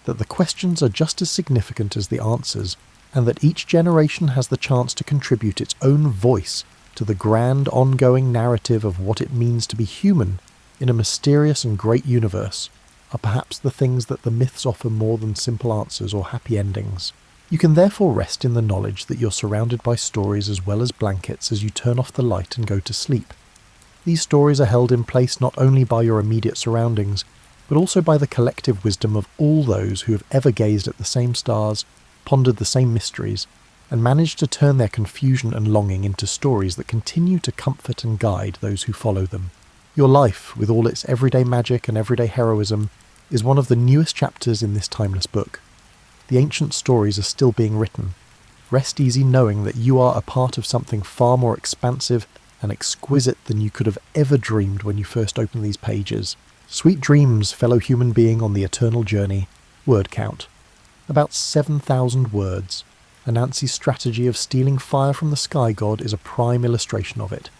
that the questions are just as significant as the answers, and that each generation has the chance to contribute its own voice to the grand ongoing narrative of what it means to be human in a mysterious and great universe, are perhaps the things that the myths offer more than simple answers or happy endings. You can therefore rest in the knowledge that you're surrounded by stories as well as blankets as you turn off the light and go to sleep. These stories are held in place not only by your immediate surroundings, but also by the collective wisdom of all those who have ever gazed at the same stars, pondered the same mysteries, and managed to turn their confusion and longing into stories that continue to comfort and guide those who follow them. Your life, with all its everyday magic and everyday heroism, is one of the newest chapters in this timeless book. The ancient stories are still being written. Rest easy knowing that you are a part of something far more expansive and exquisite than you could have ever dreamed when you first opened these pages. Sweet dreams, fellow human being on the eternal journey. Word count. About 7,000 words. Anansi's strategy of stealing fire from the sky god is a prime illustration of it.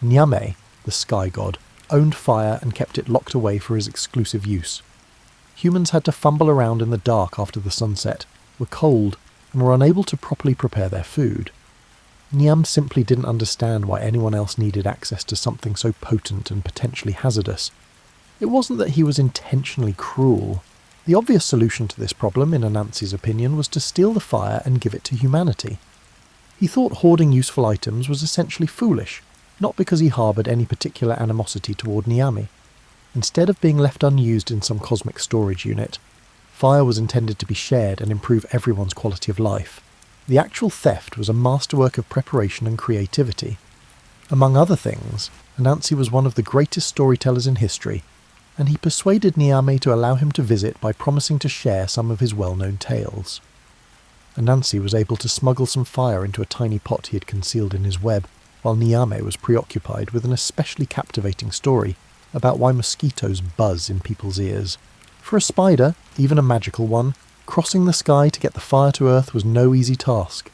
Nyame, the sky god, owned fire and kept it locked away for his exclusive use. Humans had to fumble around in the dark after the sunset, were cold, and were unable to properly prepare their food. Niam simply didn't understand why anyone else needed access to something so potent and potentially hazardous. It wasn't that he was intentionally cruel. The obvious solution to this problem, in Anansi's opinion, was to steal the fire and give it to humanity. He thought hoarding useful items was essentially foolish, not because he harboured any particular animosity toward Niami. Instead of being left unused in some cosmic storage unit, fire was intended to be shared and improve everyone's quality of life. The actual theft was a masterwork of preparation and creativity. Among other things, Anansi was one of the greatest storytellers in history, and he persuaded Niame to allow him to visit by promising to share some of his well-known tales. Anansi was able to smuggle some fire into a tiny pot he had concealed in his web, while Niame was preoccupied with an especially captivating story about why mosquitoes buzz in people's ears. For a spider, even a magical one, crossing the sky to get the fire to Earth was no easy task.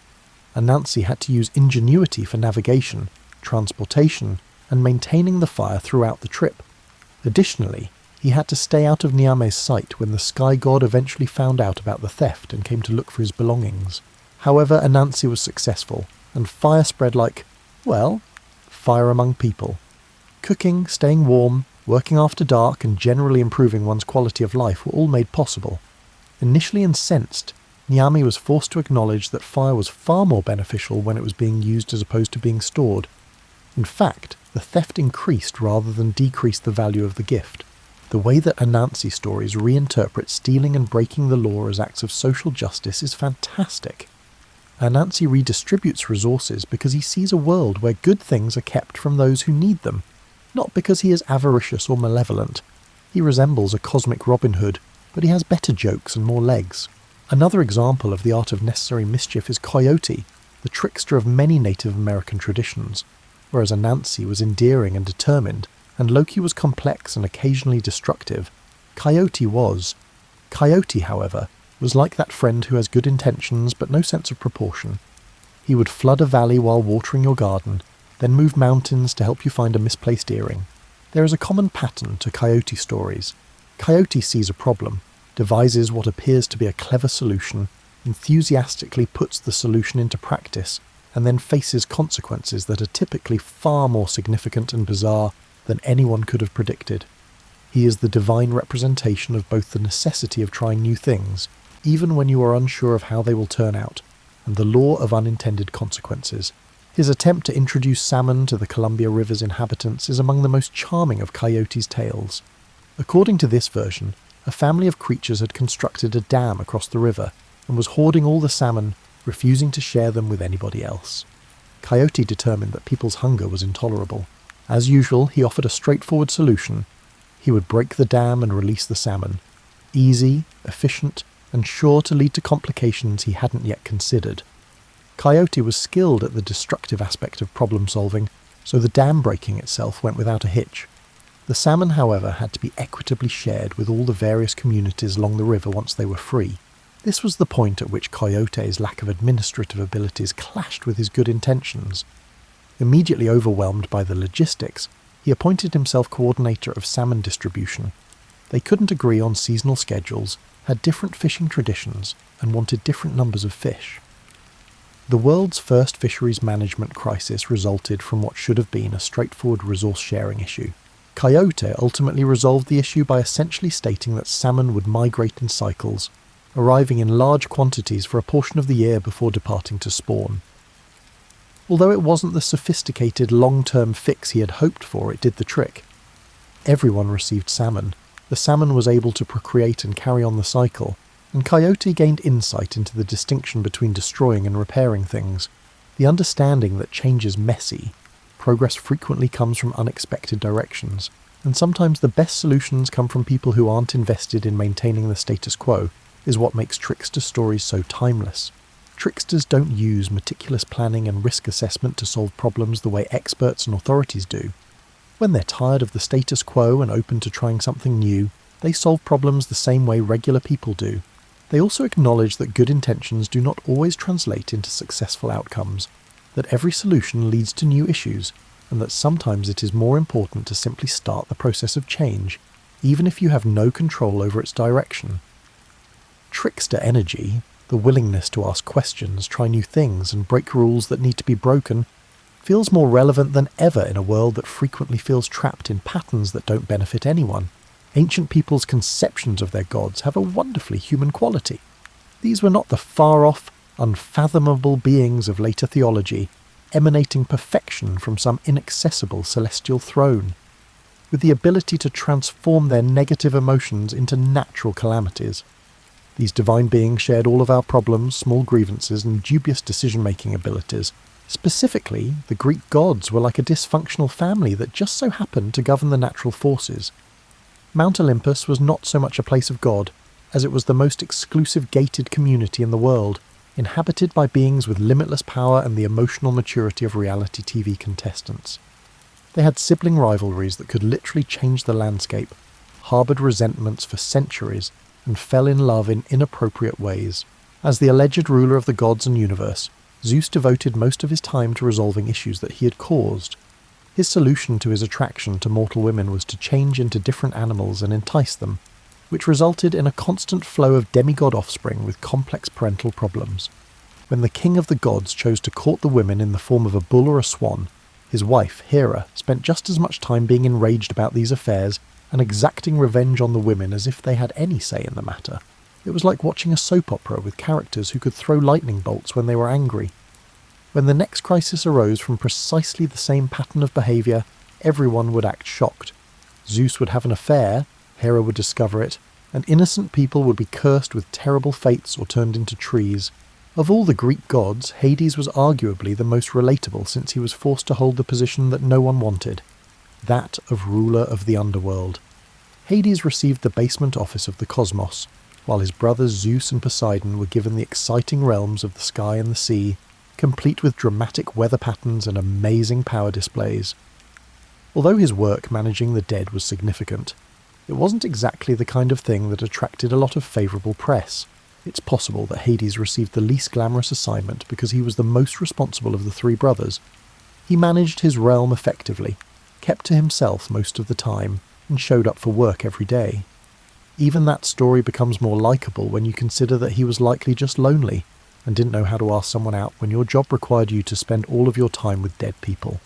Anansi had to use ingenuity for navigation, transportation, and maintaining the fire throughout the trip. Additionally, he had to stay out of Niame's sight when the sky god eventually found out about the theft and came to look for his belongings. However, Anansi was successful, and fire spread like, well, fire among people. Cooking, staying warm, working after dark, and generally improving one's quality of life were all made possible. Initially incensed, Niami was forced to acknowledge that fire was far more beneficial when it was being used as opposed to being stored. In fact, the theft increased rather than decreased the value of the gift. The way that Anansi stories reinterpret stealing and breaking the law as acts of social justice is fantastic. Anansi redistributes resources because he sees a world where good things are kept from those who need them, not because he is avaricious or malevolent. He resembles a cosmic Robin Hood, but he has better jokes and more legs. Another example of the art of necessary mischief is Coyote, the trickster of many Native American traditions. Whereas Anansi was endearing and determined, and Loki was complex and occasionally destructive, Coyote was. Coyote, however, was like that friend who has good intentions but no sense of proportion. He would flood a valley while watering your garden, then move mountains to help you find a misplaced earring. There is a common pattern to Coyote stories. Coyote sees a problem, devises what appears to be a clever solution, enthusiastically puts the solution into practice, and then faces consequences that are typically far more significant and bizarre than anyone could have predicted. He is the divine representation of both the necessity of trying new things, even when you are unsure of how they will turn out, and the law of unintended consequences. His attempt to introduce salmon to the Columbia River's inhabitants is among the most charming of Coyote's tales. According to this version, a family of creatures had constructed a dam across the river and was hoarding all the salmon, refusing to share them with anybody else. Coyote determined that people's hunger was intolerable. As usual, he offered a straightforward solution. He would break the dam and release the salmon. Easy, efficient, and sure to lead to complications he hadn't yet considered. Coyote was skilled at the destructive aspect of problem-solving, so the dam breaking itself went without a hitch. The salmon, however, had to be equitably shared with all the various communities along the river once they were free. This was the point at which Coyote's lack of administrative abilities clashed with his good intentions. Immediately overwhelmed by the logistics, he He appointed himself coordinator of salmon distribution. They couldn't agree on seasonal schedules, had different fishing traditions, and wanted different numbers of fish. The world's first fisheries management crisis resulted from what should have been a straightforward resource-sharing issue. Coyote ultimately resolved the issue by essentially stating that salmon would migrate in cycles, arriving in large quantities for a portion of the year before departing to spawn. Although it wasn't the sophisticated long-term fix he had hoped for, it did the trick. Everyone received salmon. The salmon was able to procreate and carry on the cycle, and Coyote gained insight into the distinction between destroying and repairing things, the understanding that change is messy. Progress frequently comes from unexpected directions, and sometimes the best solutions come from people who aren't invested in maintaining the status quo, is what makes trickster stories so timeless. Tricksters don't use meticulous planning and risk assessment to solve problems the way experts and authorities do. When they're tired of the status quo and open to trying something new, they solve problems the same way regular people do. They also acknowledge that good intentions do not always translate into successful outcomes, that every solution leads to new issues, and that sometimes it is more important to simply start the process of change, even if you have no control over its direction. Trickster energy, the willingness to ask questions, try new things, and break rules that need to be broken, feels more relevant than ever in a world that frequently feels trapped in patterns that don't benefit anyone. Ancient people's conceptions of their gods have a wonderfully human quality. These were not the far-off, unfathomable beings of later theology, emanating perfection from some inaccessible celestial throne, with the ability to transform their negative emotions into natural calamities. These divine beings shared all of our problems, small grievances, and dubious decision-making abilities. Specifically, the Greek gods were like a dysfunctional family that just so happened to govern the natural forces. Mount Olympus was not so much a place of God, as it was the most exclusive gated community in the world, inhabited by beings with limitless power and the emotional maturity of reality TV contestants. They had sibling rivalries that could literally change the landscape, harboured resentments for centuries, and fell in love in inappropriate ways. As the alleged ruler of the gods and universe, Zeus devoted most of his time to resolving issues that he had caused. His solution to his attraction to mortal women was to change into different animals and entice them, which resulted in a constant flow of demigod offspring with complex parental problems. When the king of the gods chose to court the women in the form of a bull or a swan, his wife, Hera, spent just as much time being enraged about these affairs and exacting revenge on the women as if they had any say in the matter. It was like watching a soap opera with characters who could throw lightning bolts when they were angry. When the next crisis arose from precisely the same pattern of behaviour, everyone would act shocked. Zeus would have an affair, Hera would discover it, and innocent people would be cursed with terrible fates or turned into trees. Of all the Greek gods, Hades was arguably the most relatable since he was forced to hold the position that no one wanted, that of ruler of the underworld. Hades received the basement office of the cosmos, while his brothers Zeus and Poseidon were given the exciting realms of the sky and the sea, complete with dramatic weather patterns and amazing power displays. Although his work managing the dead was significant, it wasn't exactly the kind of thing that attracted a lot of favourable press. It's possible that Hades received the least glamorous assignment because he was the most responsible of the three brothers. He managed his realm effectively, kept to himself most of the time, and showed up for work every day. Even that story becomes more likeable when you consider that he was likely just lonely, and didn't know how to ask someone out when your job required you to spend all of your time with dead people.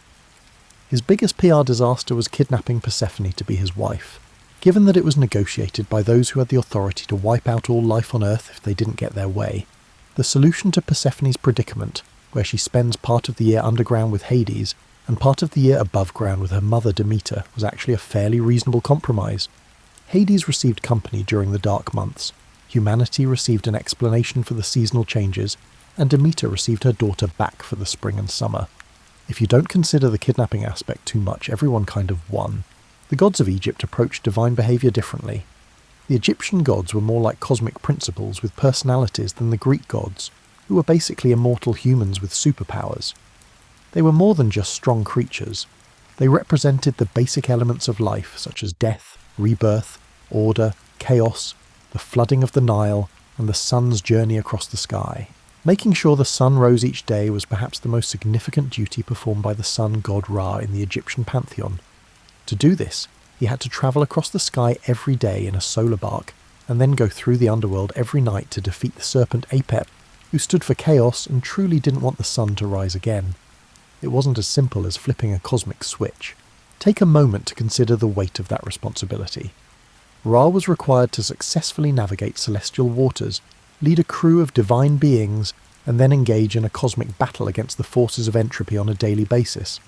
His biggest PR disaster was kidnapping Persephone to be his wife. Given that it was negotiated by those who had the authority to wipe out all life on Earth if they didn't get their way, the solution to Persephone's predicament, where she spends part of the year underground with Hades and part of the year above ground with her mother Demeter, was actually a fairly reasonable compromise. Hades received company during the dark months, humanity received an explanation for the seasonal changes, and Demeter received her daughter back for the spring and summer. If you don't consider the kidnapping aspect too much, everyone kind of won. The gods of Egypt approached divine behaviour differently. The Egyptian gods were more like cosmic principles with personalities than the Greek gods, who were basically immortal humans with superpowers. They were more than just strong creatures. They represented the basic elements of life, such as death, rebirth, order, chaos, the flooding of the Nile, and the sun's journey across the sky. Making sure the sun rose each day was perhaps the most significant duty performed by the sun god Ra in the Egyptian pantheon. To do this, he had to travel across the sky every day in a solar bark, and then go through the underworld every night to defeat the serpent Apep, who stood for chaos and truly didn't want the sun to rise again. It wasn't as simple as flipping a cosmic switch. Take a moment to consider the weight of that responsibility. Ra was required to successfully navigate celestial waters, lead a crew of divine beings, and then engage in a cosmic battle against the forces of entropy on a daily basis.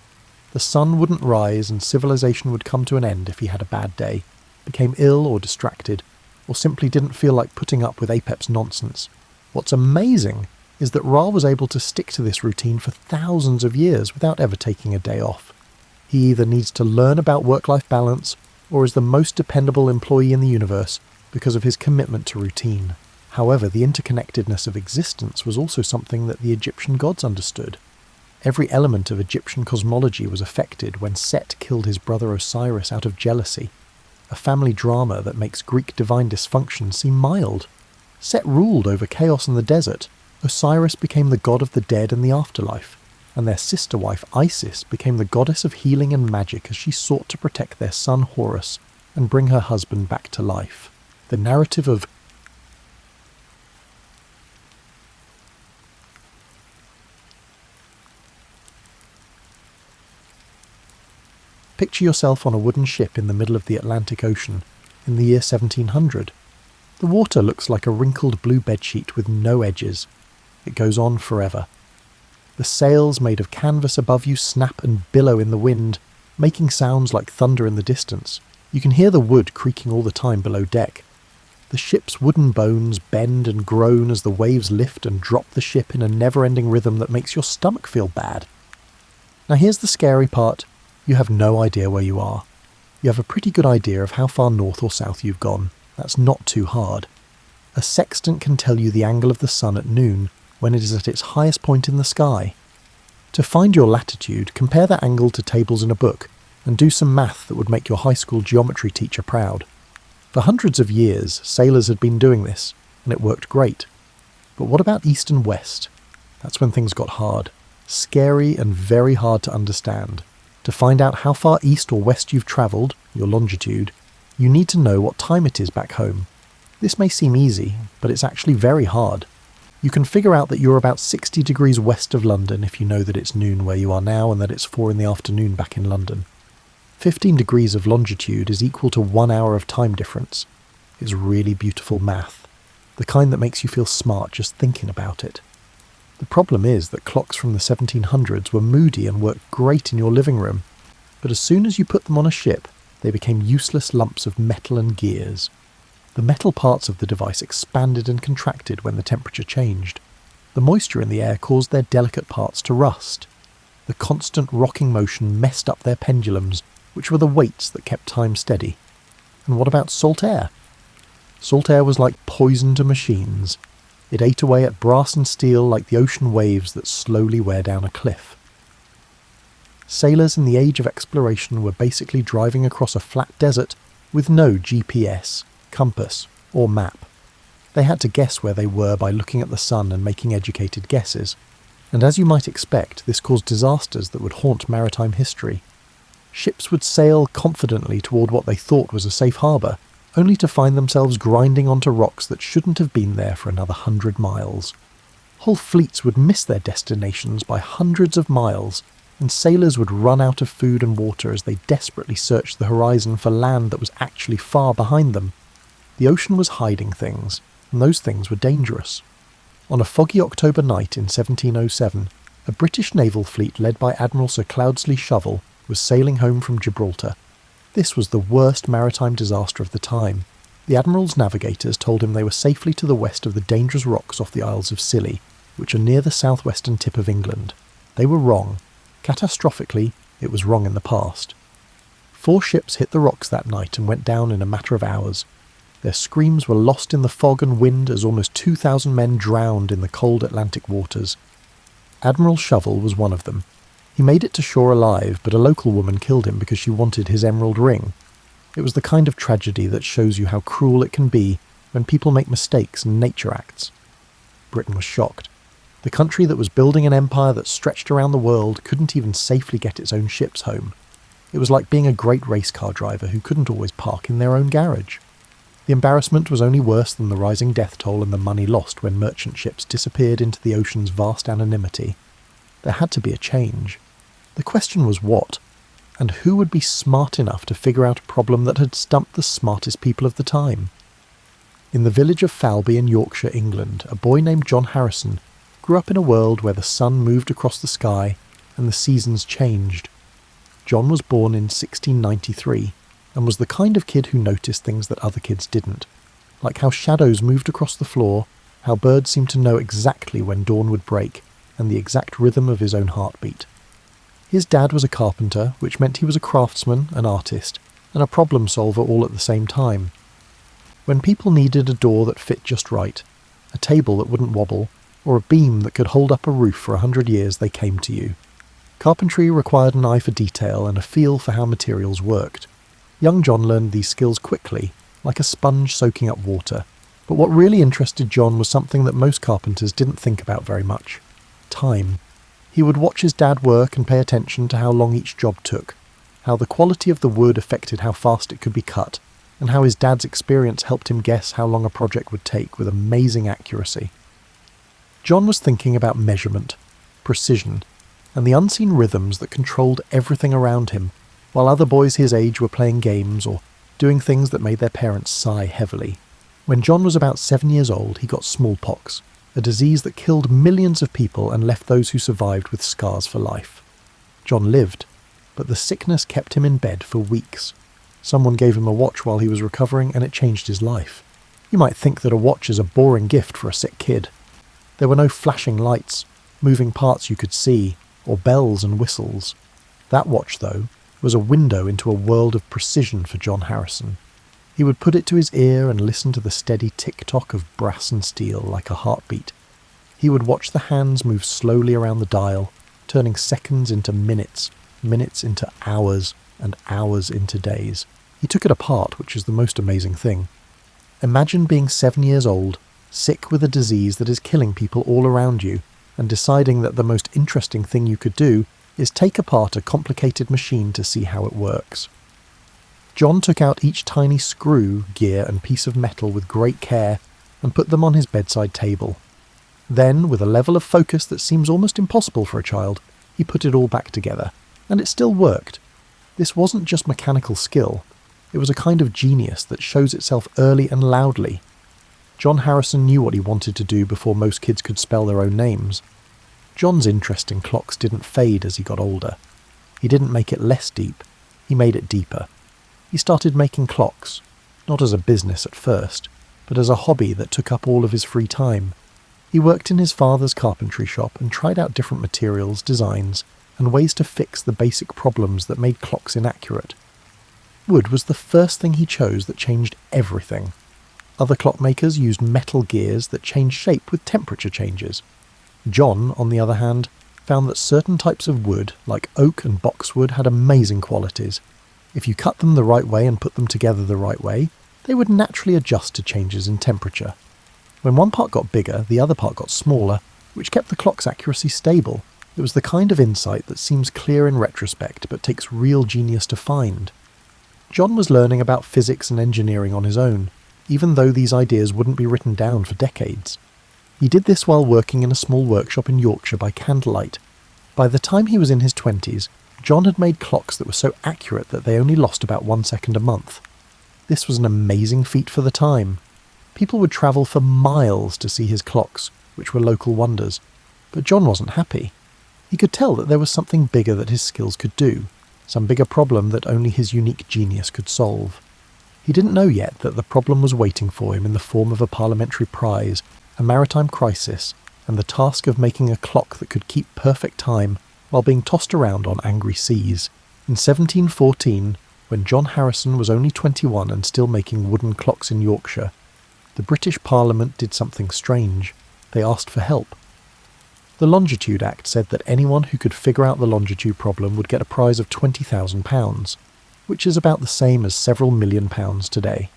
The sun wouldn't rise and civilization would come to an end if he had a bad day, became ill or distracted, or simply didn't feel like putting up with Apep's nonsense. What's amazing is that Ra was able to stick to this routine for thousands of years without ever taking a day off. He either needs to learn about work-life balance or is the most dependable employee in the universe because of his commitment to routine. However, the interconnectedness of existence was also something that the Egyptian gods understood. Every element of Egyptian cosmology was affected when Set killed his brother Osiris out of jealousy, a family drama that makes Greek divine dysfunction seem mild. Set ruled over chaos in the desert. Osiris became the god of the dead and the afterlife, and their sister wife Isis became the goddess of healing and magic as she sought to protect their son Horus and bring her husband back to life. The narrative of Picture yourself on a wooden ship in the middle of the Atlantic Ocean in the year 1700. The water looks like a wrinkled blue bedsheet with no edges. It goes on forever. The sails made of canvas above you snap and billow in the wind, making sounds like thunder in the distance. You can hear the wood creaking all the time below deck. The ship's wooden bones bend and groan as the waves lift and drop the ship in a never-ending rhythm that makes your stomach feel bad. Now here's the scary part. You have no idea where you are. You have a pretty good idea of how far north or south you've gone. That's not too hard. A sextant can tell you the angle of the sun at noon when it is at its highest point in the sky. To find your latitude, compare that angle to tables in a book and do some math that would make your high school geometry teacher proud. For hundreds of years, sailors had been doing this, and it worked great. But what about east and west? That's when things got hard. Scary and very hard to understand. To find out how far east or west you've travelled, your longitude, you need to know what time it is back home. This may seem easy, but it's actually very hard. You can figure out that you're about 60 degrees west of London if you know that it's noon where you are now and that it's 4 in the afternoon back in London. 15 degrees of longitude is equal to 1 hour of time difference. It's really beautiful math, the kind that makes you feel smart just thinking about it. The problem is that clocks from the 1700s were moody and worked great in your living room, but as soon as you put them on a ship, they became useless lumps of metal and gears. The metal parts of the device expanded and contracted when the temperature changed. The moisture in the air caused their delicate parts to rust. The constant rocking motion messed up their pendulums, which were the weights that kept time steady. And what about salt air? Salt air was like poison to machines. It ate away at brass and steel like the ocean waves that slowly wear down a cliff. Sailors in the age of exploration were basically driving across a flat desert with no GPS, compass, or map. They had to guess where they were by looking at the sun and making educated guesses. And as you might expect, this caused disasters that would haunt maritime history. Ships would sail confidently toward what they thought was a safe harbour, only to find themselves grinding onto rocks that shouldn't have been there for another 100 miles. Whole fleets would miss their destinations by hundreds of miles, and sailors would run out of food and water as they desperately searched the horizon for land that was actually far behind them. The ocean was hiding things, and those things were dangerous. On a foggy October night in 1707, a British naval fleet led by Admiral Sir Cloudesley Shovel was sailing home from Gibraltar. This was the worst maritime disaster of the time. The Admiral's navigators told him they were safely to the west of the dangerous rocks off the Isles of Scilly, which are near the southwestern tip of England. They were wrong. Catastrophically, it was wrong in the past. 4 ships hit the rocks that night and went down in a matter of hours. Their screams were lost in the fog and wind as almost 2,000 men drowned in the cold Atlantic waters. Admiral Shovel was one of them. He made it to shore alive, but a local woman killed him because she wanted his emerald ring. It was the kind of tragedy that shows you how cruel it can be when people make mistakes and nature acts. Britain was shocked. The country that was building an empire that stretched around the world couldn't even safely get its own ships home. It was like being a great race car driver who couldn't always park in their own garage. The embarrassment was only worse than the rising death toll and the money lost when merchant ships disappeared into the ocean's vast anonymity. There had to be a change. The question was what, and who would be smart enough to figure out a problem that had stumped the smartest people of the time? In the village of Falby in Yorkshire, England, a boy named John Harrison grew up in a world where the sun moved across the sky and the seasons changed. John was born in 1693 and was the kind of kid who noticed things that other kids didn't, like how shadows moved across the floor, how birds seemed to know exactly when dawn would break, and the exact rhythm of his own heartbeat. His dad was a carpenter, which meant he was a craftsman, an artist, and a problem solver all at the same time. When people needed a door that fit just right, a table that wouldn't wobble, or a beam that could hold up a roof for 100 years, they came to you. Carpentry required an eye for detail and a feel for how materials worked. Young John learned these skills quickly, like a sponge soaking up water. But what really interested John was something that most carpenters didn't think about very much: time. He would watch his dad work and pay attention to how long each job took, how the quality of the wood affected how fast it could be cut, and how his dad's experience helped him guess how long a project would take with amazing accuracy. John was thinking about measurement, precision, and the unseen rhythms that controlled everything around him, while other boys his age were playing games or doing things that made their parents sigh heavily. When John was about 7 years old, he got smallpox, a disease that killed millions of people and left those who survived with scars for life. John lived, but the sickness kept him in bed for weeks. Someone gave him a watch while he was recovering, and it changed his life. You might think that a watch is a boring gift for a sick kid. There were no flashing lights, moving parts you could see, or bells and whistles. That watch, though, was a window into a world of precision for John Harrison. He would put it to his ear and listen to the steady tick-tock of brass and steel like a heartbeat. He would watch the hands move slowly around the dial, turning seconds into minutes, minutes into hours, and hours into days. He took it apart, which is the most amazing thing. Imagine being 7 years old, sick with a disease that is killing people all around you, and deciding that the most interesting thing you could do is take apart a complicated machine to see how it works. John took out each tiny screw, gear, and piece of metal with great care and put them on his bedside table. Then, with a level of focus that seems almost impossible for a child, he put it all back together, and it still worked. This wasn't just mechanical skill, it was a kind of genius that shows itself early and loudly. John Harrison knew what he wanted to do before most kids could spell their own names. John's interest in clocks didn't fade as he got older. He didn't make it less deep, he made it deeper. He started making clocks, not as a business at first, but as a hobby that took up all of his free time. He worked in his father's carpentry shop and tried out different materials, designs, and ways to fix the basic problems that made clocks inaccurate. Wood was the first thing he chose that changed everything. Other clockmakers used metal gears that changed shape with temperature changes. John, on the other hand, found that certain types of wood, like oak and boxwood, had amazing qualities. If you cut them the right way and put them together the right way, they would naturally adjust to changes in temperature. When one part got bigger, the other part got smaller, which kept the clock's accuracy stable. It was the kind of insight that seems clear in retrospect but takes real genius to find. John was learning about physics and engineering on his own, even though these ideas wouldn't be written down for decades. He did this while working in a small workshop in Yorkshire by candlelight. By the time he was in his 20s, John had made clocks that were so accurate that they only lost about 1 second a month. This was an amazing feat for the time. People would travel for miles to see his clocks, which were local wonders. But John wasn't happy. He could tell that there was something bigger that his skills could do, some bigger problem that only his unique genius could solve. He didn't know yet that the problem was waiting for him in the form of a parliamentary prize, a maritime crisis, and the task of making a clock that could keep perfect time while being tossed around on angry seas. In 1714, when John Harrison was only 21 and still making wooden clocks in Yorkshire, the British Parliament did something strange. They asked for help. The Longitude Act said that anyone who could figure out the longitude problem would get a prize of £20,000, which is about the same as several £1,000,000 today.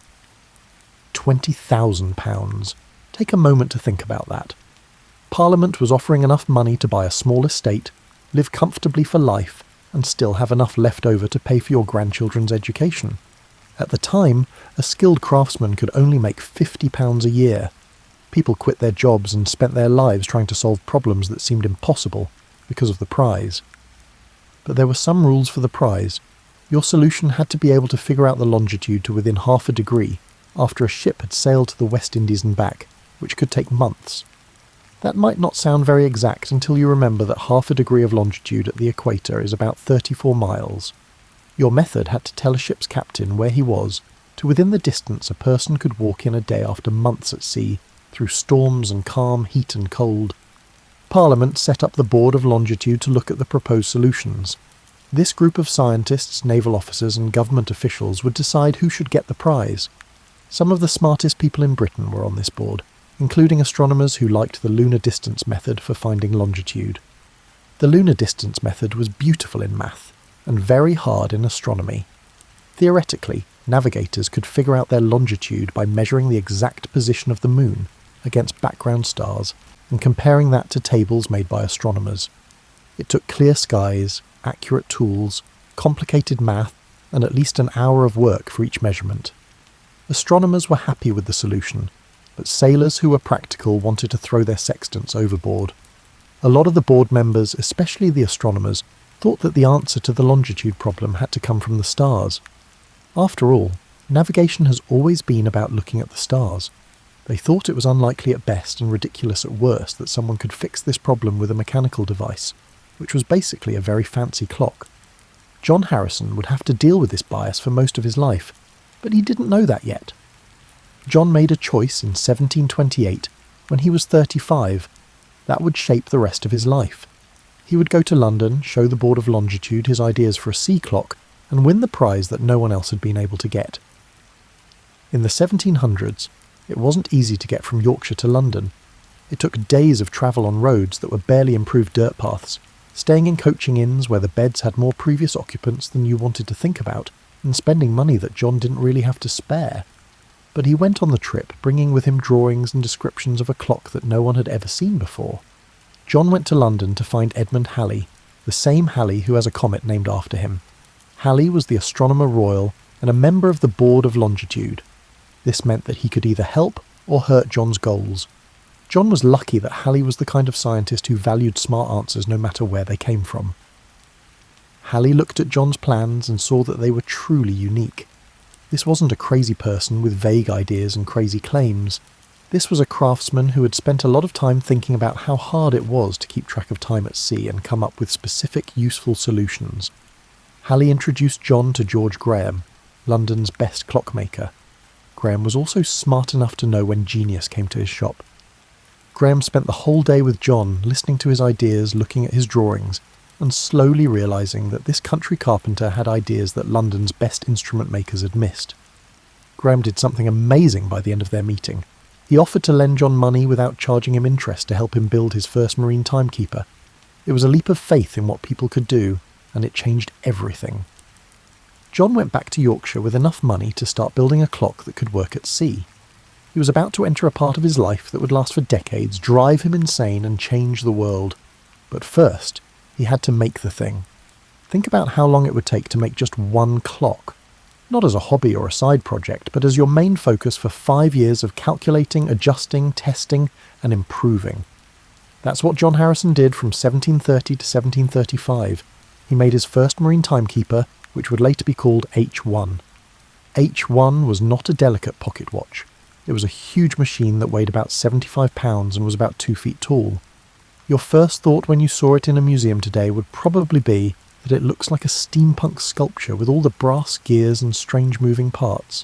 £20,000. Take a moment to think about that. Parliament was offering enough money to buy a small estate, live comfortably for life, and still have enough left over to pay for your grandchildren's education. At the time, a skilled craftsman could only make £50 a year. People quit their jobs and spent their lives trying to solve problems that seemed impossible because of the prize. But there were some rules for the prize. Your solution had to be able to figure out the longitude to within half a degree after a ship had sailed to the West Indies and back, which could take months. That might not sound very exact until you remember that half a degree of longitude at the equator is about 34 miles. Your method had to tell a ship's captain where he was to within the distance a person could walk in a day after months at sea, through storms and calm, heat and cold. Parliament set up the Board of Longitude to look at the proposed solutions. This group of scientists, naval officers and government officials would decide who should get the prize. Some of the smartest people in Britain were on this board, including astronomers who liked the lunar distance method for finding longitude. The lunar distance method was beautiful in math, and very hard in astronomy. Theoretically, navigators could figure out their longitude by measuring the exact position of the moon against background stars and comparing that to tables made by astronomers. It took clear skies, accurate tools, complicated math, and at least an hour of work for each measurement. Astronomers were happy with the solution, but sailors who were practical wanted to throw their sextants overboard. A lot of the board members, especially the astronomers, thought that the answer to the longitude problem had to come from the stars. After all, navigation has always been about looking at the stars. They thought it was unlikely at best and ridiculous at worst that someone could fix this problem with a mechanical device, which was basically a very fancy clock. John Harrison would have to deal with this bias for most of his life, but he didn't know that yet. John made a choice in 1728, when he was 35. That would shape the rest of his life. He would go to London, show the Board of Longitude his ideas for a sea clock, and win the prize that no one else had been able to get. In the 1700s, it wasn't easy to get from Yorkshire to London. It took days of travel on roads that were barely improved dirt paths, staying in coaching inns where the beds had more previous occupants than you wanted to think about, and spending money that John didn't really have to spare. But he went on the trip, bringing with him drawings and descriptions of a clock that no one had ever seen before. John went to London to find Edmund Halley, the same Halley who has a comet named after him. Halley was the Astronomer Royal and a member of the Board of Longitude. This meant that he could either help or hurt John's goals. John was lucky that Halley was the kind of scientist who valued smart answers no matter where they came from. Halley looked at John's plans and saw that they were truly unique. This wasn't a crazy person with vague ideas and crazy claims. This was a craftsman who had spent a lot of time thinking about how hard it was to keep track of time at sea and come up with specific, useful solutions. Halley introduced John to George Graham, London's best clockmaker. Graham was also smart enough to know when genius came to his shop. Graham spent the whole day with John, listening to his ideas, looking at his drawings, and slowly realising that this country carpenter had ideas that London's best instrument makers had missed. Graham did something amazing by the end of their meeting. He offered to lend John money without charging him interest to help him build his first marine timekeeper. It was a leap of faith in what people could do, and it changed everything. John went back to Yorkshire with enough money to start building a clock that could work at sea. He was about to enter a part of his life that would last for decades, drive him insane and change the world. But first, he had to make the thing. Think about how long it would take to make just one clock. Not as a hobby or a side project, but as your main focus for 5 years of calculating, adjusting, testing, and improving. That's what John Harrison did from 1730 to 1735. He made his first marine timekeeper, which would later be called H1. H1 was not a delicate pocket watch. It was a huge machine that weighed about 75 pounds and was about 2 feet tall. Your first thought when you saw it in a museum today would probably be that it looks like a steampunk sculpture with all the brass gears and strange moving parts.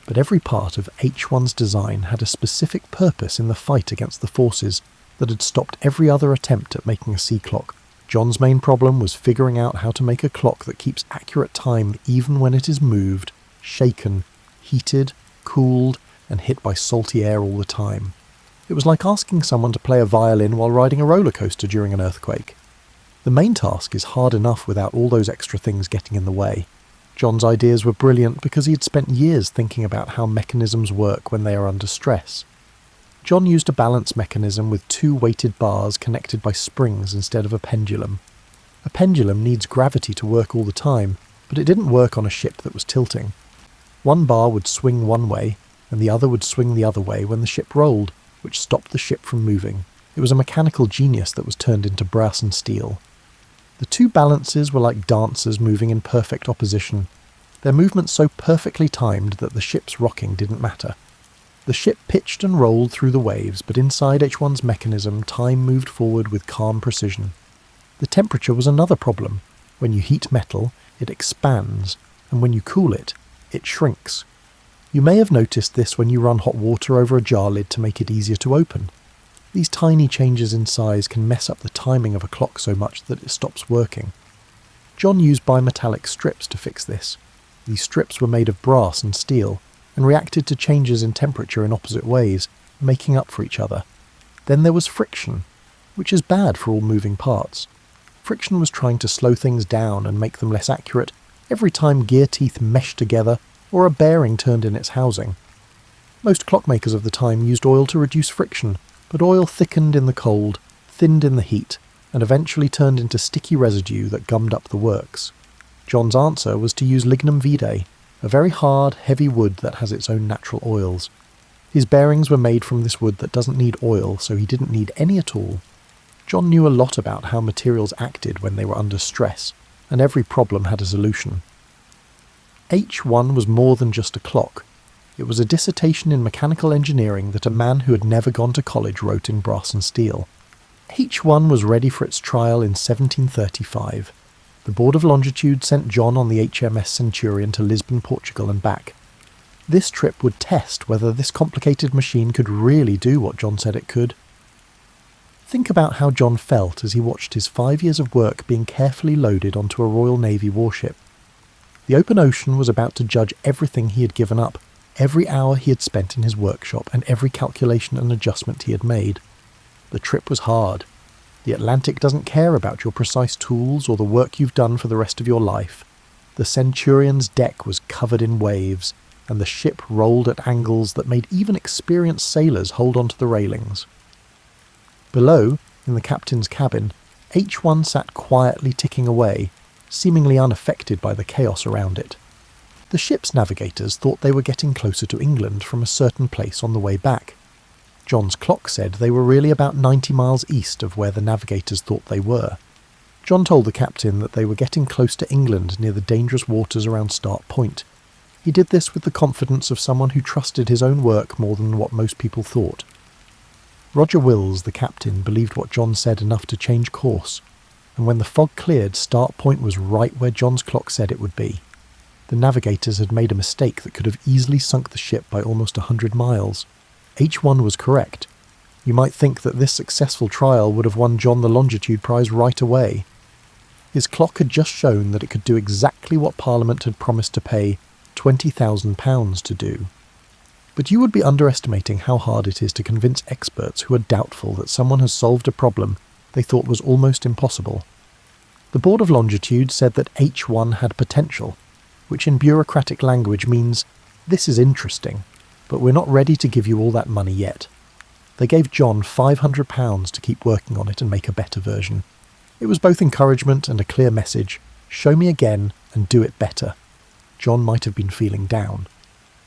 But every part of H1's design had a specific purpose in the fight against the forces that had stopped every other attempt at making a sea clock. John's main problem was figuring out how to make a clock that keeps accurate time even when it is moved, shaken, heated, cooled, and hit by salty air all the time. It was like asking someone to play a violin while riding a roller coaster during an earthquake. The main task is hard enough without all those extra things getting in the way. John's ideas were brilliant because he had spent years thinking about how mechanisms work when they are under stress. John used a balance mechanism with 2 weighted bars connected by springs instead of a pendulum. A pendulum needs gravity to work all the time, but it didn't work on a ship that was tilting. One bar would swing one way, and the other would swing the other way when the ship rolled, which stopped the ship from moving. It was a mechanical genius that was turned into brass and steel. The two balances were like dancers moving in perfect opposition, their movements so perfectly timed that the ship's rocking didn't matter. The ship pitched and rolled through the waves, but inside H1's mechanism, time moved forward with calm precision. The temperature was another problem. When you heat metal, it expands, and when you cool it, it shrinks. You may have noticed this when you run hot water over a jar lid to make it easier to open. These tiny changes in size can mess up the timing of a clock so much that it stops working. John used bimetallic strips to fix this. These strips were made of brass and steel, and reacted to changes in temperature in opposite ways, making up for each other. Then there was friction, which is bad for all moving parts. Friction was trying to slow things down and make them less accurate every time gear teeth meshed together or a bearing turned in its housing. Most clockmakers of the time used oil to reduce friction, but oil thickened in the cold, thinned in the heat, and eventually turned into sticky residue that gummed up the works. John's answer was to use lignum vitae, a very hard, heavy wood that has its own natural oils. His bearings were made from this wood that doesn't need oil, so he didn't need any at all. John knew a lot about how materials acted when they were under stress, and every problem had a solution. H1 was more than just a clock. It was a dissertation in mechanical engineering that a man who had never gone to college wrote in brass and steel. H1 was ready for its trial in 1735. The Board of Longitude sent John on the HMS Centurion to Lisbon, Portugal and back. This trip would test whether this complicated machine could really do what John said it could. Think about how John felt as he watched his 5 years of work being carefully loaded onto a Royal Navy warship. The open ocean was about to judge everything he had given up, every hour he had spent in his workshop and every calculation and adjustment he had made. The trip was hard. The Atlantic doesn't care about your precise tools or the work you've done for the rest of your life. The Centurion's deck was covered in waves, and the ship rolled at angles that made even experienced sailors hold onto the railings. Below, in the captain's cabin, H1 sat quietly ticking away, seemingly unaffected by the chaos around it. The ship's navigators thought they were getting closer to England from a certain place on the way back. John's clock said they were really about 90 miles east of where the navigators thought they were. John told the captain that they were getting close to England near the dangerous waters around Start Point. He did this with the confidence of someone who trusted his own work more than what most people thought. Roger Wills, the captain, believed what John said enough to change course, and when the fog cleared, Start Point was right where John's clock said it would be. The navigators had made a mistake that could have easily sunk the ship by almost 100 miles. H1 was correct. You might think that this successful trial would have won John the Longitude Prize right away. His clock had just shown that it could do exactly what Parliament had promised to pay £20,000 to do. But you would be underestimating how hard it is to convince experts who are doubtful that someone has solved a problem they thought was almost impossible. The Board of Longitude said that H1 had potential, which in bureaucratic language means, this is interesting, but we're not ready to give you all that money yet. They gave John £500 to keep working on it and make a better version. It was both encouragement and a clear message, show me again and do it better. John might have been feeling down.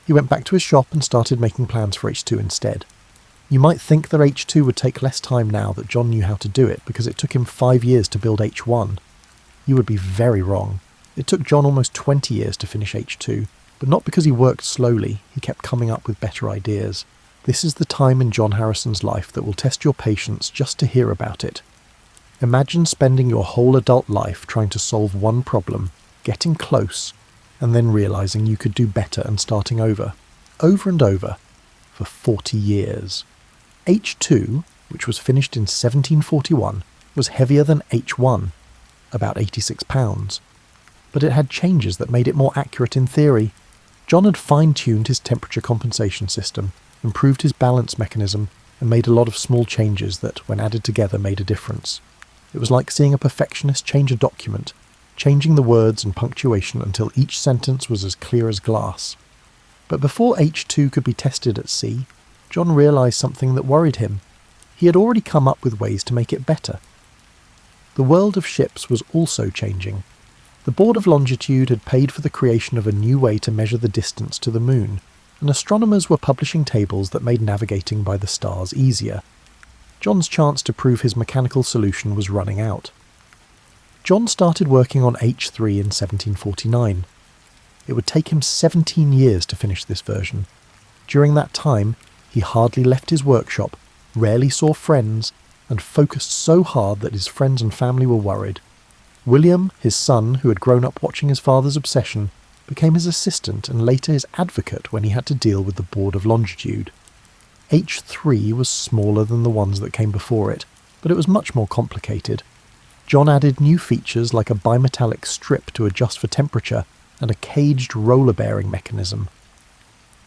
He went back to his shop and started making plans for H2 instead. You might think that H2 would take less time now that John knew how to do it because it took him 5 years to build H1. You would be very wrong. It took John almost 20 years to finish H2, but not because he worked slowly, he kept coming up with better ideas. This is the time in John Harrison's life that will test your patience just to hear about it. Imagine spending your whole adult life trying to solve one problem, getting close, and then realising you could do better and starting over and over, for 40 years. H2, which was finished in 1741, was heavier than H1, about 86 pounds. But it had changes that made it more accurate in theory. John had fine-tuned his temperature compensation system, improved his balance mechanism, and made a lot of small changes that, when added together, made a difference. It was like seeing a perfectionist change a document, changing the words and punctuation until each sentence was as clear as glass. But before H2 could be tested at sea, John realised something that worried him. He had already come up with ways to make it better. The world of ships was also changing. The Board of Longitude had paid for the creation of a new way to measure the distance to the moon, and astronomers were publishing tables that made navigating by the stars easier. John's chance to prove his mechanical solution was running out. John started working on H3 in 1749. It would take him 17 years to finish this version. During that time, he hardly left his workshop, rarely saw friends, and focused so hard that his friends and family were worried. William, his son, who had grown up watching his father's obsession, became his assistant and later his advocate when he had to deal with the Board of Longitude. H3 was smaller than the ones that came before it, but it was much more complicated. John added new features like a bimetallic strip to adjust for temperature and a caged roller bearing mechanism.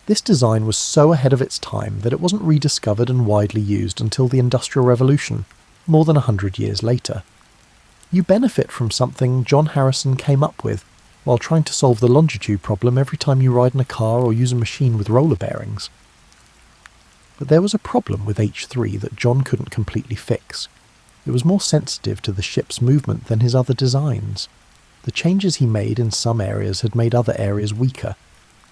This design was so ahead of its time that it wasn't rediscovered and widely used until the Industrial Revolution, more than 100 years later. You benefit from something John Harrison came up with while trying to solve the longitude problem every time you ride in a car or use a machine with roller bearings. But there was a problem with H3 that John couldn't completely fix. It was more sensitive to the ship's movement than his other designs. The changes he made in some areas had made other areas weaker.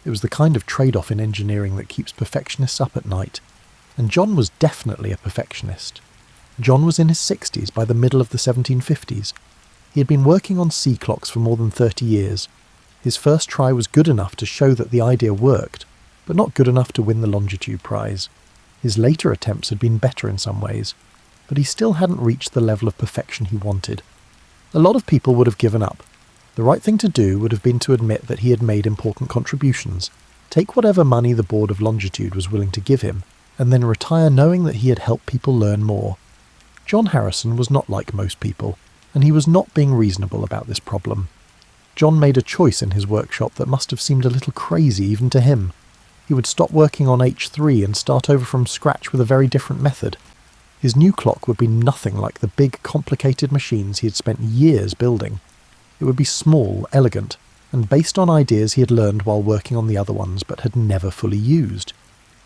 It was the kind of trade-off in engineering that keeps perfectionists up at night, and John was definitely a perfectionist. John was in his 60s by the middle of the 1750s. He had been working on sea clocks for more than 30 years. His first try was good enough to show that the idea worked, but not good enough to win the Longitude Prize. His later attempts had been better in some ways, but he still hadn't reached the level of perfection he wanted. A lot of people would have given up. The right thing to do would have been to admit that he had made important contributions, take whatever money the Board of Longitude was willing to give him, and then retire knowing that he had helped people learn more. John Harrison was not like most people, and he was not being reasonable about this problem. John made a choice in his workshop that must have seemed a little crazy even to him. He would stop working on H3 and start over from scratch with a very different method. His new clock would be nothing like the big, complicated machines he had spent years building. It would be small, elegant, and based on ideas he had learned while working on the other ones but had never fully used.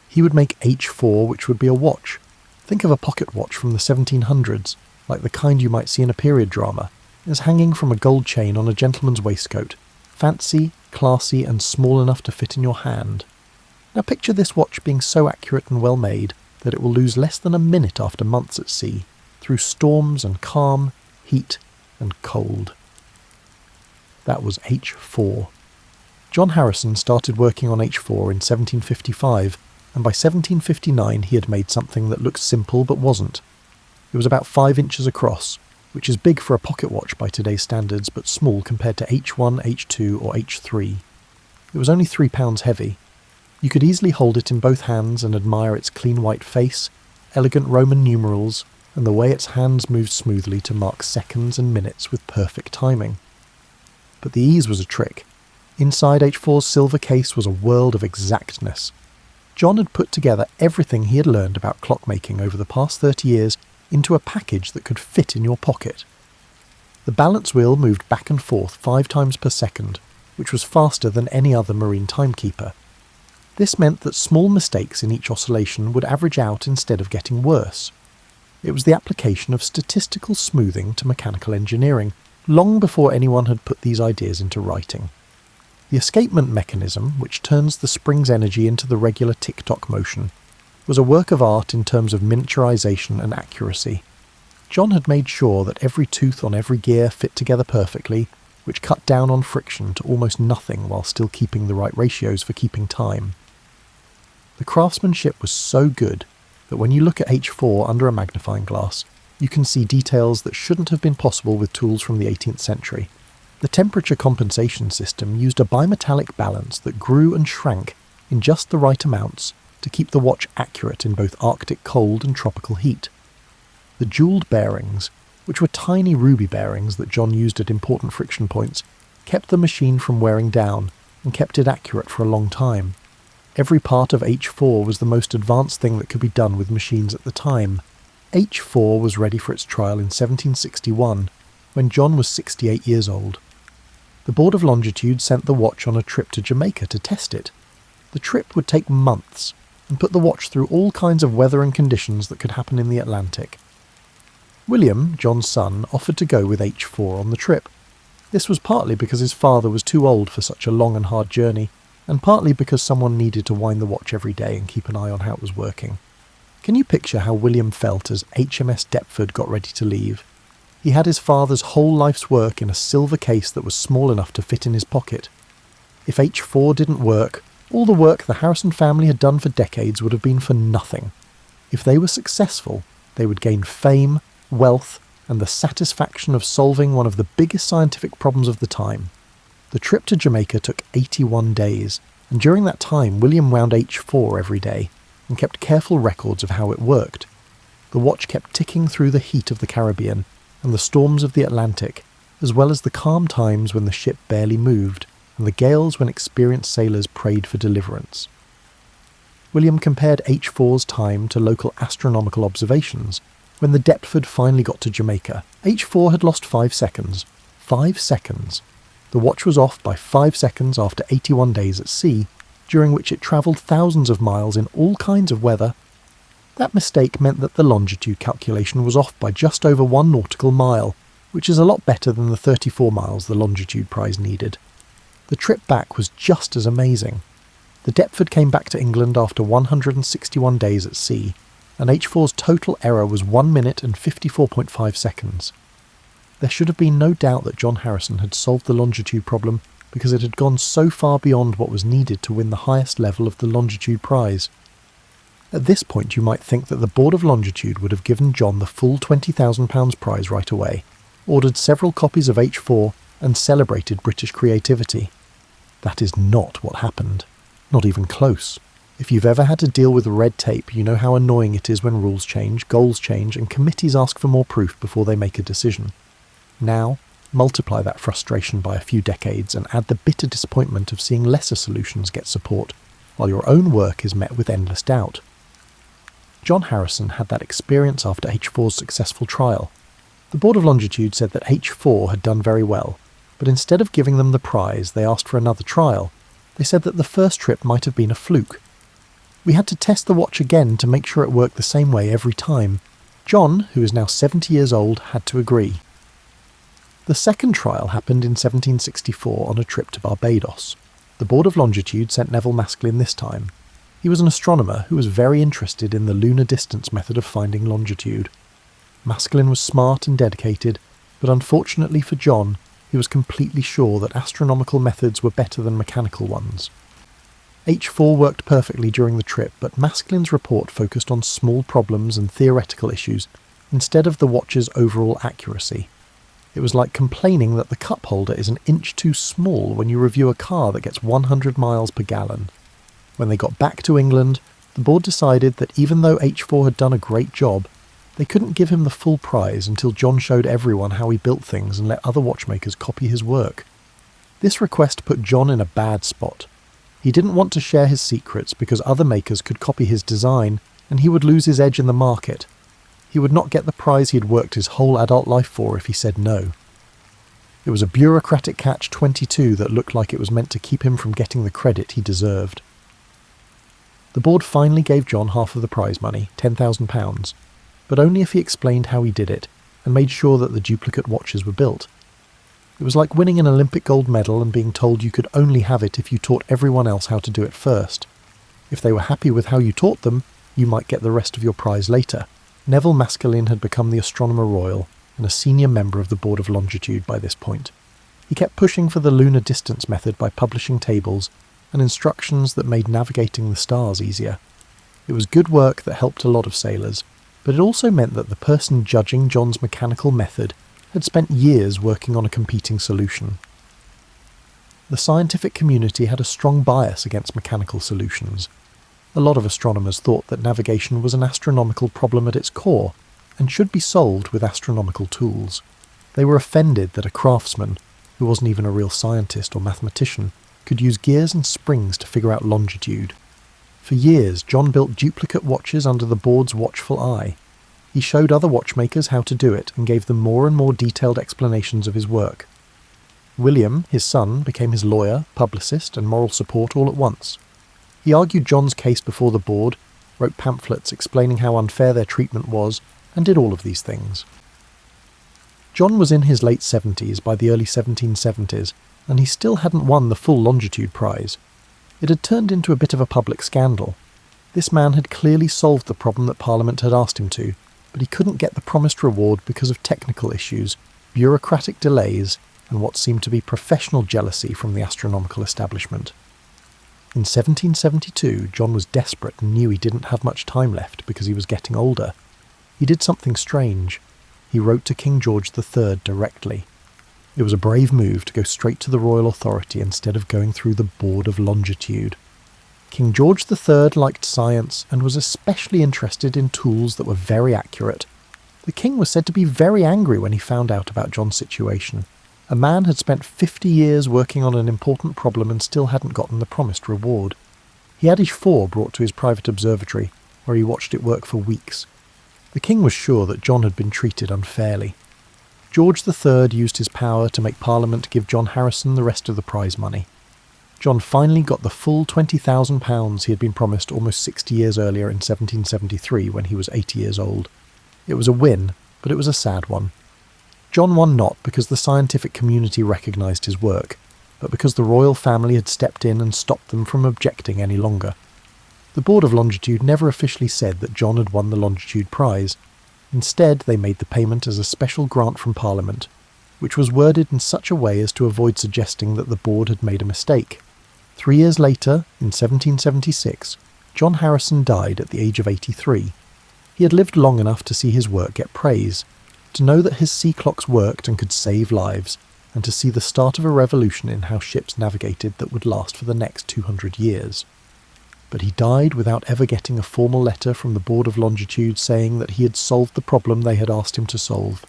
He would make H4, which would be a watch. Think of a pocket watch from the 1700s, like the kind you might see in a period drama, as hanging from a gold chain on a gentleman's waistcoat, fancy, classy, and small enough to fit in your hand. Now picture this watch being so accurate and well made that it will lose less than a minute after months at sea, through storms and calm, heat and cold. That was H4. John Harrison started working on H4 in 1755, and by 1759 he had made something that looked simple but wasn't. It was about 5 inches across, which is big for a pocket watch by today's standards, but small compared to H1, H2 or H3. It was only 3 pounds heavy. You could easily hold it in both hands and admire its clean white face, elegant Roman numerals, and the way its hands moved smoothly to mark seconds and minutes with perfect timing. But the ease was a trick. Inside H4's silver case was a world of exactness. John had put together everything he had learned about clockmaking over the past 30 years into a package that could fit in your pocket. The balance wheel moved back and forth 5 times per second, which was faster than any other marine timekeeper. This meant that small mistakes in each oscillation would average out instead of getting worse. It was the application of statistical smoothing to mechanical engineering, long before anyone had put these ideas into writing. The escapement mechanism, which turns the spring's energy into the regular tick-tock motion, was a work of art in terms of miniaturization and accuracy. John had made sure that every tooth on every gear fit together perfectly, which cut down on friction to almost nothing while still keeping the right ratios for keeping time. The craftsmanship was so good that when you look at H4 under a magnifying glass, you can see details that shouldn't have been possible with tools from the 18th century. The temperature compensation system used a bimetallic balance that grew and shrank in just the right amounts to keep the watch accurate in both Arctic cold and tropical heat. The jewelled bearings, which were tiny ruby bearings that John used at important friction points, kept the machine from wearing down and kept it accurate for a long time. Every part of H4 was the most advanced thing that could be done with machines at the time. H4 was ready for its trial in 1761, when John was 68 years old. The Board of Longitude sent the watch on a trip to Jamaica to test it. The trip would take months, and put the watch through all kinds of weather and conditions that could happen in the Atlantic. William, John's son, offered to go with H4 on the trip. This was partly because his father was too old for such a long and hard journey, and partly because someone needed to wind the watch every day and keep an eye on how it was working. Can you picture how William felt as HMS Deptford got ready to leave? He had his father's whole life's work in a silver case that was small enough to fit in his pocket. If H4 didn't work, all the work the Harrison family had done for decades would have been for nothing. If they were successful, they would gain fame, wealth, and the satisfaction of solving one of the biggest scientific problems of the time. The trip to Jamaica took 81 days, and during that time William wound H4 every day, and kept careful records of how it worked. The watch kept ticking through the heat of the Caribbean, and the storms of the Atlantic, as well as the calm times when the ship barely moved, and the gales when experienced sailors prayed for deliverance. William compared H4's time to local astronomical observations. When the Deptford finally got to Jamaica, H4 had lost 5 seconds. 5 seconds. The watch was off by 5 seconds after 81 days at sea, during which it travelled thousands of miles in all kinds of weather. That mistake meant that the longitude calculation was off by just over 1 nautical mile, which is a lot better than the 34 miles the longitude prize needed. The trip back was just as amazing. The Deptford came back to England after 161 days at sea, and H4's total error was 1 minute and 54.5 seconds. There should have been no doubt that John Harrison had solved the longitude problem because it had gone so far beyond what was needed to win the highest level of the longitude prize. At this point you might think that the Board of Longitude would have given John the full £20,000 prize right away, ordered several copies of H4 and celebrated British creativity. That is not what happened. Not even close. If you've ever had to deal with red tape, you know how annoying it is when rules change, goals change, and committees ask for more proof before they make a decision. Now, multiply that frustration by a few decades and add the bitter disappointment of seeing lesser solutions get support, while your own work is met with endless doubt. John Harrison had that experience after H4's successful trial. The Board of Longitude said that H4 had done very well, but instead of giving them the prize, they asked for another trial. They said that the first trip might have been a fluke. We had to test the watch again to make sure it worked the same way every time. John, who is now 70 years old, had to agree. The second trial happened in 1764 on a trip to Barbados. The Board of Longitude sent Neville Maskelyne this time. He was an astronomer who was very interested in the lunar distance method of finding longitude. Maskelyne was smart and dedicated, but unfortunately for John, he was completely sure that astronomical methods were better than mechanical ones. H4 worked perfectly during the trip, but Maskelyne's report focused on small problems and theoretical issues instead of the watch's overall accuracy. It was like complaining that the cup holder is an inch too small when you review a car that gets 100 miles per gallon. When they got back to England, the board decided that even though H4 had done a great job, they couldn't give him the full prize until John showed everyone how he built things and let other watchmakers copy his work. This request put John in a bad spot. He didn't want to share his secrets because other makers could copy his design and he would lose his edge in the market. He would not get the prize he had worked his whole adult life for if he said no. It was a bureaucratic catch-22 that looked like it was meant to keep him from getting the credit he deserved. The board finally gave John half of the prize money, £10,000, but only if he explained how he did it and made sure that the duplicate watches were built. It was like winning an Olympic gold medal and being told you could only have it if you taught everyone else how to do it first. If they were happy with how you taught them, you might get the rest of your prize later. Neville Maskelyne had become the Astronomer Royal and a senior member of the Board of Longitude by this point. He kept pushing for the lunar distance method by publishing tables and instructions that made navigating the stars easier. It was good work that helped a lot of sailors, but it also meant that the person judging John's mechanical method had spent years working on a competing solution. The scientific community had a strong bias against mechanical solutions. A lot of astronomers thought that navigation was an astronomical problem at its core, and should be solved with astronomical tools. They were offended that a craftsman, who wasn't even a real scientist or mathematician, could use gears and springs to figure out longitude. For years, John built duplicate watches under the board's watchful eye. He showed other watchmakers how to do it and gave them more and more detailed explanations of his work. William, his son, became his lawyer, publicist, and moral support all at once. He argued John's case before the board, wrote pamphlets explaining how unfair their treatment was, and did all of these things. John was in his late 70s by the early 1770s, and he still hadn't won the full longitude prize. It had turned into a bit of a public scandal. This man had clearly solved the problem that Parliament had asked him to, but he couldn't get the promised reward because of technical issues, bureaucratic delays, and what seemed to be professional jealousy from the astronomical establishment. In 1772, John was desperate and knew he didn't have much time left because he was getting older. He did something strange. He wrote to King George III directly. It was a brave move to go straight to the royal authority instead of going through the Board of Longitude. King George III liked science and was especially interested in tools that were very accurate. The king was said to be very angry when he found out about John's situation. A man had spent 50 years working on an important problem and still hadn't gotten the promised reward. He had his 4 brought to his private observatory, where he watched it work for weeks. The king was sure that John had been treated unfairly. George III used his power to make Parliament give John Harrison the rest of the prize money. John finally got the full £20,000 he had been promised almost 60 years earlier in 1773 when he was 80 years old. It was a win, but it was a sad one. John won not because the scientific community recognised his work, but because the royal family had stepped in and stopped them from objecting any longer. The Board of Longitude never officially said that John had won the Longitude Prize. Instead, they made the payment as a special grant from Parliament, which was worded in such a way as to avoid suggesting that the board had made a mistake. 3 years later, in 1776, John Harrison died at the age of 83. He had lived long enough to see his work get praise, to know that his sea clocks worked and could save lives, and to see the start of a revolution in how ships navigated that would last for the next 200 years. But he died without ever getting a formal letter from the Board of Longitude saying that he had solved the problem they had asked him to solve.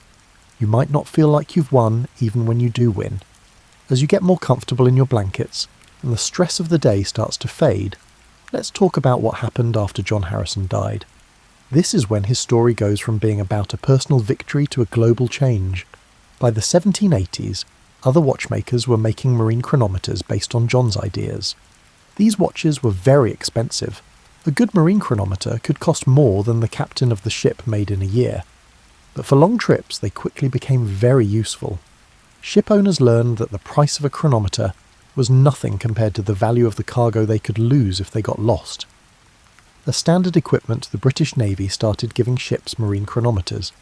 You might not feel like you've won even when you do win. As you get more comfortable in your blankets, and the stress of the day starts to fade, let's talk about what happened after John Harrison died. This is when his story goes from being about a personal victory to a global change. By the 1780s, other watchmakers were making marine chronometers based on John's ideas. These watches were very expensive. A good marine chronometer could cost more than the captain of the ship made in a year. But for long trips, they quickly became very useful. Ship owners learned that the price of a chronometer was nothing compared to the value of the cargo they could lose if they got lost. As standard equipment, the British Navy started giving ships marine chronometers.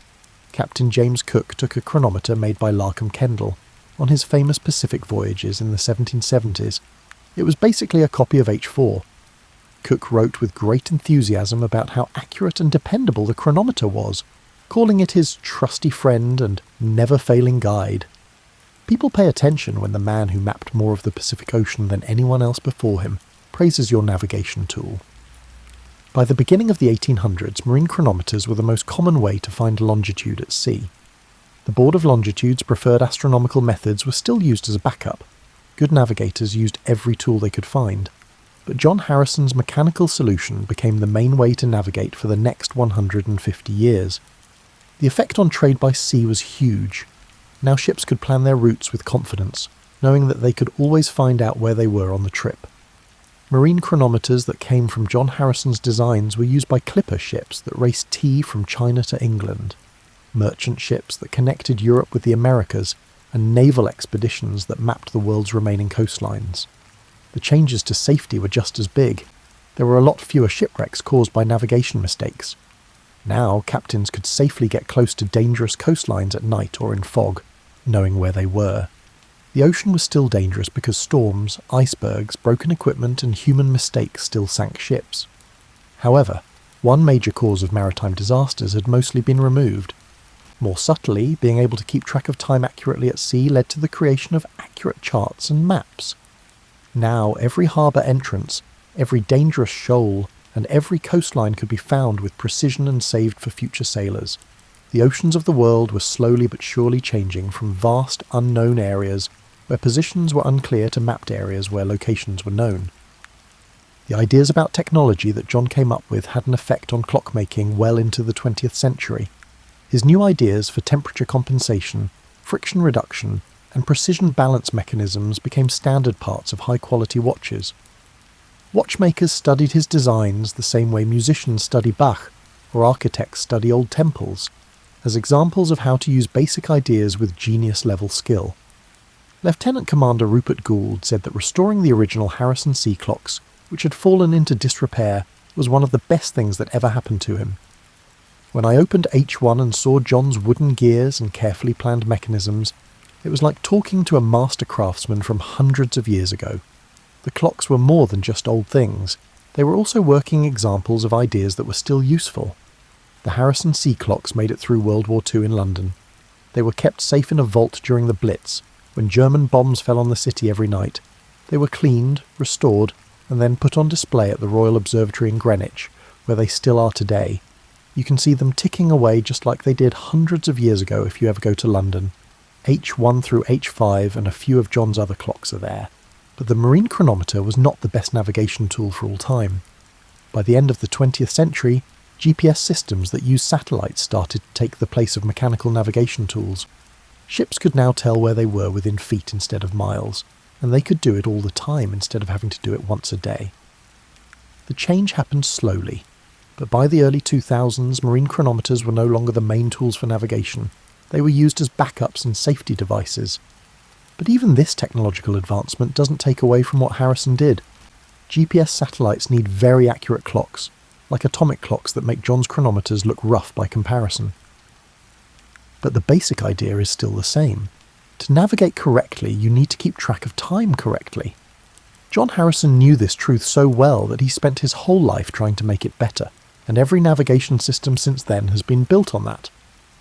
Captain James Cook took a chronometer made by Larkham Kendall on his famous Pacific voyages in the 1770s. It was basically a copy of H4. Cook wrote with great enthusiasm about how accurate and dependable the chronometer was, calling it his trusty friend and never-failing guide. People pay attention when the man who mapped more of the Pacific Ocean than anyone else before him praises your navigation tool. By the beginning of the 1800s, marine chronometers were the most common way to find longitude at sea. The Board of Longitude's preferred astronomical methods were still used as a backup. Good navigators used every tool they could find, but John Harrison's mechanical solution became the main way to navigate for the next 150 years. The effect on trade by sea was huge. Now ships could plan their routes with confidence, knowing that they could always find out where they were on the trip. Marine chronometers that came from John Harrison's designs were used by clipper ships that raced tea from China to England, merchant ships that connected Europe with the Americas, and naval expeditions that mapped the world's remaining coastlines. The changes to safety were just as big. There were a lot fewer shipwrecks caused by navigation mistakes. Now captains could safely get close to dangerous coastlines at night or in fog, knowing where they were. The ocean was still dangerous because storms, icebergs, broken equipment and human mistakes still sank ships. However, one major cause of maritime disasters had mostly been removed. More subtly, being able to keep track of time accurately at sea led to the creation of accurate charts and maps. Now every harbour entrance, every dangerous shoal, and every coastline could be found with precision and saved for future sailors. The oceans of the world were slowly but surely changing from vast, unknown areas where positions were unclear to mapped areas where locations were known. The ideas about technology that John came up with had an effect on clockmaking well into the 20th century. His new ideas for temperature compensation, friction reduction, and precision balance mechanisms became standard parts of high-quality watches. Watchmakers studied his designs the same way musicians study Bach or architects study old temples. as examples of how to use basic ideas with genius-level skill. Lieutenant Commander Rupert Gould said that restoring the original Harrison C clocks, which had fallen into disrepair, was one of the best things that ever happened to him. When I opened H1 and saw John's wooden gears and carefully planned mechanisms, it was like talking to a master craftsman from hundreds of years ago. The clocks were more than just old things. They were also working examples of ideas that were still useful. The Harrison C clocks made it through World War II in London. They were kept safe in a vault during the Blitz, when German bombs fell on the city every night. They were cleaned, restored, and then put on display at the Royal Observatory in Greenwich, where they still are today. You can see them ticking away just like they did hundreds of years ago if you ever go to London. H1 through H5 and a few of John's other clocks are there. But the marine chronometer was not the best navigation tool for all time. By the end of the 20th century, GPS systems that use satellites started to take the place of mechanical navigation tools. Ships could now tell where they were within feet instead of miles, and they could do it all the time instead of having to do it once a day. The change happened slowly, but by the early 2000s, marine chronometers were no longer the main tools for navigation. They were used as backups and safety devices. But even this technological advancement doesn't take away from what Harrison did. GPS satellites need very accurate clocks, like atomic clocks that make John's chronometers look rough by comparison. But the basic idea is still the same. To navigate correctly, you need to keep track of time correctly. John Harrison knew this truth so well that he spent his whole life trying to make it better, and every navigation system since then has been built on that.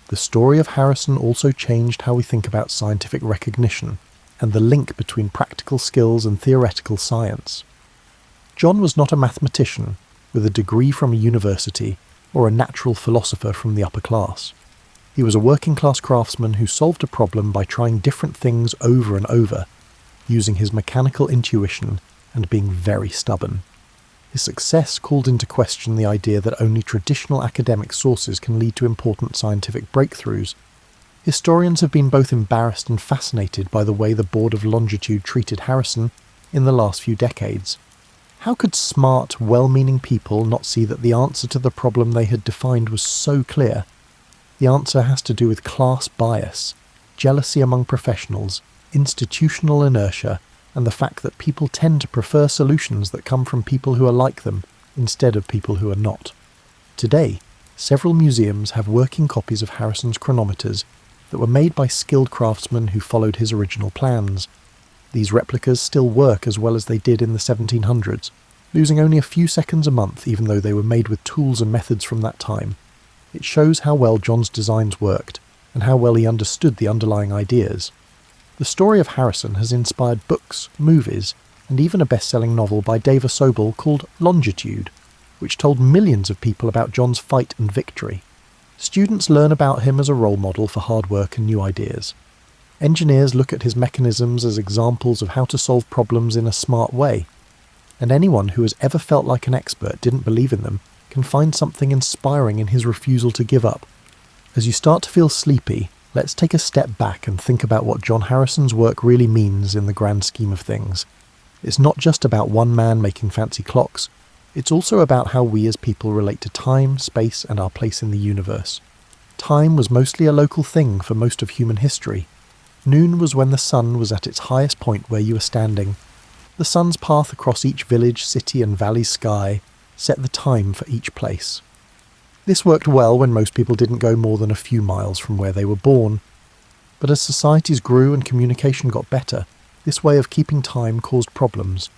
The story of Harrison also changed how we think about scientific recognition, and the link between practical skills and theoretical science. John was not a mathematician, with a degree from a university, or a natural philosopher from the upper class. He was a working-class craftsman who solved a problem by trying different things over and over, using his mechanical intuition and being very stubborn. His success called into question the idea that only traditional academic sources can lead to important scientific breakthroughs. Historians have been both embarrassed and fascinated by the way the Board of Longitude treated Harrison in the last few decades. How could smart, well-meaning people not see that the answer to the problem they had defined was so clear? The answer has to do with class bias, jealousy among professionals, institutional inertia, and the fact that people tend to prefer solutions that come from people who are like them, instead of people who are not. Today, several museums have working copies of Harrison's chronometers that were made by skilled craftsmen who followed his original plans. These replicas still work as well as they did in the 1700s, losing only a few seconds a month even though they were made with tools and methods from that time. It shows how well John's designs worked, and how well he understood the underlying ideas. The story of Harrison has inspired books, movies, and even a best-selling novel by David Sobel called Longitude, which told millions of people about John's fight and victory. Students learn about him as a role model for hard work and new ideas. Engineers look at his mechanisms as examples of how to solve problems in a smart way. And anyone who has ever felt like an expert didn't believe in them can find something inspiring in his refusal to give up. As you start to feel sleepy, let's take a step back and think about what John Harrison's work really means in the grand scheme of things. It's not just about one man making fancy clocks. It's also about how we as people relate to time, space, and our place in the universe. Time was mostly a local thing for most of human history. Noon was when the sun was at its highest point where you were standing. The sun's path across each village, city, and valley's sky set the time for each place. This worked well when most people didn't go more than a few miles from where they were born. But as societies grew and communication got better, this way of keeping time caused problems.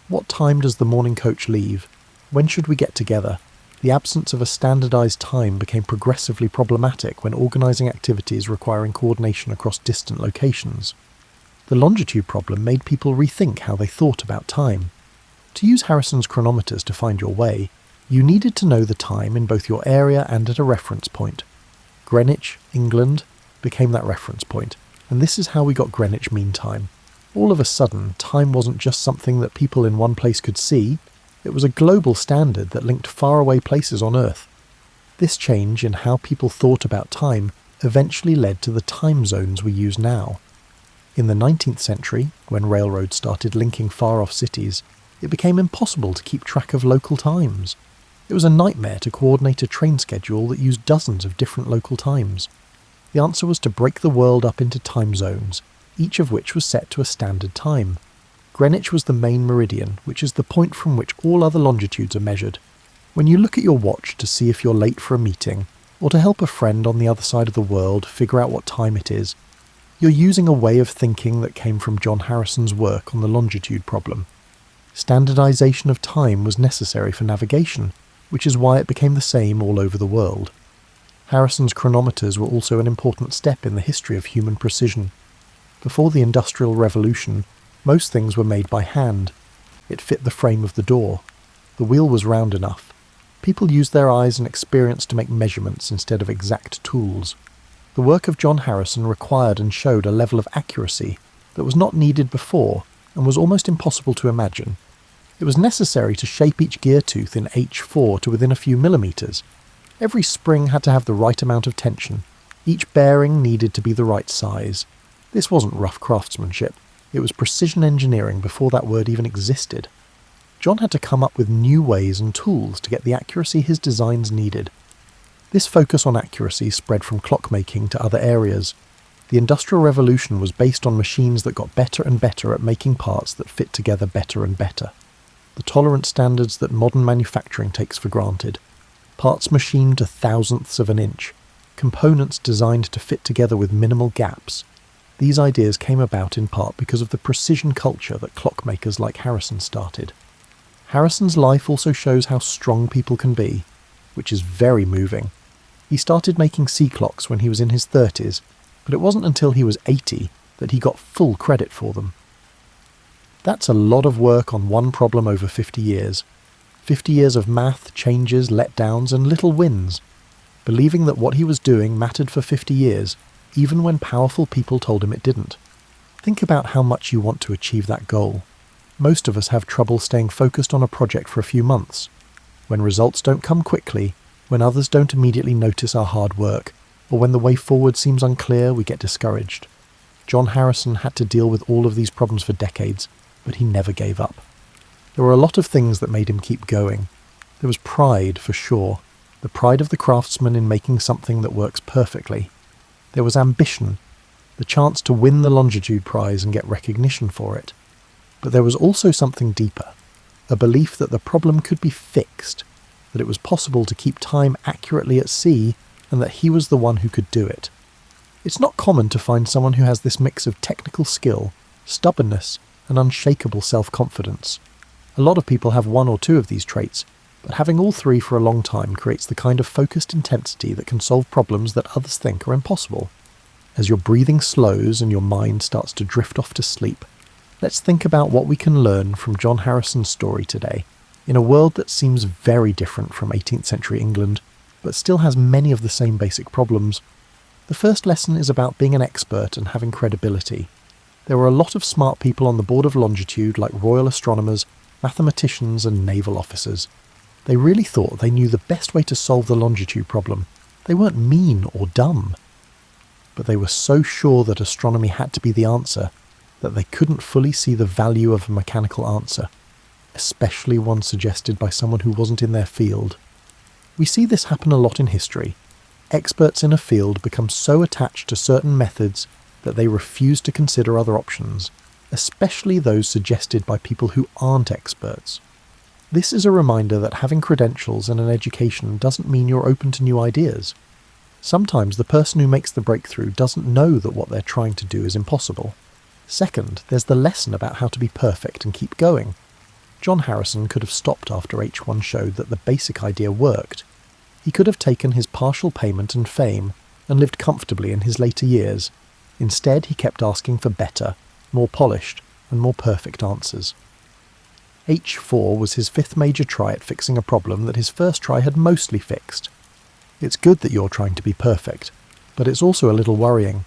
What time does the morning coach leave? When should we get together? The absence of a standardised time became progressively problematic when organising activities requiring coordination across distant locations. The longitude problem made people rethink how they thought about time. To use Harrison's chronometers to find your way, you needed to know the time in both your area and at a reference point. Greenwich, England, became that reference point, and this is how we got Greenwich Mean Time. All of a sudden, time wasn't just something that people in one place could see. It was a global standard that linked faraway places on Earth. This change in how people thought about time eventually led to the time zones we use now. In the 19th century, when railroads started linking far-off cities, it became impossible to keep track of local times. It was a nightmare to coordinate a train schedule that used dozens of different local times. The answer was to break the world up into time zones, each of which was set to a standard time. Greenwich was the main meridian, which is the point from which all other longitudes are measured. When you look at your watch to see if you're late for a meeting, or to help a friend on the other side of the world figure out what time it is, you're using a way of thinking that came from John Harrison's work on the longitude problem. Standardization of time was necessary for navigation, which is why it became the same all over the world. Harrison's chronometers were also an important step in the history of human precision. Before the Industrial Revolution, most things were made by hand. It fit the frame of the door. The wheel was round enough. People used their eyes and experience to make measurements instead of exact tools. The work of John Harrison required and showed a level of accuracy that was not needed before and was almost impossible to imagine. It was necessary to shape each gear tooth in H4 to within a few millimetres. Every spring had to have the right amount of tension. Each bearing needed to be the right size. This wasn't rough craftsmanship. It was precision engineering before that word even existed. John had to come up with new ways and tools to get the accuracy his designs needed. This focus on accuracy spread from clockmaking to other areas. The Industrial Revolution was based on machines that got better and better at making parts that fit together better and better. The tolerance standards that modern manufacturing takes for granted. Parts machined to thousandths of an inch. Components designed to fit together with minimal gaps. These ideas came about in part because of the precision culture that clockmakers like Harrison started. Harrison's life also shows how strong people can be, which is very moving. He started making sea clocks when he was in his 30s, but it wasn't until he was 80 that he got full credit for them. That's a lot of work on one problem over 50 years. 50 years of math, changes, letdowns, and little wins. Believing that what he was doing mattered for 50 years, even when powerful people told him it didn't. Think about how much you want to achieve that goal. Most of us have trouble staying focused on a project for a few months. When results don't come quickly, when others don't immediately notice our hard work, or when the way forward seems unclear, we get discouraged. John Harrison had to deal with all of these problems for decades, but he never gave up. There were a lot of things that made him keep going. There was pride, for sure, the pride of the craftsman in making something that works perfectly. There was ambition, the chance to win the Longitude Prize and get recognition for it. But there was also something deeper, a belief that the problem could be fixed, that it was possible to keep time accurately at sea, and that he was the one who could do it. It's not common to find someone who has this mix of technical skill, stubbornness, and unshakable self-confidence. A lot of people have one or two of these traits, but having all three for a long time creates the kind of focused intensity that can solve problems that others think are impossible. As your breathing slows and your mind starts to drift off to sleep, let's think about what we can learn from John Harrison's story today, in a world that seems very different from 18th century England, but still has many of the same basic problems. The first lesson is about being an expert and having credibility. There were a lot of smart people on the board of longitude, like royal astronomers, mathematicians and naval officers. They really thought they knew the best way to solve the longitude problem. They weren't mean or dumb. But they were so sure that astronomy had to be the answer that they couldn't fully see the value of a mechanical answer, especially one suggested by someone who wasn't in their field. We see this happen a lot in history. Experts in a field become so attached to certain methods that they refuse to consider other options, especially those suggested by people who aren't experts. This is a reminder that having credentials and an education doesn't mean you're open to new ideas. Sometimes the person who makes the breakthrough doesn't know that what they're trying to do is impossible. Second, there's the lesson about how to be perfect and keep going. John Harrison could have stopped after H1 showed that the basic idea worked. He could have taken his partial payment and fame and lived comfortably in his later years. Instead, he kept asking for better, more polished, and more perfect answers. H4 was his fifth major try at fixing a problem that his first try had mostly fixed. It's good that you're trying to be perfect, but it's also a little worrying.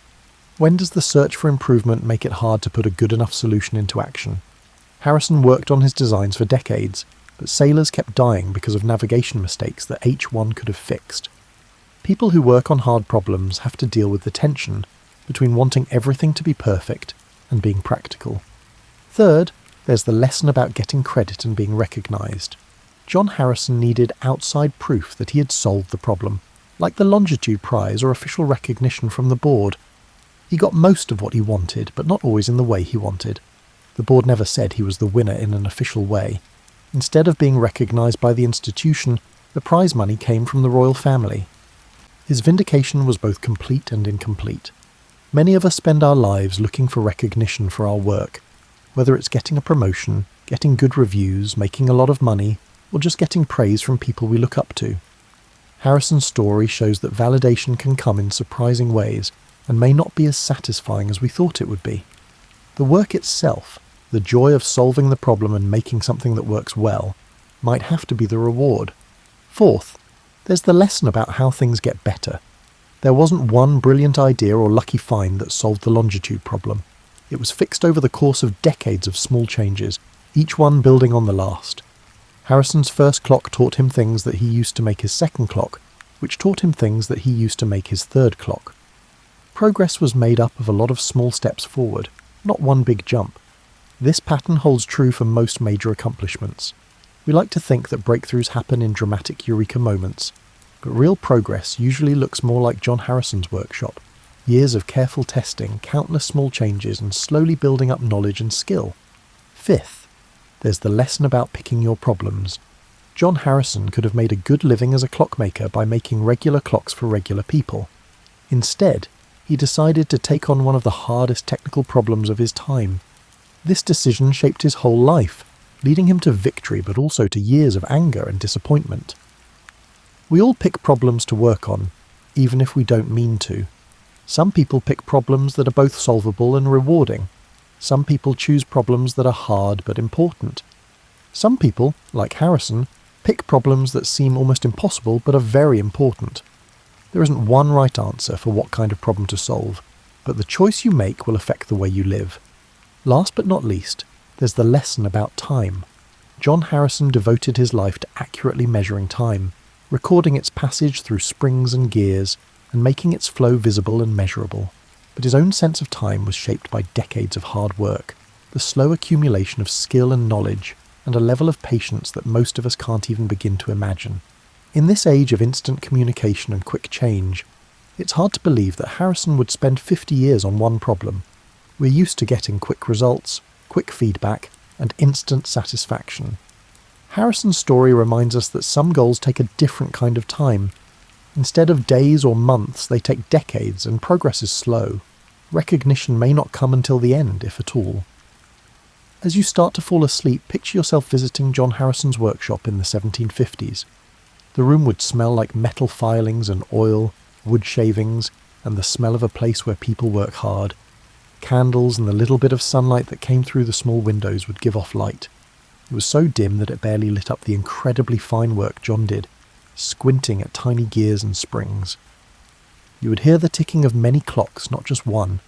When does the search for improvement make it hard to put a good enough solution into action? Harrison worked on his designs for decades, but sailors kept dying because of navigation mistakes that H1 could have fixed. People who work on hard problems have to deal with the tension between wanting everything to be perfect and being practical. Third, there's the lesson about getting credit and being recognised. John Harrison needed outside proof that he had solved the problem, like the Longitude Prize or official recognition from the board. He got most of what he wanted, but not always in the way he wanted. The board never said he was the winner in an official way. Instead of being recognised by the institution, the prize money came from the royal family. His vindication was both complete and incomplete. Many of us spend our lives looking for recognition for our work, whether it's getting a promotion, getting good reviews, making a lot of money, or just getting praise from people we look up to. Harrison's story shows that validation can come in surprising ways and may not be as satisfying as we thought it would be. The work itself, the joy of solving the problem and making something that works well, might have to be the reward. Fourth, there's the lesson about how things get better. There wasn't one brilliant idea or lucky find that solved the longitude problem. It was fixed over the course of decades of small changes, each one building on the last. Harrison's first clock taught him things that he used to make his second clock, which taught him things that he used to make his third clock. Progress was made up of a lot of small steps forward, not one big jump. This pattern holds true for most major accomplishments. We like to think that breakthroughs happen in dramatic eureka moments, but real progress usually looks more like John Harrison's workshop. Years of careful testing, countless small changes, and slowly building up knowledge and skill. Fifth, there's the lesson about picking your problems. John Harrison could have made a good living as a clockmaker by making regular clocks for regular people. Instead, he decided to take on one of the hardest technical problems of his time. This decision shaped his whole life, leading him to victory but also to years of anger and disappointment. We all pick problems to work on, even if we don't mean to. Some people pick problems that are both solvable and rewarding. Some people choose problems that are hard but important. Some people, like Harrison, pick problems that seem almost impossible but are very important. There isn't one right answer for what kind of problem to solve, but the choice you make will affect the way you live. Last but not least, there's the lesson about time. John Harrison devoted his life to accurately measuring time, recording its passage through springs and gears, and making its flow visible and measurable. But his own sense of time was shaped by decades of hard work, the slow accumulation of skill and knowledge, and a level of patience that most of us can't even begin to imagine. In this age of instant communication and quick change, it's hard to believe that Harrison would spend 50 years on one problem. We're used to getting quick results, quick feedback, and instant satisfaction. Harrison's story reminds us that some goals take a different kind of time. Instead of days or months, they take decades, and progress is slow. Recognition may not come until the end, if at all. As you start to fall asleep, picture yourself visiting John Harrison's workshop in the 1750s. The room would smell like metal filings and oil, wood shavings, and the smell of a place where people work hard. Candles and the little bit of sunlight that came through the small windows would give off light. It was so dim that it barely lit up the incredibly fine work John did, squinting at tiny gears and springs. You would hear the ticking of many clocks, not just one.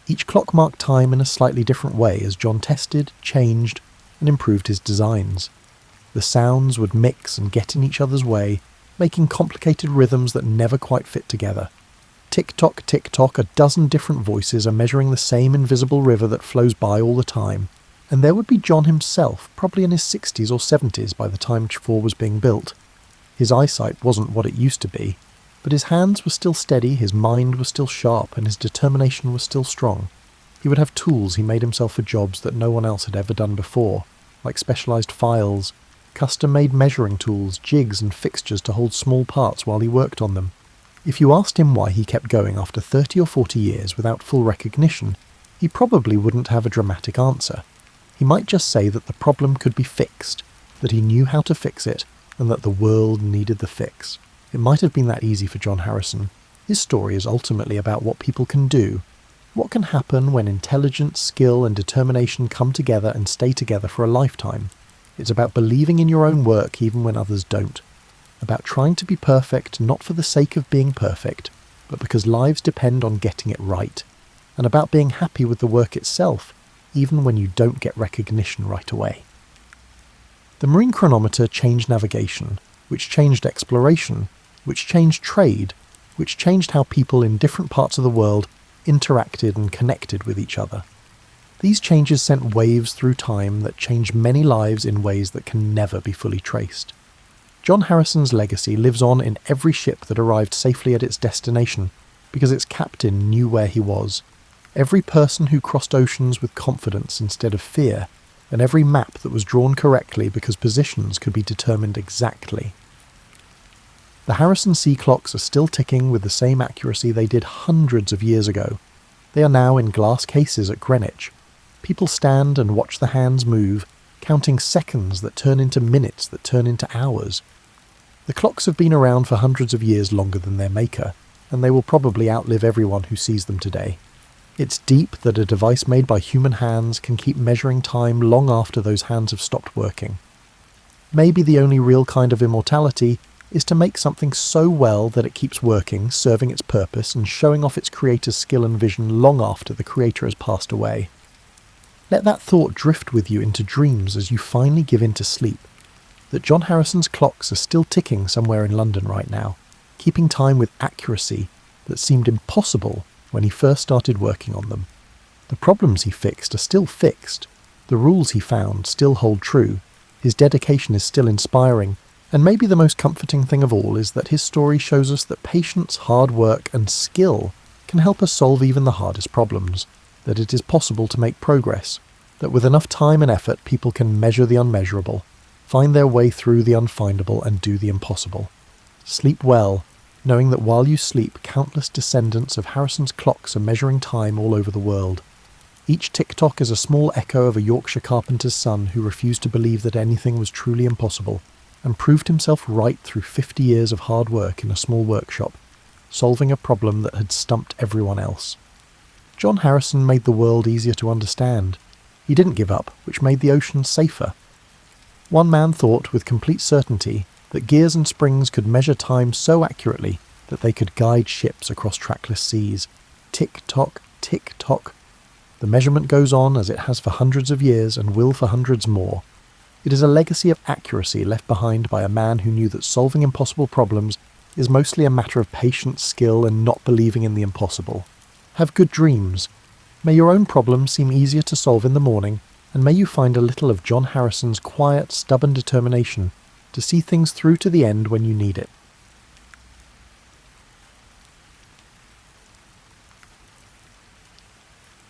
Each clock marked time in a slightly different way as John tested, changed, and improved his designs. The sounds would mix and get in each other's way, making complicated rhythms that never quite fit together. Tick-tock, tick-tock, a dozen different voices are measuring the same invisible river that flows by all the time. And there would be John himself, probably in his 60s or 70s by the time Ch4 was being built. His eyesight wasn't what it used to be, but his hands were still steady, his mind was still sharp, and his determination was still strong. He would have tools he made himself for jobs that no one else had ever done before, like specialised files, custom-made measuring tools, jigs and fixtures to hold small parts while he worked on them. If you asked him why he kept going after 30 or 40 years without full recognition, he probably wouldn't have a dramatic answer. He might just say that the problem could be fixed, that he knew how to fix it, and that the world needed the fix. It might have been that easy for John Harrison. His story is ultimately about what people can do, what can happen when intelligence, skill and determination come together and stay together for a lifetime. It's about believing in your own work even when others don't. About trying to be perfect, not for the sake of being perfect, but because lives depend on getting it right. And about being happy with the work itself, even when you don't get recognition right away. The marine chronometer changed navigation, which changed exploration, which changed trade, which changed how people in different parts of the world interacted and connected with each other. These changes sent waves through time that changed many lives in ways that can never be fully traced. John Harrison's legacy lives on in every ship that arrived safely at its destination, because its captain knew where he was, every person who crossed oceans with confidence instead of fear, and every map that was drawn correctly because positions could be determined exactly. The Harrison sea clocks are still ticking with the same accuracy they did hundreds of years ago. They are now in glass cases at Greenwich. People stand and watch the hands move, counting seconds that turn into minutes that turn into hours. The clocks have been around for hundreds of years longer than their maker, and they will probably outlive everyone who sees them today. It's deep that a device made by human hands can keep measuring time long after those hands have stopped working. Maybe the only real kind of immortality is to make something so well that it keeps working, serving its purpose, and showing off its creator's skill and vision long after the creator has passed away. Let that thought drift with you into dreams as you finally give in to sleep, that John Harrison's clocks are still ticking somewhere in London right now, keeping time with accuracy that seemed impossible when he first started working on them. The problems he fixed are still fixed, the rules he found still hold true, his dedication is still inspiring, and maybe the most comforting thing of all is that his story shows us that patience, hard work, and skill can help us solve even the hardest problems, that it is possible to make progress, that with enough time and effort people can measure the unmeasurable, find their way through the unfindable, and do the impossible. Sleep well, knowing that while you sleep, countless descendants of Harrison's clocks are measuring time all over the world. Each tick-tock is a small echo of a Yorkshire carpenter's son who refused to believe that anything was truly impossible, and proved himself right through 50 years of hard work in a small workshop, solving a problem that had stumped everyone else. John Harrison made the world easier to understand. He didn't give up, which made the ocean safer. One man thought with complete certainty that gears and springs could measure time so accurately that they could guide ships across trackless seas. Tick-tock, tick-tock. The measurement goes on as it has for hundreds of years and will for hundreds more. It is a legacy of accuracy left behind by a man who knew that solving impossible problems is mostly a matter of patience, skill, and not believing in the impossible. Have good dreams. May your own problems seem easier to solve in the morning, and may you find a little of John Harrison's quiet, stubborn determination to see things through to the end when you need it.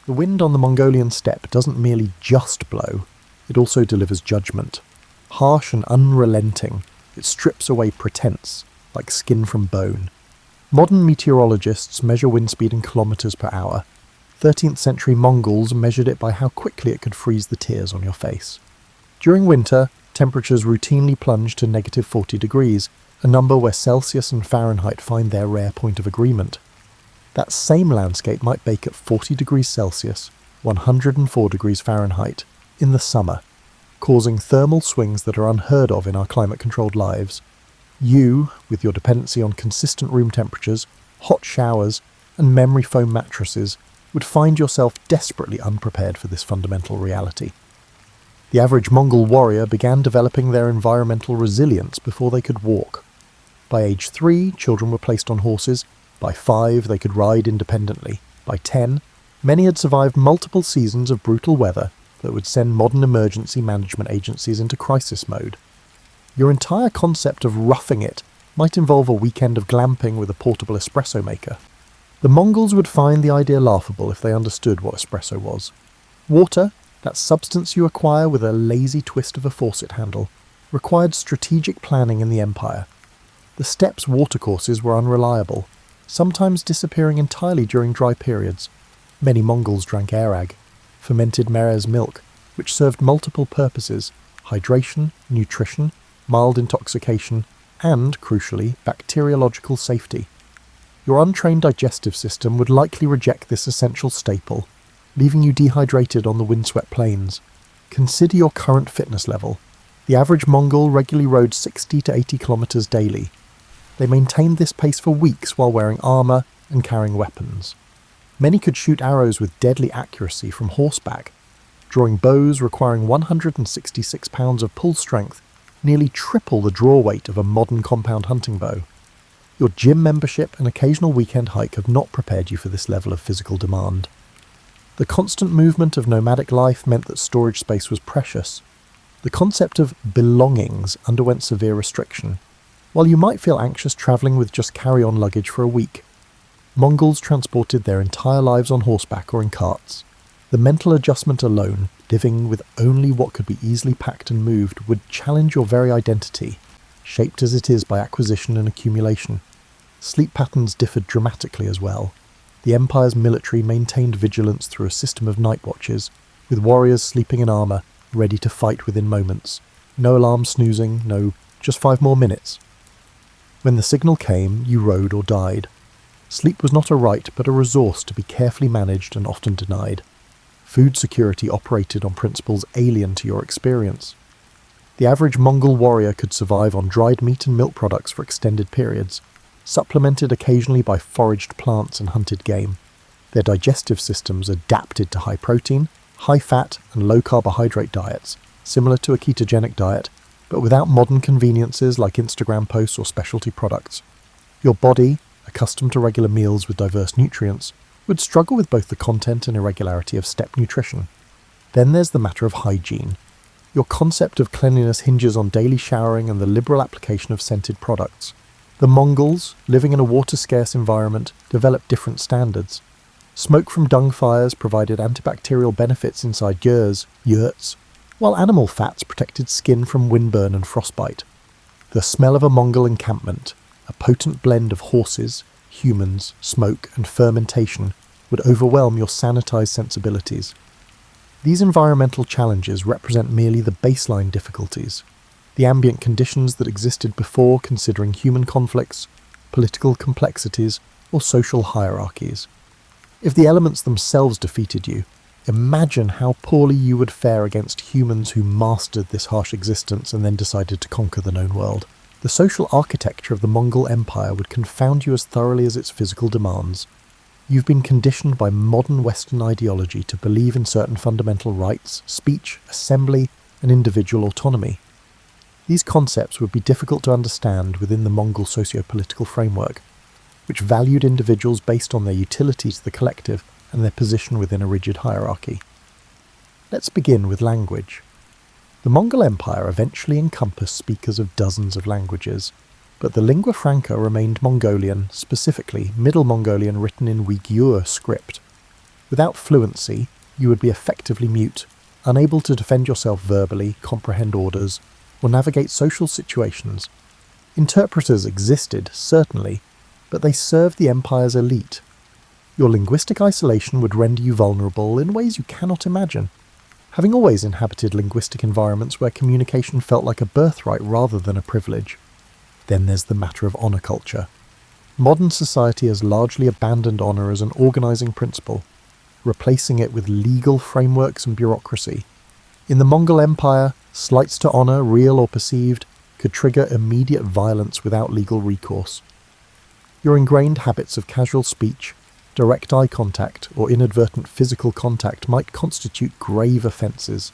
The wind on the Mongolian steppe doesn't merely just blow, it also delivers judgment. Harsh and unrelenting, it strips away pretense, like skin from bone. Modern meteorologists measure wind speed in kilometers per hour. 13th century Mongols measured it by how quickly it could freeze the tears on your face. During winter, temperatures routinely plunge to negative 40 degrees, a number where Celsius and Fahrenheit find their rare point of agreement. That same landscape might bake at 40 degrees Celsius, 104 degrees Fahrenheit, in the summer, causing thermal swings that are unheard of in our climate-controlled lives. You, with your dependency on consistent room temperatures, hot showers, and memory foam mattresses, would find yourself desperately unprepared for this fundamental reality. The average Mongol warrior began developing their environmental resilience before they could walk. By age 3, children were placed on horses. By 5, they could ride independently. By 10, many had survived multiple seasons of brutal weather that would send modern emergency management agencies into crisis mode. Your entire concept of roughing it might involve a weekend of glamping with a portable espresso maker. The Mongols would find the idea laughable if they understood what espresso was. Water, that substance you acquire with a lazy twist of a faucet handle, required strategic planning in the empire. The steppe's watercourses were unreliable, sometimes disappearing entirely during dry periods. Many Mongols drank arag, fermented mare's milk, which served multiple purposes: hydration, nutrition, mild intoxication, and, crucially, bacteriological safety. Your untrained digestive system would likely reject this essential staple, leaving you dehydrated on the windswept plains. Consider your current fitness level. The average Mongol regularly rode 60 to 80 kilometers daily. They maintained this pace for weeks while wearing armor and carrying weapons. Many could shoot arrows with deadly accuracy from horseback, drawing bows requiring 166 pounds of pull strength, nearly triple the draw weight of a modern compound hunting bow. Your gym membership and occasional weekend hike have not prepared you for this level of physical demand. The constant movement of nomadic life meant that storage space was precious. The concept of belongings underwent severe restriction. While you might feel anxious travelling with just carry-on luggage for a week, Mongols transported their entire lives on horseback or in carts. The mental adjustment alone, living with only what could be easily packed and moved, would challenge your very identity, shaped as it is by acquisition and accumulation. Sleep patterns differed dramatically as well. The Empire's military maintained vigilance through a system of night watches, with warriors sleeping in armour, ready to fight within moments. No alarm snoozing, no, just 5 more minutes. When the signal came, you rode or died. Sleep was not a right, but a resource to be carefully managed and often denied. Food security operated on principles alien to your experience. The average Mongol warrior could survive on dried meat and milk products for extended periods, supplemented occasionally by foraged plants and hunted game. Their digestive systems adapted to high protein, high fat and low carbohydrate diets, similar to a ketogenic diet, but without modern conveniences like Instagram posts or specialty products. Your body, accustomed to regular meals with diverse nutrients, would struggle with both the content and irregularity of steppe nutrition. Then there's the matter of hygiene. Your concept of cleanliness hinges on daily showering and the liberal application of scented products. The Mongols, living in a water-scarce environment, developed different standards. Smoke from dung fires provided antibacterial benefits inside yurts, while animal fats protected skin from windburn and frostbite. The smell of a Mongol encampment, a potent blend of horses, humans, smoke and fermentation, would overwhelm your sanitized sensibilities. These environmental challenges represent merely the baseline difficulties, the ambient conditions that existed before considering human conflicts, political complexities, or social hierarchies. If the elements themselves defeated you, imagine how poorly you would fare against humans who mastered this harsh existence and then decided to conquer the known world. The social architecture of the Mongol Empire would confound you as thoroughly as its physical demands. You've been conditioned by modern Western ideology to believe in certain fundamental rights, speech, assembly, and individual autonomy. These concepts would be difficult to understand within the Mongol socio-political framework, which valued individuals based on their utility to the collective and their position within a rigid hierarchy. Let's begin with language. The Mongol Empire eventually encompassed speakers of dozens of languages, but the lingua franca remained Mongolian, specifically Middle Mongolian written in Uyghur script. Without fluency, you would be effectively mute, unable to defend yourself verbally, comprehend orders, or navigate social situations. Interpreters existed, certainly, but they served the empire's elite. Your linguistic isolation would render you vulnerable in ways you cannot imagine. Having always inhabited linguistic environments where communication felt like a birthright rather than a privilege. Then there's the matter of honour culture. Modern society has largely abandoned honour as an organising principle, replacing it with legal frameworks and bureaucracy. In the Mongol Empire, slights to honour, real or perceived, could trigger immediate violence without legal recourse. Your ingrained habits of casual speech, direct eye contact, or inadvertent physical contact might constitute grave offences.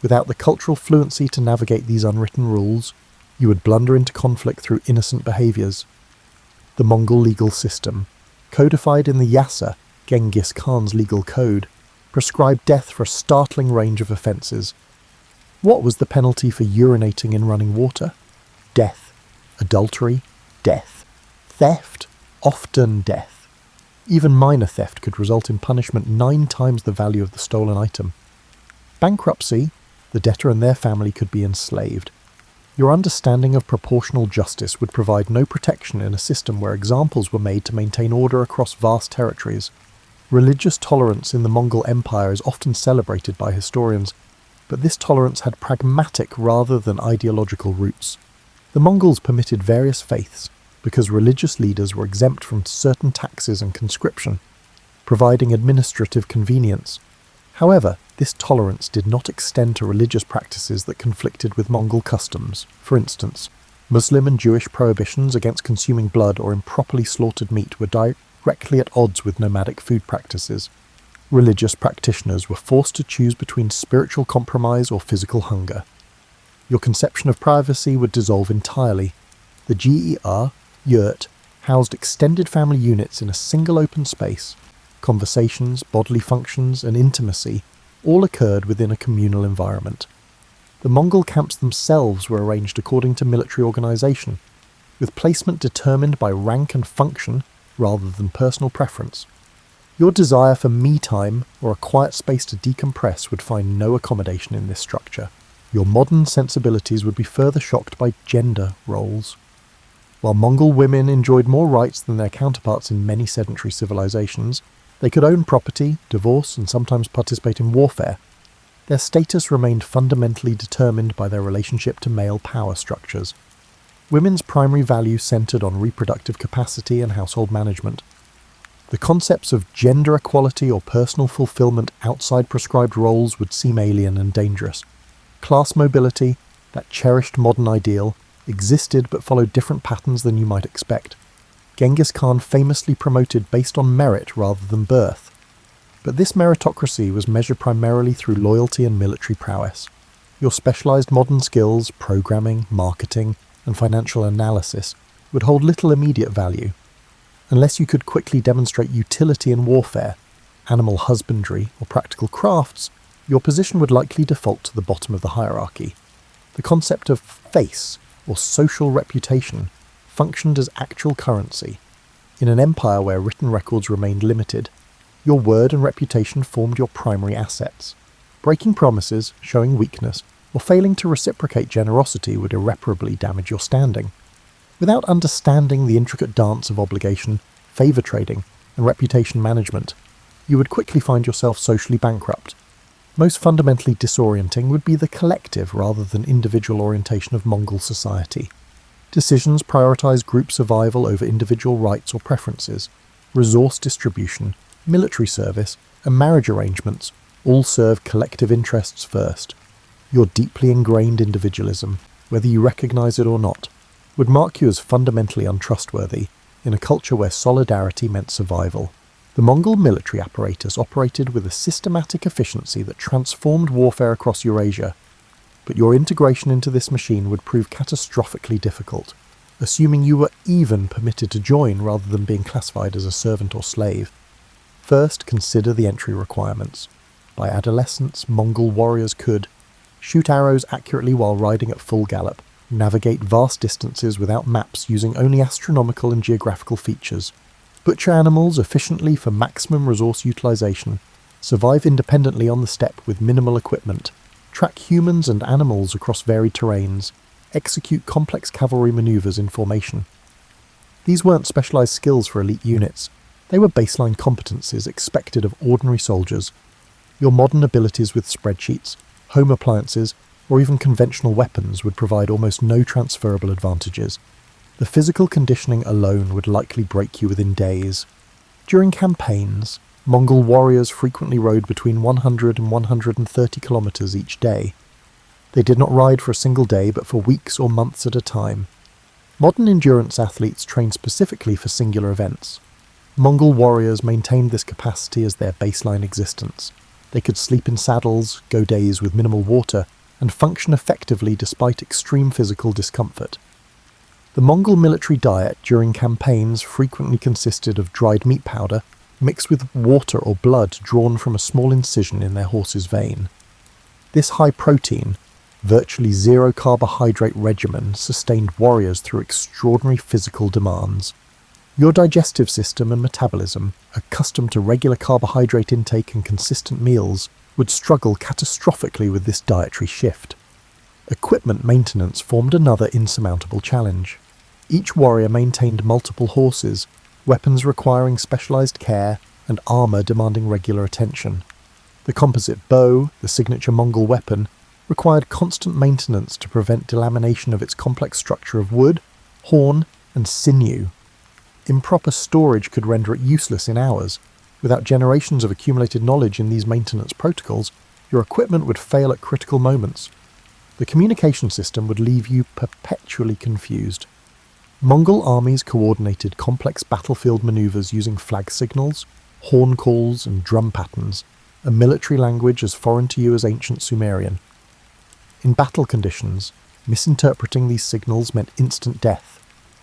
Without the cultural fluency to navigate these unwritten rules, you would blunder into conflict through innocent behaviours. The Mongol legal system, codified in the Yasa, Genghis Khan's legal code, prescribed death for a startling range of offences. What was the penalty for urinating in running water? Death. Adultery? Death. Theft? Often death. Even minor theft could result in punishment 9 times the value of the stolen item. Bankruptcy? The debtor and their family could be enslaved. Your understanding of proportional justice would provide no protection in a system where examples were made to maintain order across vast territories. Religious tolerance in the Mongol Empire is often celebrated by historians, but this tolerance had pragmatic rather than ideological roots. The Mongols permitted various faiths because religious leaders were exempt from certain taxes and conscription, providing administrative convenience. However, this tolerance did not extend to religious practices that conflicted with Mongol customs. For instance, Muslim and Jewish prohibitions against consuming blood or improperly slaughtered meat were directly at odds with nomadic food practices. Religious practitioners were forced to choose between spiritual compromise or physical hunger. Your conception of privacy would dissolve entirely. The yurt housed extended family units in a single open space. Conversations, bodily functions, and intimacy all occurred within a communal environment. The Mongol camps themselves were arranged according to military organisation, with placement determined by rank and function rather than personal preference. Your desire for me-time or a quiet space to decompress would find no accommodation in this structure. Your modern sensibilities would be further shocked by gender roles. While Mongol women enjoyed more rights than their counterparts in many sedentary civilizations, they could own property, divorce, and sometimes participate in warfare. Their status remained fundamentally determined by their relationship to male power structures. Women's primary value centered on reproductive capacity and household management. The concepts of gender equality or personal fulfillment outside prescribed roles would seem alien and dangerous. Class mobility, that cherished modern ideal, existed but followed different patterns than you might expect. Genghis Khan famously promoted based on merit rather than birth. But this meritocracy was measured primarily through loyalty and military prowess. Your specialized modern skills, programming, marketing, and financial analysis would hold little immediate value. Unless you could quickly demonstrate utility in warfare, animal husbandry, or practical crafts, your position would likely default to the bottom of the hierarchy. The concept of face, or social reputation, functioned as actual currency. In an empire where written records remained limited, your word and reputation formed your primary assets. Breaking promises, showing weakness, or failing to reciprocate generosity would irreparably damage your standing. Without understanding the intricate dance of obligation, favour trading, and reputation management, you would quickly find yourself socially bankrupt. Most fundamentally disorienting would be the collective rather than individual orientation of Mongol society. Decisions prioritise group survival over individual rights or preferences. Resource distribution, military service, and marriage arrangements all serve collective interests first. Your deeply ingrained individualism, whether you recognise it or not, would mark you as fundamentally untrustworthy in a culture where solidarity meant survival. The Mongol military apparatus operated with a systematic efficiency that transformed warfare across Eurasia, but your integration into this machine would prove catastrophically difficult, assuming you were even permitted to join rather than being classified as a servant or slave. First, consider the entry requirements. By adolescence, Mongol warriors could shoot arrows accurately while riding at full gallop, navigate vast distances without maps using only astronomical and geographical features, butcher animals efficiently for maximum resource utilization, survive independently on the steppe with minimal equipment, track humans and animals across varied terrains, execute complex cavalry maneuvers in formation. These weren't specialized skills for elite units, they were baseline competencies expected of ordinary soldiers. Your modern abilities with spreadsheets, home appliances, or even conventional weapons would provide almost no transferable advantages. The physical conditioning alone would likely break you within days. During campaigns, Mongol warriors frequently rode between 100 and 130 kilometers each day. They did not ride for a single day, but for weeks or months at a time. Modern endurance athletes train specifically for singular events. Mongol warriors maintained this capacity as their baseline existence. They could sleep in saddles, go days with minimal water, and function effectively despite extreme physical discomfort. The Mongol military diet during campaigns frequently consisted of dried meat powder mixed with water or blood drawn from a small incision in their horse's vein. This high-protein, virtually zero-carbohydrate regimen sustained warriors through extraordinary physical demands. Your digestive system and metabolism, accustomed to regular carbohydrate intake and consistent meals, would struggle catastrophically with this dietary shift. Equipment maintenance formed another insurmountable challenge. Each warrior maintained multiple horses, weapons requiring specialized care, and armor demanding regular attention. The composite bow, the signature Mongol weapon, required constant maintenance to prevent delamination of its complex structure of wood, horn, and sinew. Improper storage could render it useless in hours. Without generations of accumulated knowledge in these maintenance protocols, your equipment would fail at critical moments. The communication system would leave you perpetually confused. Mongol armies coordinated complex battlefield maneuvers using flag signals, horn calls, and drum patterns, a military language as foreign to you as ancient Sumerian. In battle conditions, misinterpreting these signals meant instant death,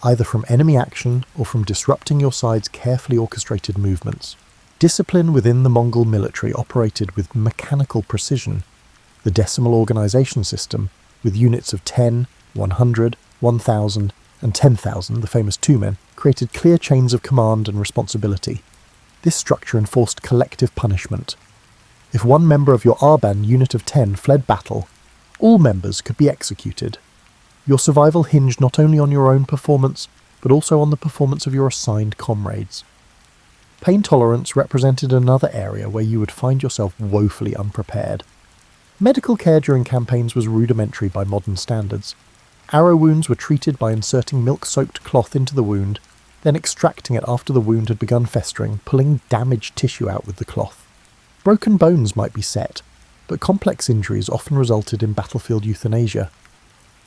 either from enemy action or from disrupting your side's carefully orchestrated movements. Discipline within the Mongol military operated with mechanical precision. The decimal organisation system, with units of 10, 100, 1000, and 10,000, the famous two men, created clear chains of command and responsibility. This structure enforced collective punishment. If one member of your Arban unit of 10 fled battle, all members could be executed. Your survival hinged not only on your own performance, but also on the performance of your assigned comrades. Pain tolerance represented another area where you would find yourself woefully unprepared. Medical care during campaigns was rudimentary by modern standards. Arrow wounds were treated by inserting milk-soaked cloth into the wound, then extracting it after the wound had begun festering, pulling damaged tissue out with the cloth. Broken bones might be set, but complex injuries often resulted in battlefield euthanasia.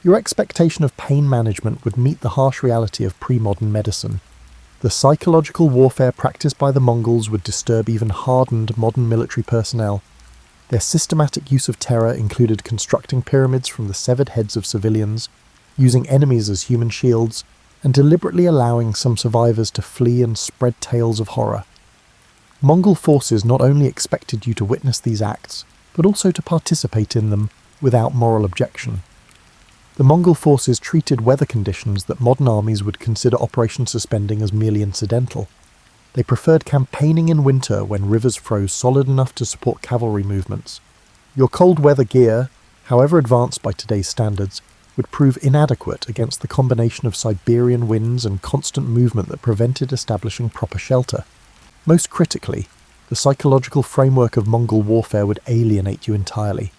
Your expectation of pain management would meet the harsh reality of pre-modern medicine. The psychological warfare practiced by the Mongols would disturb even hardened modern military personnel. Their systematic use of terror included constructing pyramids from the severed heads of civilians, using enemies as human shields, and deliberately allowing some survivors to flee and spread tales of horror. Mongol forces not only expected you to witness these acts, but also to participate in them without moral objection. The Mongol forces treated weather conditions that modern armies would consider Operation Suspending as merely incidental. They preferred campaigning in winter when rivers froze solid enough to support cavalry movements. Your cold weather gear, however advanced by today's standards, would prove inadequate against the combination of Siberian winds and constant movement that prevented establishing proper shelter. Most critically, the psychological framework of Mongol warfare would alienate you entirely.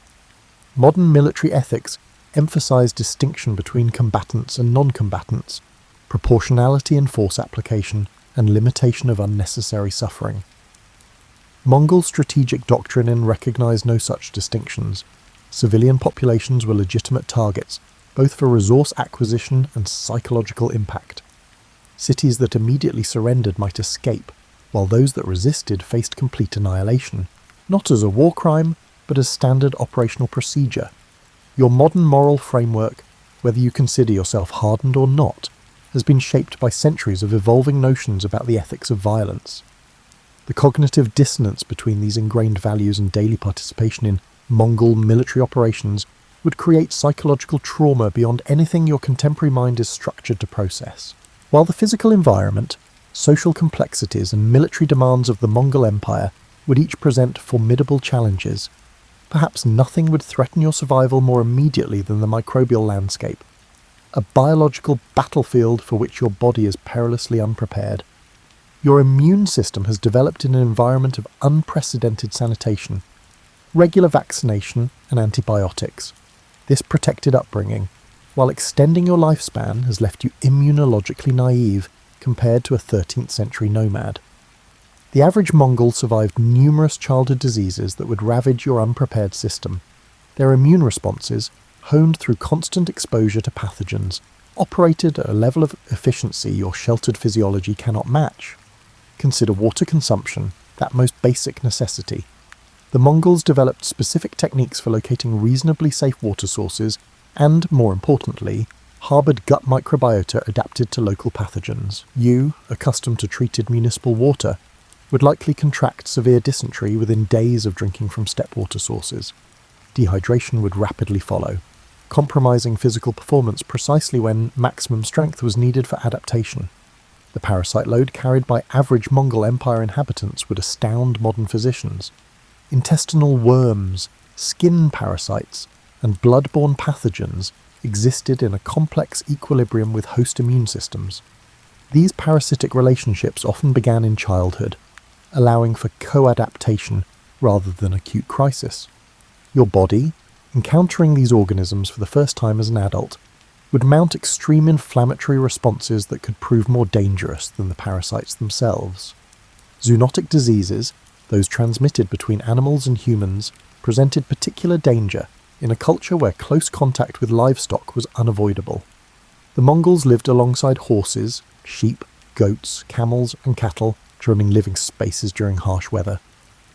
Modern military ethics emphasise distinction between combatants and non-combatants, proportionality in force application, and limitation of unnecessary suffering. Mongol strategic doctrine recognised no such distinctions. Civilian populations were legitimate targets, both for resource acquisition and psychological impact. Cities that immediately surrendered might escape, while those that resisted faced complete annihilation, not as a war crime, but as standard operational procedure. Your modern moral framework, whether you consider yourself hardened or not, has been shaped by centuries of evolving notions about the ethics of violence. The cognitive dissonance between these ingrained values and daily participation in Mongol military operations would create psychological trauma beyond anything your contemporary mind is structured to process. While the physical environment, social complexities and military demands of the Mongol Empire would each present formidable challenges, perhaps nothing would threaten your survival more immediately than the microbial landscape, a biological battlefield for which your body is perilously unprepared. Your immune system has developed in an environment of unprecedented sanitation, regular vaccination and antibiotics. This protected upbringing, while extending your lifespan, has left you immunologically naive compared to a 13th century nomad. The average Mongol survived numerous childhood diseases that would ravage your unprepared system. Their immune responses, honed through constant exposure to pathogens, operated at a level of efficiency your sheltered physiology cannot match. Consider water consumption, that most basic necessity. The Mongols developed specific techniques for locating reasonably safe water sources and, more importantly, harboured gut microbiota adapted to local pathogens. You, accustomed to treated municipal water, would likely contract severe dysentery within days of drinking from steppe water sources. Dehydration would rapidly follow, compromising physical performance precisely when maximum strength was needed for adaptation. The parasite load carried by average Mongol Empire inhabitants would astound modern physicians. Intestinal worms, skin parasites, and blood-borne pathogens existed in a complex equilibrium with host immune systems. These parasitic relationships often began in childhood, allowing for co-adaptation rather than acute crisis. Your body, encountering these organisms for the first time as an adult, would mount extreme inflammatory responses that could prove more dangerous than the parasites themselves. Zoonotic diseases, those transmitted between animals and humans, presented particular danger in a culture where close contact with livestock was unavoidable. The Mongols lived alongside horses, sheep, goats, camels, and cattle, trimming living spaces during harsh weather.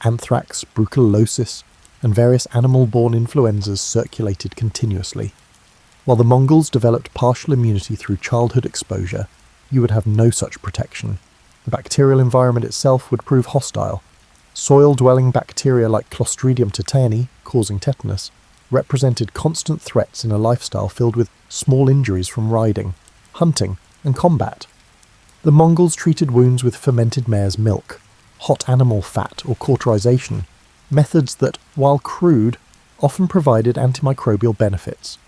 Anthrax, brucellosis, and various animal-borne influenzas circulated continuously. While the Mongols developed partial immunity through childhood exposure, you would have no such protection. The bacterial environment itself would prove hostile. Soil-dwelling bacteria like Clostridium tetani, causing tetanus, represented constant threats in a lifestyle filled with small injuries from riding, hunting, and combat. The Mongols treated wounds with fermented mare's milk, hot animal fat, or cauterization, methods that, while crude, often provided antimicrobial benefits.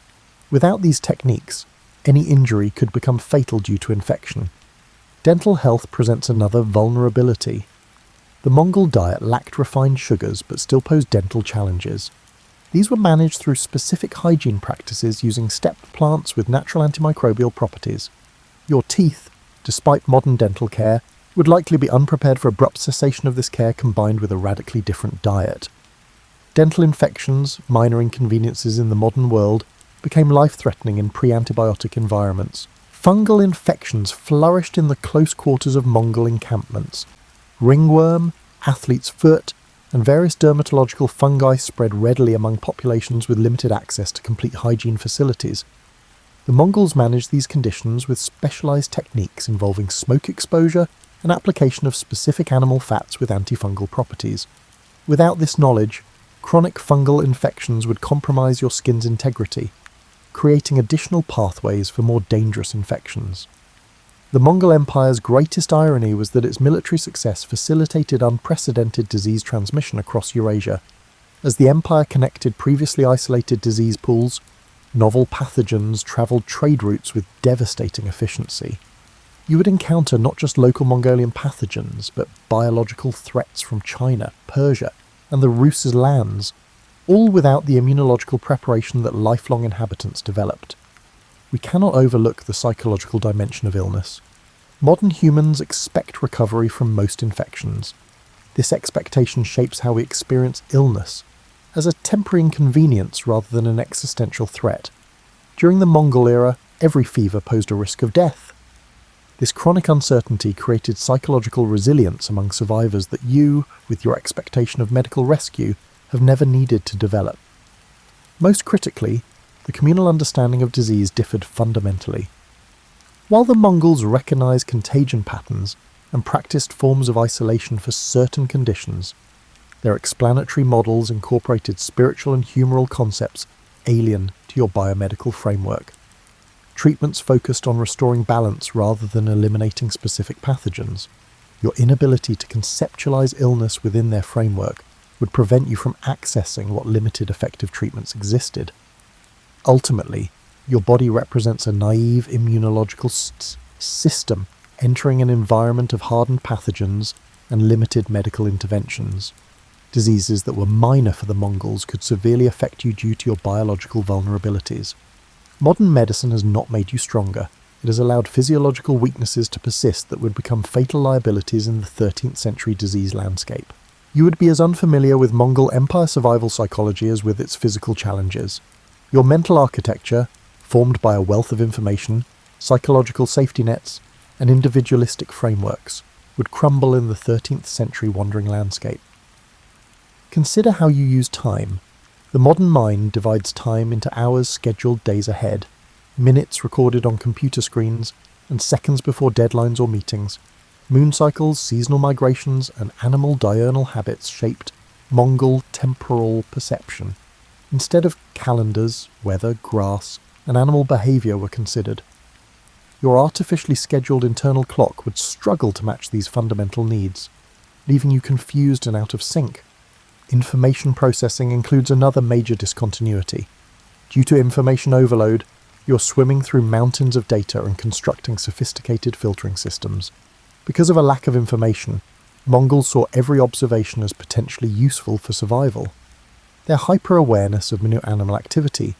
Without these techniques, any injury could become fatal due to infection. Dental health presents another vulnerability. The Mongol diet lacked refined sugars but still posed dental challenges. These were managed through specific hygiene practices using steppe plants with natural antimicrobial properties. Your teeth, despite modern dental care, would likely be unprepared for abrupt cessation of this care combined with a radically different diet. Dental infections, minor inconveniences in the modern world, became life-threatening in pre-antibiotic environments. Fungal infections flourished in the close quarters of Mongol encampments. Ringworm, athlete's foot, and various dermatological fungi spread readily among populations with limited access to complete hygiene facilities. The Mongols managed these conditions with specialized techniques involving smoke exposure and application of specific animal fats with antifungal properties. Without this knowledge, chronic fungal infections would compromise your skin's integrity, creating additional pathways for more dangerous infections. The Mongol Empire's greatest irony was that its military success facilitated unprecedented disease transmission across Eurasia. As the empire connected previously isolated disease pools, novel pathogens travelled trade routes with devastating efficiency. You would encounter not just local Mongolian pathogens, but biological threats from China, Persia, and the Rus' lands, all without the immunological preparation that lifelong inhabitants developed. We cannot overlook the psychological dimension of illness. Modern humans expect recovery from most infections. This expectation shapes how we experience illness, as a temporary inconvenience rather than an existential threat. During the Mongol era, every fever posed a risk of death. This chronic uncertainty created psychological resilience among survivors that you, with your expectation of medical rescue, have never needed to develop. Most critically, the communal understanding of disease differed fundamentally. While the Mongols recognized contagion patterns and practiced forms of isolation for certain conditions, their explanatory models incorporated spiritual and humoral concepts alien to your biomedical framework. Treatments focused on restoring balance rather than eliminating specific pathogens. Your inability to conceptualize illness within their framework would prevent you from accessing what limited effective treatments existed. Ultimately, your body represents a naive immunological system entering an environment of hardened pathogens and limited medical interventions. Diseases that were minor for the Mongols could severely affect you due to your biological vulnerabilities. Modern medicine has not made you stronger. It has allowed physiological weaknesses to persist that would become fatal liabilities in the 13th century disease landscape. You would be as unfamiliar with Mongol Empire survival psychology as with its physical challenges. Your mental architecture, formed by a wealth of information, psychological safety nets, and individualistic frameworks, would crumble in the 13th century wandering landscape. Consider how you use time. The modern mind divides time into hours scheduled days ahead, minutes recorded on computer screens, and seconds before deadlines or meetings. Moon cycles, seasonal migrations, and animal diurnal habits shaped Mongol temporal perception. Instead of calendars, weather, grass, and animal behaviour were considered. Your artificially scheduled internal clock would struggle to match these fundamental needs, leaving you confused and out of sync. Information processing includes another major discontinuity. Due to information overload, you're swimming through mountains of data and constructing sophisticated filtering systems. Because of a lack of information, Mongols saw every observation as potentially useful for survival. Their hyper-awareness of minute animal activity,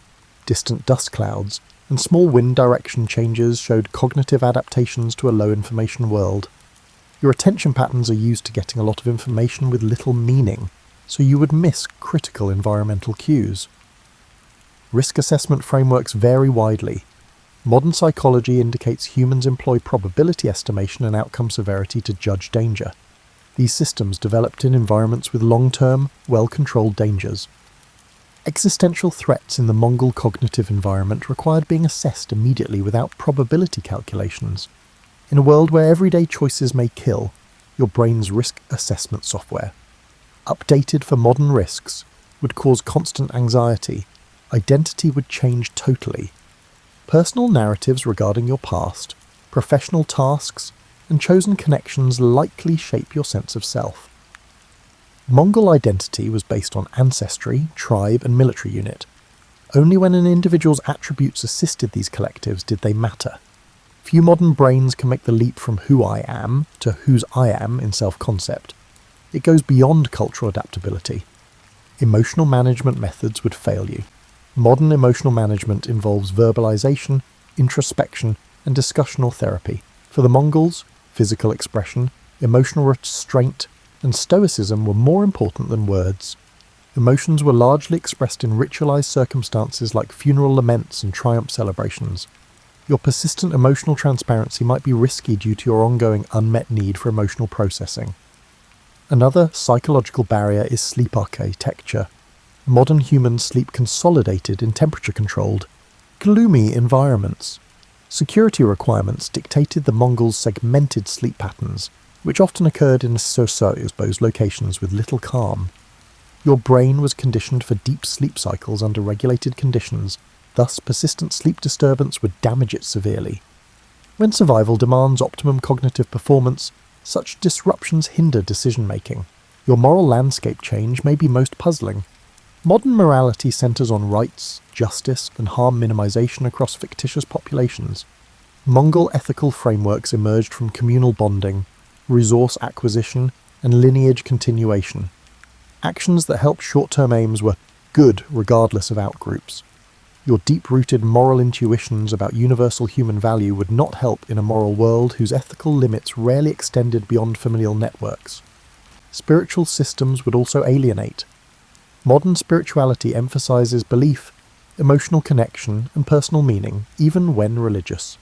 distant dust clouds, and small wind direction changes showed cognitive adaptations to a low-information world. Your attention patterns are used to getting a lot of information with little meaning, so you would miss critical environmental cues. Risk assessment frameworks vary widely. Modern psychology indicates humans employ probability estimation and outcome severity to judge danger. These systems developed in environments with long-term, well-controlled dangers. Existential threats in the Mongol cognitive environment required being assessed immediately without probability calculations. In a world where everyday choices may kill, your brain's risk assessment software, updated for modern risks, would cause constant anxiety, identity would change totally. Personal narratives regarding your past, professional tasks, and chosen connections likely shape your sense of self. Mongol identity was based on ancestry, tribe, and military unit. Only when an individual's attributes assisted these collectives did they matter. Few modern brains can make the leap from who I am to whose I am in self-concept. It goes beyond cultural adaptability. Emotional management methods would fail you. Modern emotional management involves verbalization, introspection, and discussional therapy. For the Mongols, physical expression, emotional restraint, and stoicism were more important than words. Emotions were largely expressed in ritualized circumstances like funeral laments and triumph celebrations. Your persistent emotional transparency might be risky due to your ongoing unmet need for emotional processing. Another psychological barrier is sleep architecture. Modern humans sleep consolidated in temperature-controlled, gloomy environments. Security requirements dictated the Mongols' segmented sleep patterns, which often occurred in exposed locations with little calm. Your brain was conditioned for deep sleep cycles under regulated conditions, thus persistent sleep disturbance would damage it severely. When survival demands optimum cognitive performance, such disruptions hinder decision-making. Your moral landscape change may be most puzzling. Modern morality centers on rights, justice, and harm minimization across fictitious populations. Mongol ethical frameworks emerged from communal bonding, resource acquisition, and lineage continuation. Actions that helped short-term aims were good regardless of outgroups. Your deep-rooted moral intuitions about universal human value would not help in a moral world whose ethical limits rarely extended beyond familial networks. Spiritual systems would also alienate. Modern spirituality emphasizes belief, emotional connection, and personal meaning, even when religious.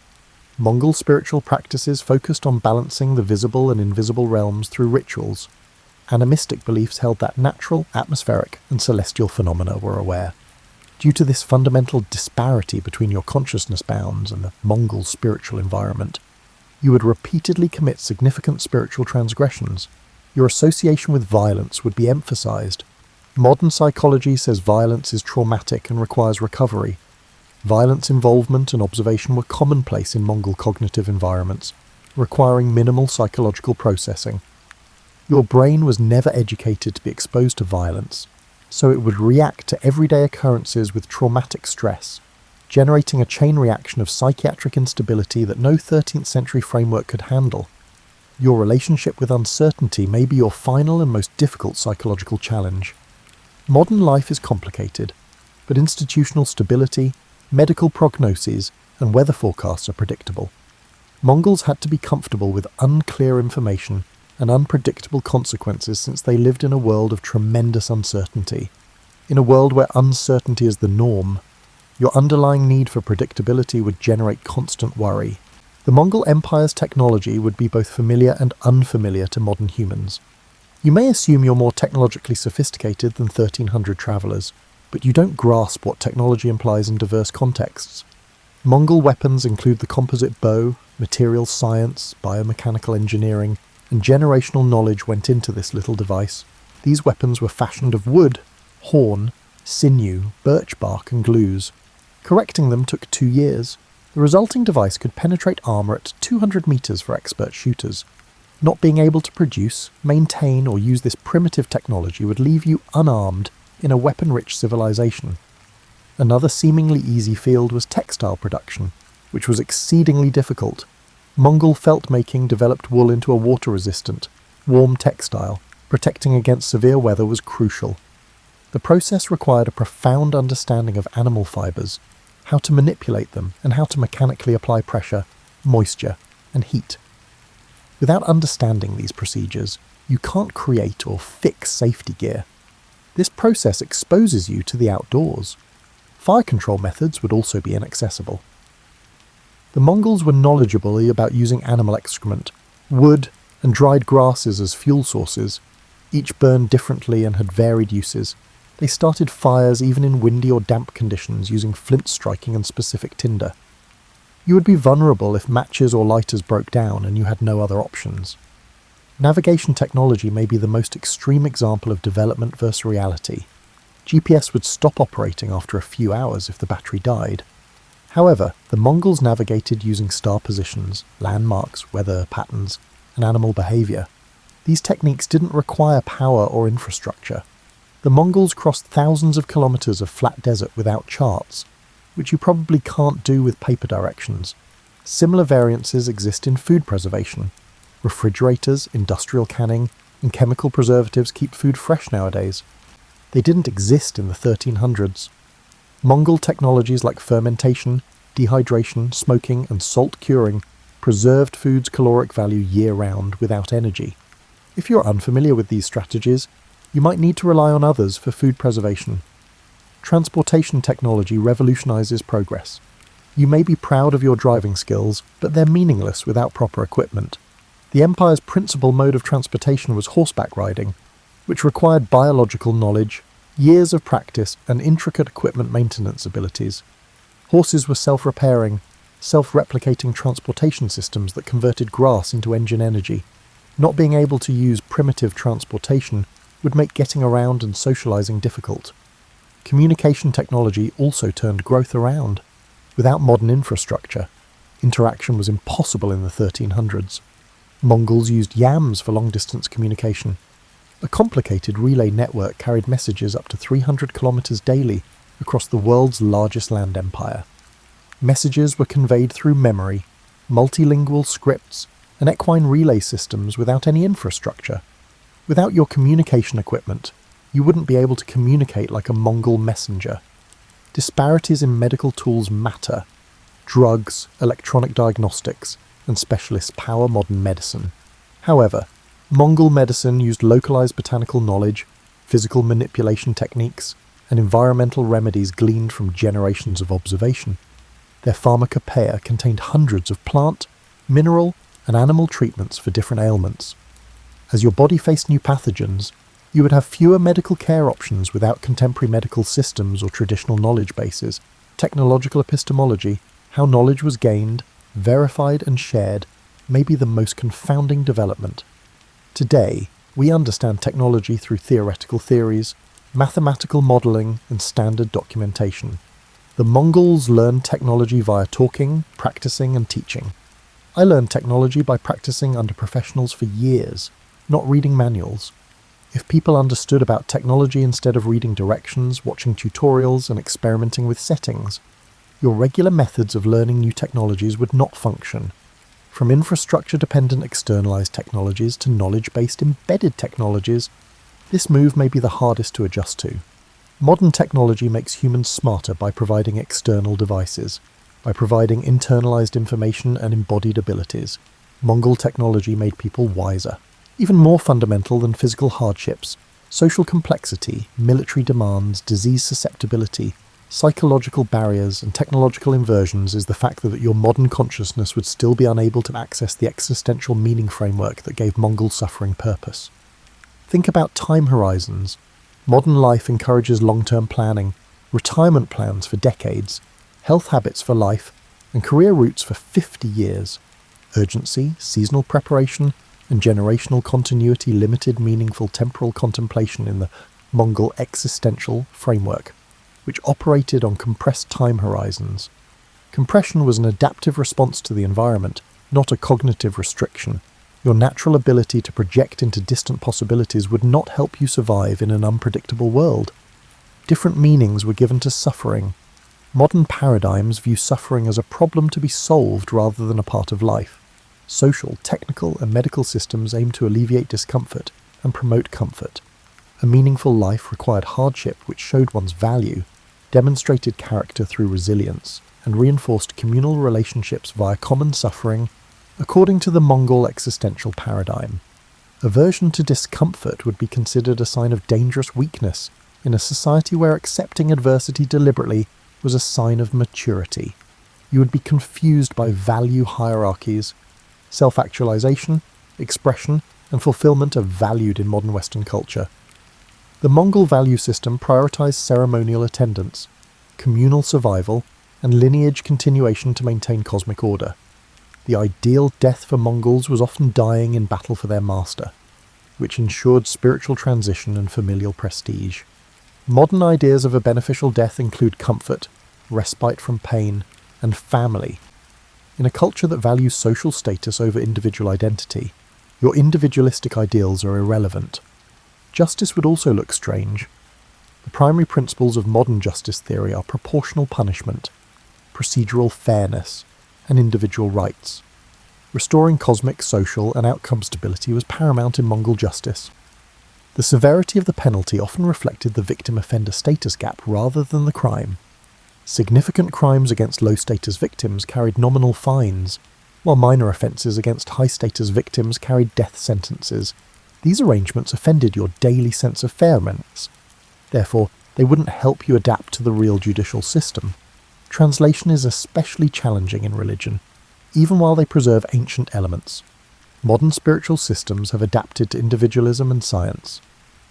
Mongol spiritual practices focused on balancing the visible and invisible realms through rituals. Animistic beliefs held that natural, atmospheric, and celestial phenomena were aware. Due to this fundamental disparity between your consciousness bounds and the Mongol spiritual environment, you would repeatedly commit significant spiritual transgressions. Your association with violence would be emphasized. Modern psychology says violence is traumatic and requires recovery. Violence involvement and observation were commonplace in Mongol cognitive environments, requiring minimal psychological processing. Your brain was never educated to be exposed to violence, so it would react to everyday occurrences with traumatic stress, generating a chain reaction of psychiatric instability that no 13th century framework could handle. Your relationship with uncertainty may be your final and most difficult psychological challenge. Modern life is complicated, but institutional stability, medical prognoses, and weather forecasts are predictable. Mongols had to be comfortable with unclear information and unpredictable consequences since they lived in a world of tremendous uncertainty. In a world where uncertainty is the norm, your underlying need for predictability would generate constant worry. The Mongol Empire's technology would be both familiar and unfamiliar to modern humans. You may assume you're more technologically sophisticated than 1300 travelers, but you don't grasp what technology implies in diverse contexts. Mongol weapons include the composite bow, materials science, biomechanical engineering, and generational knowledge went into this little device. These weapons were fashioned of wood, horn, sinew, birch bark, and glues. Correcting them took 2 years. The resulting device could penetrate armour at 200 metres for expert shooters. Not being able to produce, maintain, or use this primitive technology would leave you unarmed in a weapon-rich civilization. Another seemingly easy field was textile production, which was exceedingly difficult. Mongol felt making developed wool into a water-resistant, warm textile. Protecting against severe weather was crucial. The process required a profound understanding of animal fibres, how to manipulate them, and how to mechanically apply pressure, moisture, and heat. Without understanding these procedures, you can't create or fix safety gear. This process exposes you to the outdoors. Fire control methods would also be inaccessible. The Mongols were knowledgeable about using animal excrement, wood, and dried grasses as fuel sources. Each burned differently and had varied uses. They started fires even in windy or damp conditions using flint striking and specific tinder. You would be vulnerable if matches or lighters broke down and you had no other options. Navigation technology may be the most extreme example of development versus reality. GPS would stop operating after a few hours if the battery died. However, the Mongols navigated using star positions, landmarks, weather patterns, and animal behaviour. These techniques didn't require power or infrastructure. The Mongols crossed thousands of kilometres of flat desert without charts, which you probably can't do with paper directions. Similar variances exist in food preservation. Refrigerators, industrial canning, and chemical preservatives keep food fresh nowadays. They didn't exist in the 1300s. Mongol technologies like fermentation, dehydration, smoking, and salt curing preserved food's caloric value year-round without energy. If you're unfamiliar with these strategies, you might need to rely on others for food preservation. Transportation technology revolutionizes progress. You may be proud of your driving skills, but they're meaningless without proper equipment. The Empire's principal mode of transportation was horseback riding, which required biological knowledge, years of practice, and intricate equipment maintenance abilities. Horses were self-repairing, self-replicating transportation systems that converted grass into engine energy. Not being able to use primitive transportation would make getting around and socializing difficult. Communication technology also turned growth around. Without modern infrastructure, interaction was impossible in the 1300s. Mongols used yams for long-distance communication. A complicated relay network carried messages up to 300 kilometers daily across the world's largest land empire. Messages were conveyed through memory, multilingual scripts, and equine relay systems without any infrastructure. Without your communication equipment, you wouldn't be able to communicate like a Mongol messenger. Disparities in medical tools matter. Drugs, electronic diagnostics, and specialists power modern medicine. However, Mongol medicine used localized botanical knowledge, physical manipulation techniques, and environmental remedies gleaned from generations of observation. Their pharmacopoeia contained hundreds of plant, mineral, and animal treatments for different ailments. As your body faced new pathogens, you would have fewer medical care options without contemporary medical systems or traditional knowledge bases. Technological epistemology, how knowledge was gained, verified, and shared, may be the most confounding development. Today, we understand technology through theoretical theories, mathematical modelling, and standard documentation. The Mongols learned technology via talking, practicing, and teaching. I learned technology by practicing under professionals for years, not reading manuals. If people understood about technology instead of reading directions, watching tutorials, and experimenting with settings, your regular methods of learning new technologies would not function. From infrastructure-dependent externalized technologies to knowledge-based embedded technologies, this move may be the hardest to adjust to. Modern technology makes humans smarter by providing external devices, by providing internalized information and embodied abilities. Mongol technology made people wiser. Even more fundamental than physical hardships, social complexity, military demands, disease susceptibility, psychological barriers, and technological inversions is the fact that your modern consciousness would still be unable to access the existential meaning framework that gave Mongol suffering purpose. Think about time horizons. Modern life encourages long-term planning, retirement plans for decades, health habits for life, and career routes for 50 years. Urgency, seasonal preparation, and generational continuity limited meaningful temporal contemplation in the Mongol existential framework, which operated on compressed time horizons. Compression was an adaptive response to the environment, not a cognitive restriction. Your natural ability to project into distant possibilities would not help you survive in an unpredictable world. Different meanings were given to suffering. Modern paradigms view suffering as a problem to be solved rather than a part of life. Social, technical, and medical systems aim to alleviate discomfort and promote comfort. A meaningful life required hardship which showed one's value, demonstrated character through resilience, and reinforced communal relationships via common suffering, according to the Mongol existential paradigm. Aversion to discomfort would be considered a sign of dangerous weakness in a society where accepting adversity deliberately was a sign of maturity. You would be confused by value hierarchies. Self-actualization, expression, and fulfillment are valued in modern Western culture. The Mongol value system prioritized ceremonial attendance, communal survival, and lineage continuation to maintain cosmic order. The ideal death for Mongols was often dying in battle for their master, which ensured spiritual transition and familial prestige. Modern ideas of a beneficial death include comfort, respite from pain, and family. In a culture that values social status over individual identity, your individualistic ideals are irrelevant. Justice would also look strange. The primary principles of modern justice theory are proportional punishment, procedural fairness, and individual rights. Restoring cosmic, social, and outcome stability was paramount in Mongol justice. The severity of the penalty often reflected the victim-offender status gap rather than the crime. Significant crimes against low-status victims carried nominal fines, while minor offences against high-status victims carried death sentences. These arrangements offended your daily sense of fairness. Therefore, they wouldn't help you adapt to the real judicial system. Translation is especially challenging in religion, even while they preserve ancient elements. Modern spiritual systems have adapted to individualism and science.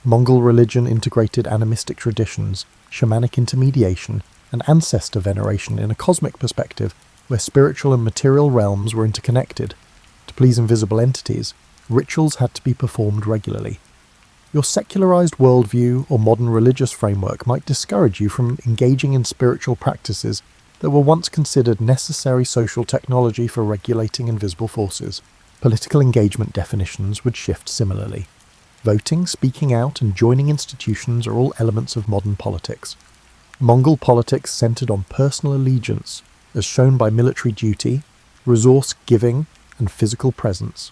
Mongol religion integrated animistic traditions, shamanic intermediation, and ancestor veneration in a cosmic perspective where spiritual and material realms were interconnected. To please invisible entities, rituals had to be performed regularly. Your secularized worldview or modern religious framework might discourage you from engaging in spiritual practices that were once considered necessary social technology for regulating invisible forces. Political engagement definitions would shift similarly. Voting, speaking out, and joining institutions are all elements of modern politics. Mongol politics centered on personal allegiance, as shown by military duty, resource giving, and physical presence.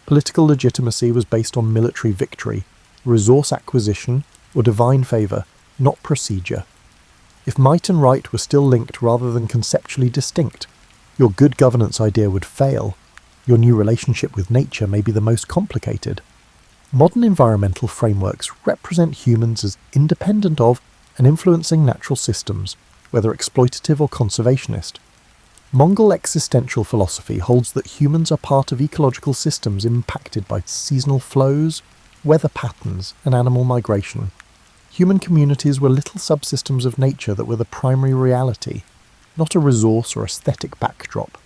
Political legitimacy was based on military victory, resource acquisition, or divine favour, not procedure. If might and right were still linked rather than conceptually distinct, your good governance idea would fail. Your new relationship with nature may be the most complicated. Modern environmental frameworks represent humans as independent of and influencing natural systems, whether exploitative or conservationist. Mongol existential philosophy holds that humans are part of ecological systems impacted by seasonal flows, weather patterns, and animal migration. Human communities were little subsystems of nature that were the primary reality, not a resource or aesthetic backdrop.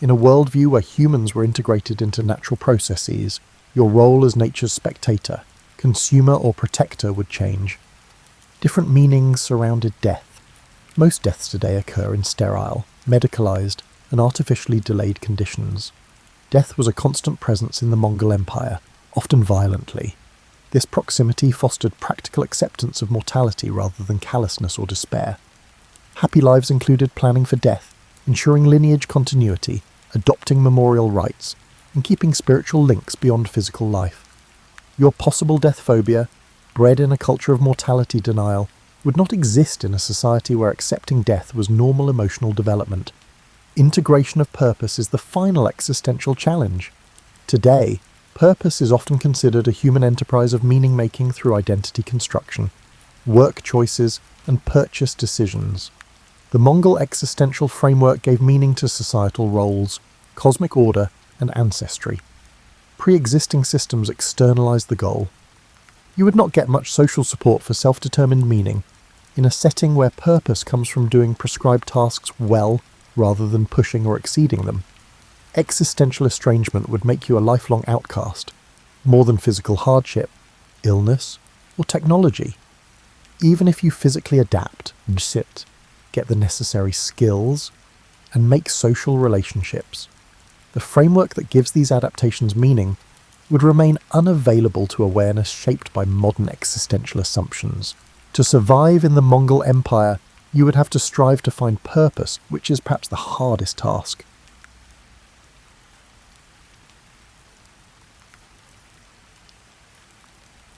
In a worldview where humans were integrated into natural processes, your role as nature's spectator, consumer or protector would change. Different meanings surrounded death. Most deaths today occur in sterile, medicalized, and artificially delayed conditions. Death was a constant presence in the Mongol Empire, often violently. This proximity fostered practical acceptance of mortality rather than callousness or despair. Happy lives included planning for death, ensuring lineage continuity, adopting memorial rites, and keeping spiritual links beyond physical life. Your possible death phobia, bred in a culture of mortality denial, would not exist in a society where accepting death was normal emotional development. Integration of purpose is the final existential challenge. Today, purpose is often considered a human enterprise of meaning-making through identity construction, work choices, and purchase decisions. The Mongol existential framework gave meaning to societal roles, cosmic order, and ancestry. Pre-existing systems externalized the goal. You would not get much social support for self-determined meaning in a setting where purpose comes from doing prescribed tasks well rather than pushing or exceeding them. Existential estrangement would make you a lifelong outcast, more than physical hardship, illness, or technology. Even if you physically adapt, sit, get the necessary skills, and make social relationships, the framework that gives these adaptations meaning would remain unavailable to awareness shaped by modern existential assumptions. To survive in the Mongol Empire, you would have to strive to find purpose, which is perhaps the hardest task.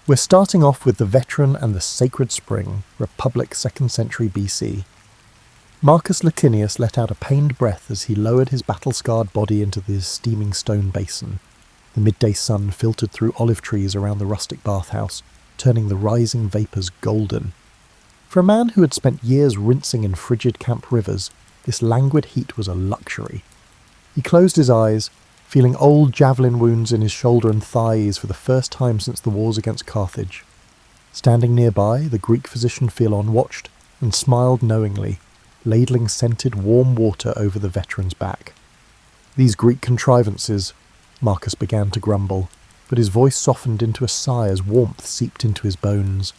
We're starting off with the veteran and the sacred spring, Republic 2nd century BC. Marcus Licinius let out a pained breath as he lowered his battle-scarred body into the steaming stone basin. The midday sun filtered through olive trees around the rustic bathhouse, turning the rising vapours golden. For a man who had spent years rinsing in frigid camp rivers, this languid heat was a luxury. He closed his eyes, feeling old javelin wounds in his shoulder and thighs for the first time since the wars against Carthage. Standing nearby, the Greek physician Philon watched and smiled knowingly, ladling scented warm water over the veteran's back. These Greek contrivances, Marcus began to grumble, but his voice softened into a sigh as warmth seeped into his bones.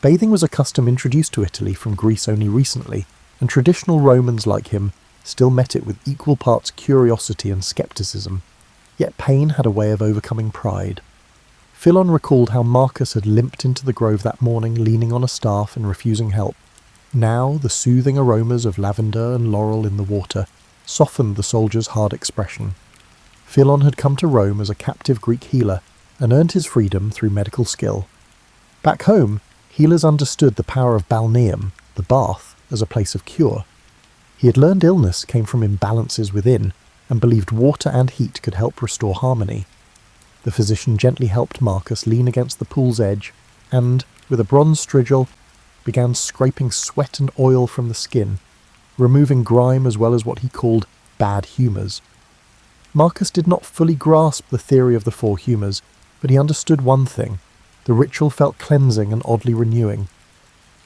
Bathing was a custom introduced to Italy from Greece only recently, and traditional Romans like him still met it with equal parts curiosity and skepticism. Yet pain had a way of overcoming pride. Philon recalled how Marcus had limped into the grove that morning leaning on a staff and refusing help. Now the soothing aromas of lavender and laurel in the water softened the soldier's hard expression. Philon had come to Rome as a captive Greek healer and earned his freedom through medical skill. Back home, healers understood the power of balneum, the bath, as a place of cure. He had learned illness came from imbalances within, and believed water and heat could help restore harmony. The physician gently helped Marcus lean against the pool's edge, and, with a bronze strigil, began scraping sweat and oil from the skin, removing grime as well as what he called bad humours. Marcus did not fully grasp the theory of the four humours, but he understood one thing. The ritual felt cleansing and oddly renewing.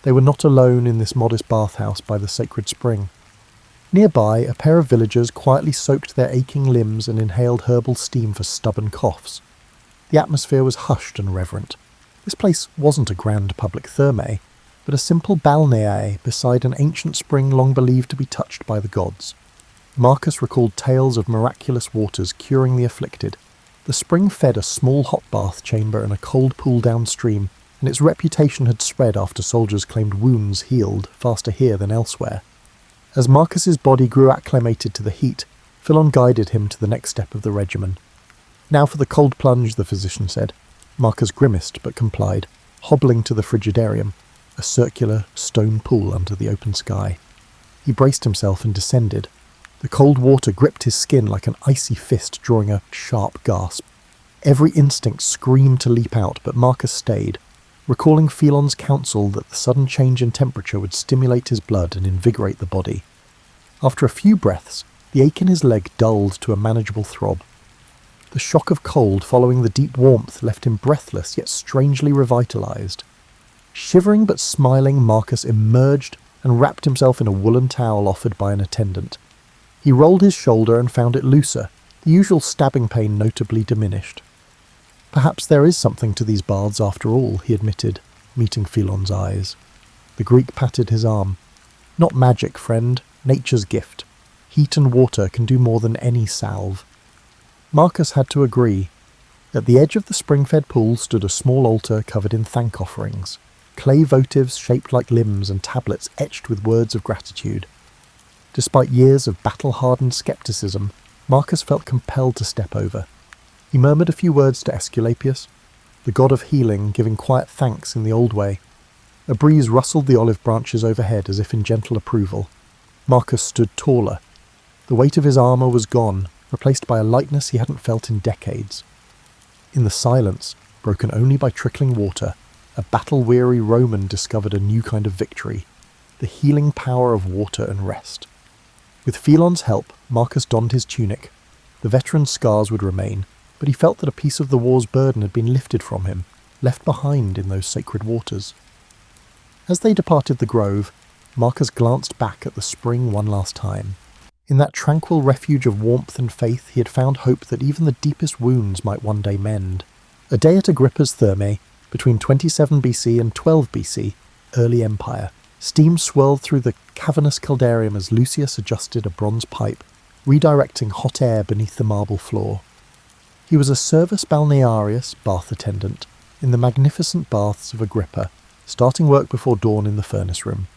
They were not alone in this modest bathhouse by the sacred spring. Nearby, a pair of villagers quietly soaked their aching limbs and inhaled herbal steam for stubborn coughs. The atmosphere was hushed and reverent. This place wasn't a grand public thermae, but a simple balneae beside an ancient spring long believed to be touched by the gods. Marcus recalled tales of miraculous waters curing the afflicted. The spring fed a small hot bath chamber and a cold pool downstream, and its reputation had spread after soldiers claimed wounds healed faster here than elsewhere. As Marcus's body grew acclimated to the heat, Philon guided him to the next step of the regimen. Now for the cold plunge, the physician said. Marcus grimaced but complied, hobbling to the frigidarium, a circular stone pool under the open sky. He braced himself and descended. The cold water gripped his skin like an icy fist drawing a sharp gasp. Every instinct screamed to leap out, but Marcus stayed, recalling Philon's counsel that the sudden change in temperature would stimulate his blood and invigorate the body. After a few breaths, the ache in his leg dulled to a manageable throb. The shock of cold following the deep warmth left him breathless yet strangely revitalized. Shivering but smiling, Marcus emerged and wrapped himself in a woolen towel offered by an attendant. He rolled his shoulder and found it looser, the usual stabbing pain notably diminished. Perhaps there is something to these baths after all, he admitted, meeting Philon's eyes. The Greek patted his arm. Not magic, friend, nature's gift. Heat and water can do more than any salve. Marcus had to agree. At the edge of the spring-fed pool stood a small altar covered in thank offerings, clay votives shaped like limbs and tablets etched with words of gratitude. Despite years of battle-hardened skepticism, Marcus felt compelled to step over. He murmured a few words to Aesculapius, the god of healing, giving quiet thanks in the old way. A breeze rustled the olive branches overhead as if in gentle approval. Marcus stood taller. The weight of his armour was gone, replaced by a lightness he hadn't felt in decades. In the silence, broken only by trickling water, a battle-weary Roman discovered a new kind of victory, the healing power of water and rest. With Philon's help, Marcus donned his tunic. The veteran's scars would remain, but he felt that a piece of the war's burden had been lifted from him, left behind in those sacred waters. As they departed the grove, Marcus glanced back at the spring one last time. In that tranquil refuge of warmth and faith, he had found hope that even the deepest wounds might one day mend. A day at Agrippa's Thermae, between 27 BC and 12 BC, early empire, steam swirled through the cavernous caldarium as Lucius adjusted a bronze pipe, redirecting hot air beneath the marble floor. He was a servus balnearius, bath attendant, in the magnificent baths of Agrippa, starting work before dawn in the furnace room.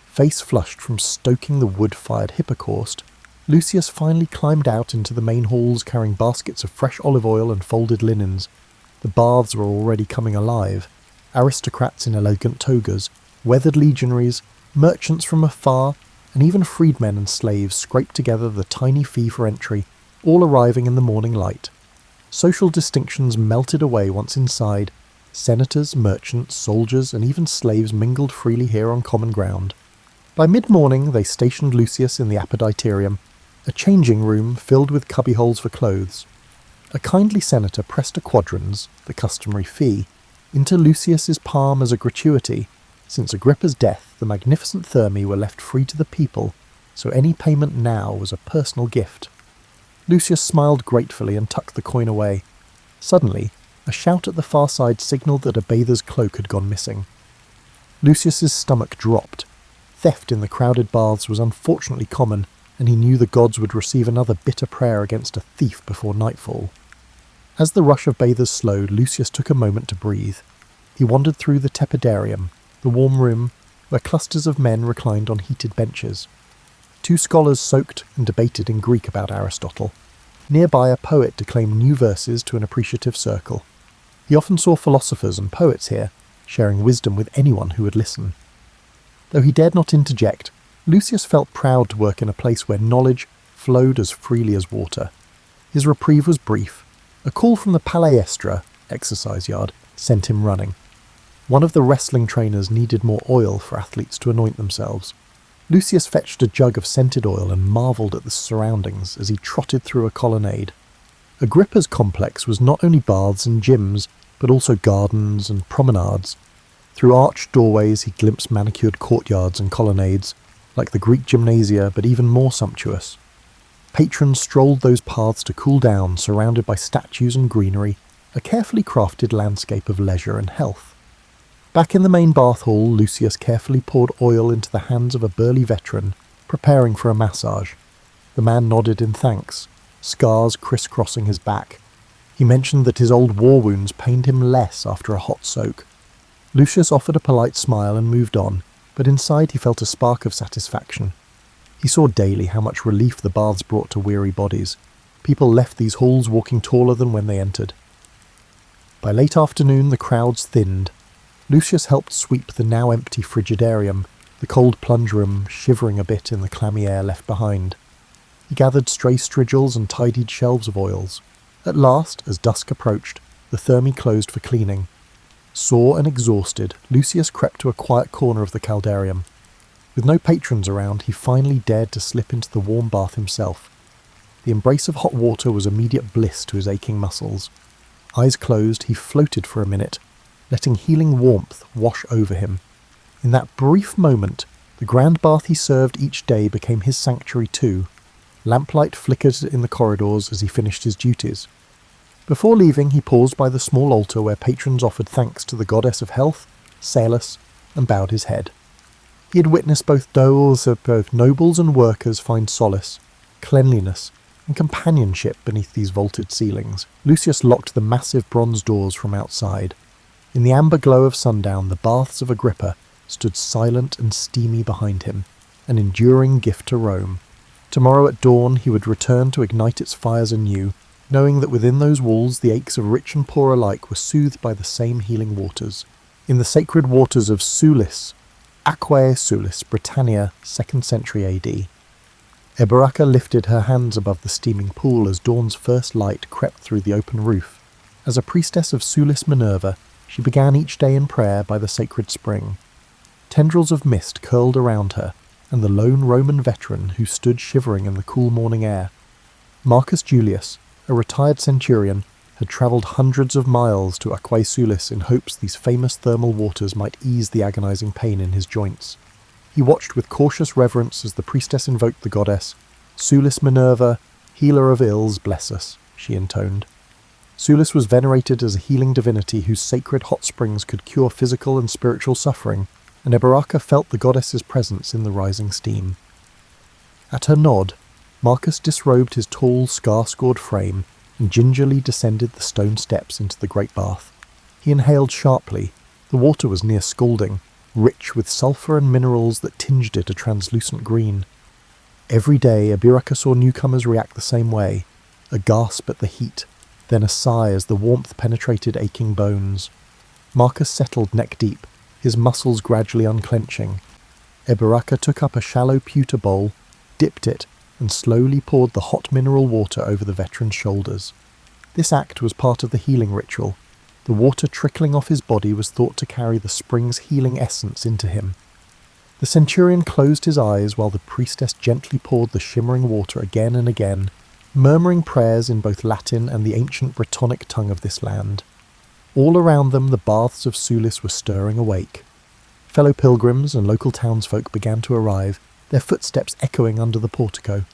Face flushed from stoking the wood-fired hippocaust, Lucius finally climbed out into the main halls carrying baskets of fresh olive oil and folded linens. The baths were already coming alive. Aristocrats in elegant togas, weathered legionaries, merchants from afar, and even freedmen and slaves scraped together the tiny fee for entry, all arriving in the morning light. Social distinctions melted away once inside. Senators, merchants, soldiers, and even slaves mingled freely here on common ground. By mid-morning they stationed Lucius in the apoditerium, a changing room filled with cubbyholes for clothes. A kindly senator pressed a quadrans, the customary fee, into Lucius's palm as a gratuity. Since Agrippa's death, the magnificent Thermae were left free to the people, so any payment now was a personal gift. Lucius smiled gratefully and tucked the coin away. Suddenly, a shout at the far side signalled that a bather's cloak had gone missing. Lucius's stomach dropped. Theft in the crowded baths was unfortunately common, and he knew the gods would receive another bitter prayer against a thief before nightfall. As the rush of bathers slowed, Lucius took a moment to breathe. He wandered through the tepidarium, the warm room, where clusters of men reclined on heated benches. 2 scholars soaked and debated in Greek about Aristotle. Nearby, a poet declaimed new verses to an appreciative circle. He often saw philosophers and poets here, sharing wisdom with anyone who would listen. Though he dared not interject, Lucius felt proud to work in a place where knowledge flowed as freely as water. His reprieve was brief. A call from the palaestra, exercise yard, sent him running. One of the wrestling trainers needed more oil for athletes to anoint themselves. Lucius fetched a jug of scented oil and marvelled at the surroundings as he trotted through a colonnade. Agrippa's complex was not only baths and gyms, but also gardens and promenades. Through arched doorways he glimpsed manicured courtyards and colonnades, like the Greek gymnasia, but even more sumptuous. Patrons strolled those paths to cool down, surrounded by statues and greenery, a carefully crafted landscape of leisure and health. Back in the main bath hall, Lucius carefully poured oil into the hands of a burly veteran, preparing for a massage. The man nodded in thanks, scars crisscrossing his back. He mentioned that his old war wounds pained him less after a hot soak. Lucius offered a polite smile and moved on, but inside he felt a spark of satisfaction. He saw daily how much relief the baths brought to weary bodies. People left these halls walking taller than when they entered. By late afternoon the crowds thinned. Lucius helped sweep the now empty frigidarium, the cold plunge room shivering a bit in the clammy air left behind. He gathered stray strigils and tidied shelves of oils. At last, as dusk approached, the thermi closed for cleaning. Sore and exhausted, Lucius crept to a quiet corner of the caldarium. With no patrons around, he finally dared to slip into the warm bath himself. The embrace of hot water was immediate bliss to his aching muscles. Eyes closed, he floated for a minute, letting healing warmth wash over him. In that brief moment, the grand bath he served each day became his sanctuary too. Lamplight flickered in the corridors as he finished his duties. Before leaving, he paused by the small altar where patrons offered thanks to the goddess of health, Salus, and bowed his head. He had witnessed both nobles and workers find solace, cleanliness, and companionship beneath these vaulted ceilings. Lucius locked the massive bronze doors from outside. In the amber glow of sundown, the baths of Agrippa stood silent and steamy behind him, an enduring gift to Rome. Tomorrow at dawn he would return to ignite its fires anew, knowing that within those walls the aches of rich and poor alike were soothed by the same healing waters. In the sacred waters of Sulis, Aquae Sulis, Britannia, 2nd century AD. Eberacca lifted her hands above the steaming pool as dawn's first light crept through the open roof. As a priestess of Sulis Minerva, she began each day in prayer by the sacred spring. Tendrils of mist curled around her, and the lone Roman veteran who stood shivering in the cool morning air. Marcus Julius, a retired centurion, had travelled hundreds of miles to Aquae Sulis in hopes these famous thermal waters might ease the agonizing pain in his joints. He watched with cautious reverence as the priestess invoked the goddess. "Sulis Minerva, healer of ills, bless us," she intoned. Sulis was venerated as a healing divinity whose sacred hot springs could cure physical and spiritual suffering, and Eberacca felt the goddess's presence in the rising steam. At her nod, Marcus disrobed his tall, scar-scored frame and gingerly descended the stone steps into the great bath. He inhaled sharply. The water was near scalding, rich with sulphur and minerals that tinged it a translucent green. Every day Eberacca saw newcomers react the same way, a gasp at the heat, then a sigh as the warmth penetrated aching bones. Marcus settled neck deep, his muscles gradually unclenching. Eberacca took up a shallow pewter bowl, dipped it, and slowly poured the hot mineral water over the veteran's shoulders. This act was part of the healing ritual. The water trickling off his body was thought to carry the spring's healing essence into him. The centurion closed his eyes while the priestess gently poured the shimmering water again and again, murmuring prayers in both Latin and the ancient Brittonic tongue of this land. All around them the baths of Sulis were stirring awake. Fellow pilgrims and local townsfolk began to arrive, their footsteps echoing under the portico.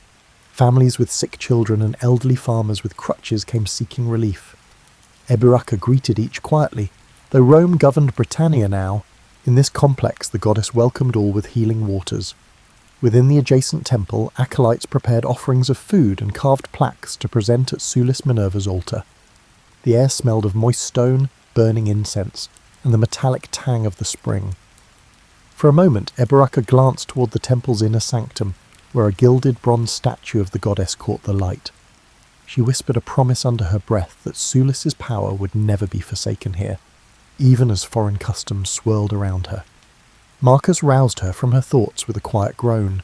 Families with sick children and elderly farmers with crutches came seeking relief. Eberacca greeted each quietly. Though Rome governed Britannia now, In this complex, the goddess welcomed all with healing waters. Within the adjacent temple, acolytes prepared offerings of food and carved plaques to present at Sulis Minerva's altar. The air smelled of moist stone, burning incense, and the metallic tang of the spring. For a moment, Eberaka glanced toward the temple's inner sanctum, where a gilded bronze statue of the goddess caught the light. She whispered a promise under her breath that Sulis's power would never be forsaken here, even as foreign customs swirled around her. Marcus roused her from her thoughts with a quiet groan.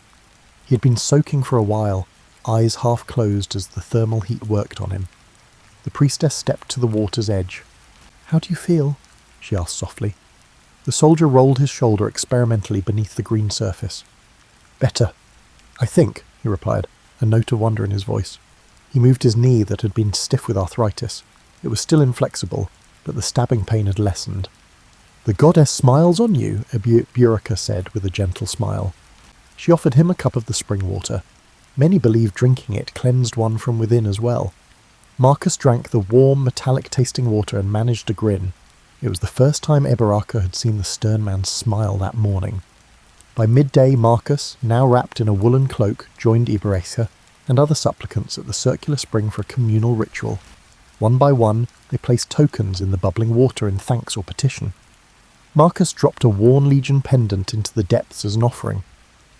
He had been soaking for a while, eyes half closed as the thermal heat worked on him. The priestess stepped to the water's edge. "How do you feel?" she asked softly. The soldier rolled his shoulder experimentally beneath the green surface. "Better, I think," he replied, a note of wonder in his voice. He moved his knee that had been stiff with arthritis. It was still inflexible, but the stabbing pain had lessened. "The goddess smiles on you," Eberaka said with a gentle smile. She offered him a cup of the spring water. Many believed drinking it cleansed one from within as well. Marcus drank the warm, metallic-tasting water and managed a grin. It was the first time Eberaka had seen the stern man smile that morning. By midday, Marcus, now wrapped in a woolen cloak, joined Eberaka and other supplicants at the circular spring for a communal ritual. One by one, they placed tokens in the bubbling water in thanks or petition. Marcus dropped a worn legion pendant into the depths as an offering,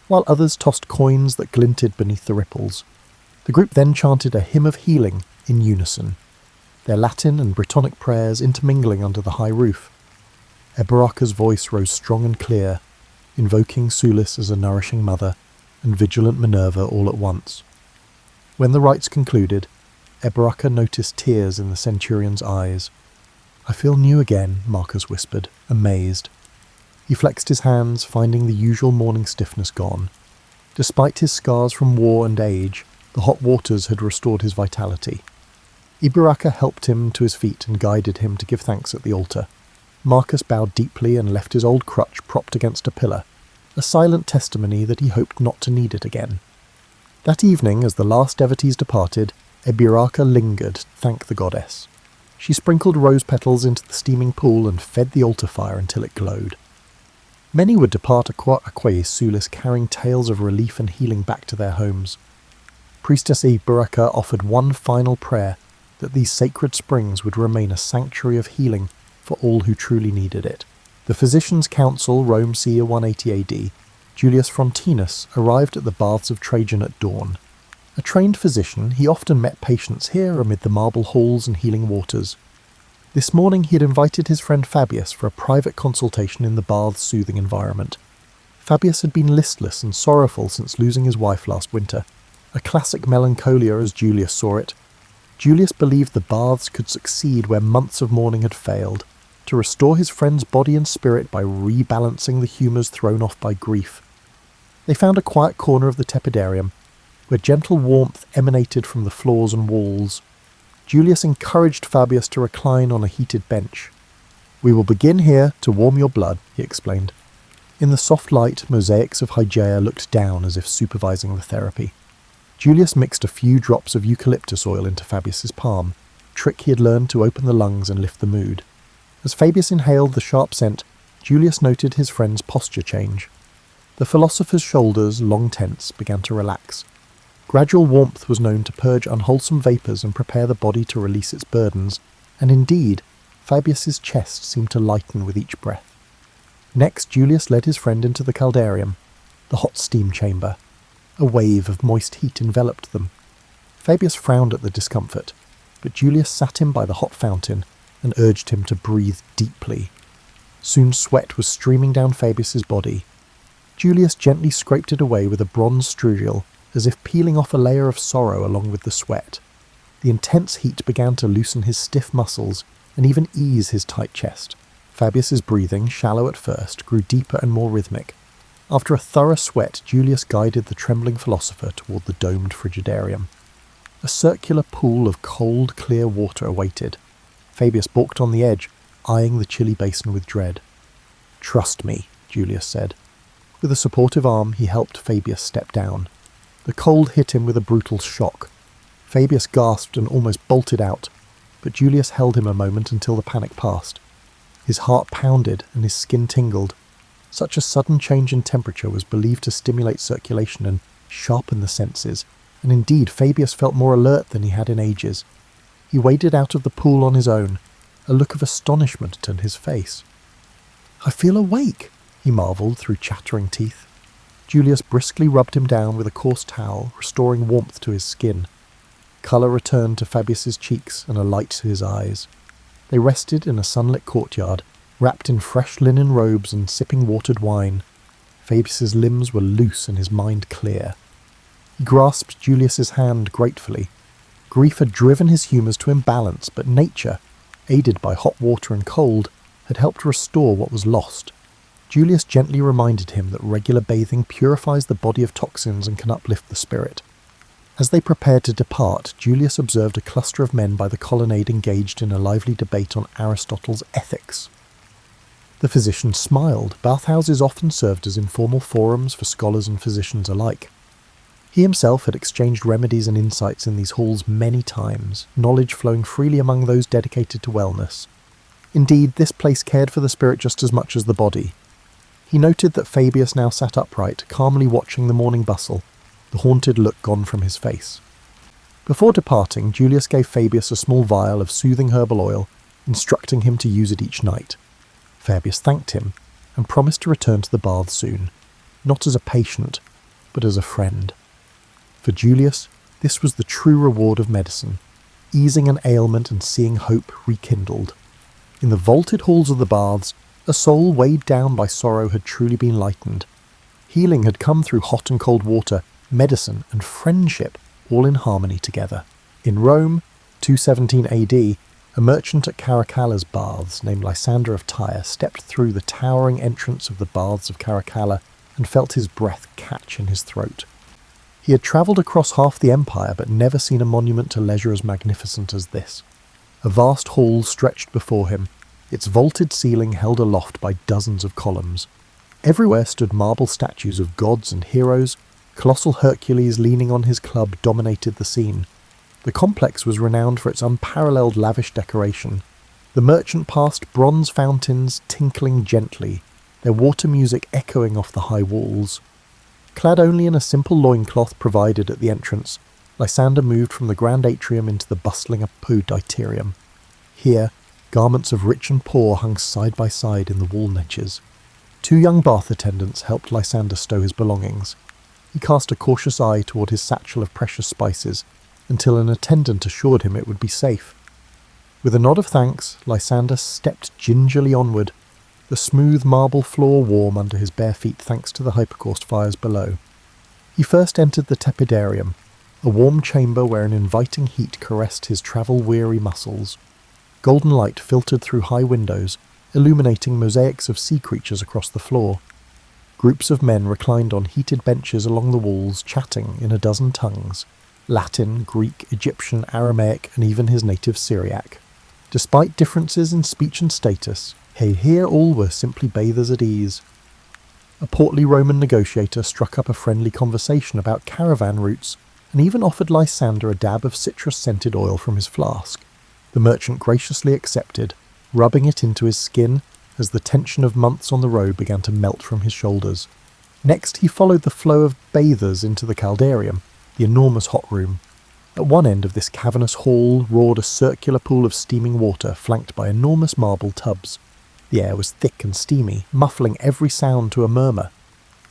while others tossed coins that glinted beneath the ripples. The group then chanted a hymn of healing in unison, their Latin and Brittonic prayers intermingling under the high roof. Eberaka's voice rose strong and clear, invoking Sulis as a nourishing mother and vigilant Minerva all at once. When the rites concluded, Eberaka noticed tears in the centurion's eyes. "I feel new again," Marcus whispered, amazed. He flexed his hands, finding the usual morning stiffness gone. Despite his scars from war and age, the hot waters had restored his vitality. Eberaka helped him to his feet and guided him to give thanks at the altar. Marcus bowed deeply and left his old crutch propped against a pillar, a silent testimony that he hoped not to need it again. That evening, as the last devotees departed, Eberaka lingered to thank the goddess. She sprinkled rose petals into the steaming pool and fed the altar fire until it glowed. Many would depart Aquae Sulis carrying tales of relief and healing back to their homes. Priestess Eberaka offered one final prayer, that these sacred springs would remain a sanctuary of healing for all who truly needed it. The Physicians' Council, Rome ca. 180 AD, Julius Frontinus, arrived at the baths of Trajan at dawn. A trained physician, he often met patients here amid the marble halls and healing waters. This morning he had invited his friend Fabius for a private consultation in the bath's soothing environment. Fabius had been listless and sorrowful since losing his wife last winter, a classic melancholia as Julius saw it. Julius believed the baths could succeed where months of mourning had failed, to restore his friend's body and spirit by rebalancing the humours thrown off by grief. They found a quiet corner of the tepidarium, where gentle warmth emanated from the floors and walls. Julius encouraged Fabius to recline on a heated bench. "We will begin here to warm your blood," he explained. In the soft light, mosaics of Hygeia looked down as if supervising the therapy. Julius mixed a few drops of eucalyptus oil into Fabius's palm, a trick he had learned to open the lungs and lift the mood. As Fabius inhaled the sharp scent, Julius noted his friend's posture change. The philosopher's shoulders, long tense, began to relax. Gradual warmth was known to purge unwholesome vapours and prepare the body to release its burdens, and indeed, Fabius's chest seemed to lighten with each breath. Next, Julius led his friend into the caldarium, the hot steam chamber. A wave of moist heat enveloped them. Fabius frowned at the discomfort, but Julius sat him by the hot fountain and urged him to breathe deeply. Soon sweat was streaming down Fabius's body. Julius gently scraped it away with a bronze strugel, as if peeling off a layer of sorrow along with the sweat. The intense heat began to loosen his stiff muscles and even ease his tight chest. Fabius's breathing, shallow at first, grew deeper and more rhythmic. After a thorough sweat, Julius guided the trembling philosopher toward the domed frigidarium. A circular pool of cold, clear water awaited. Fabius balked on the edge, eyeing the chilly basin with dread. "Trust me," Julius said. With a supportive arm, he helped Fabius step down. The cold hit him with a brutal shock. Fabius gasped and almost bolted out, but Julius held him a moment until the panic passed. His heart pounded and his skin tingled, Such a sudden change in temperature was believed to stimulate circulation and sharpen the senses, and indeed Fabius felt more alert than he had in ages. He waded out of the pool on his own, a look of astonishment on his face. "I feel awake," he marvelled through chattering teeth. Julius briskly rubbed him down with a coarse towel, restoring warmth to his skin. Colour returned to Fabius's cheeks and a light to his eyes. They rested in a sunlit courtyard, wrapped in fresh linen robes and sipping watered wine. Fabius's limbs were loose and his mind clear. He grasped Julius's hand gratefully. Grief had driven his humours to imbalance, but nature, aided by hot water and cold, had helped restore what was lost. Julius gently reminded him that regular bathing purifies the body of toxins and can uplift the spirit. As they prepared to depart, Julius observed a cluster of men by the colonnade engaged in a lively debate on Aristotle's ethics. The physician smiled. Bathhouses often served as informal forums for scholars and physicians alike. He himself had exchanged remedies and insights in these halls many times, knowledge flowing freely among those dedicated to wellness. Indeed, this place cared for the spirit just as much as the body. He noted that Fabius now sat upright, calmly watching the morning bustle, the haunted look gone from his face. Before departing, Julius gave Fabius a small vial of soothing herbal oil, instructing him to use it each night. Fabius thanked him, and promised to return to the bath soon, not as a patient, but as a friend. For Julius, this was the true reward of medicine, easing an ailment and seeing hope rekindled. In the vaulted halls of the baths, a soul weighed down by sorrow had truly been lightened. Healing had come through hot and cold water, medicine and friendship, all in harmony together. In Rome, 217 AD, a merchant at Caracalla's baths named Lysander of Tyre stepped through the towering entrance of the baths of Caracalla and felt his breath catch in his throat. He had travelled across half the empire but never seen a monument to leisure as magnificent as this. A vast hall stretched before him, its vaulted ceiling held aloft by dozens of columns. Everywhere stood marble statues of gods and heroes. Colossal Hercules leaning on his club dominated the scene. The complex was renowned for its unparalleled lavish decoration. The merchant passed bronze fountains tinkling gently, their water music echoing off the high walls. Clad only in a simple loincloth provided at the entrance, Lysander moved from the grand atrium into the bustling apoditerium. Here, garments of rich and poor hung side by side in the wall niches. 2 young bath attendants helped Lysander stow his belongings. He cast a cautious eye toward his satchel of precious spices, until an attendant assured him it would be safe. With a nod of thanks, Lysander stepped gingerly onward, the smooth marble floor warm under his bare feet thanks to the hypercaust fires below. He first entered the tepidarium, a warm chamber where an inviting heat caressed his travel-weary muscles. Golden light filtered through high windows, illuminating mosaics of sea creatures across the floor. Groups of men reclined on heated benches along the walls, chatting in a dozen tongues: Latin, Greek, Egyptian, Aramaic, and even his native Syriac. Despite differences in speech and status, here all were simply bathers at ease. A portly Roman negotiator struck up a friendly conversation about caravan routes, and even offered Lysander a dab of citrus-scented oil from his flask. The merchant graciously accepted, rubbing it into his skin as the tension of months on the road began to melt from his shoulders. Next he followed the flow of bathers into the caldarium, the enormous hot room. At one end of this cavernous hall roared a circular pool of steaming water flanked by enormous marble tubs. The air was thick and steamy, muffling every sound to a murmur.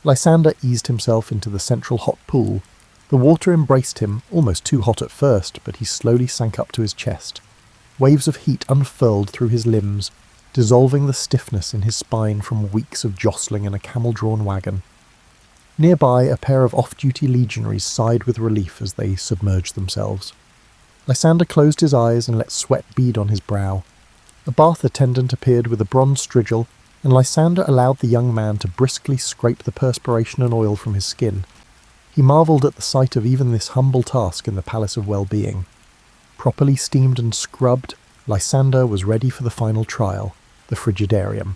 Lysander eased himself into the central hot pool. The water embraced him, almost too hot at first, but he slowly sank up to his chest. Waves of heat unfurled through his limbs, dissolving the stiffness in his spine from weeks of jostling in a camel-drawn wagon. Nearby, a pair of off-duty legionaries sighed with relief as they submerged themselves. Lysander closed his eyes and let sweat bead on his brow. A bath attendant appeared with a bronze strigil, and Lysander allowed the young man to briskly scrape the perspiration and oil from his skin. He marvelled at the sight of even this humble task in the Palace of Well-Being. Properly steamed and scrubbed, Lysander was ready for the final trial, the frigidarium.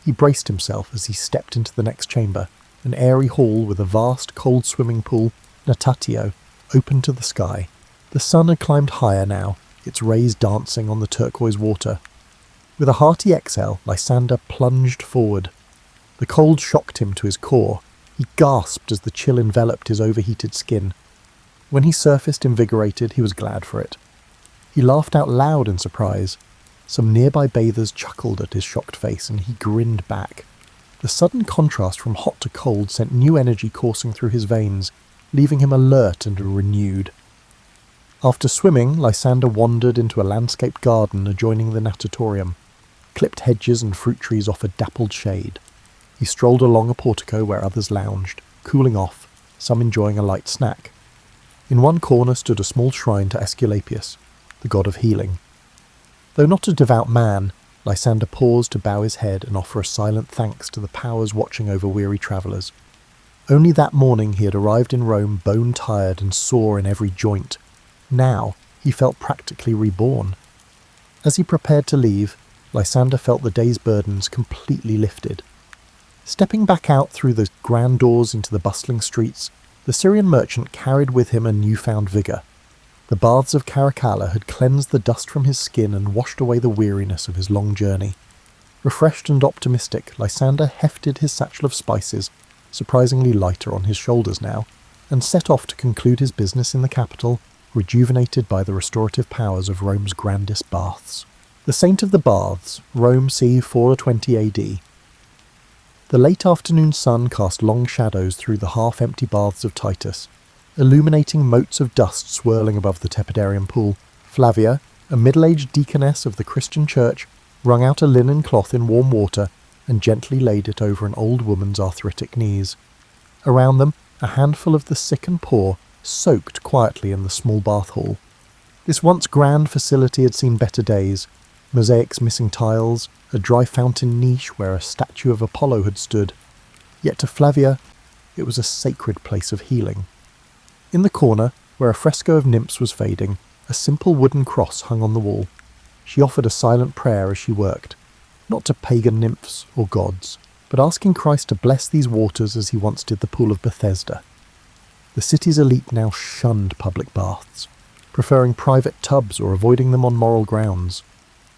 He braced himself as he stepped into the next chamber, an airy hall with a vast cold swimming pool, natatio, open to the sky. The sun had climbed higher now, its rays dancing on the turquoise water. With a hearty exhale, Lysander plunged forward. The The cold shocked him to his core. He gasped as the chill enveloped his overheated skin. When he surfaced invigorated, he was glad for it. He laughed out loud in surprise. Some nearby bathers chuckled at his shocked face, and he grinned back. The sudden contrast from hot to cold sent new energy coursing through his veins, leaving him alert and renewed. After swimming, Lysander wandered into a landscaped garden adjoining the natatorium. Clipped hedges and fruit trees offered dappled shade. He strolled along a portico where others lounged, cooling off, some enjoying a light snack. In one corner stood a small shrine to Aesculapius, the god of healing. Though not a devout man, Lysander paused to bow his head and offer a silent thanks to the powers watching over weary travellers. Only that morning he had arrived in Rome bone-tired and sore in every joint. Now he felt practically reborn. As he prepared to leave, Lysander felt the day's burdens completely lifted. Stepping back out through the grand doors into the bustling streets, the Syrian merchant carried with him a newfound vigour. The baths of Caracalla had cleansed the dust from his skin and washed away the weariness of his long journey. Refreshed and optimistic, Lysander hefted his satchel of spices, surprisingly lighter on his shoulders now, and set off to conclude his business in the capital, rejuvenated by the restorative powers of Rome's grandest baths. The Saint of the Baths, Rome c. 420 AD. The late afternoon sun cast long shadows through the half-empty baths of Titus, illuminating motes of dust swirling above the tepidarium pool. Flavia, a middle-aged deaconess of the Christian church, wrung out a linen cloth in warm water and gently laid it over an old woman's arthritic knees. Around them, a handful of the sick and poor soaked quietly in the small bath hall. This once grand facility had seen better days. Mosaics missing tiles, a dry fountain niche where a statue of Apollo had stood. Yet to Flavia, it was a sacred place of healing. In the corner, where a fresco of nymphs was fading, a simple wooden cross hung on the wall. She offered a silent prayer as she worked, not to pagan nymphs or gods, but asking Christ to bless these waters as he once did the pool of Bethesda. The city's elite now shunned public baths, preferring private tubs or avoiding them on moral grounds.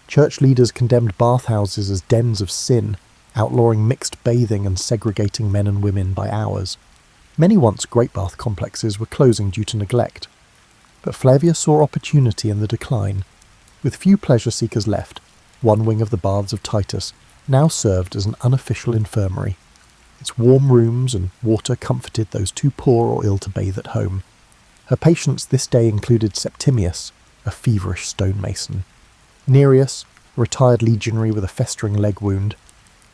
Church leaders condemned bathhouses as dens of sin, outlawing mixed bathing and segregating men and women by hours. Many once great bath complexes were closing due to neglect. But Flavia saw opportunity in the decline. With few pleasure seekers left, one wing of the baths of Titus now served as an unofficial infirmary. Its warm rooms and water comforted those too poor or ill to bathe at home. Her patients this day included Septimius, a feverish stonemason, Nereus, a retired legionary with a festering leg wound,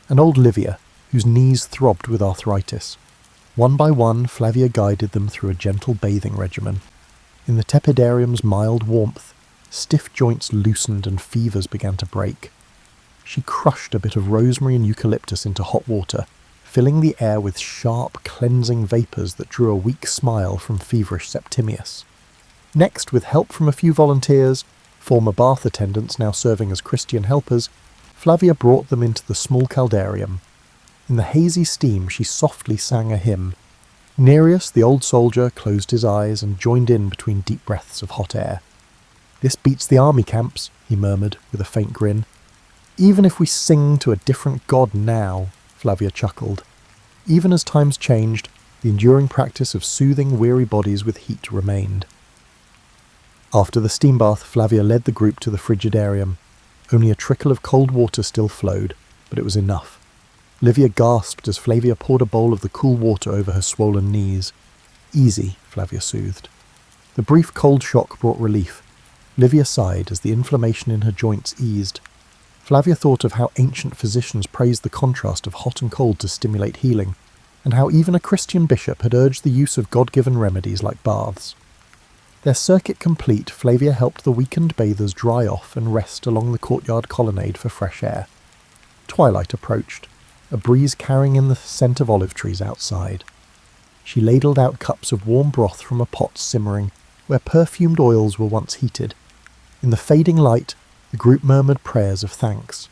and old Livia, whose knees throbbed with arthritis. One by one, Flavia guided them through a gentle bathing regimen. In the tepidarium's mild warmth, stiff joints loosened and fevers began to break. She crushed a bit of rosemary and eucalyptus into hot water, filling the air with sharp, cleansing vapours that drew a weak smile from feverish Septimius. Next, with help from a few volunteers, former bath attendants now serving as Christian helpers, Flavia brought them into the small caldarium. In the hazy steam she softly sang a hymn. Nereus, the old soldier, closed his eyes and joined in between deep breaths of hot air. "This beats the army camps," he murmured with a faint grin. "Even if we sing to a different god now," Flavia chuckled. Even as times changed, the enduring practice of soothing weary bodies with heat remained. After the steam bath, Flavia led the group to the frigidarium. Only a trickle of cold water still flowed, but it was enough. Livia gasped as Flavia poured a bowl of the cool water over her swollen knees. "Easy," Flavia soothed. The brief cold shock brought relief. Livia sighed as the inflammation in her joints eased. Flavia thought of how ancient physicians praised the contrast of hot and cold to stimulate healing, and how even a Christian bishop had urged the use of God-given remedies like baths. Their circuit complete, Flavia helped the weakened bathers dry off and rest along the courtyard colonnade for fresh air. Twilight approached, a breeze carrying in the scent of olive trees outside. She ladled out cups of warm broth from a pot simmering, where perfumed oils were once heated. In the fading light, the group murmured prayers of thanks.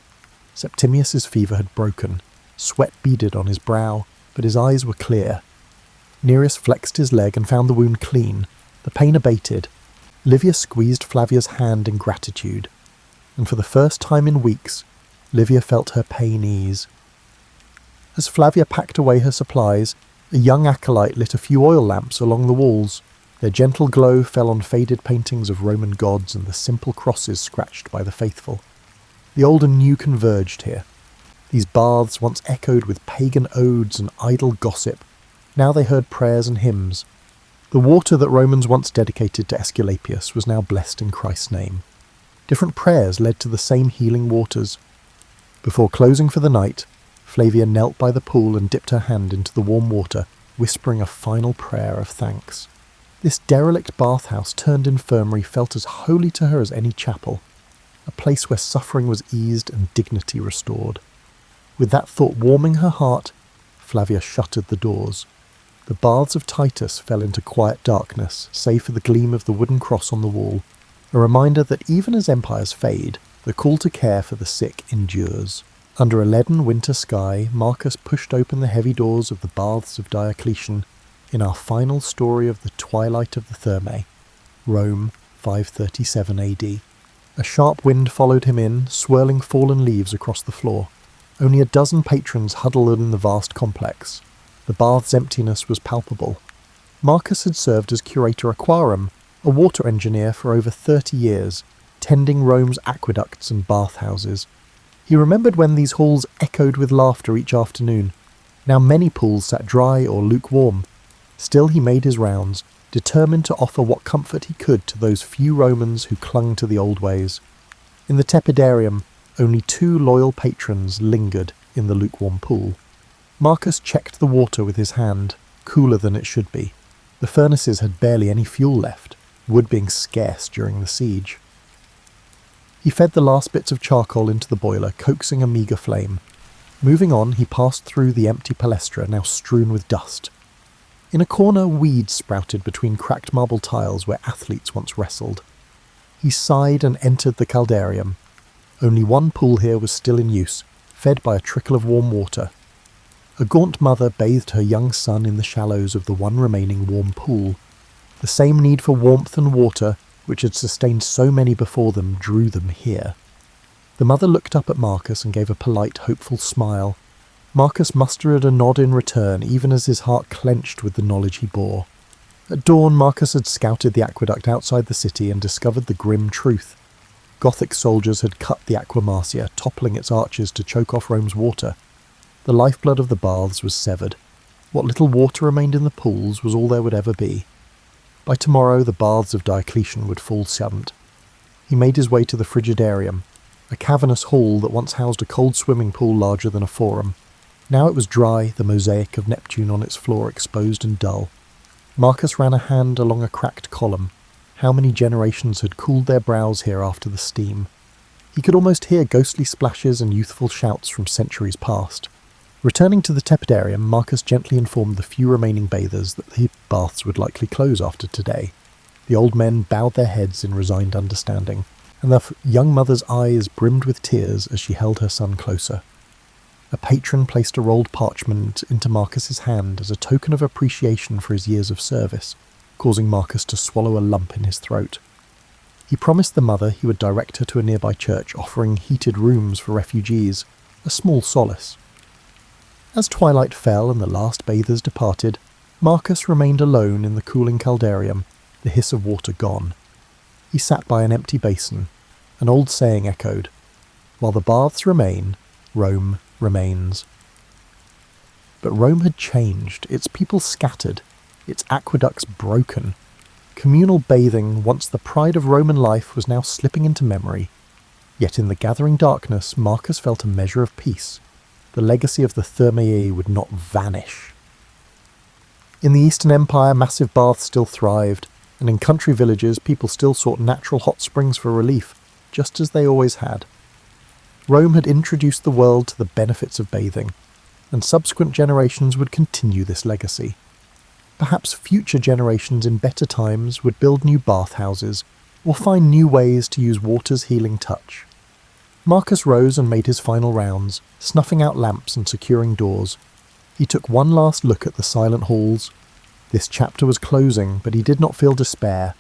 Septimius's fever had broken, sweat beaded on his brow, but his eyes were clear. Nereus flexed his leg and found the wound clean. The pain abated. Livia squeezed Flavia's hand in gratitude, and for the first time in weeks, Livia felt her pain ease. As Flavia packed away her supplies, a young acolyte lit a few oil lamps along the walls. Their gentle glow fell on faded paintings of Roman gods and the simple crosses scratched by the faithful. The old and new converged here. These baths once echoed with pagan odes and idle gossip. Now they heard prayers and hymns. The water that Romans once dedicated to Aesculapius was now blessed in Christ's name. Different prayers led to the same healing waters. Before closing for the night, Flavia knelt by the pool and dipped her hand into the warm water, whispering a final prayer of thanks. This derelict bathhouse turned infirmary felt as holy to her as any chapel, a place where suffering was eased and dignity restored. With that thought warming her heart, Flavia shuttered the doors. The baths of Titus fell into quiet darkness, save for the gleam of the wooden cross on the wall, a reminder that even as empires fade, the call to care for the sick endures. Under a leaden winter sky, Marcus pushed open the heavy doors of the baths of Diocletian in our final story of the twilight of the Thermae, Rome, 537 AD. A sharp wind followed him in, swirling fallen leaves across the floor. Only a dozen patrons huddled in the vast complex. The bath's emptiness was palpable. Marcus had served as curator aquarum, a water engineer for over 30 years, tending Rome's aqueducts and bathhouses. He remembered when these halls echoed with laughter each afternoon. Now many pools sat dry or lukewarm. Still he made his rounds, determined to offer what comfort he could to those few Romans who clung to the old ways. In the tepidarium, only 2 loyal patrons lingered in the lukewarm pool. Marcus checked the water with his hand, cooler than it should be. The furnaces had barely any fuel left, wood being scarce during the siege. He fed the last bits of charcoal into the boiler, coaxing a meagre flame. Moving on, he passed through the empty palestra, now strewn with dust. In a corner, weeds sprouted between cracked marble tiles where athletes once wrestled. He sighed and entered the caldarium. Only one pool here was still in use, fed by a trickle of warm water. A gaunt mother bathed her young son in the shallows of the one remaining warm pool. The same need for warmth and water, which had sustained so many before them, drew them here. The mother looked up at Marcus and gave a polite, hopeful smile. Marcus mustered a nod in return, even as his heart clenched with the knowledge he bore. At dawn, Marcus had scouted the aqueduct outside the city and discovered the grim truth. Gothic soldiers had cut the Aqua Marcia, toppling its arches to choke off Rome's water. The lifeblood of the baths was severed. What little water remained in the pools was all there would ever be. By tomorrow, the baths of Diocletian would fall silent. He made his way to the Frigidarium, a cavernous hall that once housed a cold swimming pool larger than a forum. Now it was dry, the mosaic of Neptune on its floor exposed and dull. Marcus ran a hand along a cracked column. How many generations had cooled their brows here after the steam? He could almost hear ghostly splashes and youthful shouts from centuries past. Returning to the tepidarium, Marcus gently informed the few remaining bathers that the baths would likely close after today. The old men bowed their heads in resigned understanding, and the young mother's eyes brimmed with tears as she held her son closer. A patron placed a rolled parchment into Marcus's hand as a token of appreciation for his years of service, causing Marcus to swallow a lump in his throat. He promised the mother he would direct her to a nearby church offering heated rooms for refugees, a small solace. As twilight fell and the last bathers departed, Marcus remained alone in the cooling caldarium, the hiss of water gone. He sat by an empty basin. An old saying echoed, "While the baths remain, Rome remains." But Rome had changed, its people scattered, its aqueducts broken. Communal bathing, once the pride of Roman life, was now slipping into memory. Yet in the gathering darkness, Marcus felt a measure of peace. The legacy of the Thermae would not vanish. In the Eastern Empire, massive baths still thrived, and in country villages, people still sought natural hot springs for relief, just as they always had. Rome had introduced the world to the benefits of bathing, and subsequent generations would continue this legacy. Perhaps future generations in better times would build new bathhouses, or find new ways to use water's healing touch. Marcus rose and made his final rounds, snuffing out lamps and securing doors. He took one last look at the silent halls. This chapter was closing, but he did not feel despair.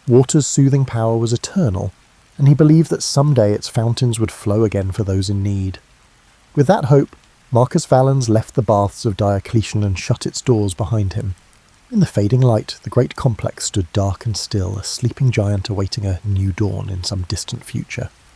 Water's soothing power was eternal, and he believed that someday its fountains would flow again for those in need. With that hope, Marcus Valens left the baths of Diocletian and shut its doors behind him. In the fading light, the great complex stood dark and still, a sleeping giant awaiting a new dawn in some distant future.